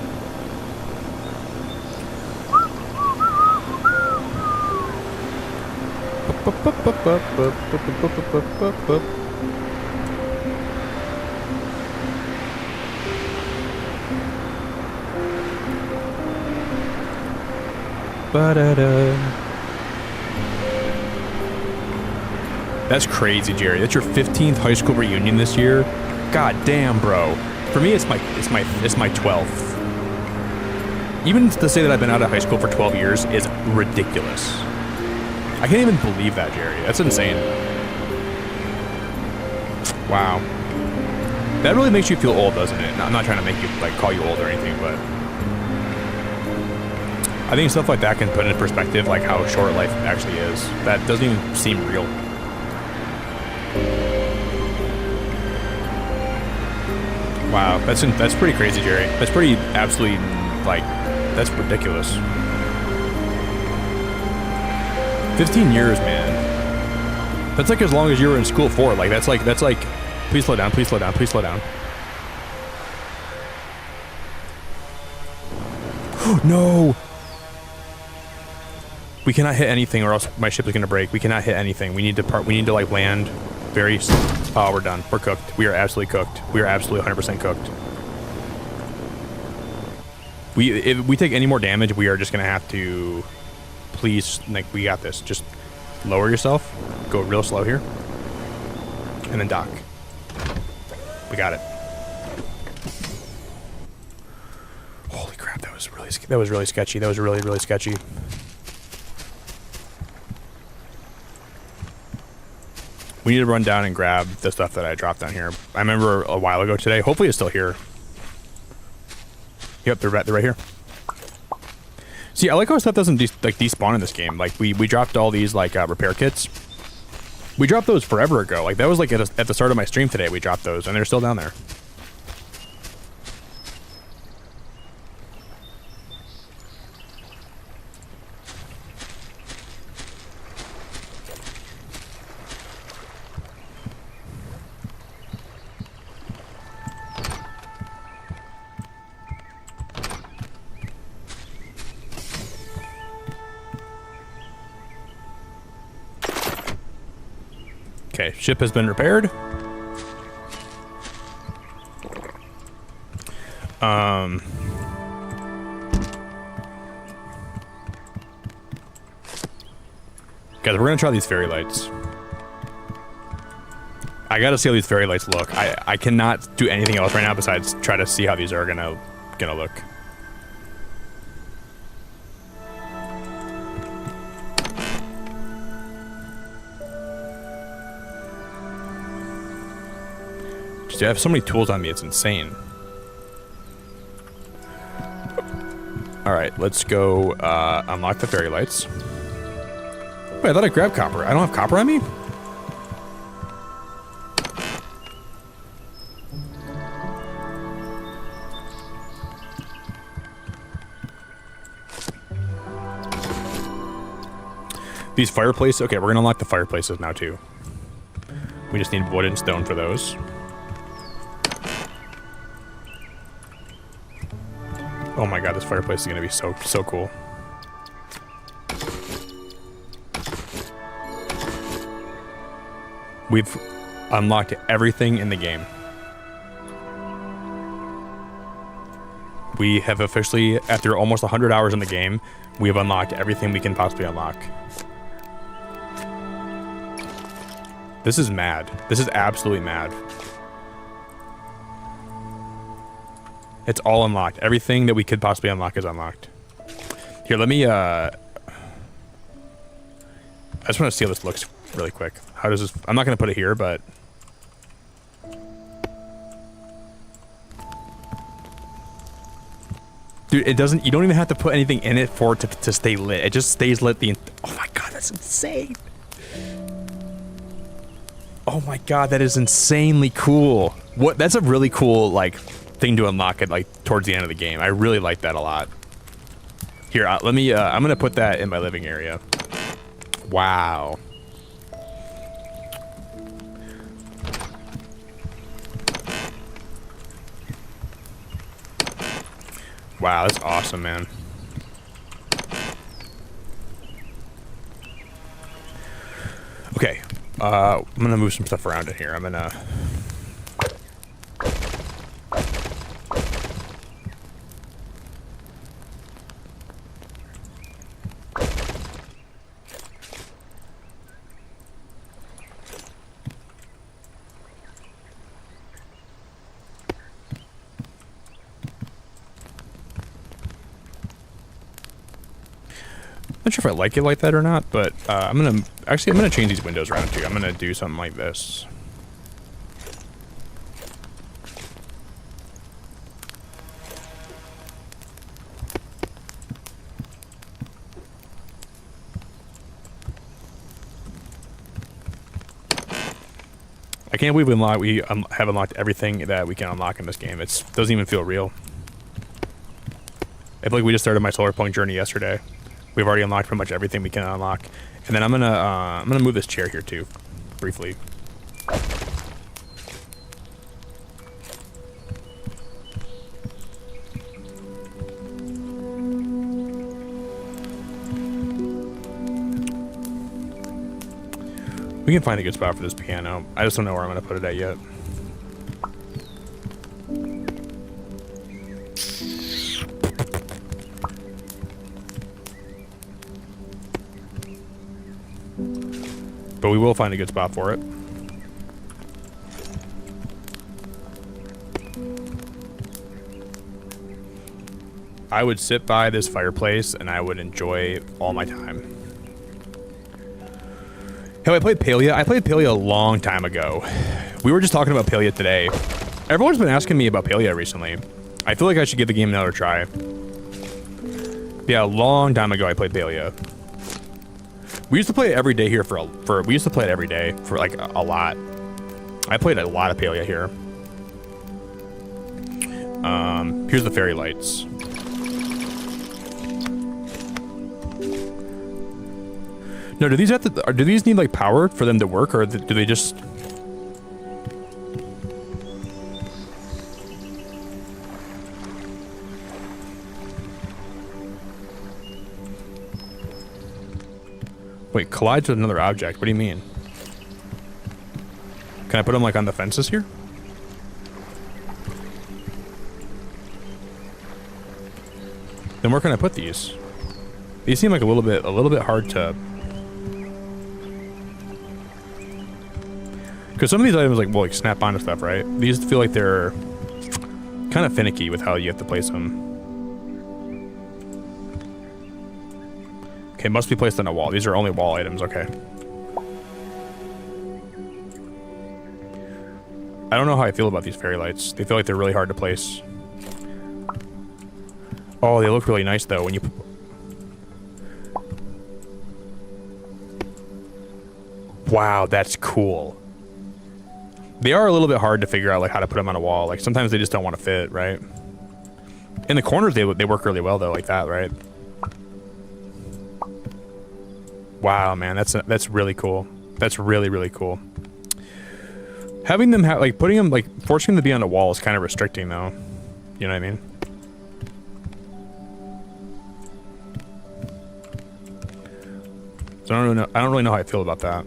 That's crazy, Jerry. That's your 15th high school reunion this year. God damn, bro. For me, it's my 12th. Even to say that I've been out of high school for 12 years is ridiculous. I can't even believe that, Jerry. That's insane. Wow. That really makes you feel old, doesn't it? I'm not trying to make you, like, call you old or anything, but... I think stuff like that can put into perspective, like, how short life actually is. That doesn't even seem real. Wow, that's pretty crazy, Jerry. That's pretty absolutely, like, that's ridiculous. 15 years, man. That's like as long as you were in school for. Like, that's like, please slow down, please slow down, please slow down. No! We cannot hit anything, or else my ship is gonna break. We cannot hit anything. We need to like land very. Oh, we're done. We're cooked. We are absolutely cooked. We are absolutely 100% cooked. If we take any more damage, we are just gonna have to. Please, like, we got this. Just lower yourself. Go real slow here, and then dock. We got it. Holy crap! That was really sketchy. That was really sketchy. We need to run down and grab the stuff that I dropped down here. I remember a while ago today. Hopefully it's still here. Yep, they're right here. See, I like how stuff doesn't despawn in this game. Like, we dropped all these, like, repair kits. We dropped those forever ago. Like, that was, like, at the start of my stream today, we dropped those, and they're still down there. Okay, ship has been repaired. Guys, we're gonna try these fairy lights. I gotta see how these fairy lights look. I cannot do anything else right now besides try to see how these are gonna look. I have so many tools on me, it's insane. Alright, let's go unlock the fairy lights. Wait, I thought I grabbed copper. I don't have copper on me? These fireplaces, okay, we're gonna unlock the fireplaces now too. We just need wood and stone for those. Oh my god, this fireplace is gonna be so cool. We've unlocked everything in the game. We have officially, after almost 100 hours in the game, we have unlocked everything we can possibly unlock. This is mad. This is absolutely mad. It's all unlocked. Everything that we could possibly unlock is unlocked. Here, let me, I just want to see how this looks really quick. How does this, I'm not going to put it here, but. Dude, it doesn't, you don't even have to put anything in it for it to stay lit. It just stays lit oh my god, that's insane. Oh my god, that is insanely cool. What, that's a really cool, like, thing to unlock it, like, towards the end of the game. I really like that a lot. Here, let me, I'm gonna put that in my living area. Wow. Wow, that's awesome, man. Okay, I'm gonna move some stuff around in here. I'm gonna... Not sure if I like it like that or not, but I'm gonna change these windows around too. I'm gonna do something like this. I can't believe we have unlocked everything that we can unlock in this game. It doesn't even feel real. I feel like we just started my Solarpunk journey yesterday. We've already unlocked pretty much everything we can unlock. And then I'm gonna move this chair here too, briefly. We can find a good spot for this piano. I just don't know where I'm going to put it at yet. But we will find a good spot for it. I would sit by this fireplace and I would enjoy all my time. Have I played Palia? I played Palia a long time ago. We were just talking about Palia today. Everyone's been asking me about Palia recently. I feel like I should give the game another try. Yeah, a long time ago I played Palia. We used to play it every day here we used to play it every day for like a lot. I played a lot of Palia here. Here's the fairy lights. No, do these need like power for them to work, or do they just? Wait, collides with another object. What do you mean? Can I put them like on the fences here? Then where can I put these? These seem like a little bit hard to. Because some of these items like snap onto stuff, right? These feel like they're kind of finicky with how you have to place them. Okay, must be placed on a wall. These are only wall items, okay. I don't know how I feel about these fairy lights. They feel like they're really hard to place. Oh, they look really nice though when you... Wow, that's cool. They are a little bit hard to figure out like how to put them on a wall. Like sometimes they just don't want to fit, right? In the corners they work really well though, like that, right? Wow, man, that's really cool. That's really, really cool. Having them putting them forcing them to be on a wall is kind of restricting though. You know what I mean? So I don't really know how I feel about that.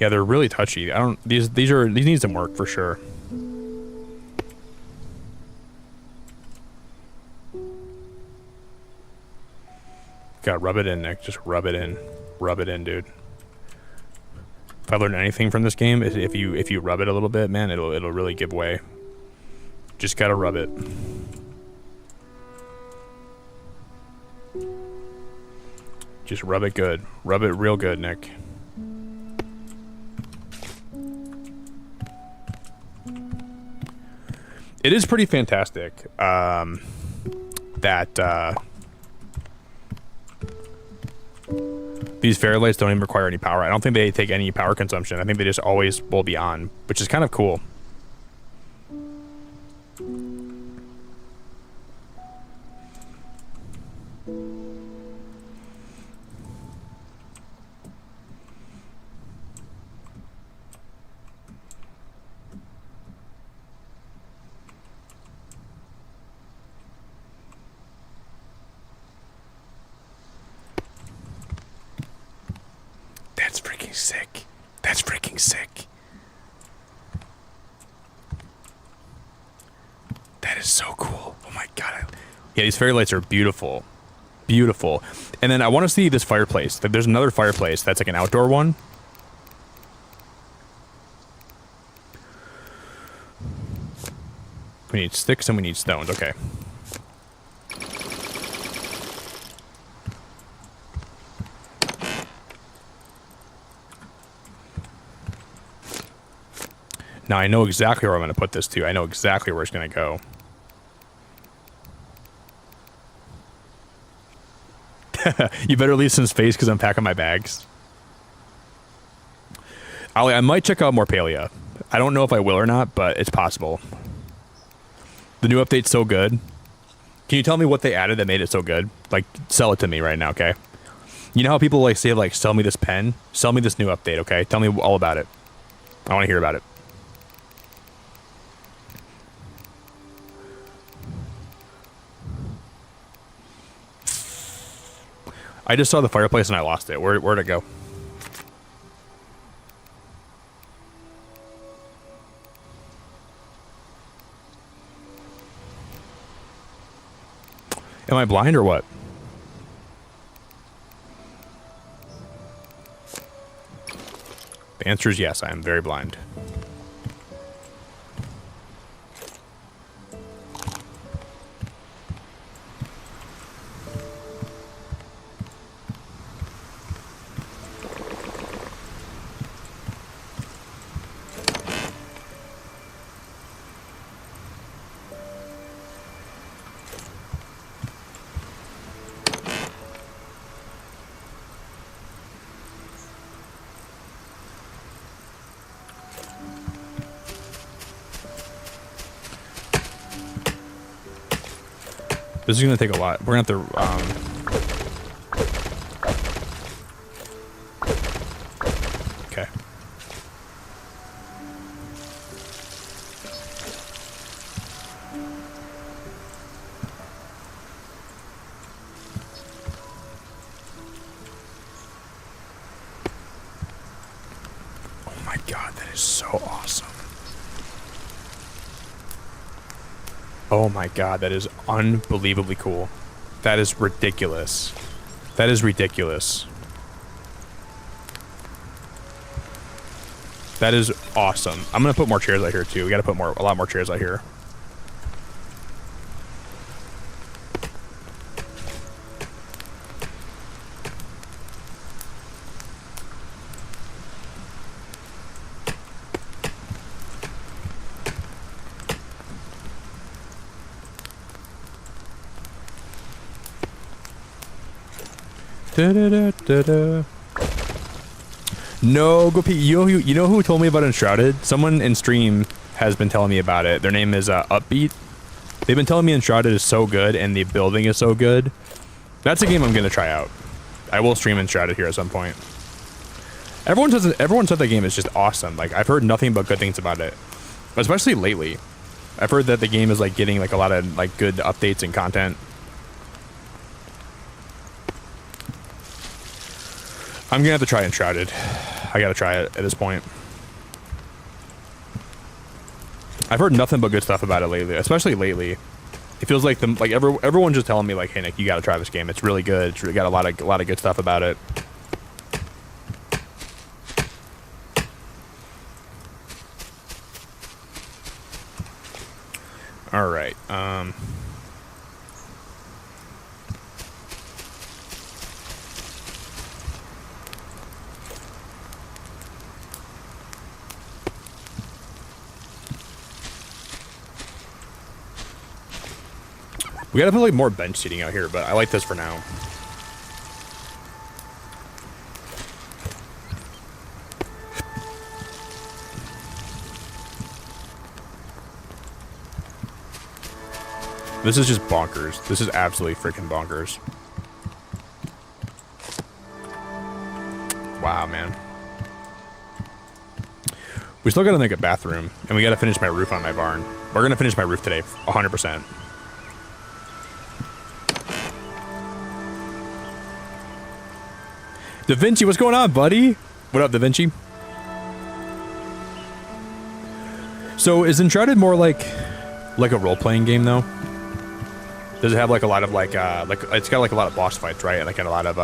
Yeah, they're really touchy. These need some work for sure. Gotta rub it in, Nick. Just rub it in. Rub it in, dude. If I learned anything from this game, is if you rub it a little bit, man, it'll really give way. Just gotta rub it. Just rub it good. Rub it real good, Nick. It is pretty fantastic that these fairy lights don't even require any power. I don't think they take any power consumption. I think they just always will be on, which is kind of cool. That's freaking sick. That's freaking sick. That is so cool. Oh my god. Yeah, these fairy lights are beautiful. Beautiful. And then I want to see this fireplace. There's another fireplace that's like an outdoor one. We need sticks and we need stones. Okay. Now I know exactly where I'm going to put this to. I know exactly where it's going to go. You better leave some space because I'm packing my bags. I might check out more Palia. I don't know if I will or not, but it's possible. The new update's so good. Can you tell me what they added that made it so good? Like, sell it to me right now, okay? You know how people say, sell me this pen? Sell me this new update, okay? Tell me all about it. I want to hear about it. I just saw the fireplace and I lost it. Where'd it go? Am I blind or what? The answer is yes, I am very blind. This is gonna take a lot. We're gonna have to, okay. Oh my God, that is so awesome. Oh my God, that is unbelievably cool. That is ridiculous. That is ridiculous. That is awesome. I'm gonna put more chairs out here too. We gotta put a lot more chairs out here. Da, da, da, da, da. No, go Pete. You know who told me about Enshrouded? Someone in stream has been telling me about it. Their name is Upbeat. They've been telling me Enshrouded is so good and the building is so good. That's a game I'm gonna try out. I will stream Enshrouded here at some point. Everyone said that game is just awesome. Like, I've heard nothing but good things about it, especially lately. I've heard that the game is like getting like a lot of like good updates and content. I'm gonna have to try Enshrouded. I gotta try it at this point. I've heard nothing but good stuff about it lately, especially lately. It feels like everyone's just telling me like, "Hey Nick, you gotta try this game. It's really good. It's really got a lot of good stuff about it." All right. We gotta put like more bench seating out here, but I like this for now. This is just bonkers. This is absolutely freaking bonkers. Wow, man. We still gotta make a bathroom, and we gotta finish my roof on my barn. We're gonna finish my roof today, 100%. Da Vinci, what's going on, buddy? What up, Da Vinci? So is Enshrouded more like a role-playing game though? Does it have like a lot of like it's got like a lot of boss fights, right? Like and a lot of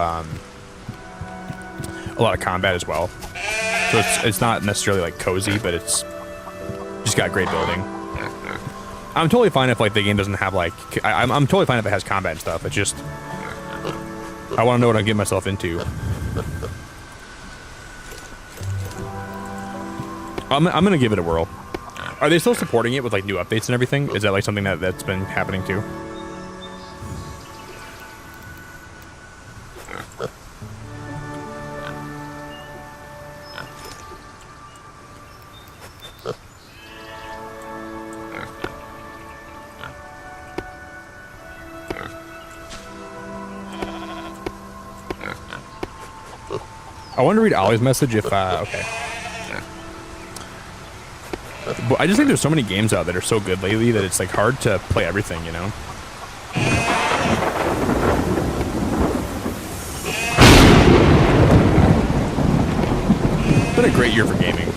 combat as well. So it's not necessarily like cozy, but it's just got great building. I'm totally fine if like the game doesn't have like I'm totally fine if it has combat and stuff. It's just I want to know what I'm getting myself into. I'm gonna give it a whirl. Are they still supporting it with like new updates and everything? Is that like something that's been happening too? I want to read Ollie's message if, okay. But I just think there's so many games out that are so good lately that it's like hard to play everything, you know? been a great year for gaming.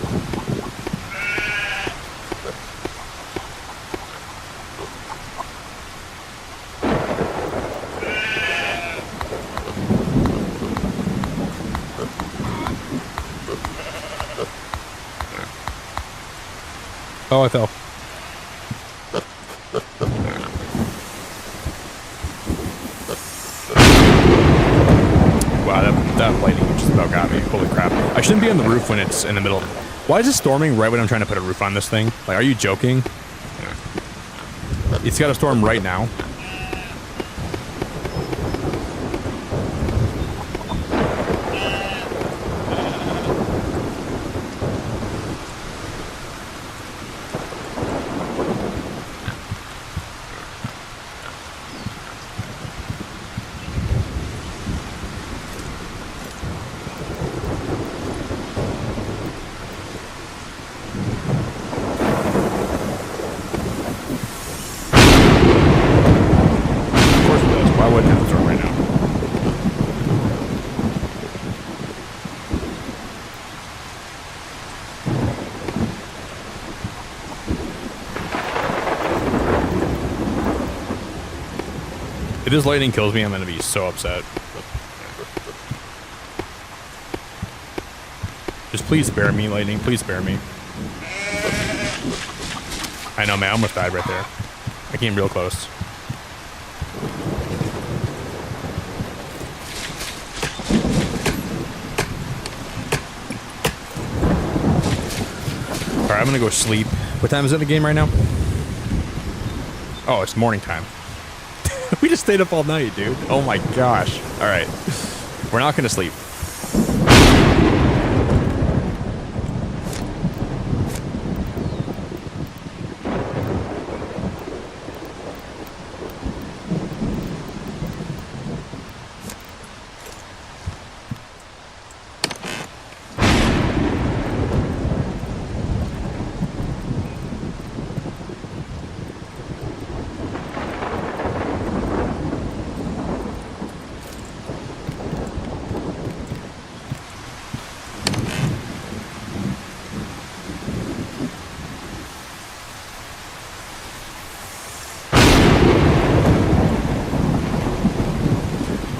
Oh, I fell. Wow, that lightning just about got me. Holy crap. I shouldn't be on the roof when it's in the middle. Why is it storming right when I'm trying to put a roof on this thing? Like, are you joking? It's got a storm right now. If this lightning kills me, I'm gonna be so upset. Just please spare me, lightning. Please spare me. I know, man. I almost died right there. I came real close. Alright, I'm gonna go sleep. What time is it in the game right now? Oh, it's morning time. We just stayed up all night, dude. Oh my gosh. Alright. We're not gonna sleep.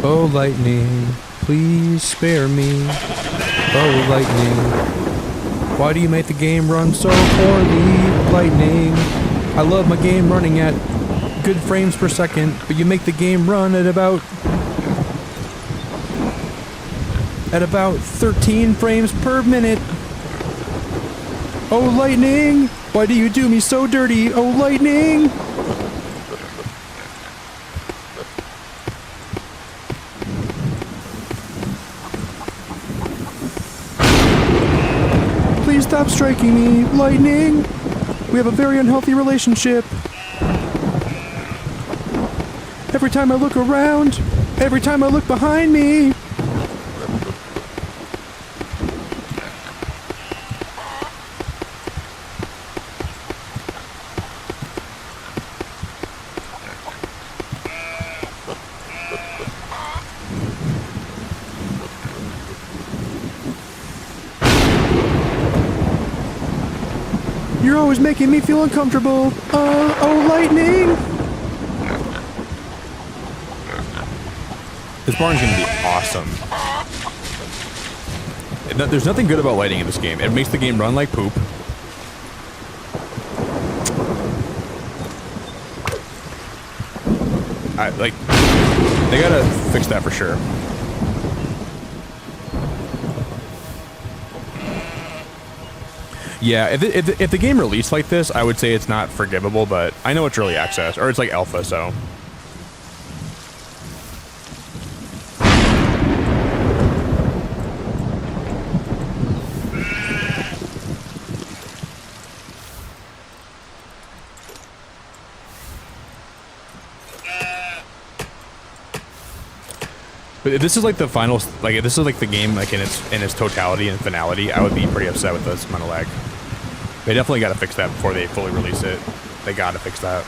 Oh, lightning, please spare me. Oh, lightning, why do you make the game run so poorly? Lightning, I love my game running at good frames per second, but you make the game run at about 13 frames per minute. Oh, lightning, why do you do me so dirty? Oh, lightning. Stop striking me, lightning! We have a very unhealthy relationship. Every time I look around, every time I look behind me. You're always making me feel uncomfortable. Oh, lightning! This barn's gonna be awesome. There's nothing good about lighting in this game. It makes the game run like poop. They gotta fix that for sure. Yeah, if the game released like this, I would say it's not forgivable, but I know it's early access, or it's like alpha, so. But if this is like the final, like if this is like the game like in its totality and finality, I would be pretty upset with this amount of lag. They definitely got to fix that before they fully release it. They got to fix that.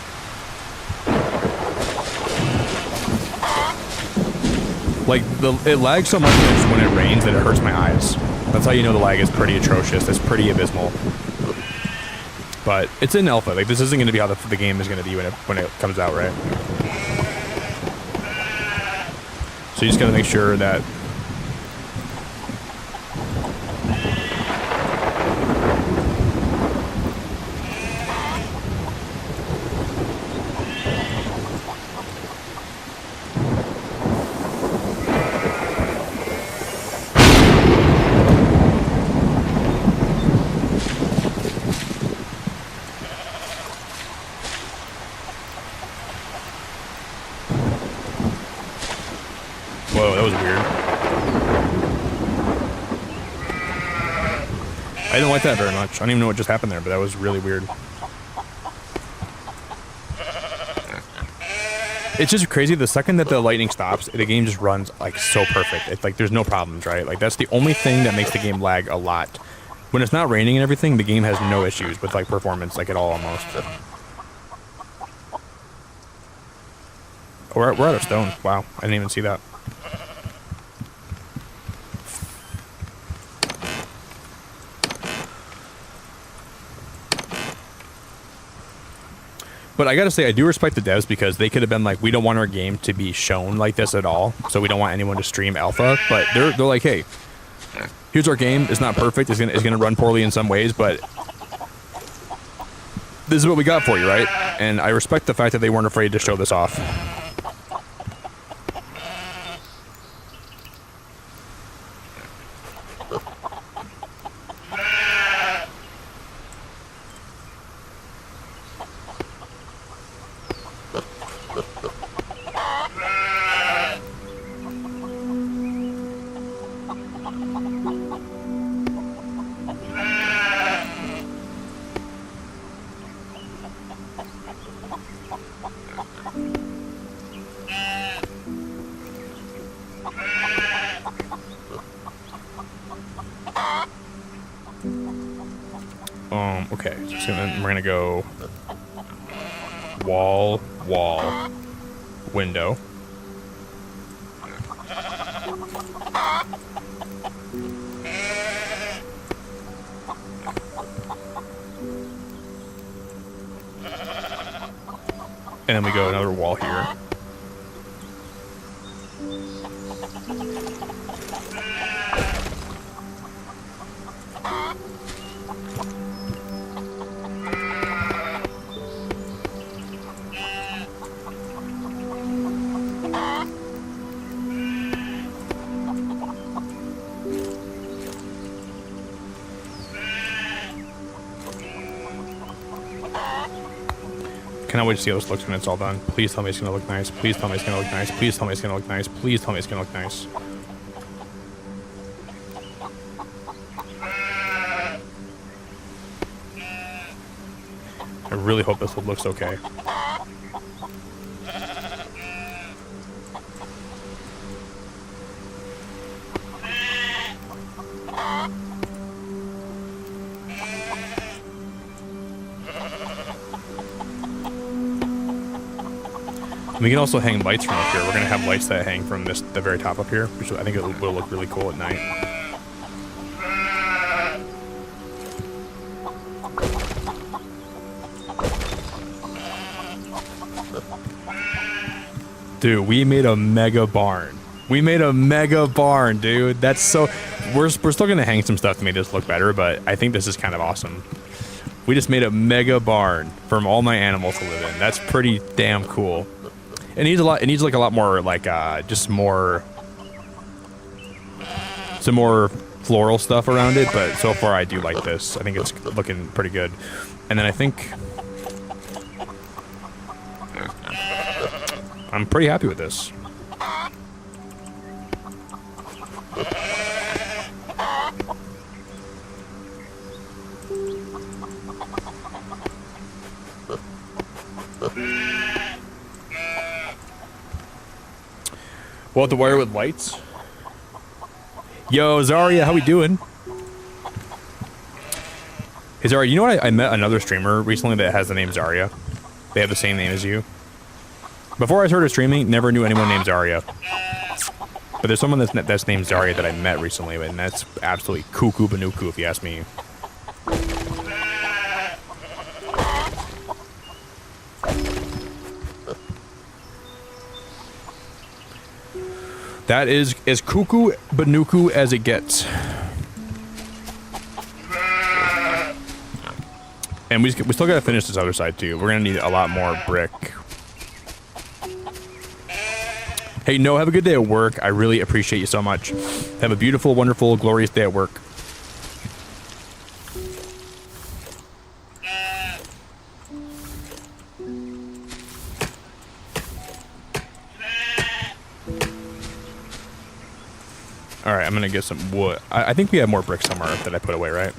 Like it lags so much when it rains that it hurts my eyes. That's how you know the lag is pretty atrocious. It's pretty abysmal. But it's in alpha. Like, this isn't going to be how the game is going to be when it comes out, right? So you just got to make sure that... Whoa, that was weird. I didn't like that very much. I don't even know what just happened there, but that was really weird. It's just crazy. The second that the lightning stops, the game just runs like so perfect. It's like there's no problems, right? Like that's the only thing that makes the game lag a lot. When it's not raining and everything, the game has no issues with like performance, like at all almost. We're out of stone. Wow, I didn't even see that. But I gotta say, I do respect the devs because they could have been like, we don't want our game to be shown like this at all, so we don't want anyone to stream alpha. But they're like, hey, here's our game. It's not perfect. It's gonna run poorly in some ways, but this is what we got for you, right? And I respect the fact that they weren't afraid to show this off. Okay, so we're gonna go wall, window. And then we go another wall here. Cannot wait to see how this looks when it's all done. Please tell me it's gonna look nice. Please tell me it's gonna look nice. Please tell me it's gonna look nice. Please tell me it's gonna look nice. I really hope this looks okay. We can also hang lights from up here. We're gonna have lights that hang from the very top up here, which I think it will look really cool at night. Dude, we made a mega barn. We made a mega barn, dude. That's so... We're still gonna hang some stuff to make this look better, but I think this is kind of awesome. We just made a mega barn for all my animals to live in. That's pretty damn cool. It needs a lot. It needs like a lot more, like just more, some more floral stuff around it. But so far, I do like this. I think it's looking pretty good. And then I think I'm pretty happy with this. We'll have to wire with lights. Yo, Zarya, how we doing? Hey, Zarya, you know what? I met another streamer recently that has the name Zarya. They have the same name as you. Before I started streaming, never knew anyone named Zarya. But there's someone that's named Zarya that I met recently, and that's absolutely cuckoo banuku if you ask me. That is as cuckoo banuku as it gets. And we still gotta finish this other side too. We're gonna need a lot more brick. Hey, no, have a good day at work. I really appreciate you so much. Have a beautiful, wonderful, glorious day at work. All right, I'm gonna get some wood. I think we have more brick somewhere that I put away, right?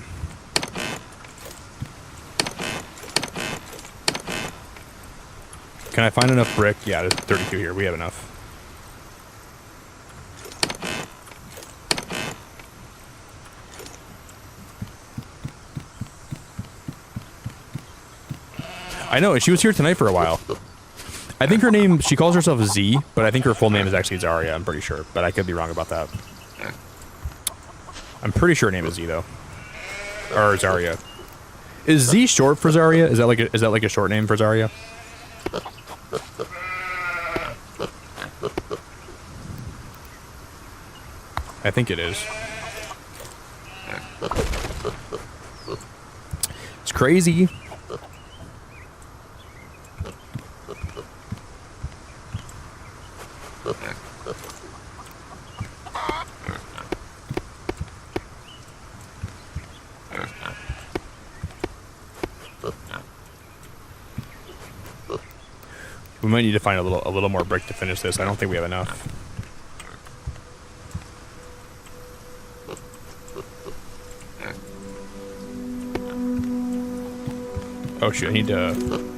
Can I find enough brick? Yeah, there's 32 here. We have enough. I know, she was here tonight for a while. I think her name, she calls herself Z, but I think her full name is actually Zarya, I'm pretty sure. But I could be wrong about that. I'm pretty sure her name is Z, though. Or Zarya. Is Z short for Zarya? Is that like a short name for Zarya? I think it is. It's crazy. We might need to find a little more brick to finish this. I don't think we have enough. Oh shoot, I need to...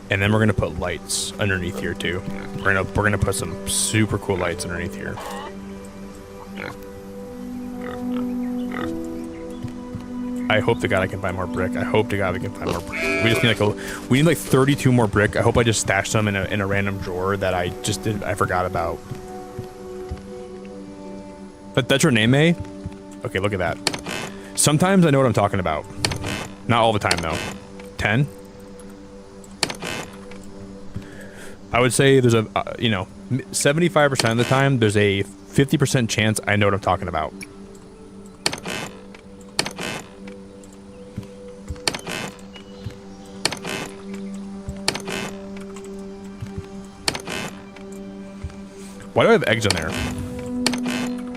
And then we're gonna put lights underneath here too. We're gonna put some super cool lights underneath here. I hope to God I can find more brick. I hope to God we can find more brick. We just need we need like 32 more brick. I hope I just stashed them in a random drawer that I forgot about. But that's your name, eh? Okay, look at that. Sometimes I know what I'm talking about. Not all the time though. 10? I would say there's a, 75% of the time, there's a 50% chance I know what I'm talking about. Why do I have eggs in there?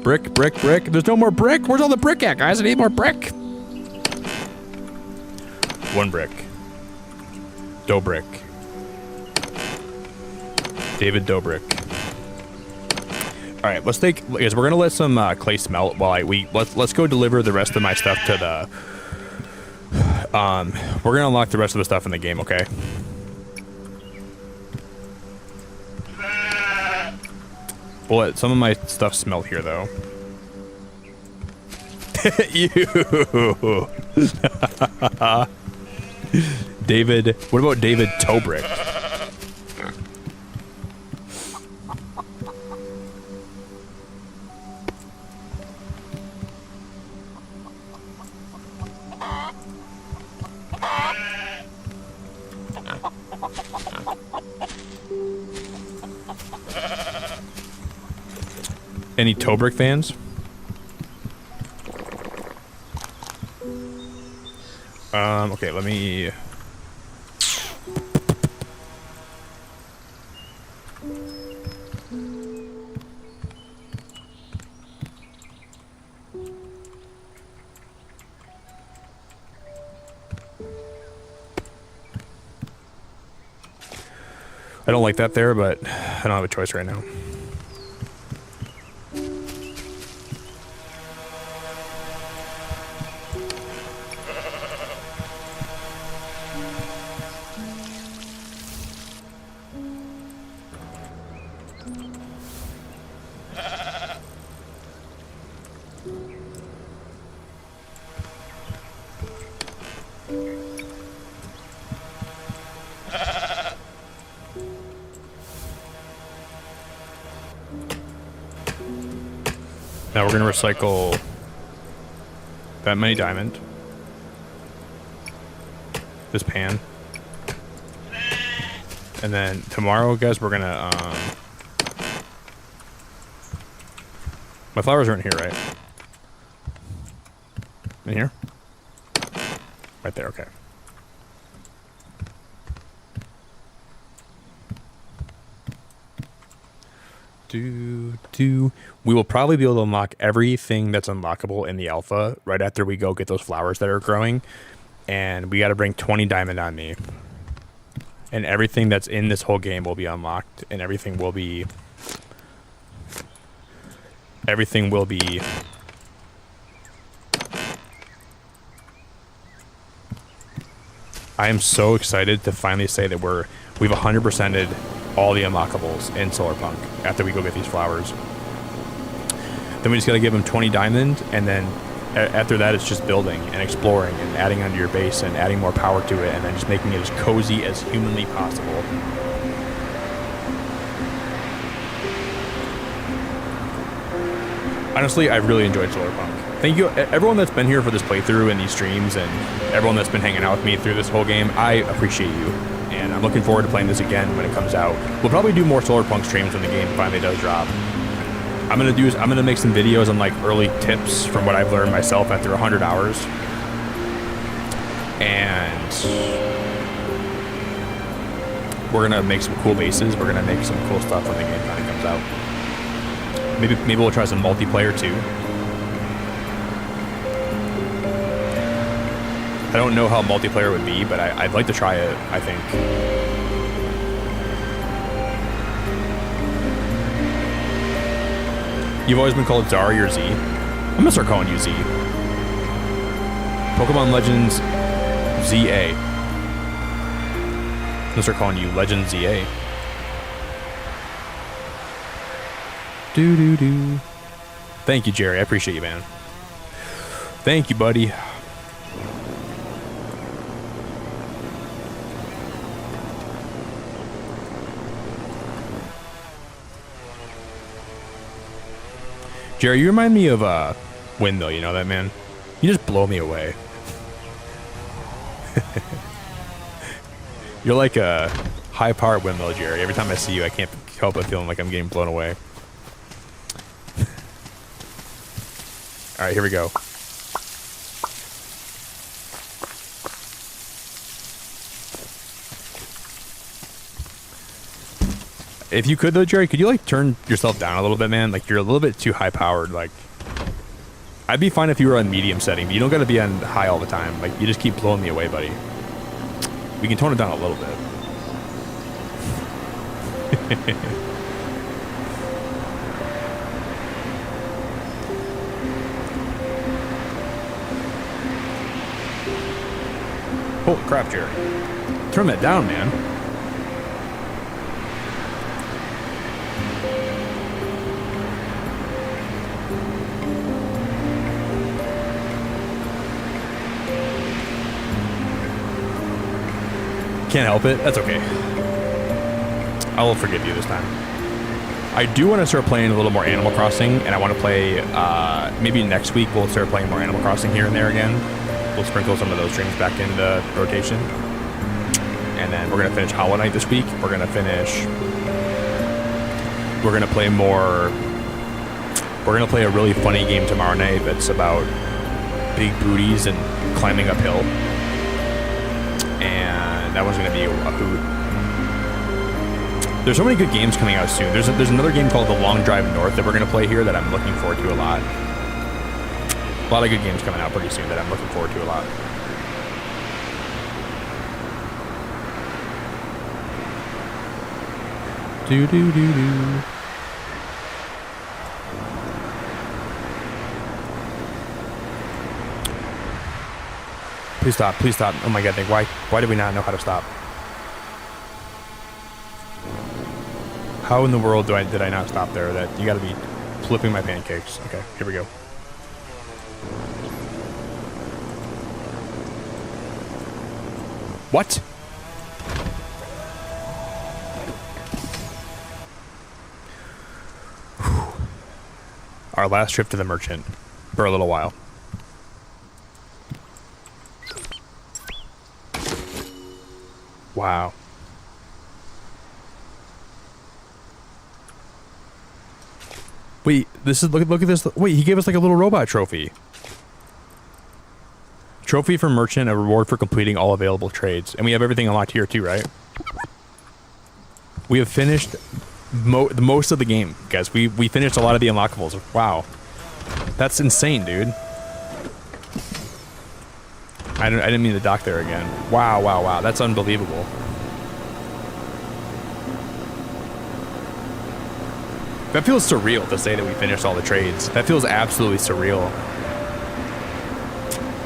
Brick, brick, brick. There's no more brick. Where's all the brick at, guys? I need more brick. One brick. Dough brick. David Dobrik. All right, let's take. We're gonna let some clay smelt while let's go deliver the rest of my stuff to the. We're gonna unlock the rest of the stuff in the game, okay? We'll let some of my stuff smelt here, though. You. David. What about David Dobrik? Any Tobrick fans? Okay, let me... I don't like that there, but I don't have a choice right now. Now we're going to recycle that many diamond. This pan. And then tomorrow, guys, we're going to... my flowers aren't here, right? In here? Right there, okay. We will probably be able to unlock everything that's unlockable in the alpha right after we go get those flowers that are growing. And we got to bring 20 diamond on me. And everything that's in this whole game will be unlocked. And everything will be... I am so excited to finally say that we've 100%ed all the unlockables in Solarpunk after we go get these flowers. Then we just got to give them 20 diamond, and then after that it's just building and exploring and adding onto your base and adding more power to it, and then just making it as cozy as humanly possible. Honestly, I've really enjoyed Solarpunk. Thank you everyone that's been here for this playthrough and these streams, and everyone that's been hanging out with me through this whole game. I appreciate you. And I'm looking forward to playing this again when it comes out. We'll probably do more Solarpunk streams when the game finally does drop. I'm gonna make some videos on like early tips from what I've learned myself after 100 hours. And we're gonna make some cool bases. We're gonna make some cool stuff when the game finally comes out. Maybe we'll try some multiplayer too. I don't know how multiplayer would be, but I'd like to try it, I think. You've always been called Zari or Z. I'm gonna start calling you Z. Pokemon Legends ZA. I'm gonna start calling you Legend ZA. Doo-doo-doo. Thank you, Jerry. I appreciate you, man. Thank you, buddy. Jerry, you remind me of Windmill, you know that, man? You just blow me away. You're like a high-powered windmill, Jerry. Every time I see you, I can't help but feeling like I'm getting blown away. All right, here we go. If you could, though, Jerry, could you, like, turn yourself down a little bit, man? Like, you're a little bit too high-powered. Like, I'd be fine if you were on medium setting, but you don't got to be on high all the time. Like, you just keep blowing me away, buddy. We can tone it down a little bit. Holy crap, Jerry. Turn that down, man. Can't help it. That's okay. I will forgive you this time. I do want to start playing a little more Animal Crossing, and I want to play, maybe next week we'll start playing more Animal Crossing here and there again. We'll sprinkle some of those streams back into rotation. And then we're going to finish Hollow Knight this week. We're going to play more... We're going to play a really funny game tomorrow night that's about big booties and climbing uphill. And that one's going to be a hoot. There's so many good games coming out soon. There's another game called The Long Drive North that we're going to play here that I'm looking forward to a lot. A lot of good games coming out pretty soon that I'm looking forward to a lot. Do do do do. Please stop, please stop. Oh my god, Nick, why do we not know how to stop? How in the world did I not stop there? That you gotta be flipping my pancakes. Okay, here we go. What? Our last trip to the merchant for a little while. Wow. Wait, this is look at this. Wait, he gave us like a little robot trophy. Trophy for merchant, a reward for completing all available trades. And we have everything unlocked here too, right? We have finished most of the game, guys. We finished a lot of the unlockables. Wow. That's insane, dude. I didn't mean to dock there again. Wow, wow, wow. That's unbelievable. That feels surreal to say that we finished all the trades. That feels absolutely surreal.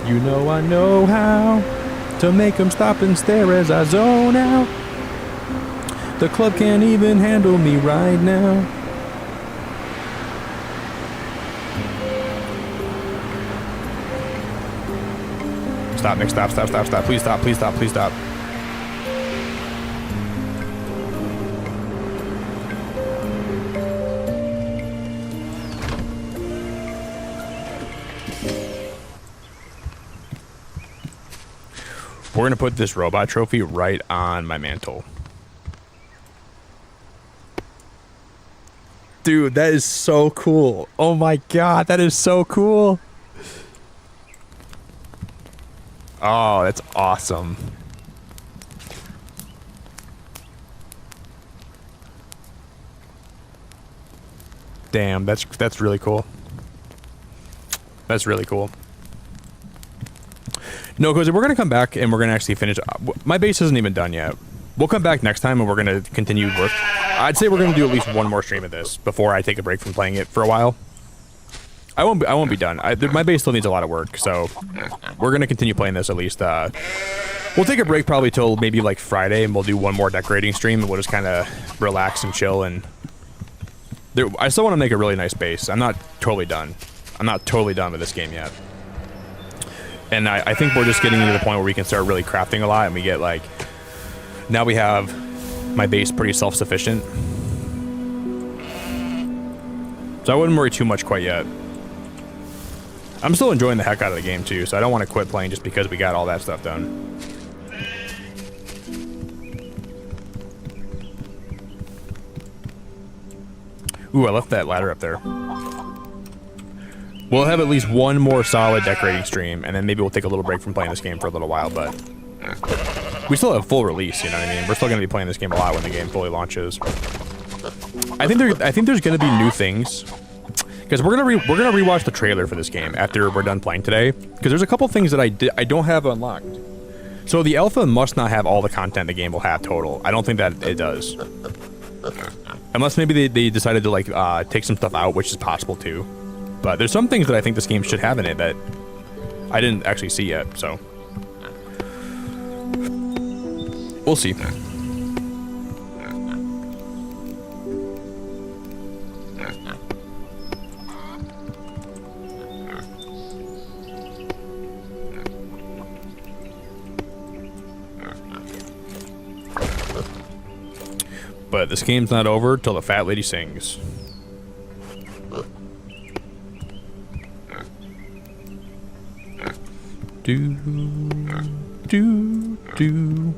You know I know how to make them stop and stare as I zone out. The club can't even handle me right now. Stop, Nick, stop, stop, stop, stop. Please stop, please stop, please stop. We're gonna put this robot trophy right on my mantle. Dude, that is so cool. Oh my god, that is so cool. Oh, that's awesome. Damn, that's really cool. That's really cool. No, because we're going to come back and we're going to actually finish. My base isn't even done yet. We'll come back next time and we're going to continue work. I'd say we're going to do at least one more stream of this before I take a break from playing it for a while. I won't be done. My base still needs a lot of work, so we're going to continue playing this at least. We'll take a break probably till maybe like Friday and we'll do one more decorating stream and we'll just kind of relax and chill. And I still want to make a really nice base. I'm not totally done. I'm not totally done with this game yet. And I think we're just getting to the point where we can start really crafting a lot and we get like, now we have my base pretty self-sufficient. So I wouldn't worry too much quite yet. I'm still enjoying the heck out of the game too, so I don't want to quit playing just because we got all that stuff done. Ooh, I left that ladder up there. We'll have at least one more solid decorating stream, and then maybe we'll take a little break from playing this game for a little while, but we still have full release, you know what I mean? We're still going to be playing this game a lot when the game fully launches. I think there's going to be new things, because we're gonna rewatch the trailer for this game after we're done playing today, because there's a couple things that I don't have unlocked. So the alpha must not have all the content the game will have total. I don't think that it does, unless maybe they decided to like take some stuff out, which is possible too. But there's some things that I think this game should have in it that I didn't actually see yet, so we'll see. But this game's not over till the fat lady sings. Do, do, do.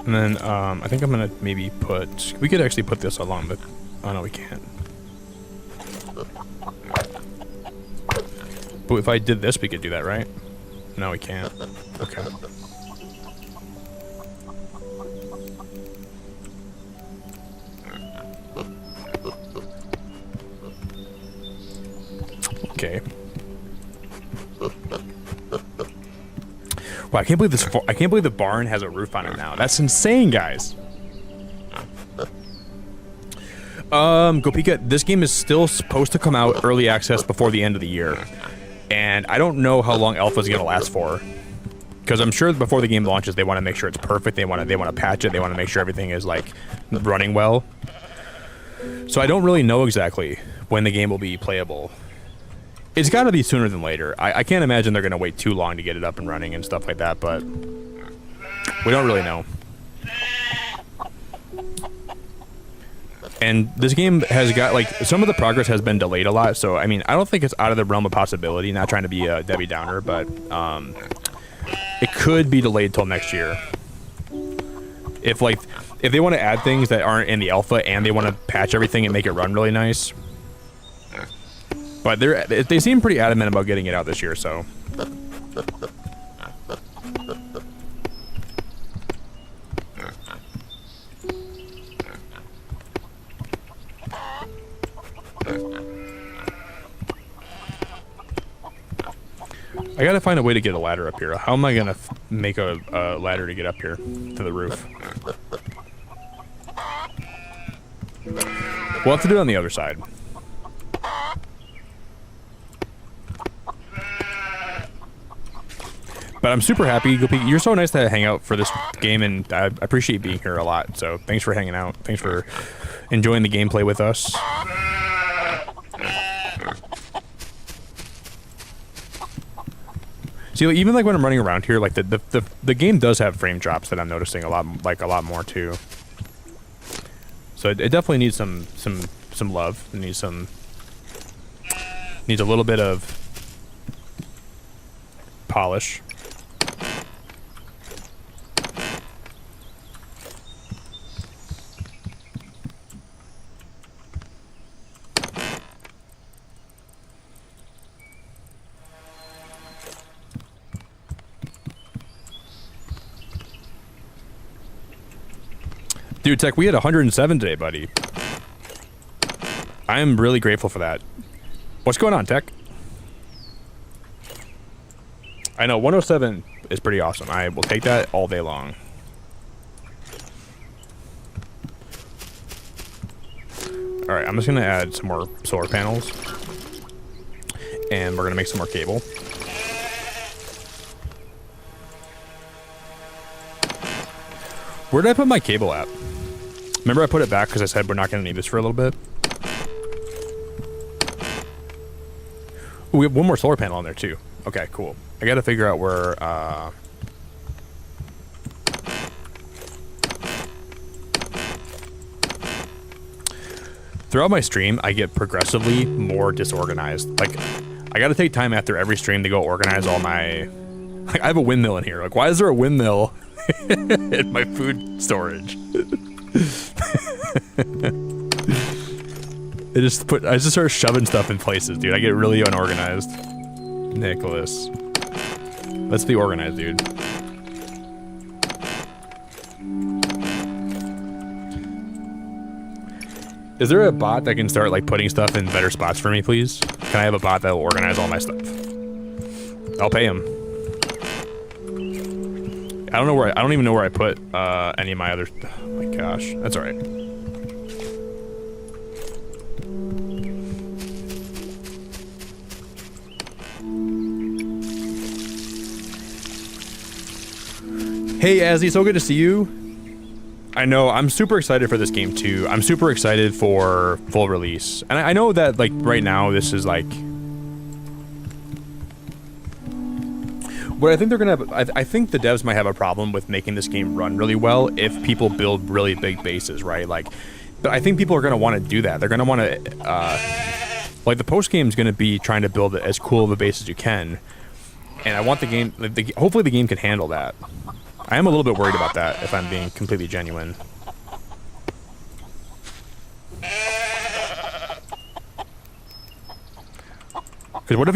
And then, I think I'm gonna maybe we could actually put this along, but, oh no, we can't. But if I did this, we could do that, right? No, we can't. Okay. Okay. Wow, I can't believe this. I can't believe the barn has a roof on it now. That's insane, guys. Gopika, this game is still supposed to come out early access before the end of the year, and I don't know how long alpha is gonna last for. Because I'm sure before the game launches, they want to make sure it's perfect. They want to patch it. They want to make sure everything is like running well. So I don't really know exactly when the game will be playable. It's got to be sooner than later. I can't imagine they're going to wait too long to get it up and running and stuff like that, but we don't really know. And this game has got, like, some of the progress has been delayed a lot, so, I mean, I don't think it's out of the realm of possibility, not trying to be a Debbie Downer, but it could be delayed till next year. If they want to add things that aren't in the alpha and they want to patch everything and make it run really nice. But they seem pretty adamant about getting it out this year, so. I gotta find a way to get a ladder up here. How am I gonna make a ladder to get up here to the roof? We'll have to do it on the other side. But I'm super happy. You're so nice to hang out for this game, and I appreciate being here a lot. So thanks for hanging out. Thanks for enjoying the gameplay with us. See, even like when I'm running around here, like the game does have frame drops that I'm noticing a lot more too. So it definitely needs some love. It needs a little bit of polish. Dude, Tech, we had 107 today, buddy. I am really grateful for that. What's going on, Tech? I know, 107 is pretty awesome. I will take that all day long. Alright, I'm just going to add some more solar panels. And we're going to make some more cable. Where did I put my cable at? Remember I put it back because I said we're not going to need this for a little bit? Ooh, we have one more solar panel on there too. Okay, cool. I got to figure out where... Throughout my stream, I get progressively more disorganized. Like, I got to take time after every stream to go organize all my... Like, I have a windmill in here. Like, why is there a windmill in my food storage? I just start shoving stuff in places, dude. I get really unorganized. Nicholas. Let's be organized, dude. Is there a bot that can start like putting stuff in better spots for me, please? Can I have a bot that will organize all my stuff? I'll pay him. I don't even know where I put any of my other. Oh my gosh, that's all right. Hey, Azzy, so good to see you. I know, I'm super excited for this game too. I'm super excited for full release. And I know that, like, right now, this is like... What I think they're gonna have... I think the devs might have a problem with making this game run really well if people build really big bases, right? Like, but I think people are gonna want to do that. They're gonna want to... like, the post-game is gonna be trying to build as cool of a base as you can. And I want the game... hopefully the game can handle that. I am a little bit worried about that, if I'm being completely genuine. Because what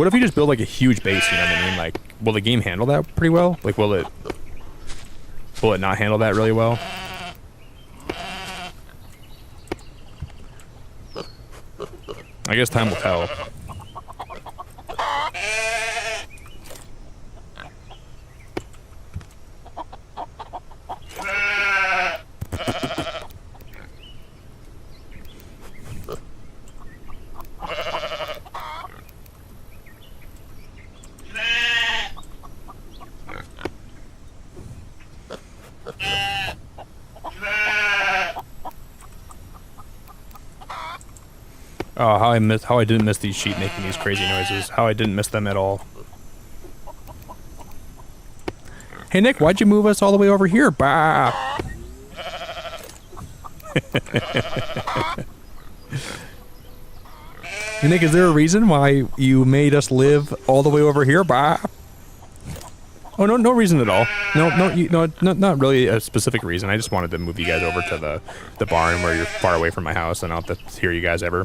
if you just build like a huge base? You know what I mean? Like, will the game handle that pretty well? Like, will it not handle that really well? I guess time will tell. Oh, how I didn't miss these sheep making these crazy noises. How I didn't miss them at all. Hey Nick, why'd you move us all the way over here? Bah. Hey Nick, is there a reason why you made us live all the way over here? Bah. Oh, no reason at all. No, not really a specific reason. I just wanted to move you guys over to the barn where you're far away from my house and I don't have to hear you guys ever.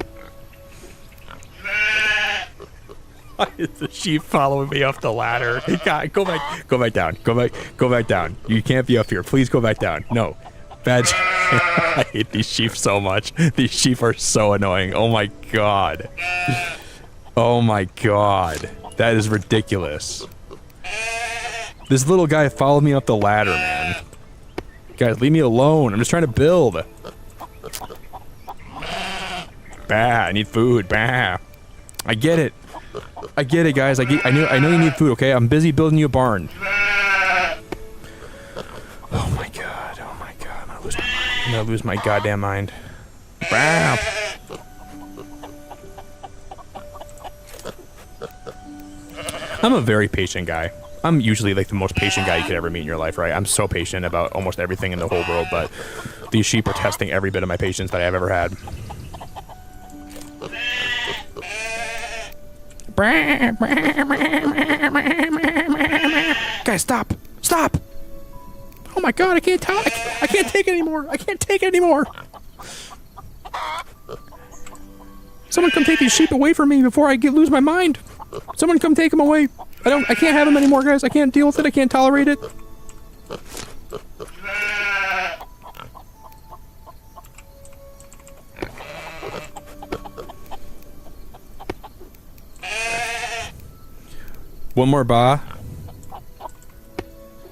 The sheep following me up the ladder. God, go back down. Go back down. You can't be up here. Please go back down. No. Bad. I hate these sheep so much. These sheep are so annoying. Oh my god. Oh my god. That is ridiculous. This little guy followed me up the ladder, man. Guys, leave me alone. I'm just trying to build. Bah, I need food. Bah. I get it. I get it, guys. I know you need food, okay? I'm busy building you a barn. Oh my god. Oh my god. I'm gonna lose my goddamn mind. Bah. I'm a very patient guy. I'm usually like the most patient guy you could ever meet in your life, right? I'm so patient about almost everything in the whole world, but these sheep are testing every bit of my patience that I've ever had. Guys, stop! Stop! Oh my god, I can't talk! I can't take it anymore! I can't take it anymore! Someone come take these sheep away from me before I lose my mind! Someone come take them away! I can't have them anymore, guys. I can't deal with it. I can't tolerate it. One more ba.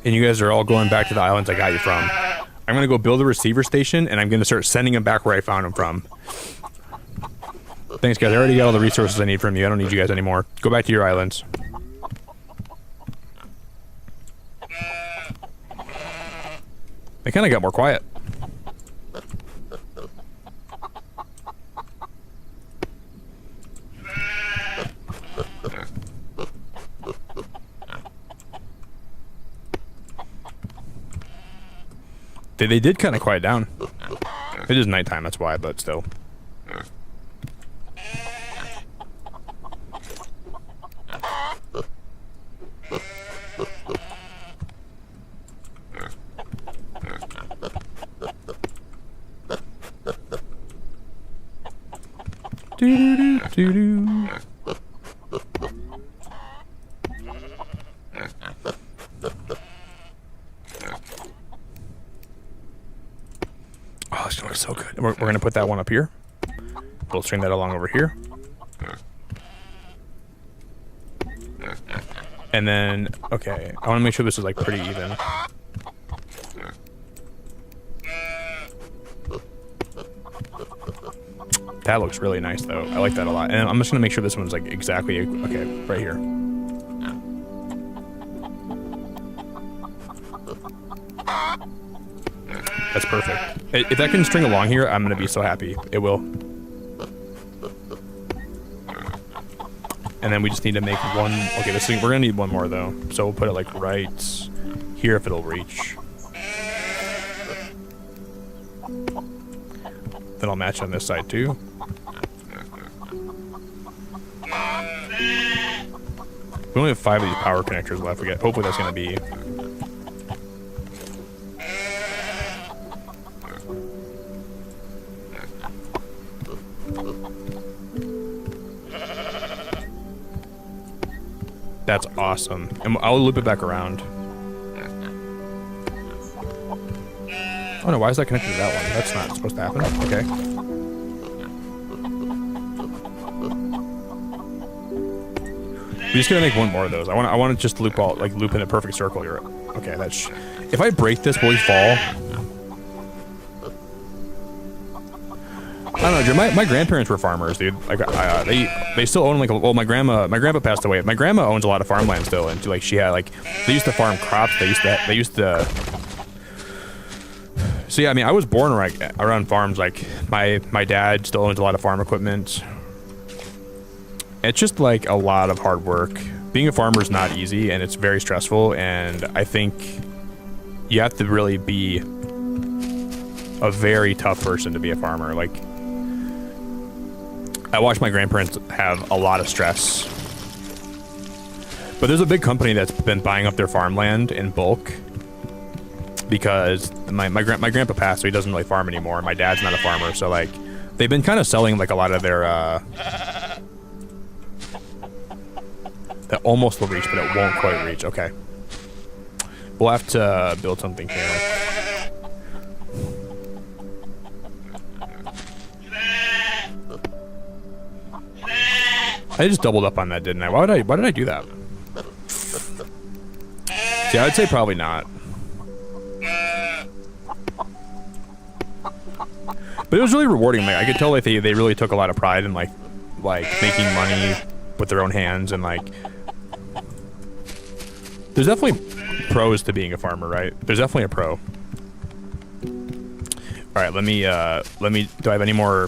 And you guys are all going back to the islands I got you from. I'm going to go build a receiver station, and I'm going to start sending them back where I found them from. Thanks, guys. I already got all the resources I need from you. I don't need you guys anymore. Go back to your islands. They kind of got more quiet. They did kind of quiet down. It is nighttime, that's why, but still. Do-do-do-do-do. Oh, this looks so good. We're going to put that one up here. We'll string that along over here. And then, okay, I want to make sure this is like pretty even. That looks really nice though. I like that a lot. And I'm just gonna make sure this one's like exactly, okay, right here. That's perfect. If that can string along here, I'm gonna be so happy. It will. And then we just need to make one, okay, this thing, we're gonna need one more though. So we'll put it like right here if it'll reach. Then I'll match on this side too. We only have 5 of these power connectors left. Hopefully that's gonna be. That's awesome. And I'll loop it back around. Oh no, why is that connected to that one? That's not supposed to happen. Okay. We just gotta make one more of those. I want to just loop in a perfect circle here. Okay, that's. If I break this, will he fall? I don't know, Drew. My grandparents were farmers, dude. Like, they still own like well, my grandpa passed away. My grandma owns a lot of farmland still, and like she had like they used to farm crops. They used to. So yeah, I mean, I was born around farms. Like my dad still owns a lot of farm equipment. It's just like a lot of hard work. Being a farmer is not easy, and it's very stressful. And I think you have to really be a very tough person to be a farmer. Like, I watched my grandparents have a lot of stress. But there's a big company that's been buying up their farmland in bulk because my grandpa passed, so he doesn't really farm anymore. My dad's not a farmer, so like they've been kind of selling like a lot of their that almost will reach, but it won't quite reach. Okay. We'll have to build something here. I just doubled up on that, didn't I? Why did I do that? See, I'd say probably not. But it was really rewarding. Like, I could tell like they really took a lot of pride in like making money with their own hands, and like there's definitely pros to being a farmer, right? There's definitely a pro. All right, let me do I have any more?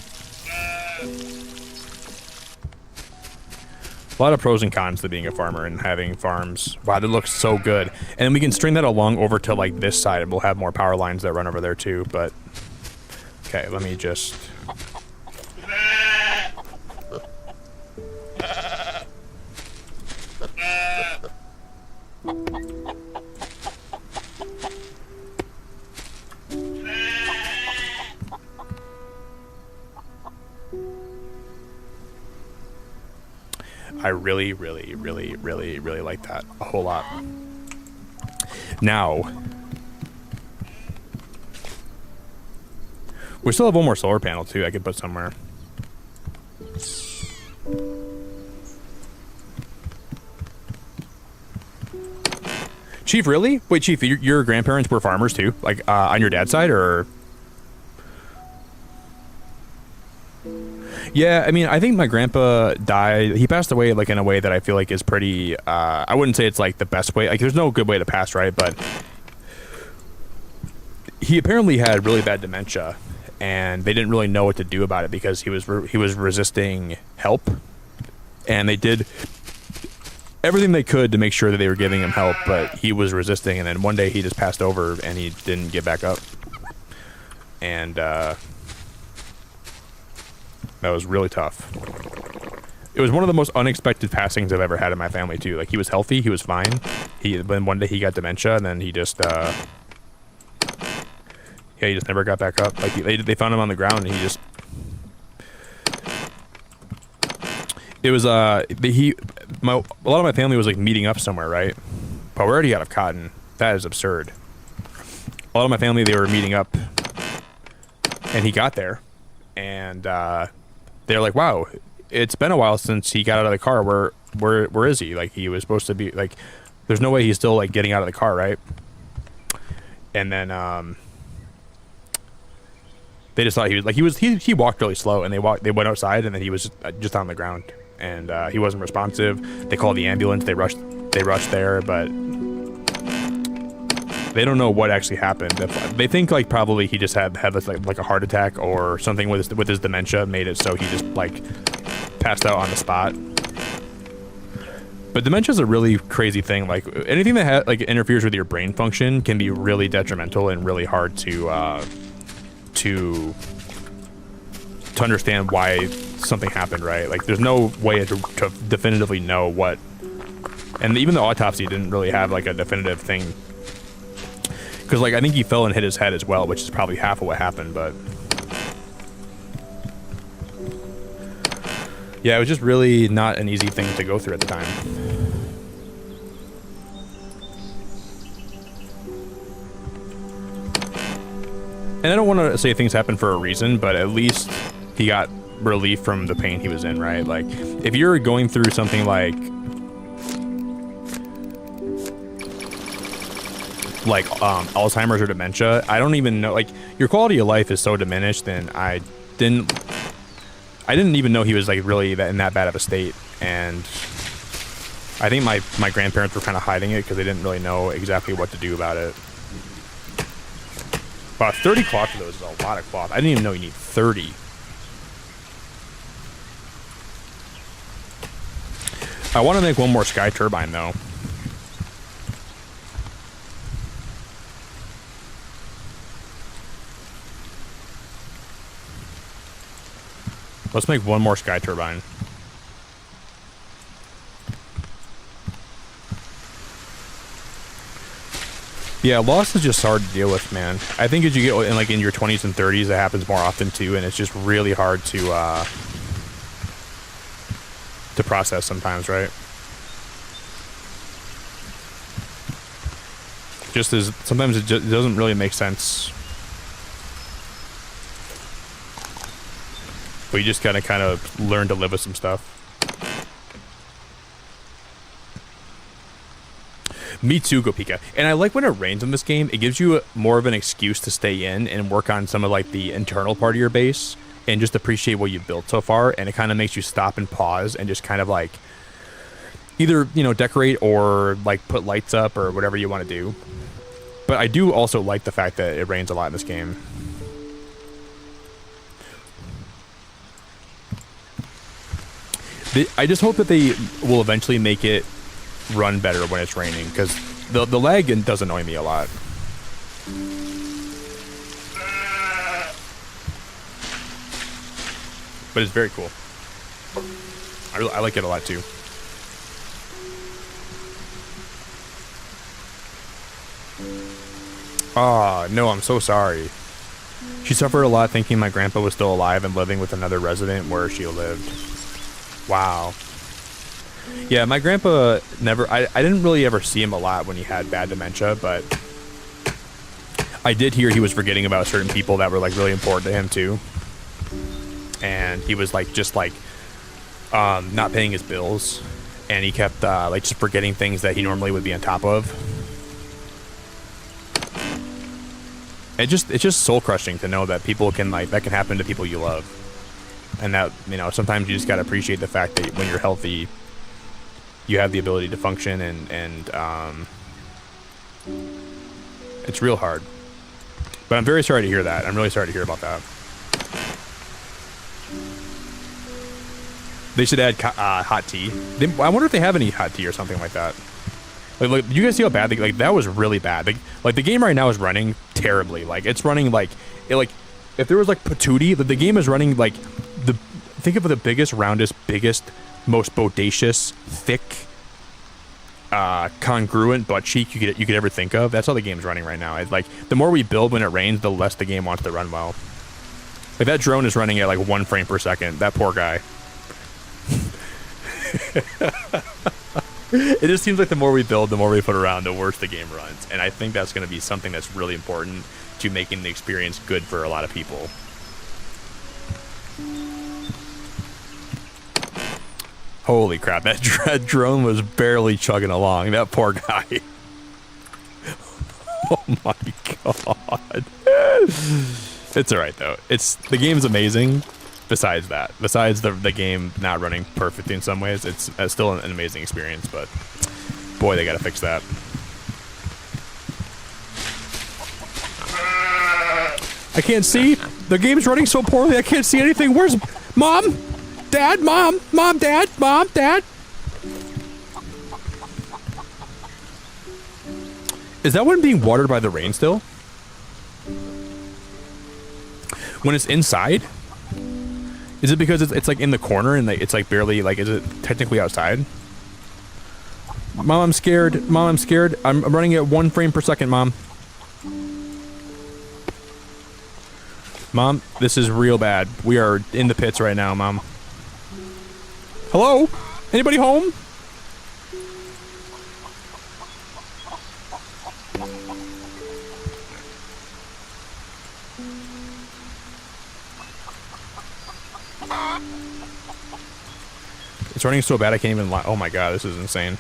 A lot of pros and cons to being a farmer and having farms. Wow, that looks so good. And then we can string that along over to like this side, and we'll have more power lines that run over there too. But okay, let me just. I really, really, really, really, really like that a whole lot. Now, we still have one more solar panel too I could put somewhere. Chief, really? Wait, Chief, your grandparents were farmers too? Like, on your dad's side, or? Yeah, I mean, I think my grandpa died. He passed away like in a way that I feel like is pretty. I wouldn't say it's like the best way. Like, there's no good way to pass, right? But he apparently had really bad dementia, and they didn't really know what to do about it because he was resisting help, and they did everything they could to make sure that they were giving him help, but he was resisting. And then one day he just passed over, and he didn't get back up, and that was really tough. It was one of the most unexpected passings I've ever had in my family too. Like, he was healthy, he was fine. Then one day he got dementia, and then he just yeah, he just never got back up. Like, they found him on the ground, and he just. It was a lot of my family was like meeting up somewhere, right? But we're already out of cotton. That is absurd. A lot of my family, they were meeting up, and he got there, and they're like, wow, it's been a while since he got out of the car. Where is he? Like, he was supposed to be, like, there's no way he's still like getting out of the car, right? And then they just thought he walked really slow, and they went outside, and then he was just on the ground, and he wasn't responsive. They called the ambulance. They rushed there, but they don't know what actually happened. They think like probably he just had like a heart attack or something with his dementia made it so he just like passed out on the spot. But dementia is a really crazy thing. Like, anything that like interferes with your brain function can be really detrimental and really hard to understand why something happened, right? Like, there's no way to definitively know what. And even the autopsy didn't really have like a definitive thing. Because, like, I think he fell and hit his head as well, which is probably half of what happened, but. Yeah, it was just really not an easy thing to go through at the time. And I don't want to say things happen for a reason, but at least he got relief from the pain he was in, right? Like, if you're going through something like Alzheimer's or dementia, I don't even know, like, your quality of life is so diminished, and I didn't even know he was like really in that bad of a state. And I think my grandparents were kind of hiding it because they didn't really know exactly what to do about it. Wow, 30 cloth for those is a lot of cloth. I didn't even know you need 30. I want to make one more sky turbine though. Let's make one more sky turbine. Yeah, loss is just hard to deal with, man. I think as you get in your 20s and 30s, it happens more often too, and it's just really hard to process sometimes, right? Just as sometimes it doesn't really make sense. But you just gotta kind of learn to live with some stuff. Me too, Gopika. And I like when it rains in this game. It gives you more of an excuse to stay in and work on some of like the internal part of your base and just appreciate what you've built so far. And it kind of makes you stop and pause and just kind of like either, you know, decorate or like put lights up or whatever you want to do. But I do also like the fact that it rains a lot in this game. I just hope that they will eventually make it run better when it's raining, because the lag does annoy me a lot. But it's very cool. I like it a lot too. Ah, no, I'm so sorry. She suffered a lot thinking my grandpa was still alive and living with another resident where she lived. Wow. Yeah, my grandpa I didn't really ever see him a lot when he had bad dementia, but I did hear he was forgetting about certain people that were like really important to him too. And he was like just like not paying his bills, and he kept like just forgetting things that he normally would be on top of. It's just soul crushing to know that people can that can happen to people you love. And that, you know, sometimes you just got to appreciate the fact that when you're healthy, you have the ability to function, and it's real hard. But I'm very sorry to hear that. I'm really sorry to hear about that. They should add hot tea. I wonder if they have any hot tea or something like that. Like, you guys see how bad that was really bad. Like the game right now is running terribly. Like it's running like if there was like patootie, the game is running like think of the biggest, roundest, biggest, most bodacious, thick, congruent butt cheek you could ever think of. That's how the game's running right now. It's like the more we build when it rains, the less the game wants to run well. Like that drone is running at like 1 frame per second. That poor guy. It just seems like the more we build, the more we put around, the worse the game runs. And I think that's going to be something that's really important to making the experience good for a lot of people. Holy crap, that drone was barely chugging along. That poor guy. Oh my god. It's alright though. The game's amazing. Besides that, besides the game not running perfectly in some ways, it's still an amazing experience, but boy, they gotta fix that. I can't see. The game's running so poorly, I can't see anything. Where's Mom? Dad? Mom? Mom? Dad? Mom? Dad? Is that one being watered by the rain still? When it's inside? Is it because it's like in the corner and it's like barely like, is it technically outside? Mom, I'm scared. Mom, I'm scared. I'm running at 1 frame per second, Mom. Mom, this is real bad. We are in the pits right now, Mom. Hello? Anybody home? It's running so bad I can't even. Oh my god, this is insane.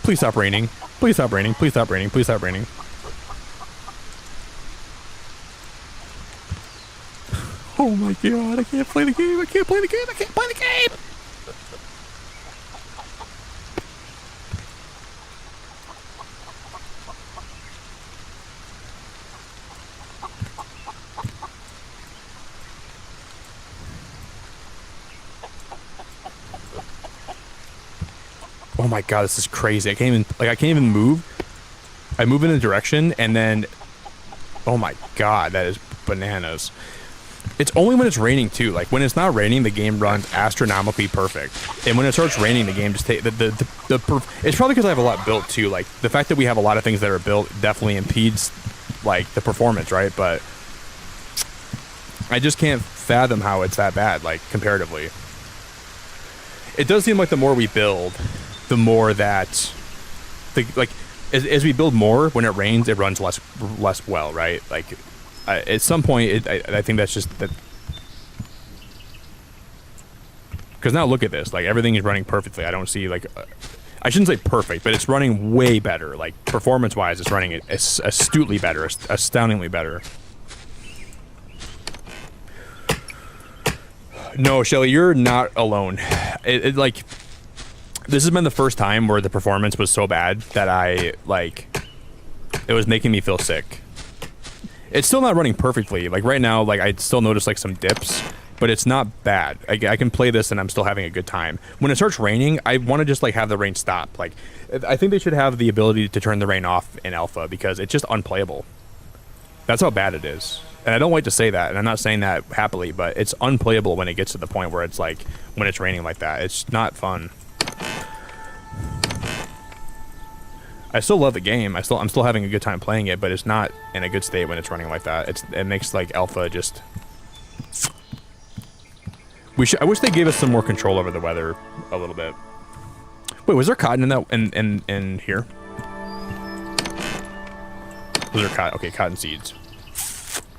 Please stop raining. Please stop raining. Please stop raining. Please stop raining. Oh my god, I can't play the game. I can't play the game. I can't play the game. Oh my god, this is crazy. I can't even move. I move in a direction and then oh my god, that is bananas. It's only when it's raining too. Like when it's not raining, the game runs astronomically perfect. And when it starts raining, the game just takes it's probably because I have a lot built too. Like the fact that we have a lot of things that are built definitely impedes like the performance, right? But I just can't fathom how it's that bad, like comparatively. It does seem like the more we build, the more that as we build more, when it rains, it runs less well, right? Like at some point, I think that's just that. Because now look at this, like everything is running perfectly. I don't see like, I shouldn't say perfect, but it's running way better. Like performance-wise, it's running astutely better, astoundingly better. No, Shelly, you're not alone. Like, this has been the first time where the performance was so bad that it was making me feel sick. It's still not running perfectly. Like right now, like I still notice like some dips, but it's not bad. I can play this and I'm still having a good time. When it starts raining, I want to just like have the rain stop. Like, I think they should have the ability to turn the rain off in alpha because it's just unplayable. That's how bad it is. And I don't like to say that, and I'm not saying that happily, but it's unplayable when it gets to the point where it's like, when it's raining like that. It's not fun. I still love the game. I'm still having a good time playing it, but it's not in a good state when it's running like that. It makes like alpha just... I wish they gave us some more control over the weather a little bit. Wait, was there cotton in that in here? Was there cotton? Okay, cotton seeds.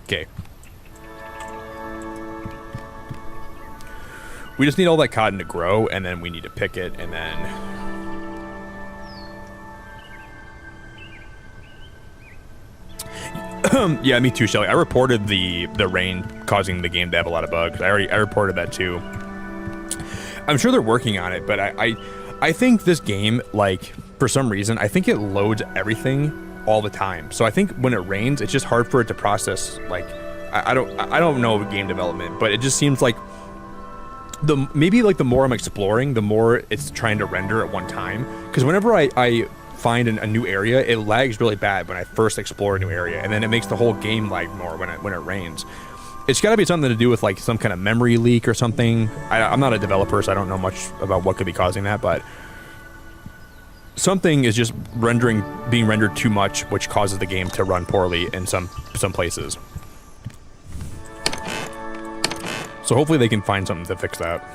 Okay. We just need all that cotton to grow, and then we need to pick it, and then... Yeah, me too, Shelly. I reported the rain causing the game to have a lot of bugs. I reported that too. I'm sure they're working on it, but I think this game, like, for some reason, I think it loads everything all the time. So I think when it rains, it's just hard for it to process. Like, I don't know game development, but it just seems like maybe like the more I'm exploring, the more it's trying to render at one time. Because whenever I find a new area, it lags really bad when I first explore a new area, and then it makes the whole game lag more when it rains. It's got to be something to do with like some kind of memory leak or something. I'm not a developer, so I don't know much about what could be causing that, but something is just being rendered too much, which causes the game to run poorly in some places. So hopefully they can find something to fix that.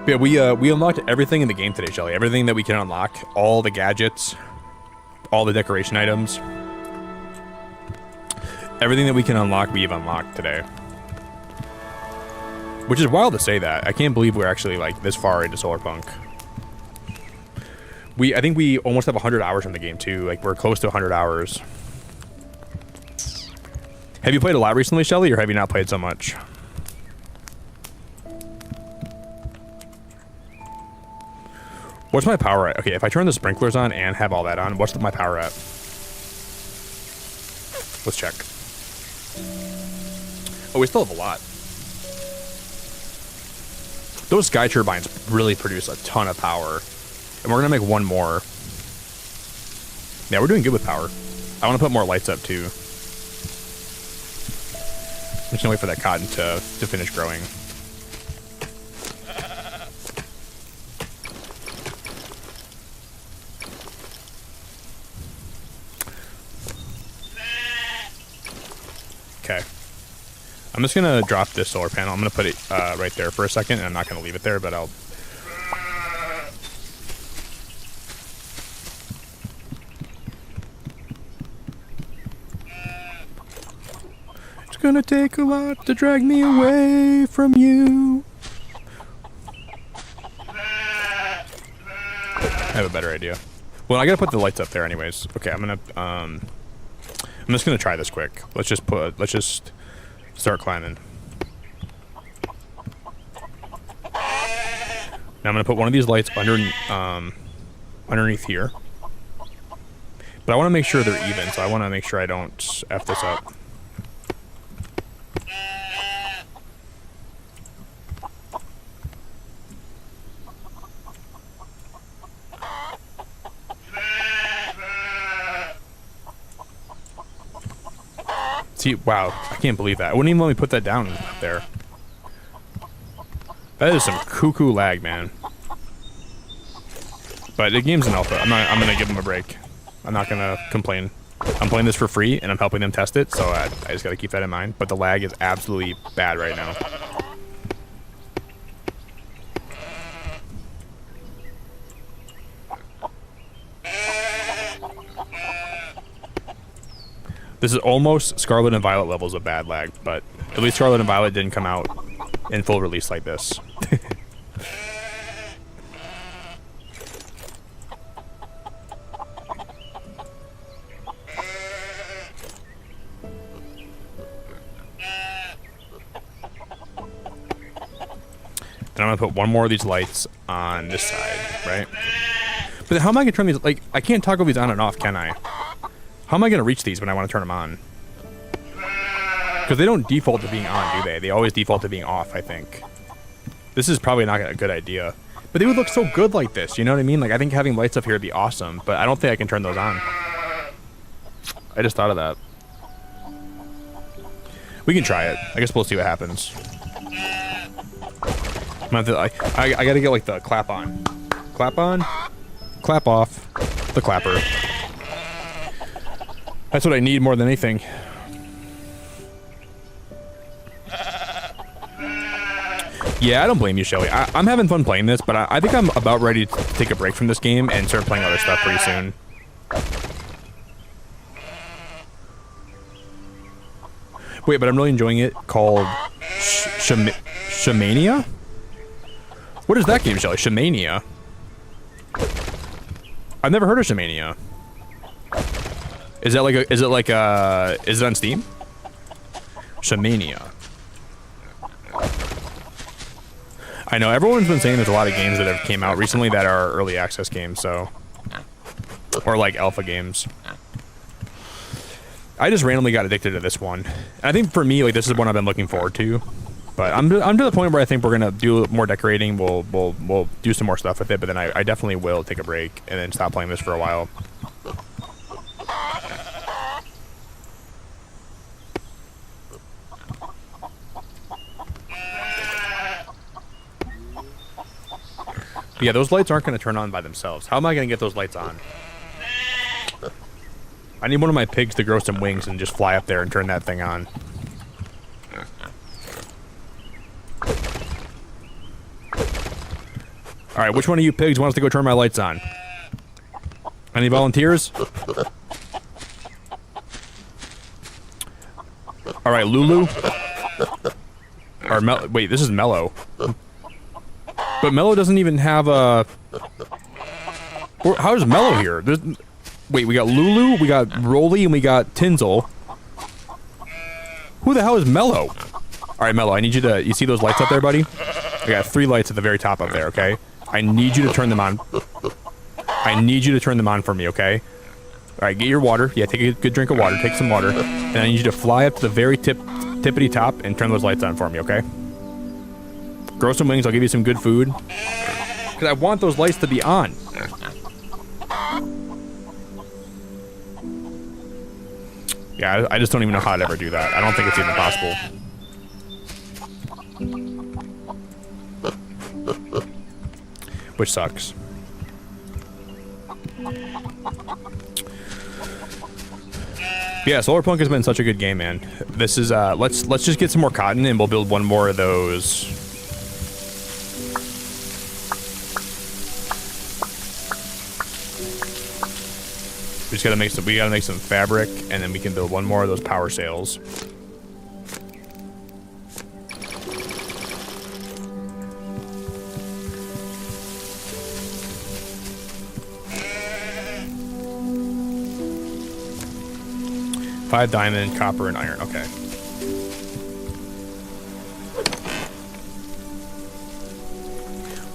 But yeah, we unlocked everything in the game today, Shelly. Everything that we can unlock, all the gadgets, all the decoration items, everything that we can unlock, we have unlocked today. Which is wild to say that. I can't believe we're actually like this far into Solarpunk. I think we almost have 100 hours in the game too. Like we're close to 100 hours. Have you played a lot recently, Shelly, or have you not played so much? What's my power at? Okay, if I turn the sprinklers on and have all that on, what's my power at? Let's check. Oh, we still have a lot. Those sky turbines really produce a ton of power. And we're going to make one more. Yeah, we're doing good with power. I want to put more lights up, too. I'm just going to wait for that cotton to finish growing. Okay. I'm just going to drop this solar panel. I'm going to put it right there for a second, and I'm not going to leave it there, but I'll... gonna take a lot to drag me away from you. I have a better idea. Well, I gotta put the lights up there anyways. Okay, I'm just gonna try this quick. Let's just start climbing. Now I'm gonna put one of these lights underneath here. But I want to make sure they're even, so I want to make sure I don't F this up. See, wow, I can't believe that. I wouldn't even let me put that down there. That is some cuckoo lag, man. But the game's an alpha. I'm gonna give them a break. I'm not gonna complain. I'm playing this for free, and I'm helping them test it, so I just gotta keep that in mind. But the lag is absolutely bad right now. This is almost Scarlet and Violet levels of bad lag, but at least Scarlet and Violet didn't come out in full release like this. And I'm gonna put one more of these lights on this side, right? But how am I gonna turn these? Like, I can't toggle these on and off, can I? How am I gonna reach these when I want to turn them on? Because they don't default to being on, do they? They always default to being off, I think. This is probably not a good idea. But they would look so good like this, you know what I mean? Like, I think having lights up here would be awesome, but I don't think I can turn those on. I just thought of that. We can try it. I guess we'll see what happens. I gotta get like the clap on, clap off, the clapper. That's what I need more than anything. Yeah, I don't blame you, Shelly. I'm having fun playing this, but I think I'm about ready to take a break from this game and start playing other stuff pretty soon. Wait, but I'm really enjoying it. Called Shamania? What is that game, Shelly? Shamania? I've never heard of Shamania. Is it on Steam? Shamania. I know everyone's been saying there's a lot of games that have came out recently that are early access games, so, or like alpha games. I just randomly got addicted to this one. And I think for me, like, this is one I've been looking forward to. But I'm to the point where I think we're gonna do more decorating. We'll do some more stuff with it, but then I definitely will take a break and then stop playing this for a while. But yeah, those lights aren't gonna turn on by themselves. How am I gonna get those lights on? I need one of my pigs to grow some wings and just fly up there and turn that thing on. Alright, which one of you pigs wants to go turn my lights on? Any volunteers? Alright, Lulu? Or wait, this is Mellow. But Mellow doesn't even have a... How is Mellow here? Wait, we got Lulu, we got Rolly, and we got Tinsel. Who the hell is Mellow? Alright, Mellow, I need you to... You see those lights up there, buddy? I got 3 lights at the very top up there, okay? I need you to turn them on. I need you to turn them on for me, okay? Alright, get your water. Yeah, take a good drink of water. Take some water. And I need you to fly up to the very tippity top and turn those lights on for me, okay? Grow some wings. I'll give you some good food. Because I want those lights to be on. Yeah, I just don't even know how to ever do that. I don't think it's even possible. Which sucks. Yeah, Solarpunk has been such a good game, man. This is let's just get some more cotton and we'll build one more of those. We gotta make some fabric and then we can build one more of those power sails. 5 diamond, copper, and iron. Okay.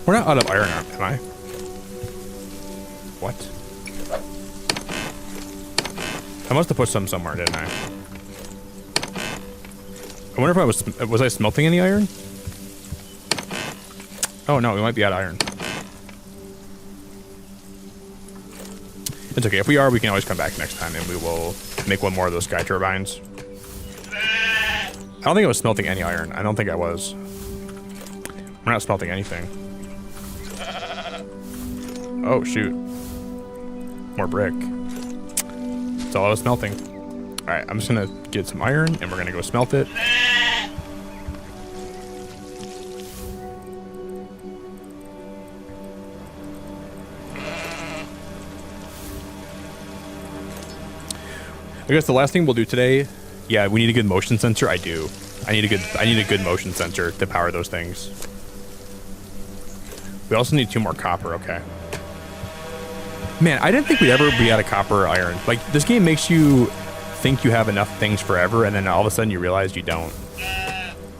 We're not out of iron, am I? What? I must have put some somewhere, didn't I? I wonder if was I smelting any iron? Oh no, we might be out of iron. It's okay. If we are, we can always come back next time and we will make one more of those sky turbines. I don't think I was smelting any iron. I don't think I was. We're not smelting anything. Oh, shoot. More brick. That's all I was smelting. Alright, I'm just gonna get some iron and we're gonna go smelt it. I guess the last thing we'll do today, yeah, we need a good motion sensor. I do. I need a good motion sensor to power those things. We also need 2 more copper, okay. Man, I didn't think we'd ever be out of copper or iron. Like, this game makes you think you have enough things forever, and then all of a sudden you realize you don't.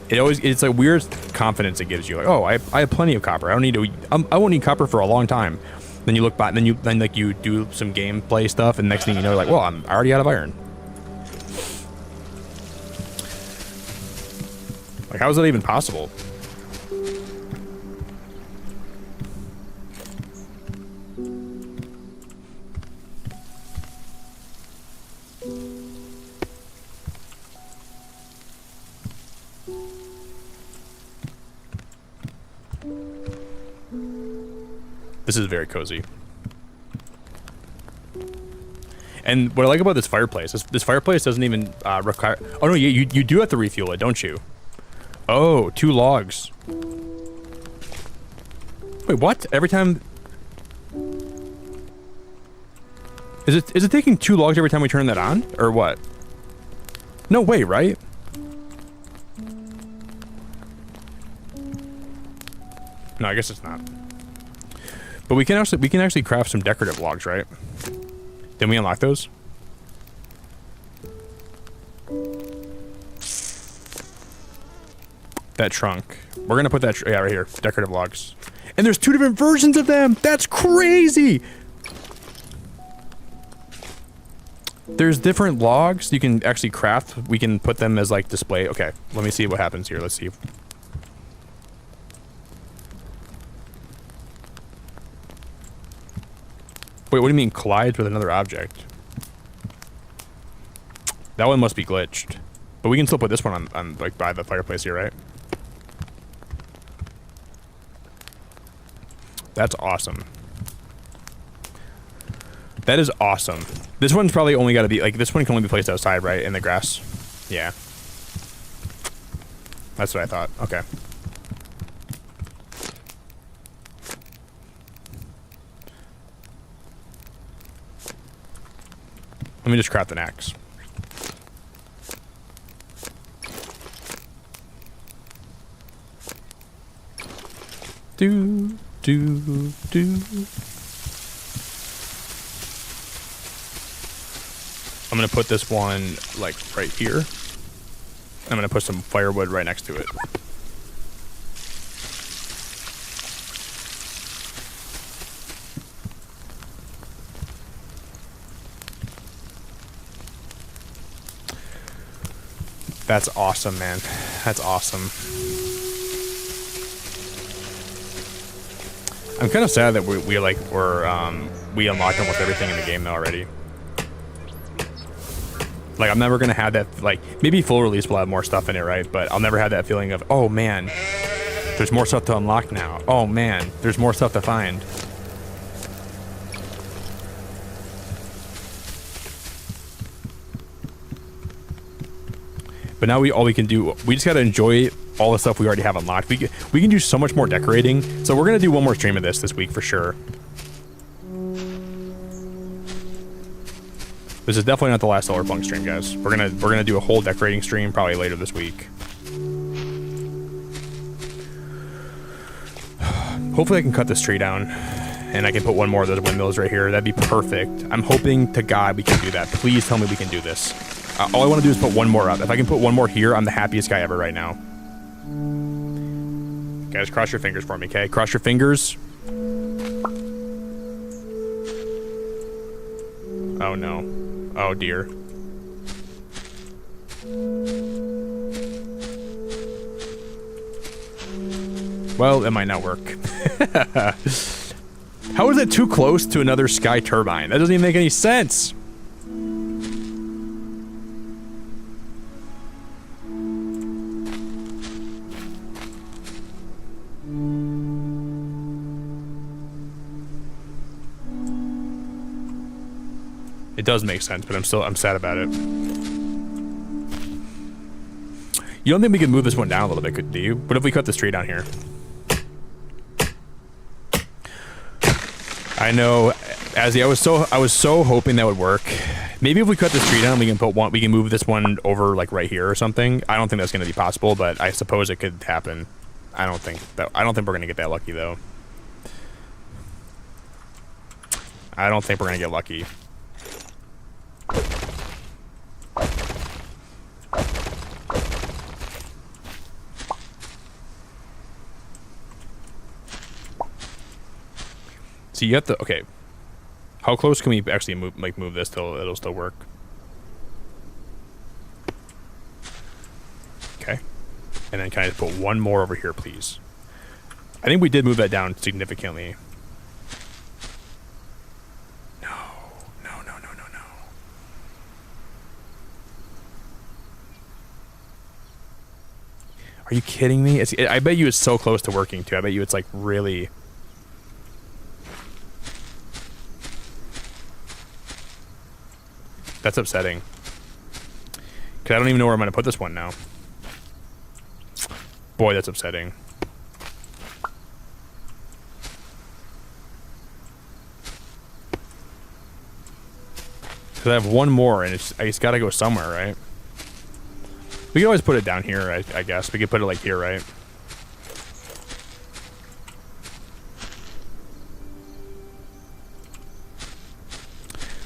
It's a weird confidence it gives you. Like, oh, I have plenty of copper. I won't need copper for a long time. Then you look back, then you do some gameplay stuff, and next thing you know, you're like, well, I'm already out of iron. Like, how is that even possible? This is very cozy. And what I like about this fireplace, this fireplace doesn't even require... Oh no, you do have to refuel it, don't you? Oh, 2 logs. Wait, what? Every time... Is it taking 2 logs every time we turn that on? Or what? No way, right? No, I guess it's not. But we can actually craft some decorative logs, right? Didn't we unlock those? That trunk. We're gonna put that, yeah, right here. Decorative logs. And there's 2 different versions of them! That's crazy! There's different logs you can actually craft. We can put them as, like, display. Okay, let me see what happens here. Let's see. Wait, what do you mean collides with another object? That one must be glitched. But we can still put this one on like, by the fireplace here, right? That's awesome. That is awesome. This one's probably only got to be, like, this one can only be placed outside, right? In the grass? Yeah. That's what I thought. Okay. Let me just craft an axe. Do. I'm gonna put this one, like, right here. I'm gonna put some firewood right next to it. That's awesome, man. That's awesome. I'm kind of sad that we unlocked almost everything in the game already. Like, I'm never gonna have that, like, maybe full release will have more stuff in it, right? But I'll never have that feeling of, oh man, there's more stuff to unlock now. Oh man, there's more stuff to find. But now all we can do, we just gotta enjoy all the stuff we already have unlocked. We can do so much more decorating. So we're gonna do one more stream of this week for sure. This is definitely not the last Solarpunk stream, guys. We're gonna do a whole decorating stream probably later this week. Hopefully I can cut this tree down and I can put one more of those windmills right here. That'd be perfect. I'm hoping to God we can do that. Please tell me we can do this. All I want to do is put one more up. If I can put one more here, I'm the happiest guy ever right now. Guys, cross your fingers for me, okay? Cross your fingers. Oh no. Oh dear. Well, it might not work. How is it too close to another sky turbine? That doesn't even make any sense. It does make sense, but I'm sad about it. You don't think we can move this one down a little bit, do you? What if we cut this tree down here? I know, Azzy, I was so hoping that would work. Maybe if we cut this tree down, we can move this one over like right here or something. I don't think that's going to be possible, but I suppose it could happen. I don't think we're going to get that lucky though. I don't think we're going to get lucky. So you have to, okay. How close can we actually move this till it'll still work? Okay. And then can I just put one more over here, please? I think we did move that down significantly. No. Are you kidding me? I bet you it's so close to working too. I bet you it's like really... That's upsetting. Because I don't even know where I'm going to put this one now. Boy, that's upsetting. Because I have one more, and it's got to go somewhere, right? We can always put it down here, I guess. We could put it like here, right?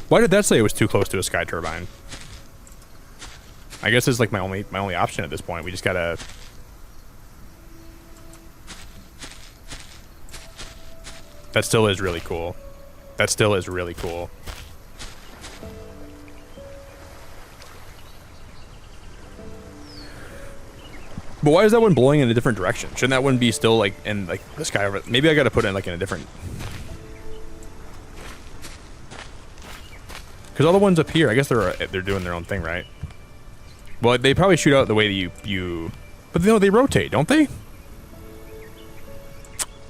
Why did that say it was too close to a sky turbine? I guess it's like my only option at this point. We just gotta... That still is really cool. That still is really cool. But why is that one blowing in a different direction? Shouldn't that one be still like in like the sky over? Maybe I gotta put it in like in a different... Because all the ones up here, I guess they're doing their own thing, right? Well, they probably shoot out the way that you... But no, they rotate, don't they?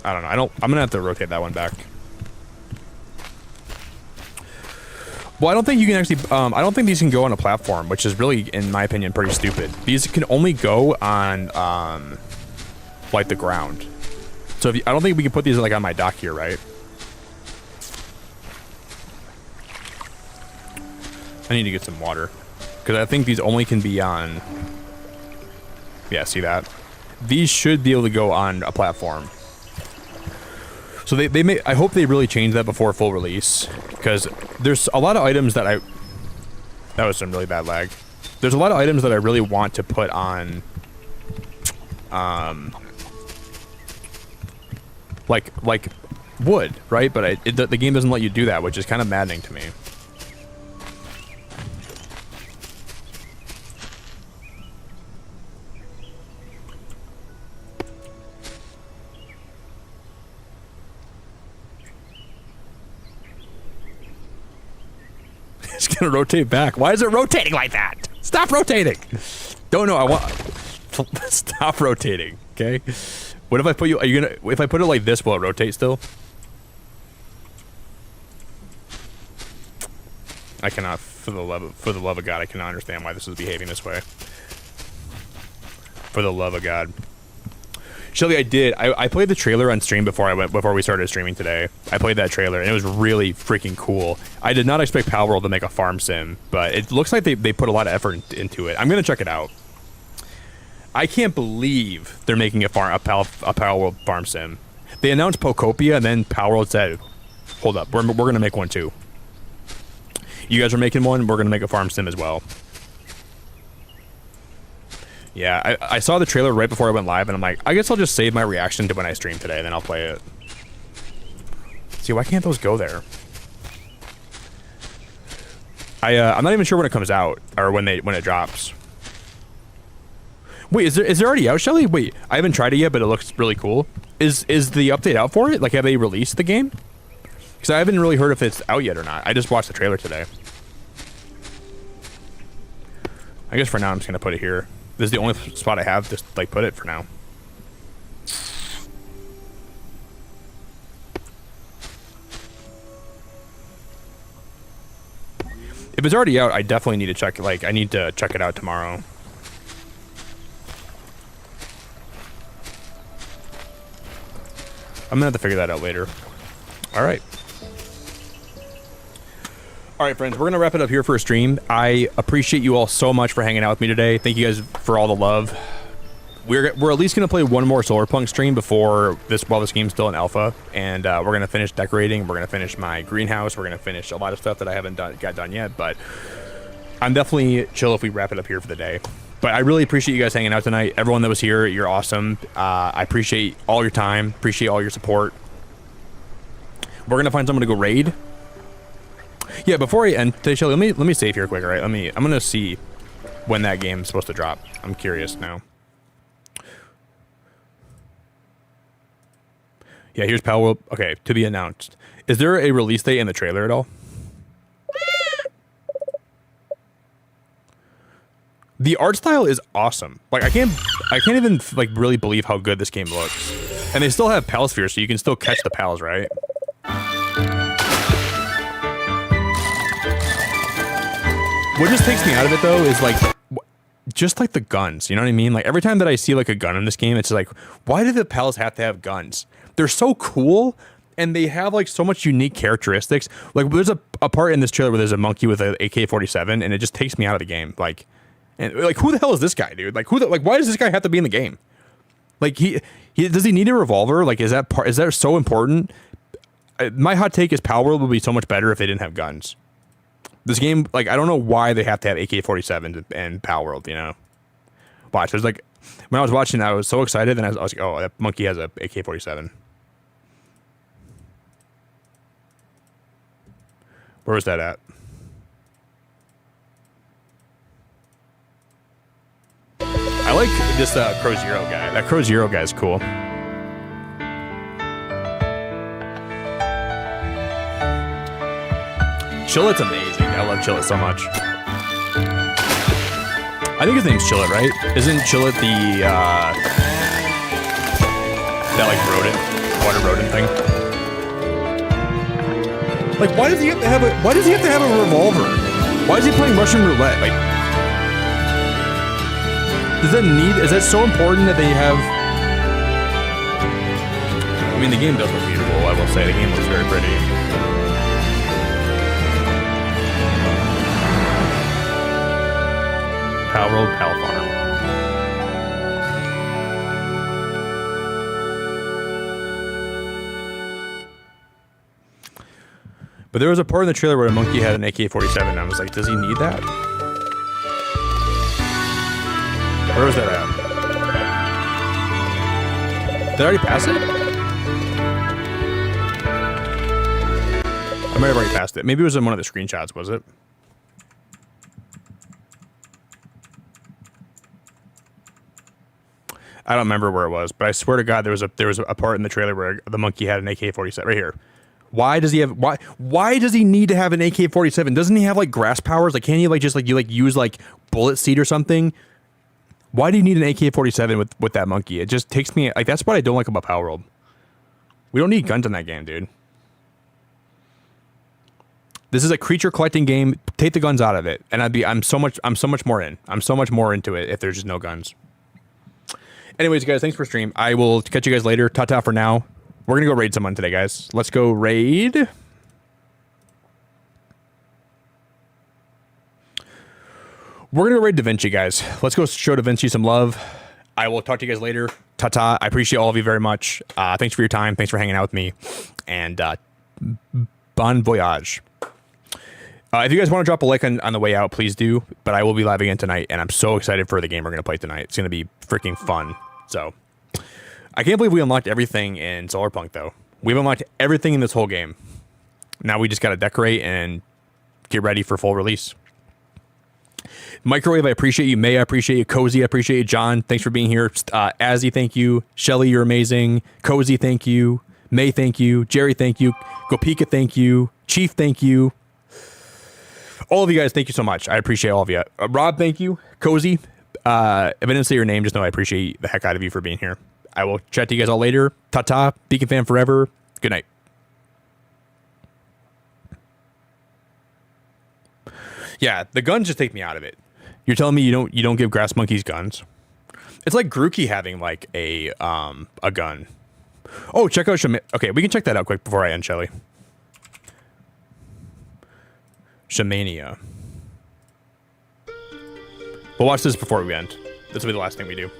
I don't know. I'm gonna have to rotate that one back. Well, I don't think you can actually... I don't think these can go on a platform, which is really, in my opinion, pretty stupid. These can only go on, like, the ground. So I don't think we can put these, like, on my dock here, right? I need to get some water. Because I think these only can be on... Yeah, see that? These should be able to go on a platform. So they may... I hope they really change that before full release. Because there's a lot of items that I... That was some really bad lag. There's a lot of items that I really want to put on... Like wood, right? But the game doesn't let you do that, which is kind of maddening to me. It's gonna rotate back. Why is it rotating like that? Stop rotating. Don't know. I want... Stop rotating, okay? What if I put you... Are you gonna... If I put it like this, will it rotate still? I cannot... For the love of God, I cannot understand why this is behaving this way. For the love of God. Shelly, I did. I played the trailer on stream before we started streaming today. I played that trailer, and it was really freaking cool. I did not expect Palworld to make a farm sim, but it looks like they put a lot of effort into it. I'm gonna check it out. I can't believe they're making a Palworld farm sim. They announced Pokopia, and then Palworld said, "Hold up, we're gonna make one too. You guys are making one. We're gonna make a farm sim as well." Yeah, I saw the trailer right before I went live, and I'm like, I guess I'll just save my reaction to when I stream today, then I'll play it. See, why can't those go there? I'm not even sure when it comes out, or when it drops. Wait, is it already out, Shelly? Wait, I haven't tried it yet, but it looks really cool. Is the update out for it? Like, have they released the game? Because I haven't really heard if it's out yet or not. I just watched the trailer today. I guess for now I'm just gonna put it here. This is the only spot I have to like put it for now. If it's already out, I definitely need to check. Like, I need to check it out tomorrow. I'm gonna have to figure that out later. All right. All right, friends, we're gonna wrap it up here for a stream. I appreciate you all so much for hanging out with me today. Thank you guys for all the love. We're at least gonna play one more Solarpunk stream before while this game's still in alpha, and we're gonna finish decorating. We're gonna finish my greenhouse. We're gonna finish a lot of stuff that I haven't got done yet. But I'm definitely chill if we wrap it up here for the day. But I really appreciate you guys hanging out tonight. Everyone that was here, you're awesome. I appreciate all your time. Appreciate all your support. We're gonna find someone to go raid. Yeah, before I end today, Shelly, let me save here quick, all right? I'm gonna see when that game's supposed to drop. I'm curious now. Yeah, here's Pal World. Okay, to be announced. Is there a release date in the trailer at all? The art style is awesome. Like, I can't even like really believe how good this game looks. And they still have Pal Sphere, so you can still catch the pals, right? What just takes me out of it though is like, just like the guns, you know what I mean? Like, every time that I see like a gun in this game, it's like, why do the pals have to have guns? They're so cool, and they have like so much unique characteristics. Like, there's a part in this trailer where there's a monkey with an AK-47, and it just takes me out of the game. Like, and like, who the hell is this guy, dude? Like, why does this guy have to be in the game? Like, does he need a revolver? Like, is that so important? My hot take is Power World would be so much better if they didn't have guns. This game, like, I don't know why they have to have AK-47s and Power World, you know? Watch, there's like, when I was watching, I was so excited, and I was like, oh, that monkey has a AK-47. Where was that at? I like this Crow Zero guy. That Crow Zero guy is cool. Chillet's amazing. I love Chillet so much. I think his name's Chillet, right? Isn't Chillet the that like rodent, water rodent thing? Like, why does he have to have a revolver? Why is he playing Russian roulette? Like, is that so important that they have? I mean, the game does look beautiful, I will say. The game looks very pretty. Pal World, Pal Farm. But there was a part in the trailer where a monkey had an AK-47, and I was like, does he need that? Where was that at? Did I already pass it? I might have already passed it. Maybe it was in one of the screenshots, was it? I don't remember where it was, but I swear to God, there was a part in the trailer where the monkey had an AK-47 right here. Why does he need to have an AK-47? Doesn't he have like grass powers? Like, can't he like just like use like bullet seed or something? Why do you need an AK-47 with that monkey? It just takes me like, that's what I don't like about Power World. We don't need guns in that game, dude. This is a creature collecting game. Take the guns out of it, and I'm so much more in. I'm so much more into it if there's just no guns. Anyways, guys, thanks for stream. I will catch you guys later. Ta-ta for now. We're going to go raid someone today, guys. Let's go raid. We're going to go raid Da Vinci, guys. Let's go show Da Vinci some love. I will talk to you guys later. Ta-ta. I appreciate all of you very much. Thanks for your time. Thanks for hanging out with me. And bon voyage. If you guys want to drop a like on the way out, please do. But I will be live again tonight, and I'm so excited for the game we're going to play tonight. It's going to be freaking fun. So I can't believe we unlocked everything in Solarpunk, though. We've unlocked everything in this whole game. Now we just got to decorate and get ready for full release. Microwave, I appreciate you. May, I appreciate you. Cozy, I appreciate you. John, thanks for being here. Azzy, thank you. Shelly, you're amazing. Cozy, thank you. May, thank you. Jerry, thank you. Gopika, thank you. Chief, thank you. All of you guys, thank you so much. I appreciate all of you. Rob, thank you. Cozy, if I didn't say your name, just know I appreciate the heck out of you for being here. I will chat to you guys all later. Ta-ta. Beacon fan forever. Good night. Yeah, the guns just take me out of it. You're telling me you don't give grass monkeys guns? It's like Grookey having like a gun. Oh, check out Okay, we can check that out quick before I end, Shelly. Shamania. We'll watch this before we end. This will be the last thing we do.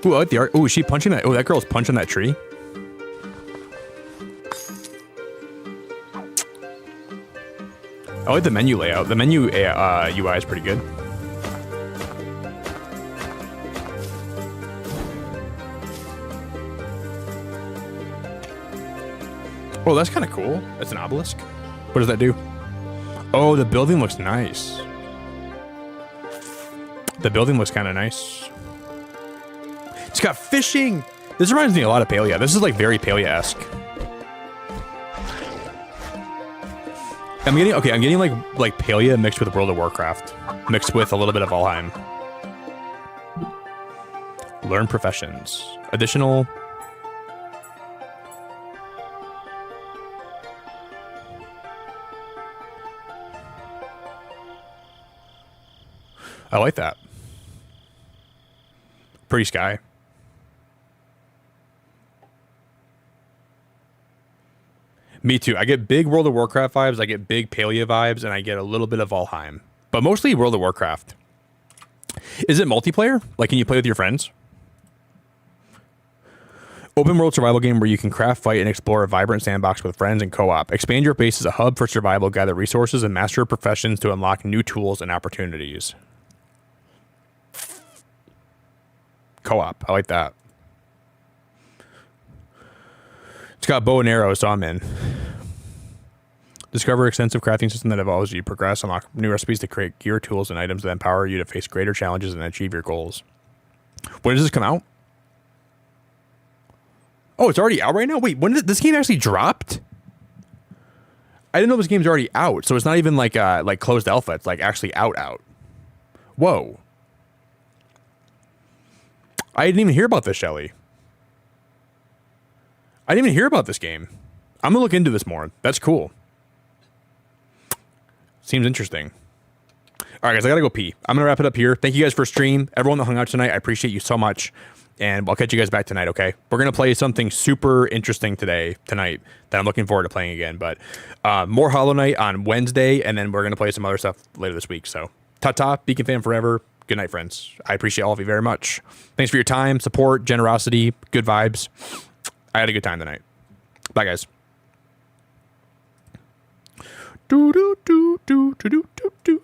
Ooh, I like the art. Ooh, is she punching that? Oh, that girl's punching that tree. I like the menu layout. The menu UI is pretty good. Oh, that's kind of cool. That's an obelisk. What does that do? Oh, the building looks nice. The building looks kind of nice. It's got fishing. This reminds me a lot of Palia. This is like very Palia-esque. I'm getting like Palia mixed with World of Warcraft, mixed with a little bit of Valheim. Learn professions. Additional. I like that. Pretty sky. Me too. I get big World of Warcraft vibes, I get big Palia vibes, and I get a little bit of Valheim. But mostly World of Warcraft. Is it multiplayer? Like, can you play with your friends? Open world survival game where you can craft, fight, and explore a vibrant sandbox with friends and co-op. Expand your base as a hub for survival, gather resources, and master professions to unlock new tools and opportunities. Co-op. I like that. It's got bow and arrow, so I'm in. Discover extensive crafting system that evolves as you progress. Unlock new recipes to create gear, tools, and items that empower you to face greater challenges and achieve your goals. When does this come out? Oh, it's already out right now? Wait, when did this game actually dropped? I didn't know this game's already out, so it's not even like closed alpha. It's like actually out. Whoa. I didn't even hear about this, Shelly. I didn't even hear about this game. I'm gonna look into this more. That's cool. Seems interesting. All right, guys, I gotta go pee. I'm gonna wrap it up here. Thank you guys for stream. Everyone that hung out tonight, I appreciate you so much. And I'll catch you guys back tonight, okay? We're gonna play something super interesting tonight that I'm looking forward to playing again. But more Hollow Knight on Wednesday, and then we're gonna play some other stuff later this week. So ta-ta, Beacon fan forever. Good night, friends. I appreciate all of you very much. Thanks for your time, support, generosity, good vibes. I had a good time tonight. Bye, guys. Do do do do do do do do.